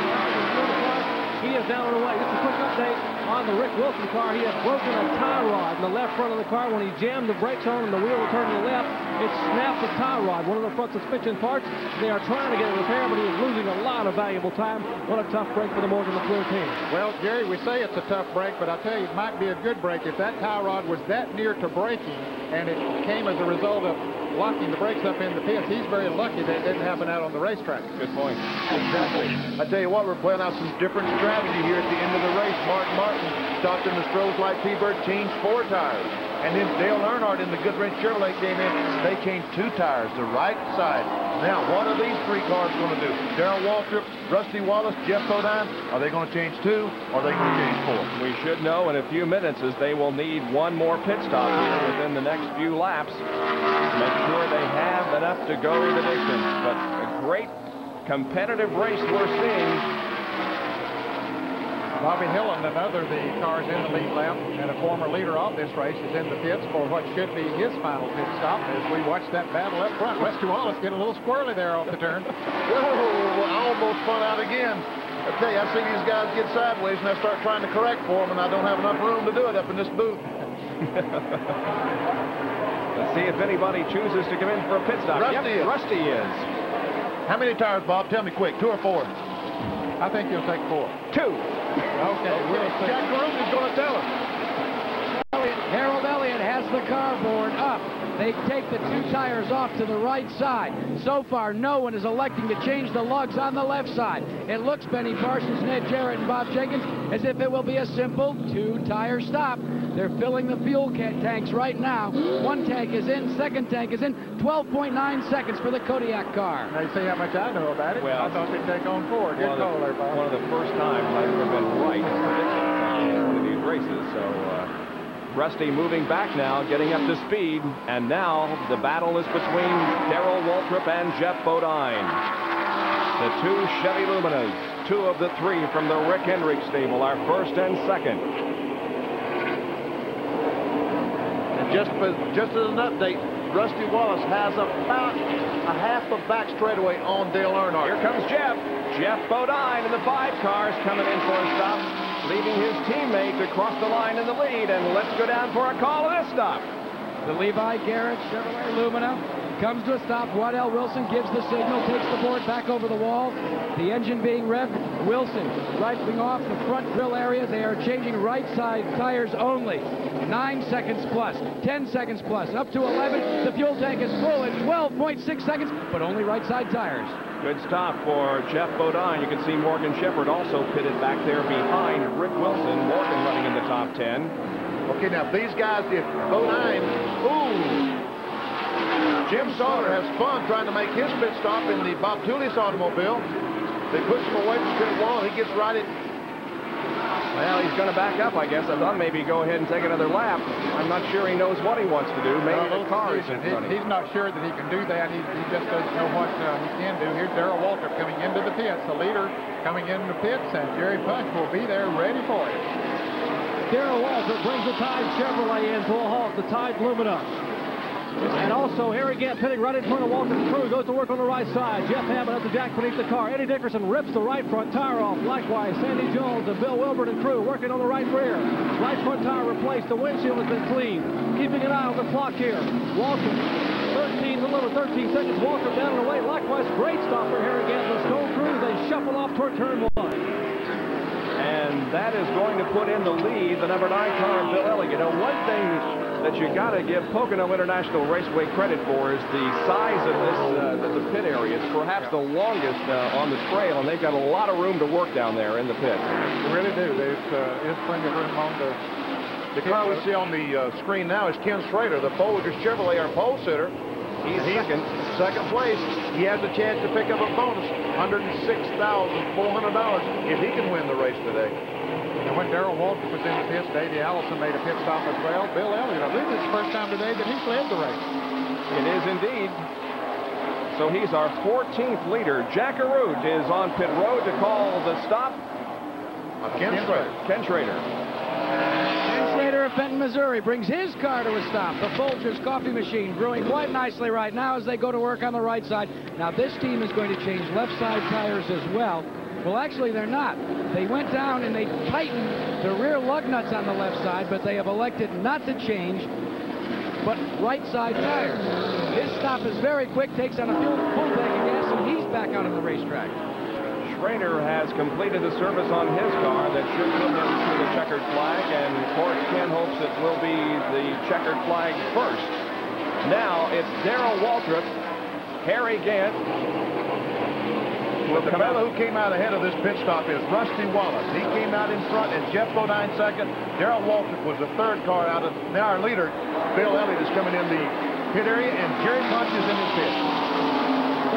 He is down and away. Just a quick update on the Rick Wilson car. He has broken a tie rod in the left front of the car. When he jammed the brakes on and the wheel turned to the left, it snapped the tie rod, one of the front suspension parts. They are trying to get it repaired, but he is losing a lot of valuable time. What a tough break for the Morgan LeFleur team. Well, Jerry, we say it's a tough break, but I tell you, it might be a good break if that tie rod was that near to breaking and it came as a result of locking the brakes up in the pits. He's very lucky that it didn't happen out on the racetrack. Good point. Exactly. I tell you what, we're playing out some different strategy here at the end of the race. Mark Martin stopped in the Stroh's Light T-Bird, changed 4 tires. And then Dale Earnhardt in the Goodwrench Chevrolet came in. They changed 2 tires, the right side. Now, what are these 3 cars going to do? Darrell Waltrip, Rusty Wallace, Jeff Bodine, are they going to change 2 or are they going to change 4? We should know in a few minutes as they will need one more pit stop here within the next few laps to make sure they have enough to go the distance. But a great competitive race we're seeing. Bobby Hillin, another of the cars in the lead lap and a former leader of this race, is in the pits for what should be his final pit stop as we watch that battle up front. Rusty Wallace get a little squirrely there off the turn. Whoa, I almost spun out again. I tell you, I see these guys get sideways and I start trying to correct for them, and I don't have enough room to do it up in this booth. Let's see if anybody chooses to come in for a pit stop. Rusty is. Rusty is. How many tires, Bob? Tell me quick. 2 or 4? I think you'll take 4. 2. Okay, we'll see. Jack Arute is going to tell us. Harold Elliott has the car board up. They take the 2 tires off to the right side. So far, no one is electing to change the lugs on the left side. It looks, Benny Parsons, Ned Jarrett, and Bob Jenkins, as if it will be a simple 2-tire stop. They're filling the fuel tanks right now. 1 tank is in, 2nd tank is in. 12.9 seconds for the Kodiak car. Now, you see how much I know about it. Well, I thought they'd take on 4. Good call there, Bob. One of the first times I've ever been right in predicting one of these races. So Rusty moving back now, getting up to speed. And now the battle is between Darrell Waltrip and Jeff Bodine. The 2 Chevy Luminas, 2 of the 3 from the Rick Hendrick stable, are 1st and 2nd. Just as an update, Rusty Wallace has about a half a back straightaway on Dale Earnhardt. Here comes Jeff. Jeff Bodine in the 5 cars coming in for a stop, leaving his teammate to cross the line in the lead. And let's go down for a call of this stop. The Levi Garrett Chevrolet Lumina comes to a stop. Waddell Wilson gives the signal, takes the board back over the wall. The engine being revved. Wilson rifling off the front grill area. They are changing right side tires only. 9 seconds plus, 10 seconds plus, up to 11. The fuel tank is full at 12.6 seconds, but only right side tires. Good stop for Jeff Bodine. You can see Morgan Shepherd also pitted back there behind Rick Wilson. Morgan running in the top 10. Okay, now these guys, if Bodine, Jim Sauter has fun trying to make his pit stop in the Bob Toulis automobile. They push him away from the pit wall. He gets right in. Well, he's going to back up, I guess. I thought maybe go ahead and take another lap. I'm not sure he knows what he wants to do. Maybe the car is in front of him. He's not sure that he can do that. He just doesn't know what he can do. Here's Darrell Waltrip coming into the pits, the leader coming into the pits, and Jerry Punch will be there ready for him. Darrell Waltrip brings the Tide Chevrolet in to a halt, the Tide Lumina. And also, Harry Gant pitting right in front of Waltrip's crew, goes to work on the right side. Jeff Hammond up the jack beneath the car. Eddie Dickerson rips the right front tire off. Likewise, Sandy Jones and Bill Wilburn and crew working on the right rear. Right front tire replaced. The windshield has been cleaned. Keeping an eye on the clock here. Waltrip, 13 seconds. Waltrip down and away. Likewise, great stop for Harry Gant and the Stone crew. They shuffle off toward turn 1. And that is going to put in the lead the number 9 car, Bill Elliott. You know, one thing that you got to give Pocono International Raceway credit for is the size of this the pit area. It's perhaps the longest on the trail, and they've got a lot of room to work down there in the pit. They really do. There's plenty of room on the car we see on the screen now is Ken Schrader, the Folgers Chevrolet, our pole sitter. He's second place. He has a chance to pick up a bonus, $106,400, if he can win the race today. And when Darrell Waltrip was in the pits, Davey Allison made a pit stop as well. Bill Elliott, I believe it's the first time today that he's led the race. It is indeed. So he's our 14th leader. Jack Arute is on pit road to call the stop. Ken Schrader. Ken Schrader. Ken Schrader of Benton, Missouri brings his car to a stop. The Folgers coffee machine brewing quite nicely right now as they go to work on the right side. Now this team is going to change left side tires as well. Well, actually, they're not. They went down and they tightened the rear lug nuts on the left side, but they have elected not to change, but right side tires. His stop is very quick, takes on a full tank of gas, and he's back out on the racetrack. Schrader has completed the service on his car that should put him to the checkered flag, and of course Ken hopes it will be the checkered flag first. Now it's Darrell Waltrip, Harry Gant. Well, the fellow who came out ahead of this pit stop is Rusty Wallace. He came out in front, and Jeff Bodine second. Darrell Waltrip was the third car out of. Now our leader, Bill Elliott, is coming in the pit area, and Jerry Punch is in his pit.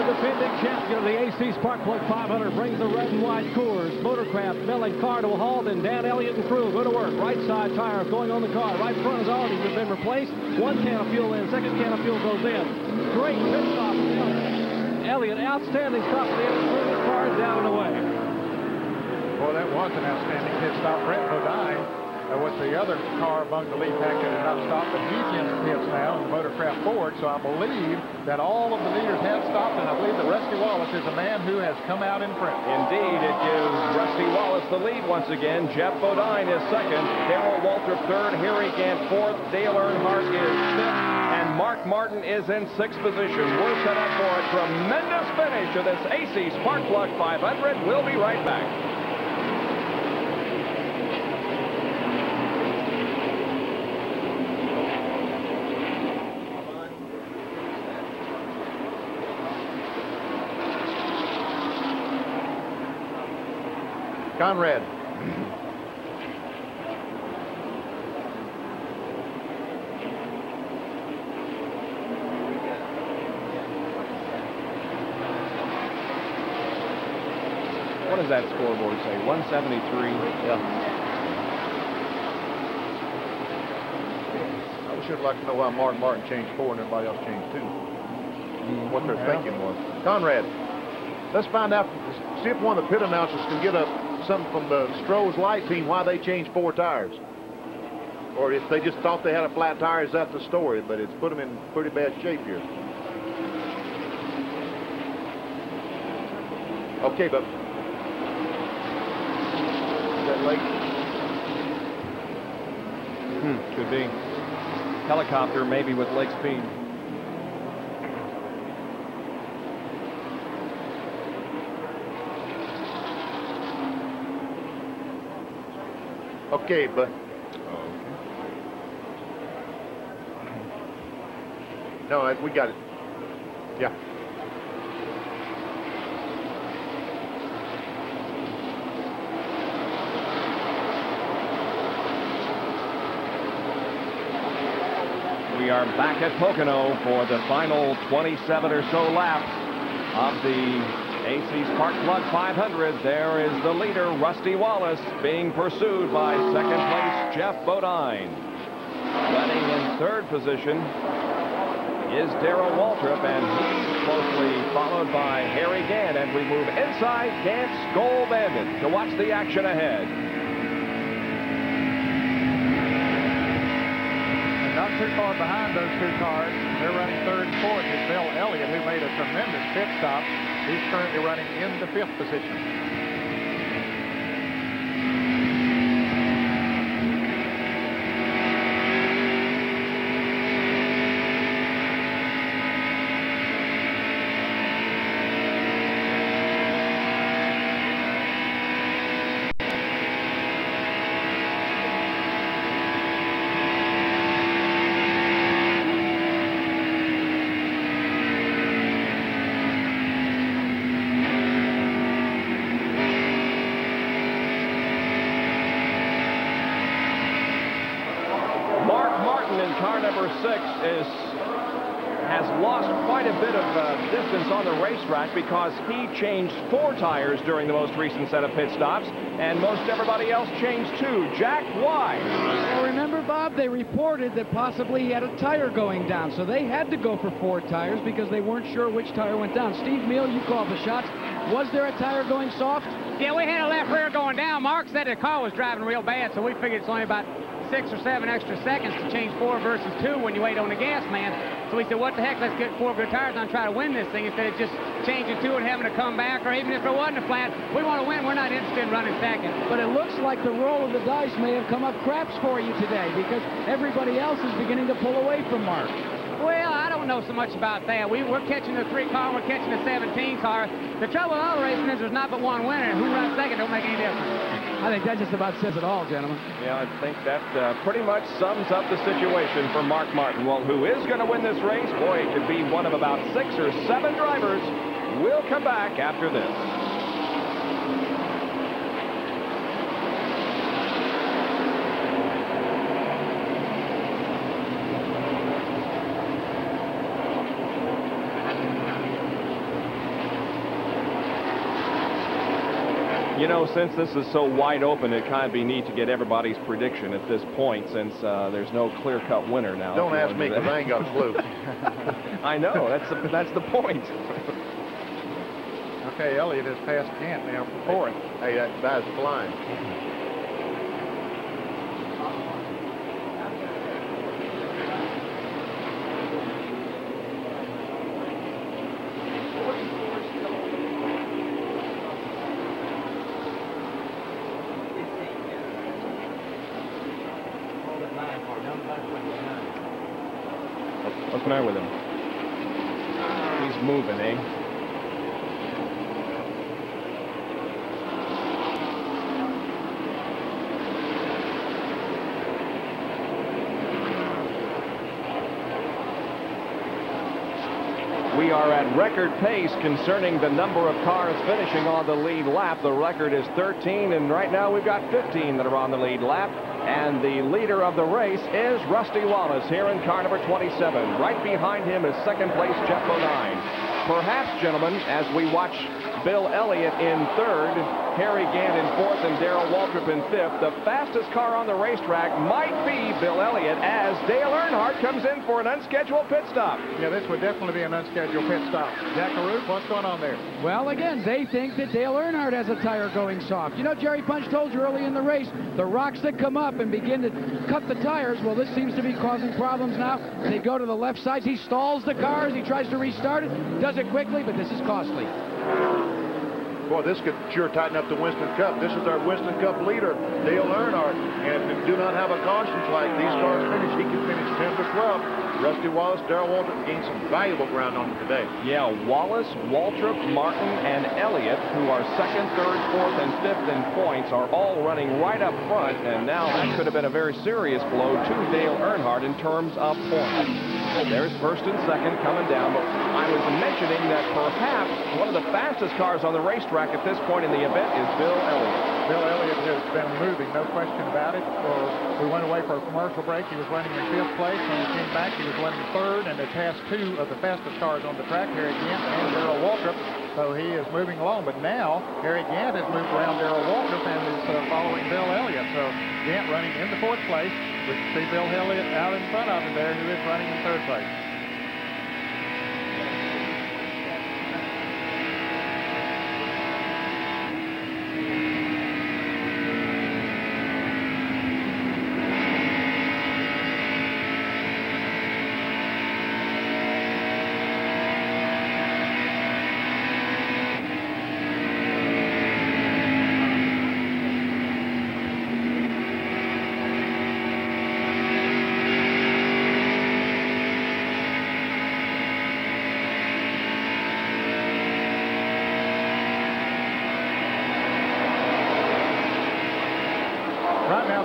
The defending champion of the AC Sparkplug 500 brings the red and white Coors Motorcraft milling car to a halt, and Dan Elliott and crew go to work. Right side tires going on the car. Right front has already been replaced. One can of fuel in, second can of fuel goes in. Great pit stop. Elliott, outstanding stop for the Elliott car down and away. Boy, that was an outstanding pit stop. Brett Bodine with the other car among the lead pack that had not stopped, but he's in the pits now in the Motorcraft Ford, so I believe that all of the leaders have stopped, and I believe that Rusty Wallace is a man who has come out in front. Indeed, it gives Rusty Wallace the lead once again. Jeff Bodine is second, Darrell Waltrip third, Harry Gant fourth, Dale Earnhardt is fifth, and Mark Martin is in sixth position. We're set up for a tremendous finish of this AC Sparkplug 500. We'll be right back. Conrad. What does that scoreboard say? 173. Yeah. I should like to know why Mark Martin changed 4 and everybody else changed 2. What their thinking was. Conrad, let's find out. See if one of the pit announcers can get something from the Stroh's Light team why they changed 4 tires. Or if they just thought they had a flat tire, is that the story? But it's put them in pretty bad shape here. Okay, but is that late? Could be. Helicopter maybe with lake speed. Okay, but no, we got it. Yeah. We are back at Pocono for the final 27 or so laps of the AC Spark Plug 500. There is the leader, Rusty Wallace, being pursued by second place Jeff Bodine. Running in third position is Darrell Waltrip, and he's closely followed by Harry Gant. And we move inside Gant's Gold Bandit to watch the action ahead. Not too far behind those two cars. They're running third and fourth. Is Bill Elliott, who made a tremendous pit stop. He's currently running in the fifth position. Car number 6 has lost quite a bit of distance on the racetrack because he changed 4 tires during the most recent set of pit stops, and most everybody else changed 2. Jack, why? Well, remember, Bob, they reported that possibly he had a tire going down, so they had to go for 4 tires because they weren't sure which tire went down. Steve Meal, you called the shots. Was there a tire going soft? Yeah, we had a left rear going down. Mark said the car was driving real bad, so we figured it's only about 6 or 7 extra seconds to change 4 versus 2 when you wait on the gas man. So we said, what the heck, let's get 4 good tires and try to win this thing instead of just changing 2 and having to come back, or even if there wasn't a flat, we want to win. We're not interested in running second. But it looks like the roll of the dice may have come up craps for you today because everybody else is beginning to pull away from Mark. Well, I don't know so much about that. We're catching the 3 car, we're catching the 17 car. The trouble with all racing is there's not but one winner, and who runs second don't make any difference. I think that just about says it all, gentlemen. Yeah, I think that pretty much sums up the situation for Mark Martin. Well, who is going to win this race? Boy, it could be one of about 6 or 7 drivers. We'll come back after this. You know, since this is so wide open, it'd kind of be neat to get everybody's prediction at this point, since there's no clear-cut winner now. Don't ask me, because I ain't got a clue. I know, that's the point. Okay, Elliott has passed Gant now for fourth. Hey, that guy's flying. What's the matter with him? He's moving, eh? We are at record pace concerning the number of cars finishing on the lead lap. The record is 13, and right now we've got 15 that are on the lead lap. And the leader of the race is Rusty Wallace here in car number 27. Right behind him is second place Jeff Bodine. Perhaps, gentlemen, as we watch Bill Elliott in third, Harry Gant in fourth, and Darrell Waltrip in fifth. The fastest car on the racetrack might be Bill Elliott as Dale Earnhardt comes in for an unscheduled pit stop. Yeah, this would definitely be an unscheduled pit stop. Jack Arute, what's going on there? Well, again, they think that Dale Earnhardt has a tire going soft. You know, Jerry Punch told you early in the race, the rocks that come up and begin to cut the tires, well, this seems to be causing problems now. They go to the left side. He stalls the cars. He tries to restart it. Does it quickly, but this is costly. Boy, this could sure tighten up the Winston Cup. This is our Winston Cup leader, Dale Earnhardt. And if they do not have a caution flag, these cars finish. He can finish 10th or 12th. Rusty Wallace, Darrell Waltrip gained some valuable ground on him today. Yeah, Wallace, Waltrip, Martin, and Elliott, who are second, third, fourth, and fifth in points, are all running right up front. And now that could have been a very serious blow to Dale Earnhardt in terms of points. There's first and second coming down, but I was mentioning that perhaps one of the fastest cars on the racetrack at this point in the event is Bill Elliott. Bill Elliott has been moving, no question about it. We went away for a commercial break. He was running in 5th place. When he came back, he was running 3rd, and they passed 2 of the fastest cars on the track, Harry Gant and Darrell Waltrip. So he is moving along. But now, Harry Gant has moved around Darrell Waltrip and is following Bill Elliott. So Gant running in the 4th place. We can see Bill Elliott out in front of him there, who is running in 3rd place.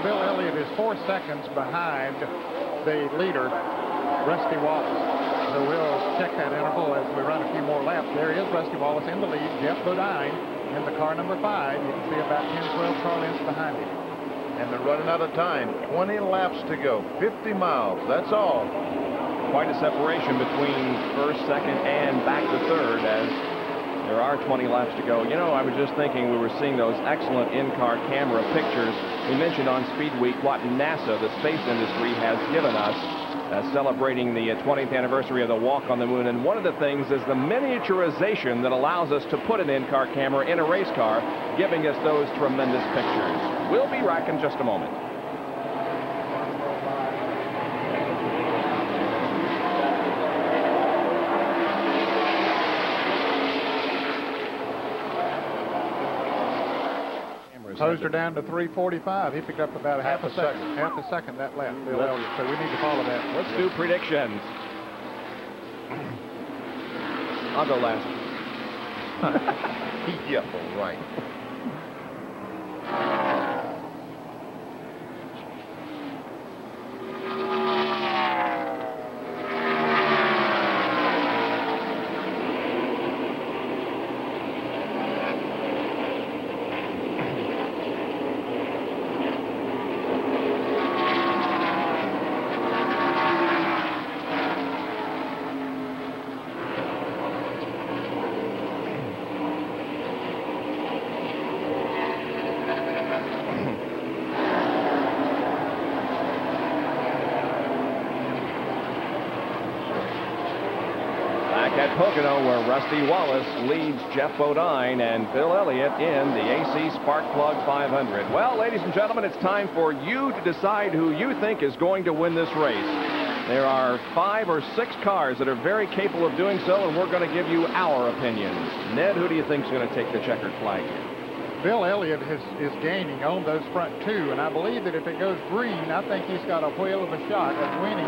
Bill Elliott is 4 seconds behind the leader, Rusty Wallace. So we'll check that interval as we run a few more laps. There is Rusty Wallace in the lead. Jeff Bodine in the car number 5. You can see about 10, 12 car lengths behind him. And they're running out of time. 20 laps to go. 50 miles. That's all. Quite a separation between first, second, and back to third as there are 20 laps to go. You know, I was just thinking we were seeing those excellent in-car camera pictures. We mentioned on Speed Week what NASA, the space industry, has given us celebrating the 20th anniversary of the Walk on the Moon. And one of the things is the miniaturization that allows us to put an in-car camera in a race car, giving us those tremendous pictures. We'll be back in just a moment. Poser down to 3:45. He picked up about half a second that lap, Bill Elliott. So we need to follow that. Let's do predictions. I'll go last. Yeah, right. At Pocono, where Rusty Wallace leads Jeff Bodine and Bill Elliott in the AC Spark Plug 500. Well, ladies and gentlemen, it's time for you to decide who you think is going to win this race. There are 5 or 6 cars that are very capable of doing so, and we're going to give you our opinions. Ned, who do you think is going to take the checkered flag? Bill Elliott is gaining on those front 2, and I believe that if it goes green, I think he's got a whale of a shot at winning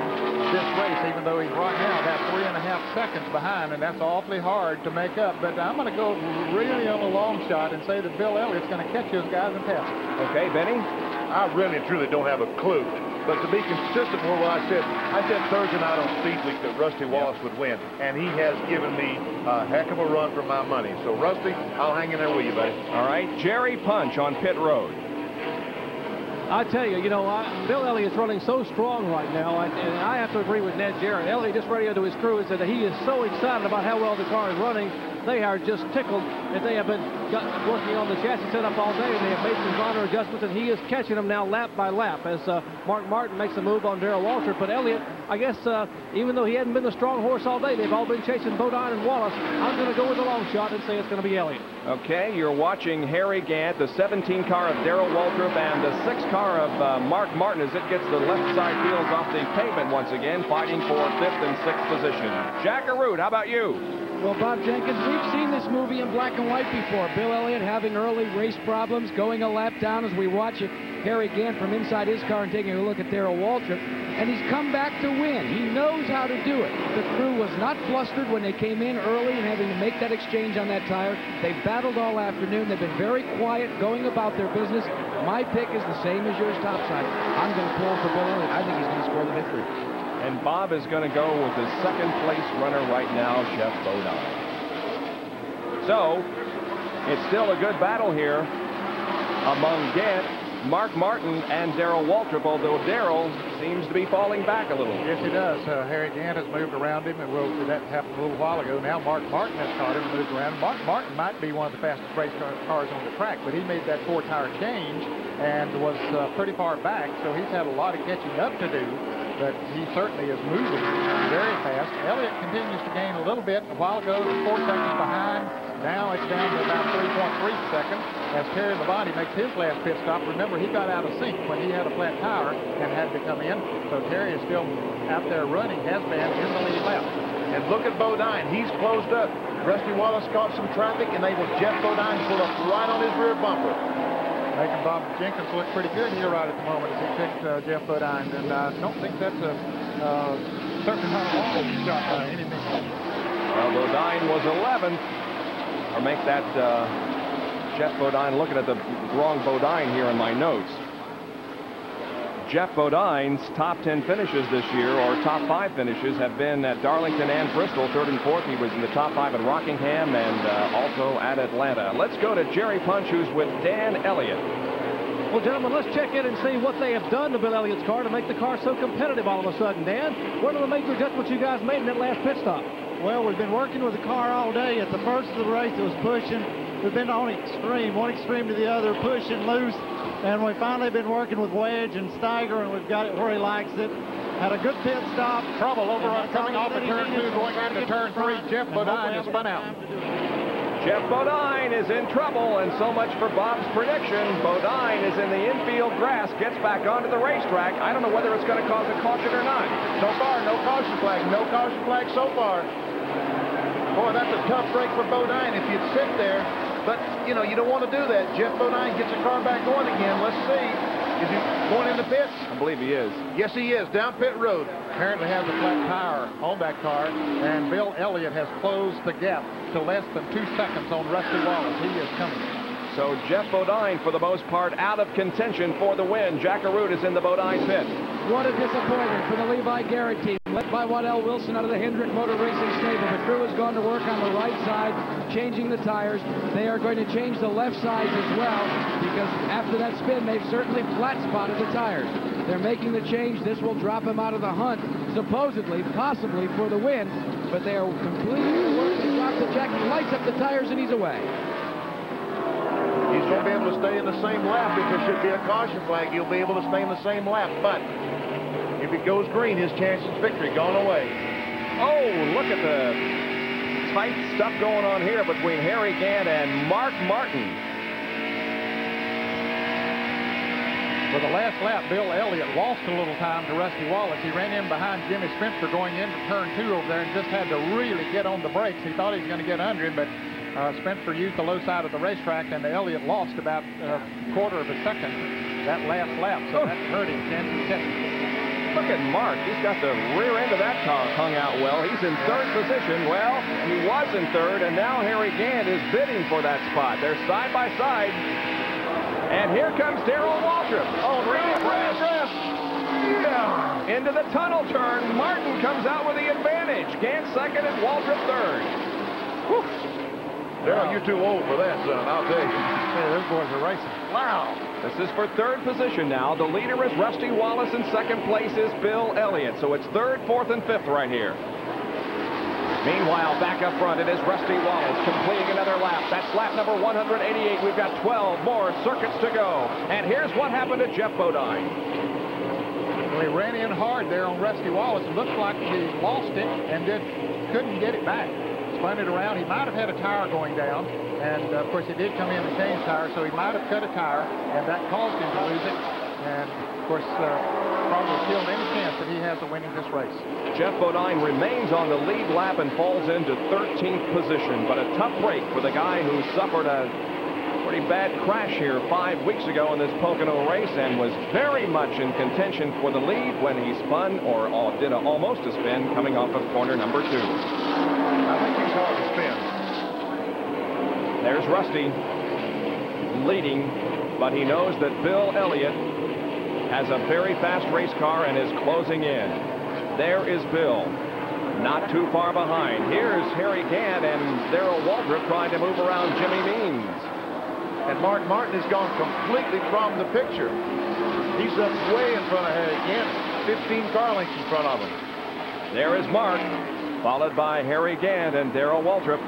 this race, even though he's right now about 3.5 seconds behind, and that's awfully hard to make up. But I'm going to go really on a long shot and say that Bill Elliott's going to catch those guys and pass them. Okay, Benny? I really and truly don't have a clue. But to be consistent with what I said Thursday night on Speed Week that Rusty Wallace would win, and he has given me a heck of a run for my money. So, Rusty, I'll hang in there with you, buddy. All right, Jerry Punch on pit road. I tell you, Bill Elliott's running so strong right now, and I have to agree with Ned Jarrett. Elliott just radioed to his crew and said that he is so excited about how well the car is running they are just tickled that they have been working on the chassis setup all day, and they have made some minor adjustments, and he is catching them now lap by lap as Mark Martin makes a move on Darrell Waltrip. But Elliott, I guess, even though he hadn't been the strong horse all day, they've all been chasing Bodine and Wallace. I'm going to go with the long shot and say it's going to be Elliott. Okay, you're watching Harry Gant, the 17 car of Darrell Waltrip, and the 6 car of Mark Martin as it gets the left side wheels off the pavement once again, fighting for 5th and 6th position. Jack Arute, how about you? Well, Bob Jenkins, we've seen this movie in black and white before. Bill Elliott having early race problems, going a lap down as we watch it. Harry Gant from inside his car and taking a look at Darrell Waltrip. And he's come back to win. He knows how to do it. The crew was not flustered when they came in early and having to make that exchange on that tire. They battled all afternoon. They've been very quiet, going about their business. My pick is the same as yours, topside. I'm going to pull for Bill Elliott. I think he's going to score the victory. And Bob is going to go with the 2nd place runner right now, Jeff Bodine. So, it's still a good battle here among Gant, Mark Martin, and Darrell Waltrip, although Darrell seems to be falling back a little. Yes, he does. Harry Gant has moved around him, and that happened a little while ago. Now Mark Martin has caught him and moved around. Mark Martin might be one of the fastest race cars on the track, but he made that 4-tire change and was pretty far back, so he's had a lot of catching up to do. But he certainly is moving very fast. Elliott continues to gain a little bit. A while ago, it was 4 seconds behind. Now it's down to about 3.3 seconds as Terry Labonte makes his last pit stop. Remember, he got out of sync when he had a flat tire and had to come in. So Terry is still out there running, has been in the lead lap. And look at Bodine. He's closed up. Rusty Wallace caught some traffic, and enabled Jeff Bodine to pull up right on his rear bumper. Making Bob Jenkins look pretty good here right at the moment as he picked Jeff Bodine. And I don't think that's certainly not a long shot by any means. Well, Bodine was 11th. Or make that Jeff Bodine, looking at the wrong Bodine here in my notes. Jeff Bodine's top 10 finishes this year, or top 5 finishes, have been at Darlington and Bristol, 3rd and 4th. He was in the top 5 at Rockingham and also at Atlanta. Let's go to Jerry Punch, who's with Dan Elliott. Well, gentlemen, let's check in and see what they have done to Bill Elliott's car to make the car so competitive all of a sudden. Dan, what are the major adjustments you guys made in that last pit stop? Well, we've been working with the car all day. At the first of the race, it was pushing. We've been on one extreme to the other, pushing loose. And we've finally been working with Wedge and Steiger, and we've got it where he likes it. Had a good pit stop. Trouble over coming off of turn 2, going into turn 3. Jeff Bodine has spun out. Jeff Bodine is in trouble, and so much for Bob's prediction. Bodine is in the infield grass, gets back onto the racetrack. I don't know whether it's going to cause a caution or not. So far, no caution flag. No caution flag so far. Boy, that's a tough break for Bodine if you'd sit there. But, you know, you don't want to do that. Jeff Bodine gets the car back going again. Let's see. Is he going in the pits? I believe he is. Yes, he is. Down pit road. Apparently has a flat tire on that car, and Bill Elliott has closed the gap to less than 2 seconds on Rusty Wallace. He is coming. So Jeff Bodine, for the most part, out of contention for the win. Jack Arute is in the Bodine pit. What a disappointment for the Levi Garrett team, led by Waddell Wilson out of the Hendrick Motor Racing stable. The crew has gone to work on the right side, changing the tires. They are going to change the left sides as well, because after that spin, they've certainly flat spotted the tires. They're making the change. This will drop him out of the hunt, supposedly, possibly for the win, but they are completely working. Drop the jack, lights up the tires, and he's away. He's going to be able to stay in the same lap. If there should be a caution flag, he'll be able to stay in the same lap. But if it goes green, his chances of victory gone away. Oh, look at the tight stuff going on here between Harry Gant and Mark Martin. For the last lap, Bill Elliott lost a little time to Rusty Wallace. He ran in behind Jimmy Spencer going into turn 2 over there and just had to really get on the brakes. He thought he was going to get under him, but Spencer used the low side of the racetrack, and Elliott lost about a quarter of a second that last lap, so that hurt him. Chances catching. Look at Mark. He's got the rear end of that car hung out well. He's in 3rd position. Well, he was in 3rd, and now Harry Gant is bidding for that spot. They're side by side. And here comes Darrell Waltrip. Oh, yeah. Into the tunnel turn. Martin comes out with the advantage. Gant 2nd and Waltrip 3rd. Whew. Darrell, you're too old for that, son. I'll tell you. Yeah, those boys are racing. Wow. This is for 3rd position now. The leader is Rusty Wallace, and 2nd place is Bill Elliott. So it's 3rd, 4th, and 5th right here. Meanwhile, back up front, it is Rusty Wallace completing another lap. That's lap number 188. We've got 12 more circuits to go. And here's what happened to Geoff Bodine. Well, he ran in hard there on Rusty Wallace. It looked like he lost it and couldn't get it back. Spun it around. He might have had a tire going down. And, of course, it did come in and change tire, so he might have cut a tire, and that caused him to lose it. And, of course, probably killed any chance that he has of winning this race. Geoff Bodine remains on the lead lap and falls into 13th position, but a tough break for the guy who suffered a pretty bad crash here 5 weeks ago in this Pocono race and was very much in contention for the lead when he spun, or did almost a spin, coming off of corner number 2. I think he called a spin. There's Rusty leading, but he knows that Bill Elliott has a very fast race car and is closing in. There is Bill, not too far behind. Here's Harry Gant and Darrell Waltrip trying to move around Jimmy Means. And Mark Martin has gone completely from the picture. He's up way in front of Harry Gant, 15 car lengths in front of him. There is Mark, followed by Harry Gant and Darrell Waltrip.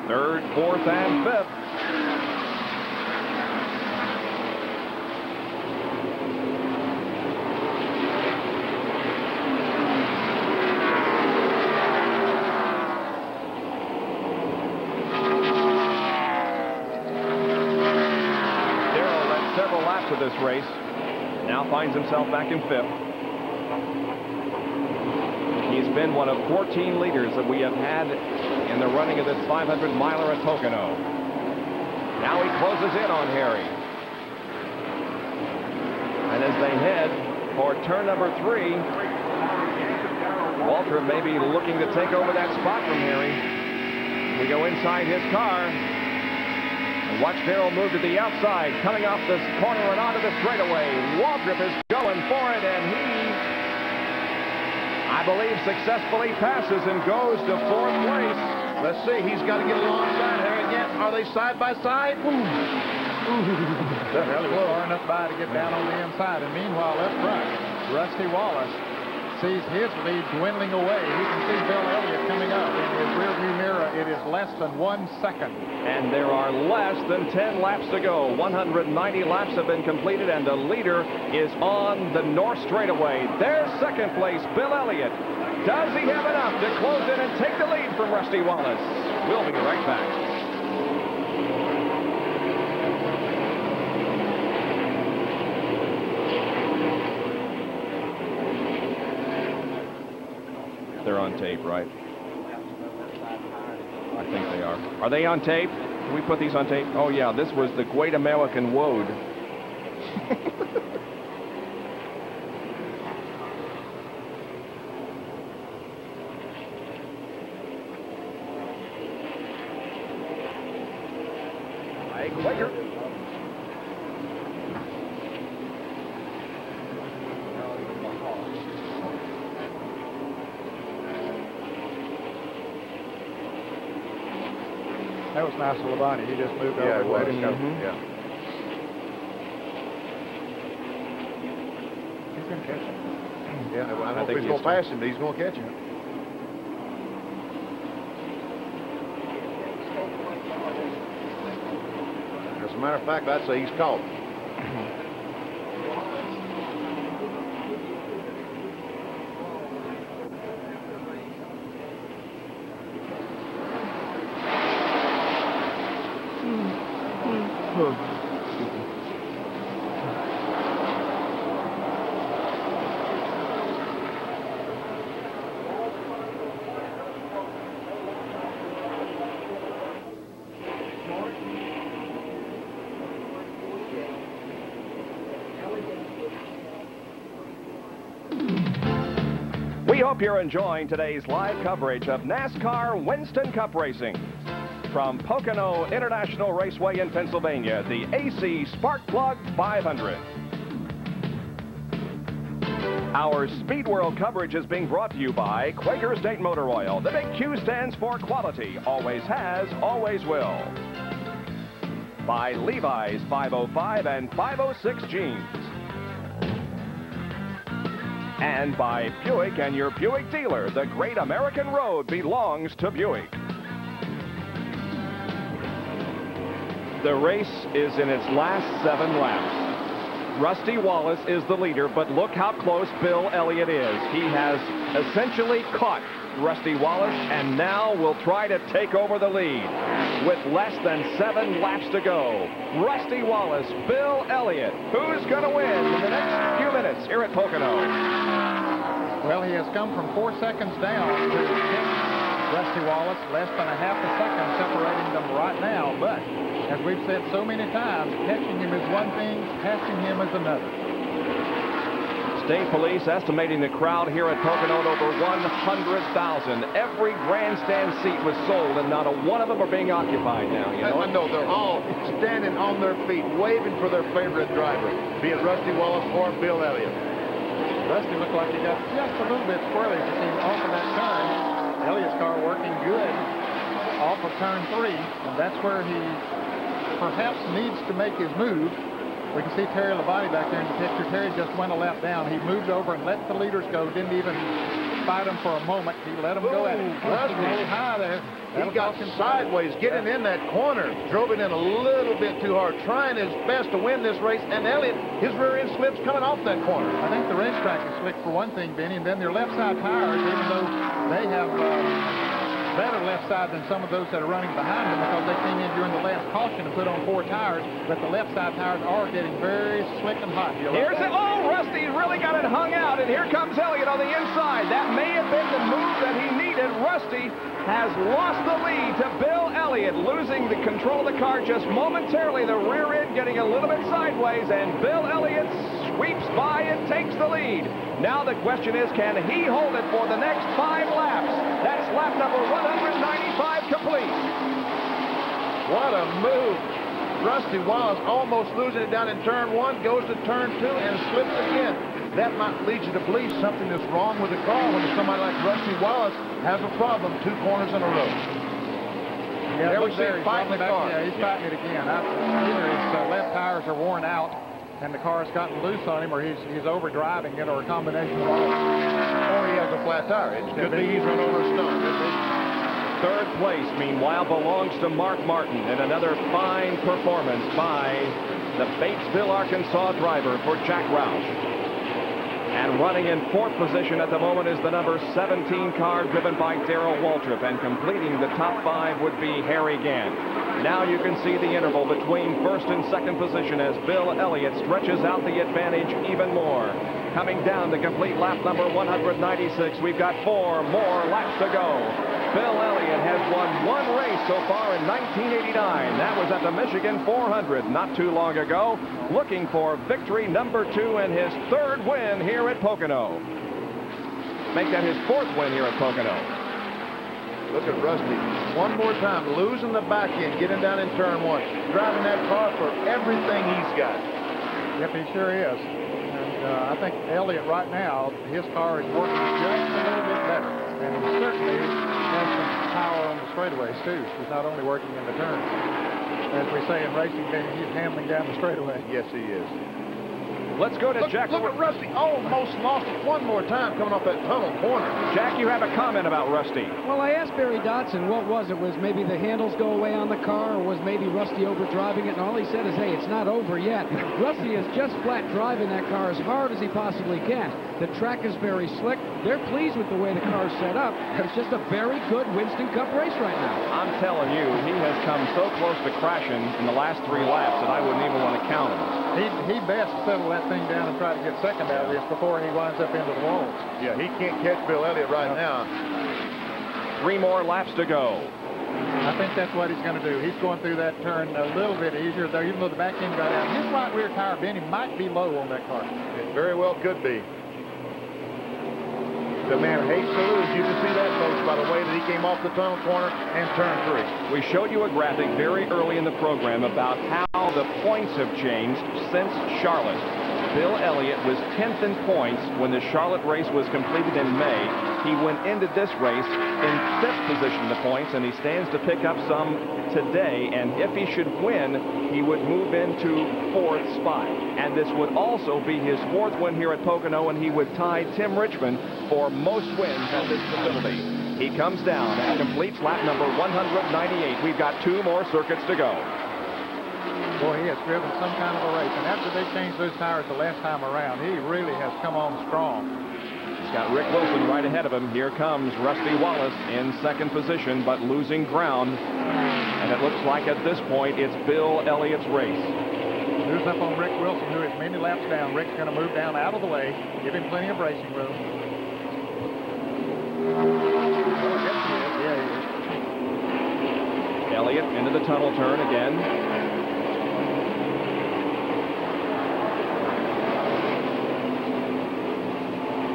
3rd, 4th, and 5th. Darrell led several laps of this race. Now finds himself back in 5th. He's been one of 14 leaders that we have had in the running of this 500-miler at Pocono. Now he closes in on Harry. And as they head for turn number 3, Waltrip may be looking to take over that spot from Harry. We go inside his car and watch Darrell move to the outside, coming off this corner and onto the straightaway. Waltrip is going for it, and he, I believe, successfully passes and goes to 4th place. Let's see, he's got to get alongside Harry Gant. Are they side by side? Well, he was far enough by to get down on the inside. And meanwhile, up front, Rusty Wallace sees his lead dwindling away. He can see Bill Elliott coming up in his rearview mirror. It is less than 1 second. And there are less than 10 laps to go. 190 laps have been completed, and the leader is on the North Straightaway. There's 2nd place, Bill Elliott. Does he have enough to close in and take the lead from Rusty Wallace? We'll be right back. They're on tape, right? I think they are. Are they on tape? Can we put these on tape? Oh, yeah, this was the Great American Woad. Hey, Quaker. That was nice of Labonte. He just moved over and let him go. Yeah. He's going to catch him. Yeah, I don't know if he's going to pass him, but he's going to catch him. As a matter of fact, I'd say he's caught. We hope you're enjoying today's live coverage of NASCAR Winston Cup Racing. From Pocono International Raceway in Pennsylvania, the AC Sparkplug 500. Our Speed World coverage is being brought to you by Quaker State Motor Oil. The big Q stands for quality, always has, always will. By Levi's 505 and 506 jeans. And by Buick and your Buick dealer. The great American road belongs to Buick. The race is in its last 7 laps. Rusty Wallace is the leader, but look how close Bill Elliott is. He has essentially caught Rusty Wallace and now will try to take over the lead with less than 7 laps to go. Rusty Wallace, Bill Elliott. Who's going to win in the next few minutes here at Pocono? Well, he has come from 4 seconds down to hit Rusty Wallace, less than a half a second separating them right now. But as we've said so many times, catching him is one thing, passing him is another. State Police estimating the crowd here at Pocono at over 100,000. Every grandstand seat was sold, and not a one of them are being occupied now. You know? No, they're all standing on their feet, waving for their favorite driver, be it Rusty Wallace or Bill Elliott. Rusty looked like he got just a little bit squirrely as he came off of that turn. Elliott's car working good off of turn 3, and that's where he perhaps needs to make his move. We can see Terry Labonte back there in the picture. Terry just went a lap down. He moved over and let the leaders go. Didn't even fight them for a moment. He let them go at it. Rusty high there. He got sideways, getting in that corner. Drove it in a little bit too hard, trying his best to win this race. And Elliott, his rear end slips coming off that corner. I think the racetrack is slick for one thing, Benny, and then their left side tires, even though they have better left side than some of those that are running behind them because they came in during the last caution and put on 4 tires, but the left side tires are getting very slick and hot. Here's it. Oh, Rusty's really got it hung out, and here comes Elliott on the inside. That may have been the move that he needed. Rusty has lost the lead to Bill Elliott, losing the control of the car just momentarily. The rear end getting a little bit sideways, and Bill Elliott sweeps by and takes the lead. Now the question is, can he hold it for the next 5 laps? That's lap number 195 complete. What a move. Rusty Wallace almost losing it down in turn 1, goes to turn 2 and slips again. That might lead you to believe something is wrong with the car when somebody like Rusty Wallace has a problem 2 corners in a row. Yeah, there we see him fighting the car. Yeah, he's fighting it again. Either his left tires are worn out and the car's gotten loose on him, or he's overdriving it, or a combination of all. Or he has a flat tire. It could be he's run over a stone. Third place, meanwhile, belongs to Mark Martin, and another fine performance by the Batesville, Arkansas driver for Jack Roush. And running in 4th position at the moment is the number 17 car driven by Darrell Waltrip, and completing the top 5 would be Harry Gant. Now you can see the interval between 1st and 2nd position as Bill Elliott stretches out the advantage even more. Coming down to complete lap number 196, we've got 4 more laps to go. Bill Elliott has won 1 race so far in 1989. That was at the Michigan 400 not too long ago, looking for victory number 2 and his 3rd win here at Pocono. Make that his 4th win here at Pocono. Look at Rusty. One more time, losing the back end, getting down in turn 1, driving that car for everything he's got. Yep, he sure is. And I think Elliott right now, his car is working just a little bit better. And he certainly has some power on the straightaways, too. He's not only working in the turns. As we say in racing, he's handling down the straightaway. Yes, he is. Let's go to Jack. Look at Rusty. Almost lost it one more time coming off that tunnel corner. Jack, you have a comment about Rusty. Well, I asked Barry Dodson what was it. Was maybe the handles go away on the car, or was maybe Rusty overdriving it? And all he said is, hey, it's not over yet. Rusty is just flat driving that car as hard as he possibly can. The track is very slick. They're pleased with the way the car's set up. It's just a very good Winston Cup race right now. I'm telling you, he has come so close to crashing in the last 3 laps that I wouldn't even want to count him. He best settle that thing down and try to get second out of this before he winds up into the walls. Yeah, he can't catch Bill Elliott right now. 3 more laps to go. I think that's what he's going to do. He's going through that turn a little bit easier, though, even though the back end got out. His right rear tire, Benny, might be low on that car. It very well could be. The man hates to lose. You can see that, folks, by the way that he came off the tunnel corner and turned 3. We showed you a graphic very early in the program about how the points have changed since Charlotte. Bill Elliott was 10th in points when the Charlotte race was completed in May. He went into this race in 5th position in the points, and he stands to pick up some today. And if he should win, he would move into 4th spot. And this would also be his 4th win here at Pocono, and he would tie Tim Richmond for most wins at this facility. He comes down and completes lap number 198. We've got 2 more circuits to go. Boy, he has driven some kind of a race. And after they changed those tires the last time around, he really has come on strong. He's got Rick Wilson right ahead of him. Here comes Rusty Wallace in 2nd position, but losing ground. And it looks like at this point, it's Bill Elliott's race. Moves up on Rick Wilson, who is many laps down. Rick's going to move down out of the way, give him plenty of racing room. Elliott into the tunnel turn again.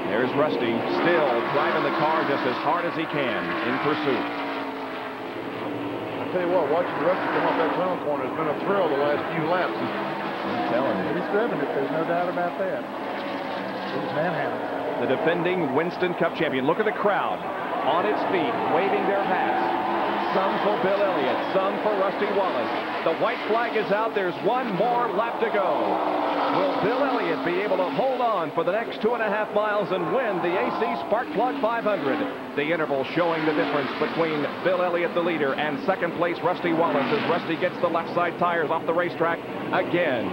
There's Rusty, still driving the car just as hard as he can in pursuit. I tell you what, watching Rusty come off that tunnel corner has been a thrill the last few laps. I'm telling you. He's driven it, there's no doubt about that. He's manhandled. The defending Winston Cup champion. Look at the crowd on its feet, waving their hats. Some for Bill Elliott, some for Rusty Wallace. The white flag is out. There's 1 more lap to go. Will Bill Elliott be able to hold on for the next 2.5 miles and win the AC Spark Plug 500? The interval showing the difference between Bill Elliott, the leader, and 2nd place Rusty Wallace as Rusty gets the left side tires off the racetrack again.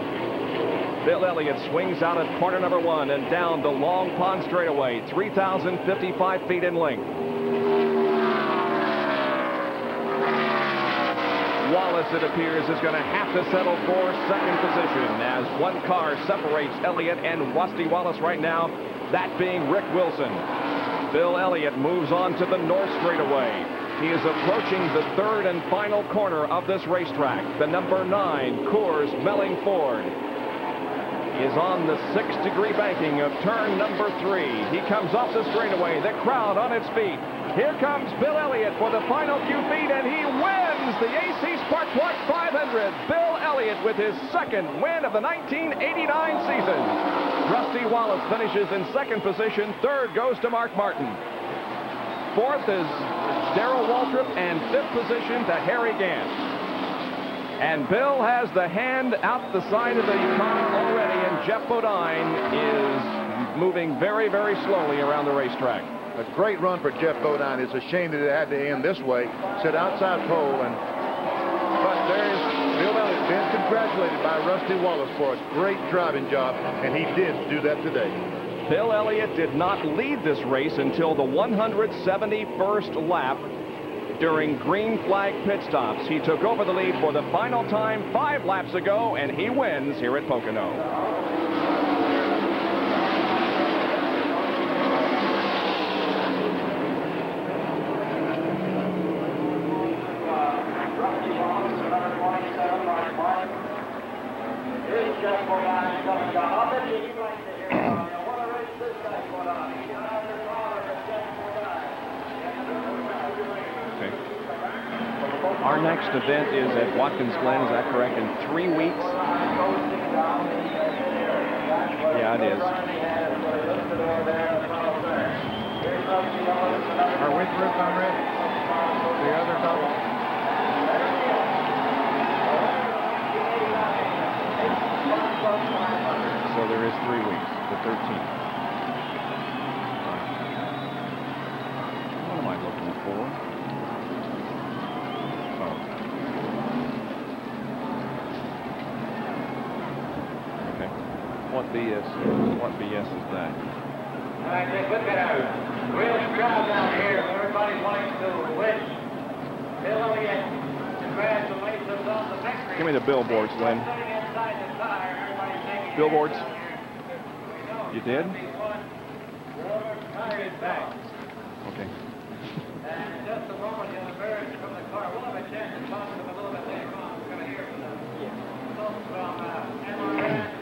Bill Elliott swings out at corner number 1 and down the Long Pond straightaway, 3,055 feet in length. Wallace, it appears, is going to have to settle for 2nd position as 1 car separates Elliott and Rusty Wallace right now, that being Rick Wilson. Bill Elliott moves on to the North straightaway. He is approaching the 3rd and final corner of this racetrack. The number 9 Coors Melling Ford is on the 6-degree banking of turn number 3. He comes off the straightaway, the crowd on its feet. Here comes Bill Elliott for the final few feet, and he wins the AC Spark Plug 500. Bill Elliott with his 2nd win of the 1989 season. Rusty Wallace finishes in 2nd position. 3rd goes to Mark Martin. 4th is Darrell Waltrip, and 5th position to Harry Gant. And Bill has the hand out the side of the car already, and Jeff Bodine is moving very, very slowly around the racetrack. A great run for Jeff Bodine. It's a shame that it had to end this way. Set outside pole, but there's Bill Elliott being congratulated by Rusty Wallace for a great driving job, and he did do that today. Bill Elliott did not lead this race until the 171st lap during green flag pit stops. He took over the lead for the final time 5 laps ago, and he wins here at Pocono. Our next event is at Watkins Glen, is that correct, in 3 weeks? Yeah, it is. Are we through, Conrad? The other couple? So there is 3 weeks, the 13th. What am I looking for? What BS is that? All right, Dick, look at our real crowd down here. Everybody wants to wish Bill Elliott congratulations on the victory. Give me the billboards, Lynn. Billboards. You did? Okay. And in just a moment, you'll emerge from the car. We'll have a chance to talk to them a little bit later on. We're going to hear from folks from MRN.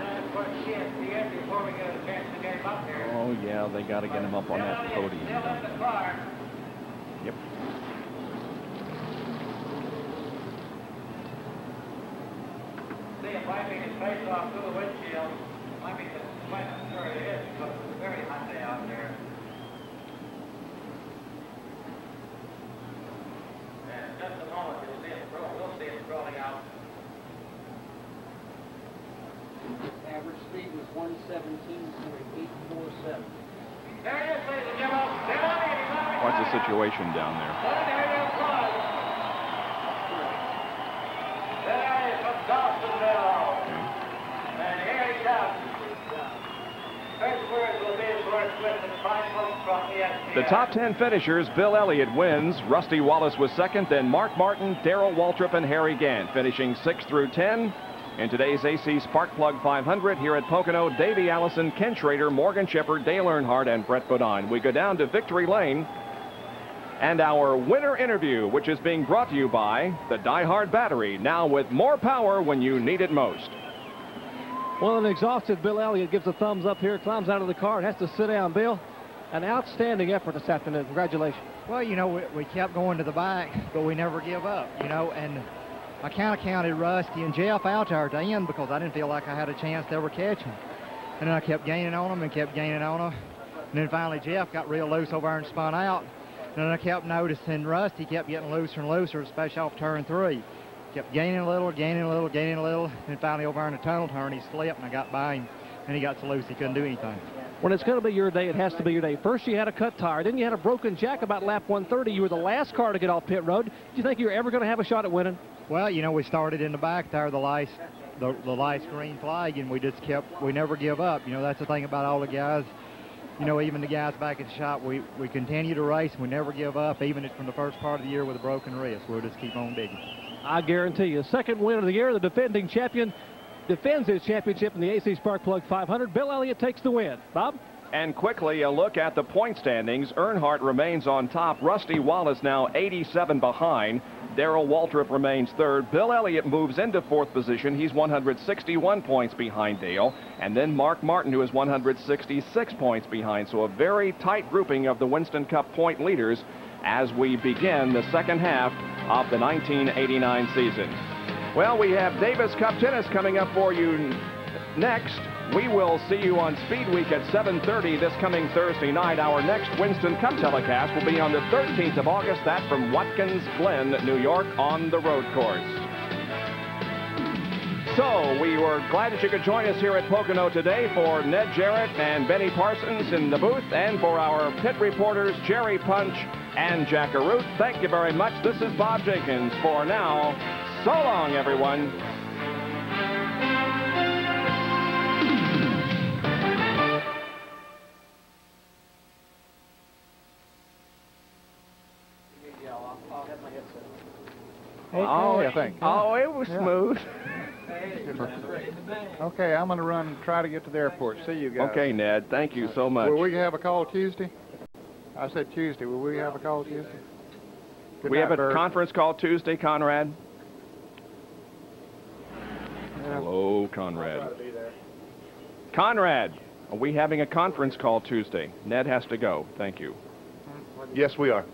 Before we get a chance to get him up here. Oh, yeah, they got to get him up on that podium. Still in the car. Yep. See him wiping his face off through the windshield. Might be Sure it is. It's a very hot day out there. And just a moment, you'll see it we'll see it rolling out. Average speed was 117.847. There it is, ladies and gentlemen. What's the situation down there? There is from Dawsonville. And here he comes. First words will be his words with the final from ESPN. The top 10 finishers, Bill Elliott wins. Rusty Wallace was second, then Mark Martin, Darrell Waltrip, and Harry Gant finishing 6 through 10. In today's AC Spark Plug 500 here at Pocono, Davey Allison, Ken Schrader, Morgan Shepherd, Dale Earnhardt, and Brett Bodine. We go down to Victory Lane and our winner interview, which is being brought to you by the Die Hard Battery, now with more power when you need it most. Well, an exhausted Bill Elliott gives a thumbs up here, climbs out of the car, and has to sit down. Bill, an outstanding effort this afternoon. Congratulations. Well, you know, we kept going to the back, but we never give up, you know, and I kind of counted Rusty and Jeff out there at the end because I didn't feel like I had a chance to ever catch them. And then I kept gaining on them and kept gaining on them. And then finally Jeff got real loose over there and spun out. And then I kept noticing Rusty kept getting looser and looser, especially off turn 3. Kept gaining a little, gaining a little, gaining a little. And then finally over there in the tunnel turn, he slipped and I got by him. And he got so loose he couldn't do anything. When it's going to be your day, it has to be your day. First, you had a cut tire. Then you had a broken jack about lap 130. You were the last car to get off pit road. Do you think you were ever going to have a shot at winning? Well, you know, we started in the back there, the last green flag, and we never give up. You know, that's the thing about all the guys. You know, even the guys back at the shop, we continue to race. We never give up, even from the first part of the year with a broken wrist. We'll just keep on digging. I guarantee you, second win of the year, the defending champion defends his championship in the AC Spark Plug 500. Bill Elliott takes the win. Bob? And quickly, a look at the point standings. Earnhardt remains on top. Rusty Wallace now 87 behind. Darrell Waltrip remains third. Bill Elliott moves into fourth position. He's 161 points behind Dale. And then Mark Martin, who is 166 points behind. So a very tight grouping of the Winston Cup point leaders as we begin the second half of the 1989 season. Well, we have Davis Cup tennis coming up for you next. We will see you on Speed Week at 7:30 this coming Thursday night. Our next Winston Cup telecast will be on the 13th of August, that from Watkins Glen, New York, on the road course. So we were glad that you could join us here at Pocono today. For Ned Jarrett and Benny Parsons in the booth, and for our pit reporters, Jerry Punch and Jack Arute, thank you very much. This is Bob Jenkins. For now, so long, everyone. Oh, I think. Oh, it was smooth. Okay, I'm going to try to get to the airport. See you guys. Okay, Ned. Thank you so much. Will we have a call Tuesday? I said Tuesday. Will we have a call Tuesday? Good We night, have a Bert. conference call Tuesday, Conrad. Hello, Conrad. Conrad, are we having a conference call Tuesday? Ned has to go. Thank you. Yes, we are.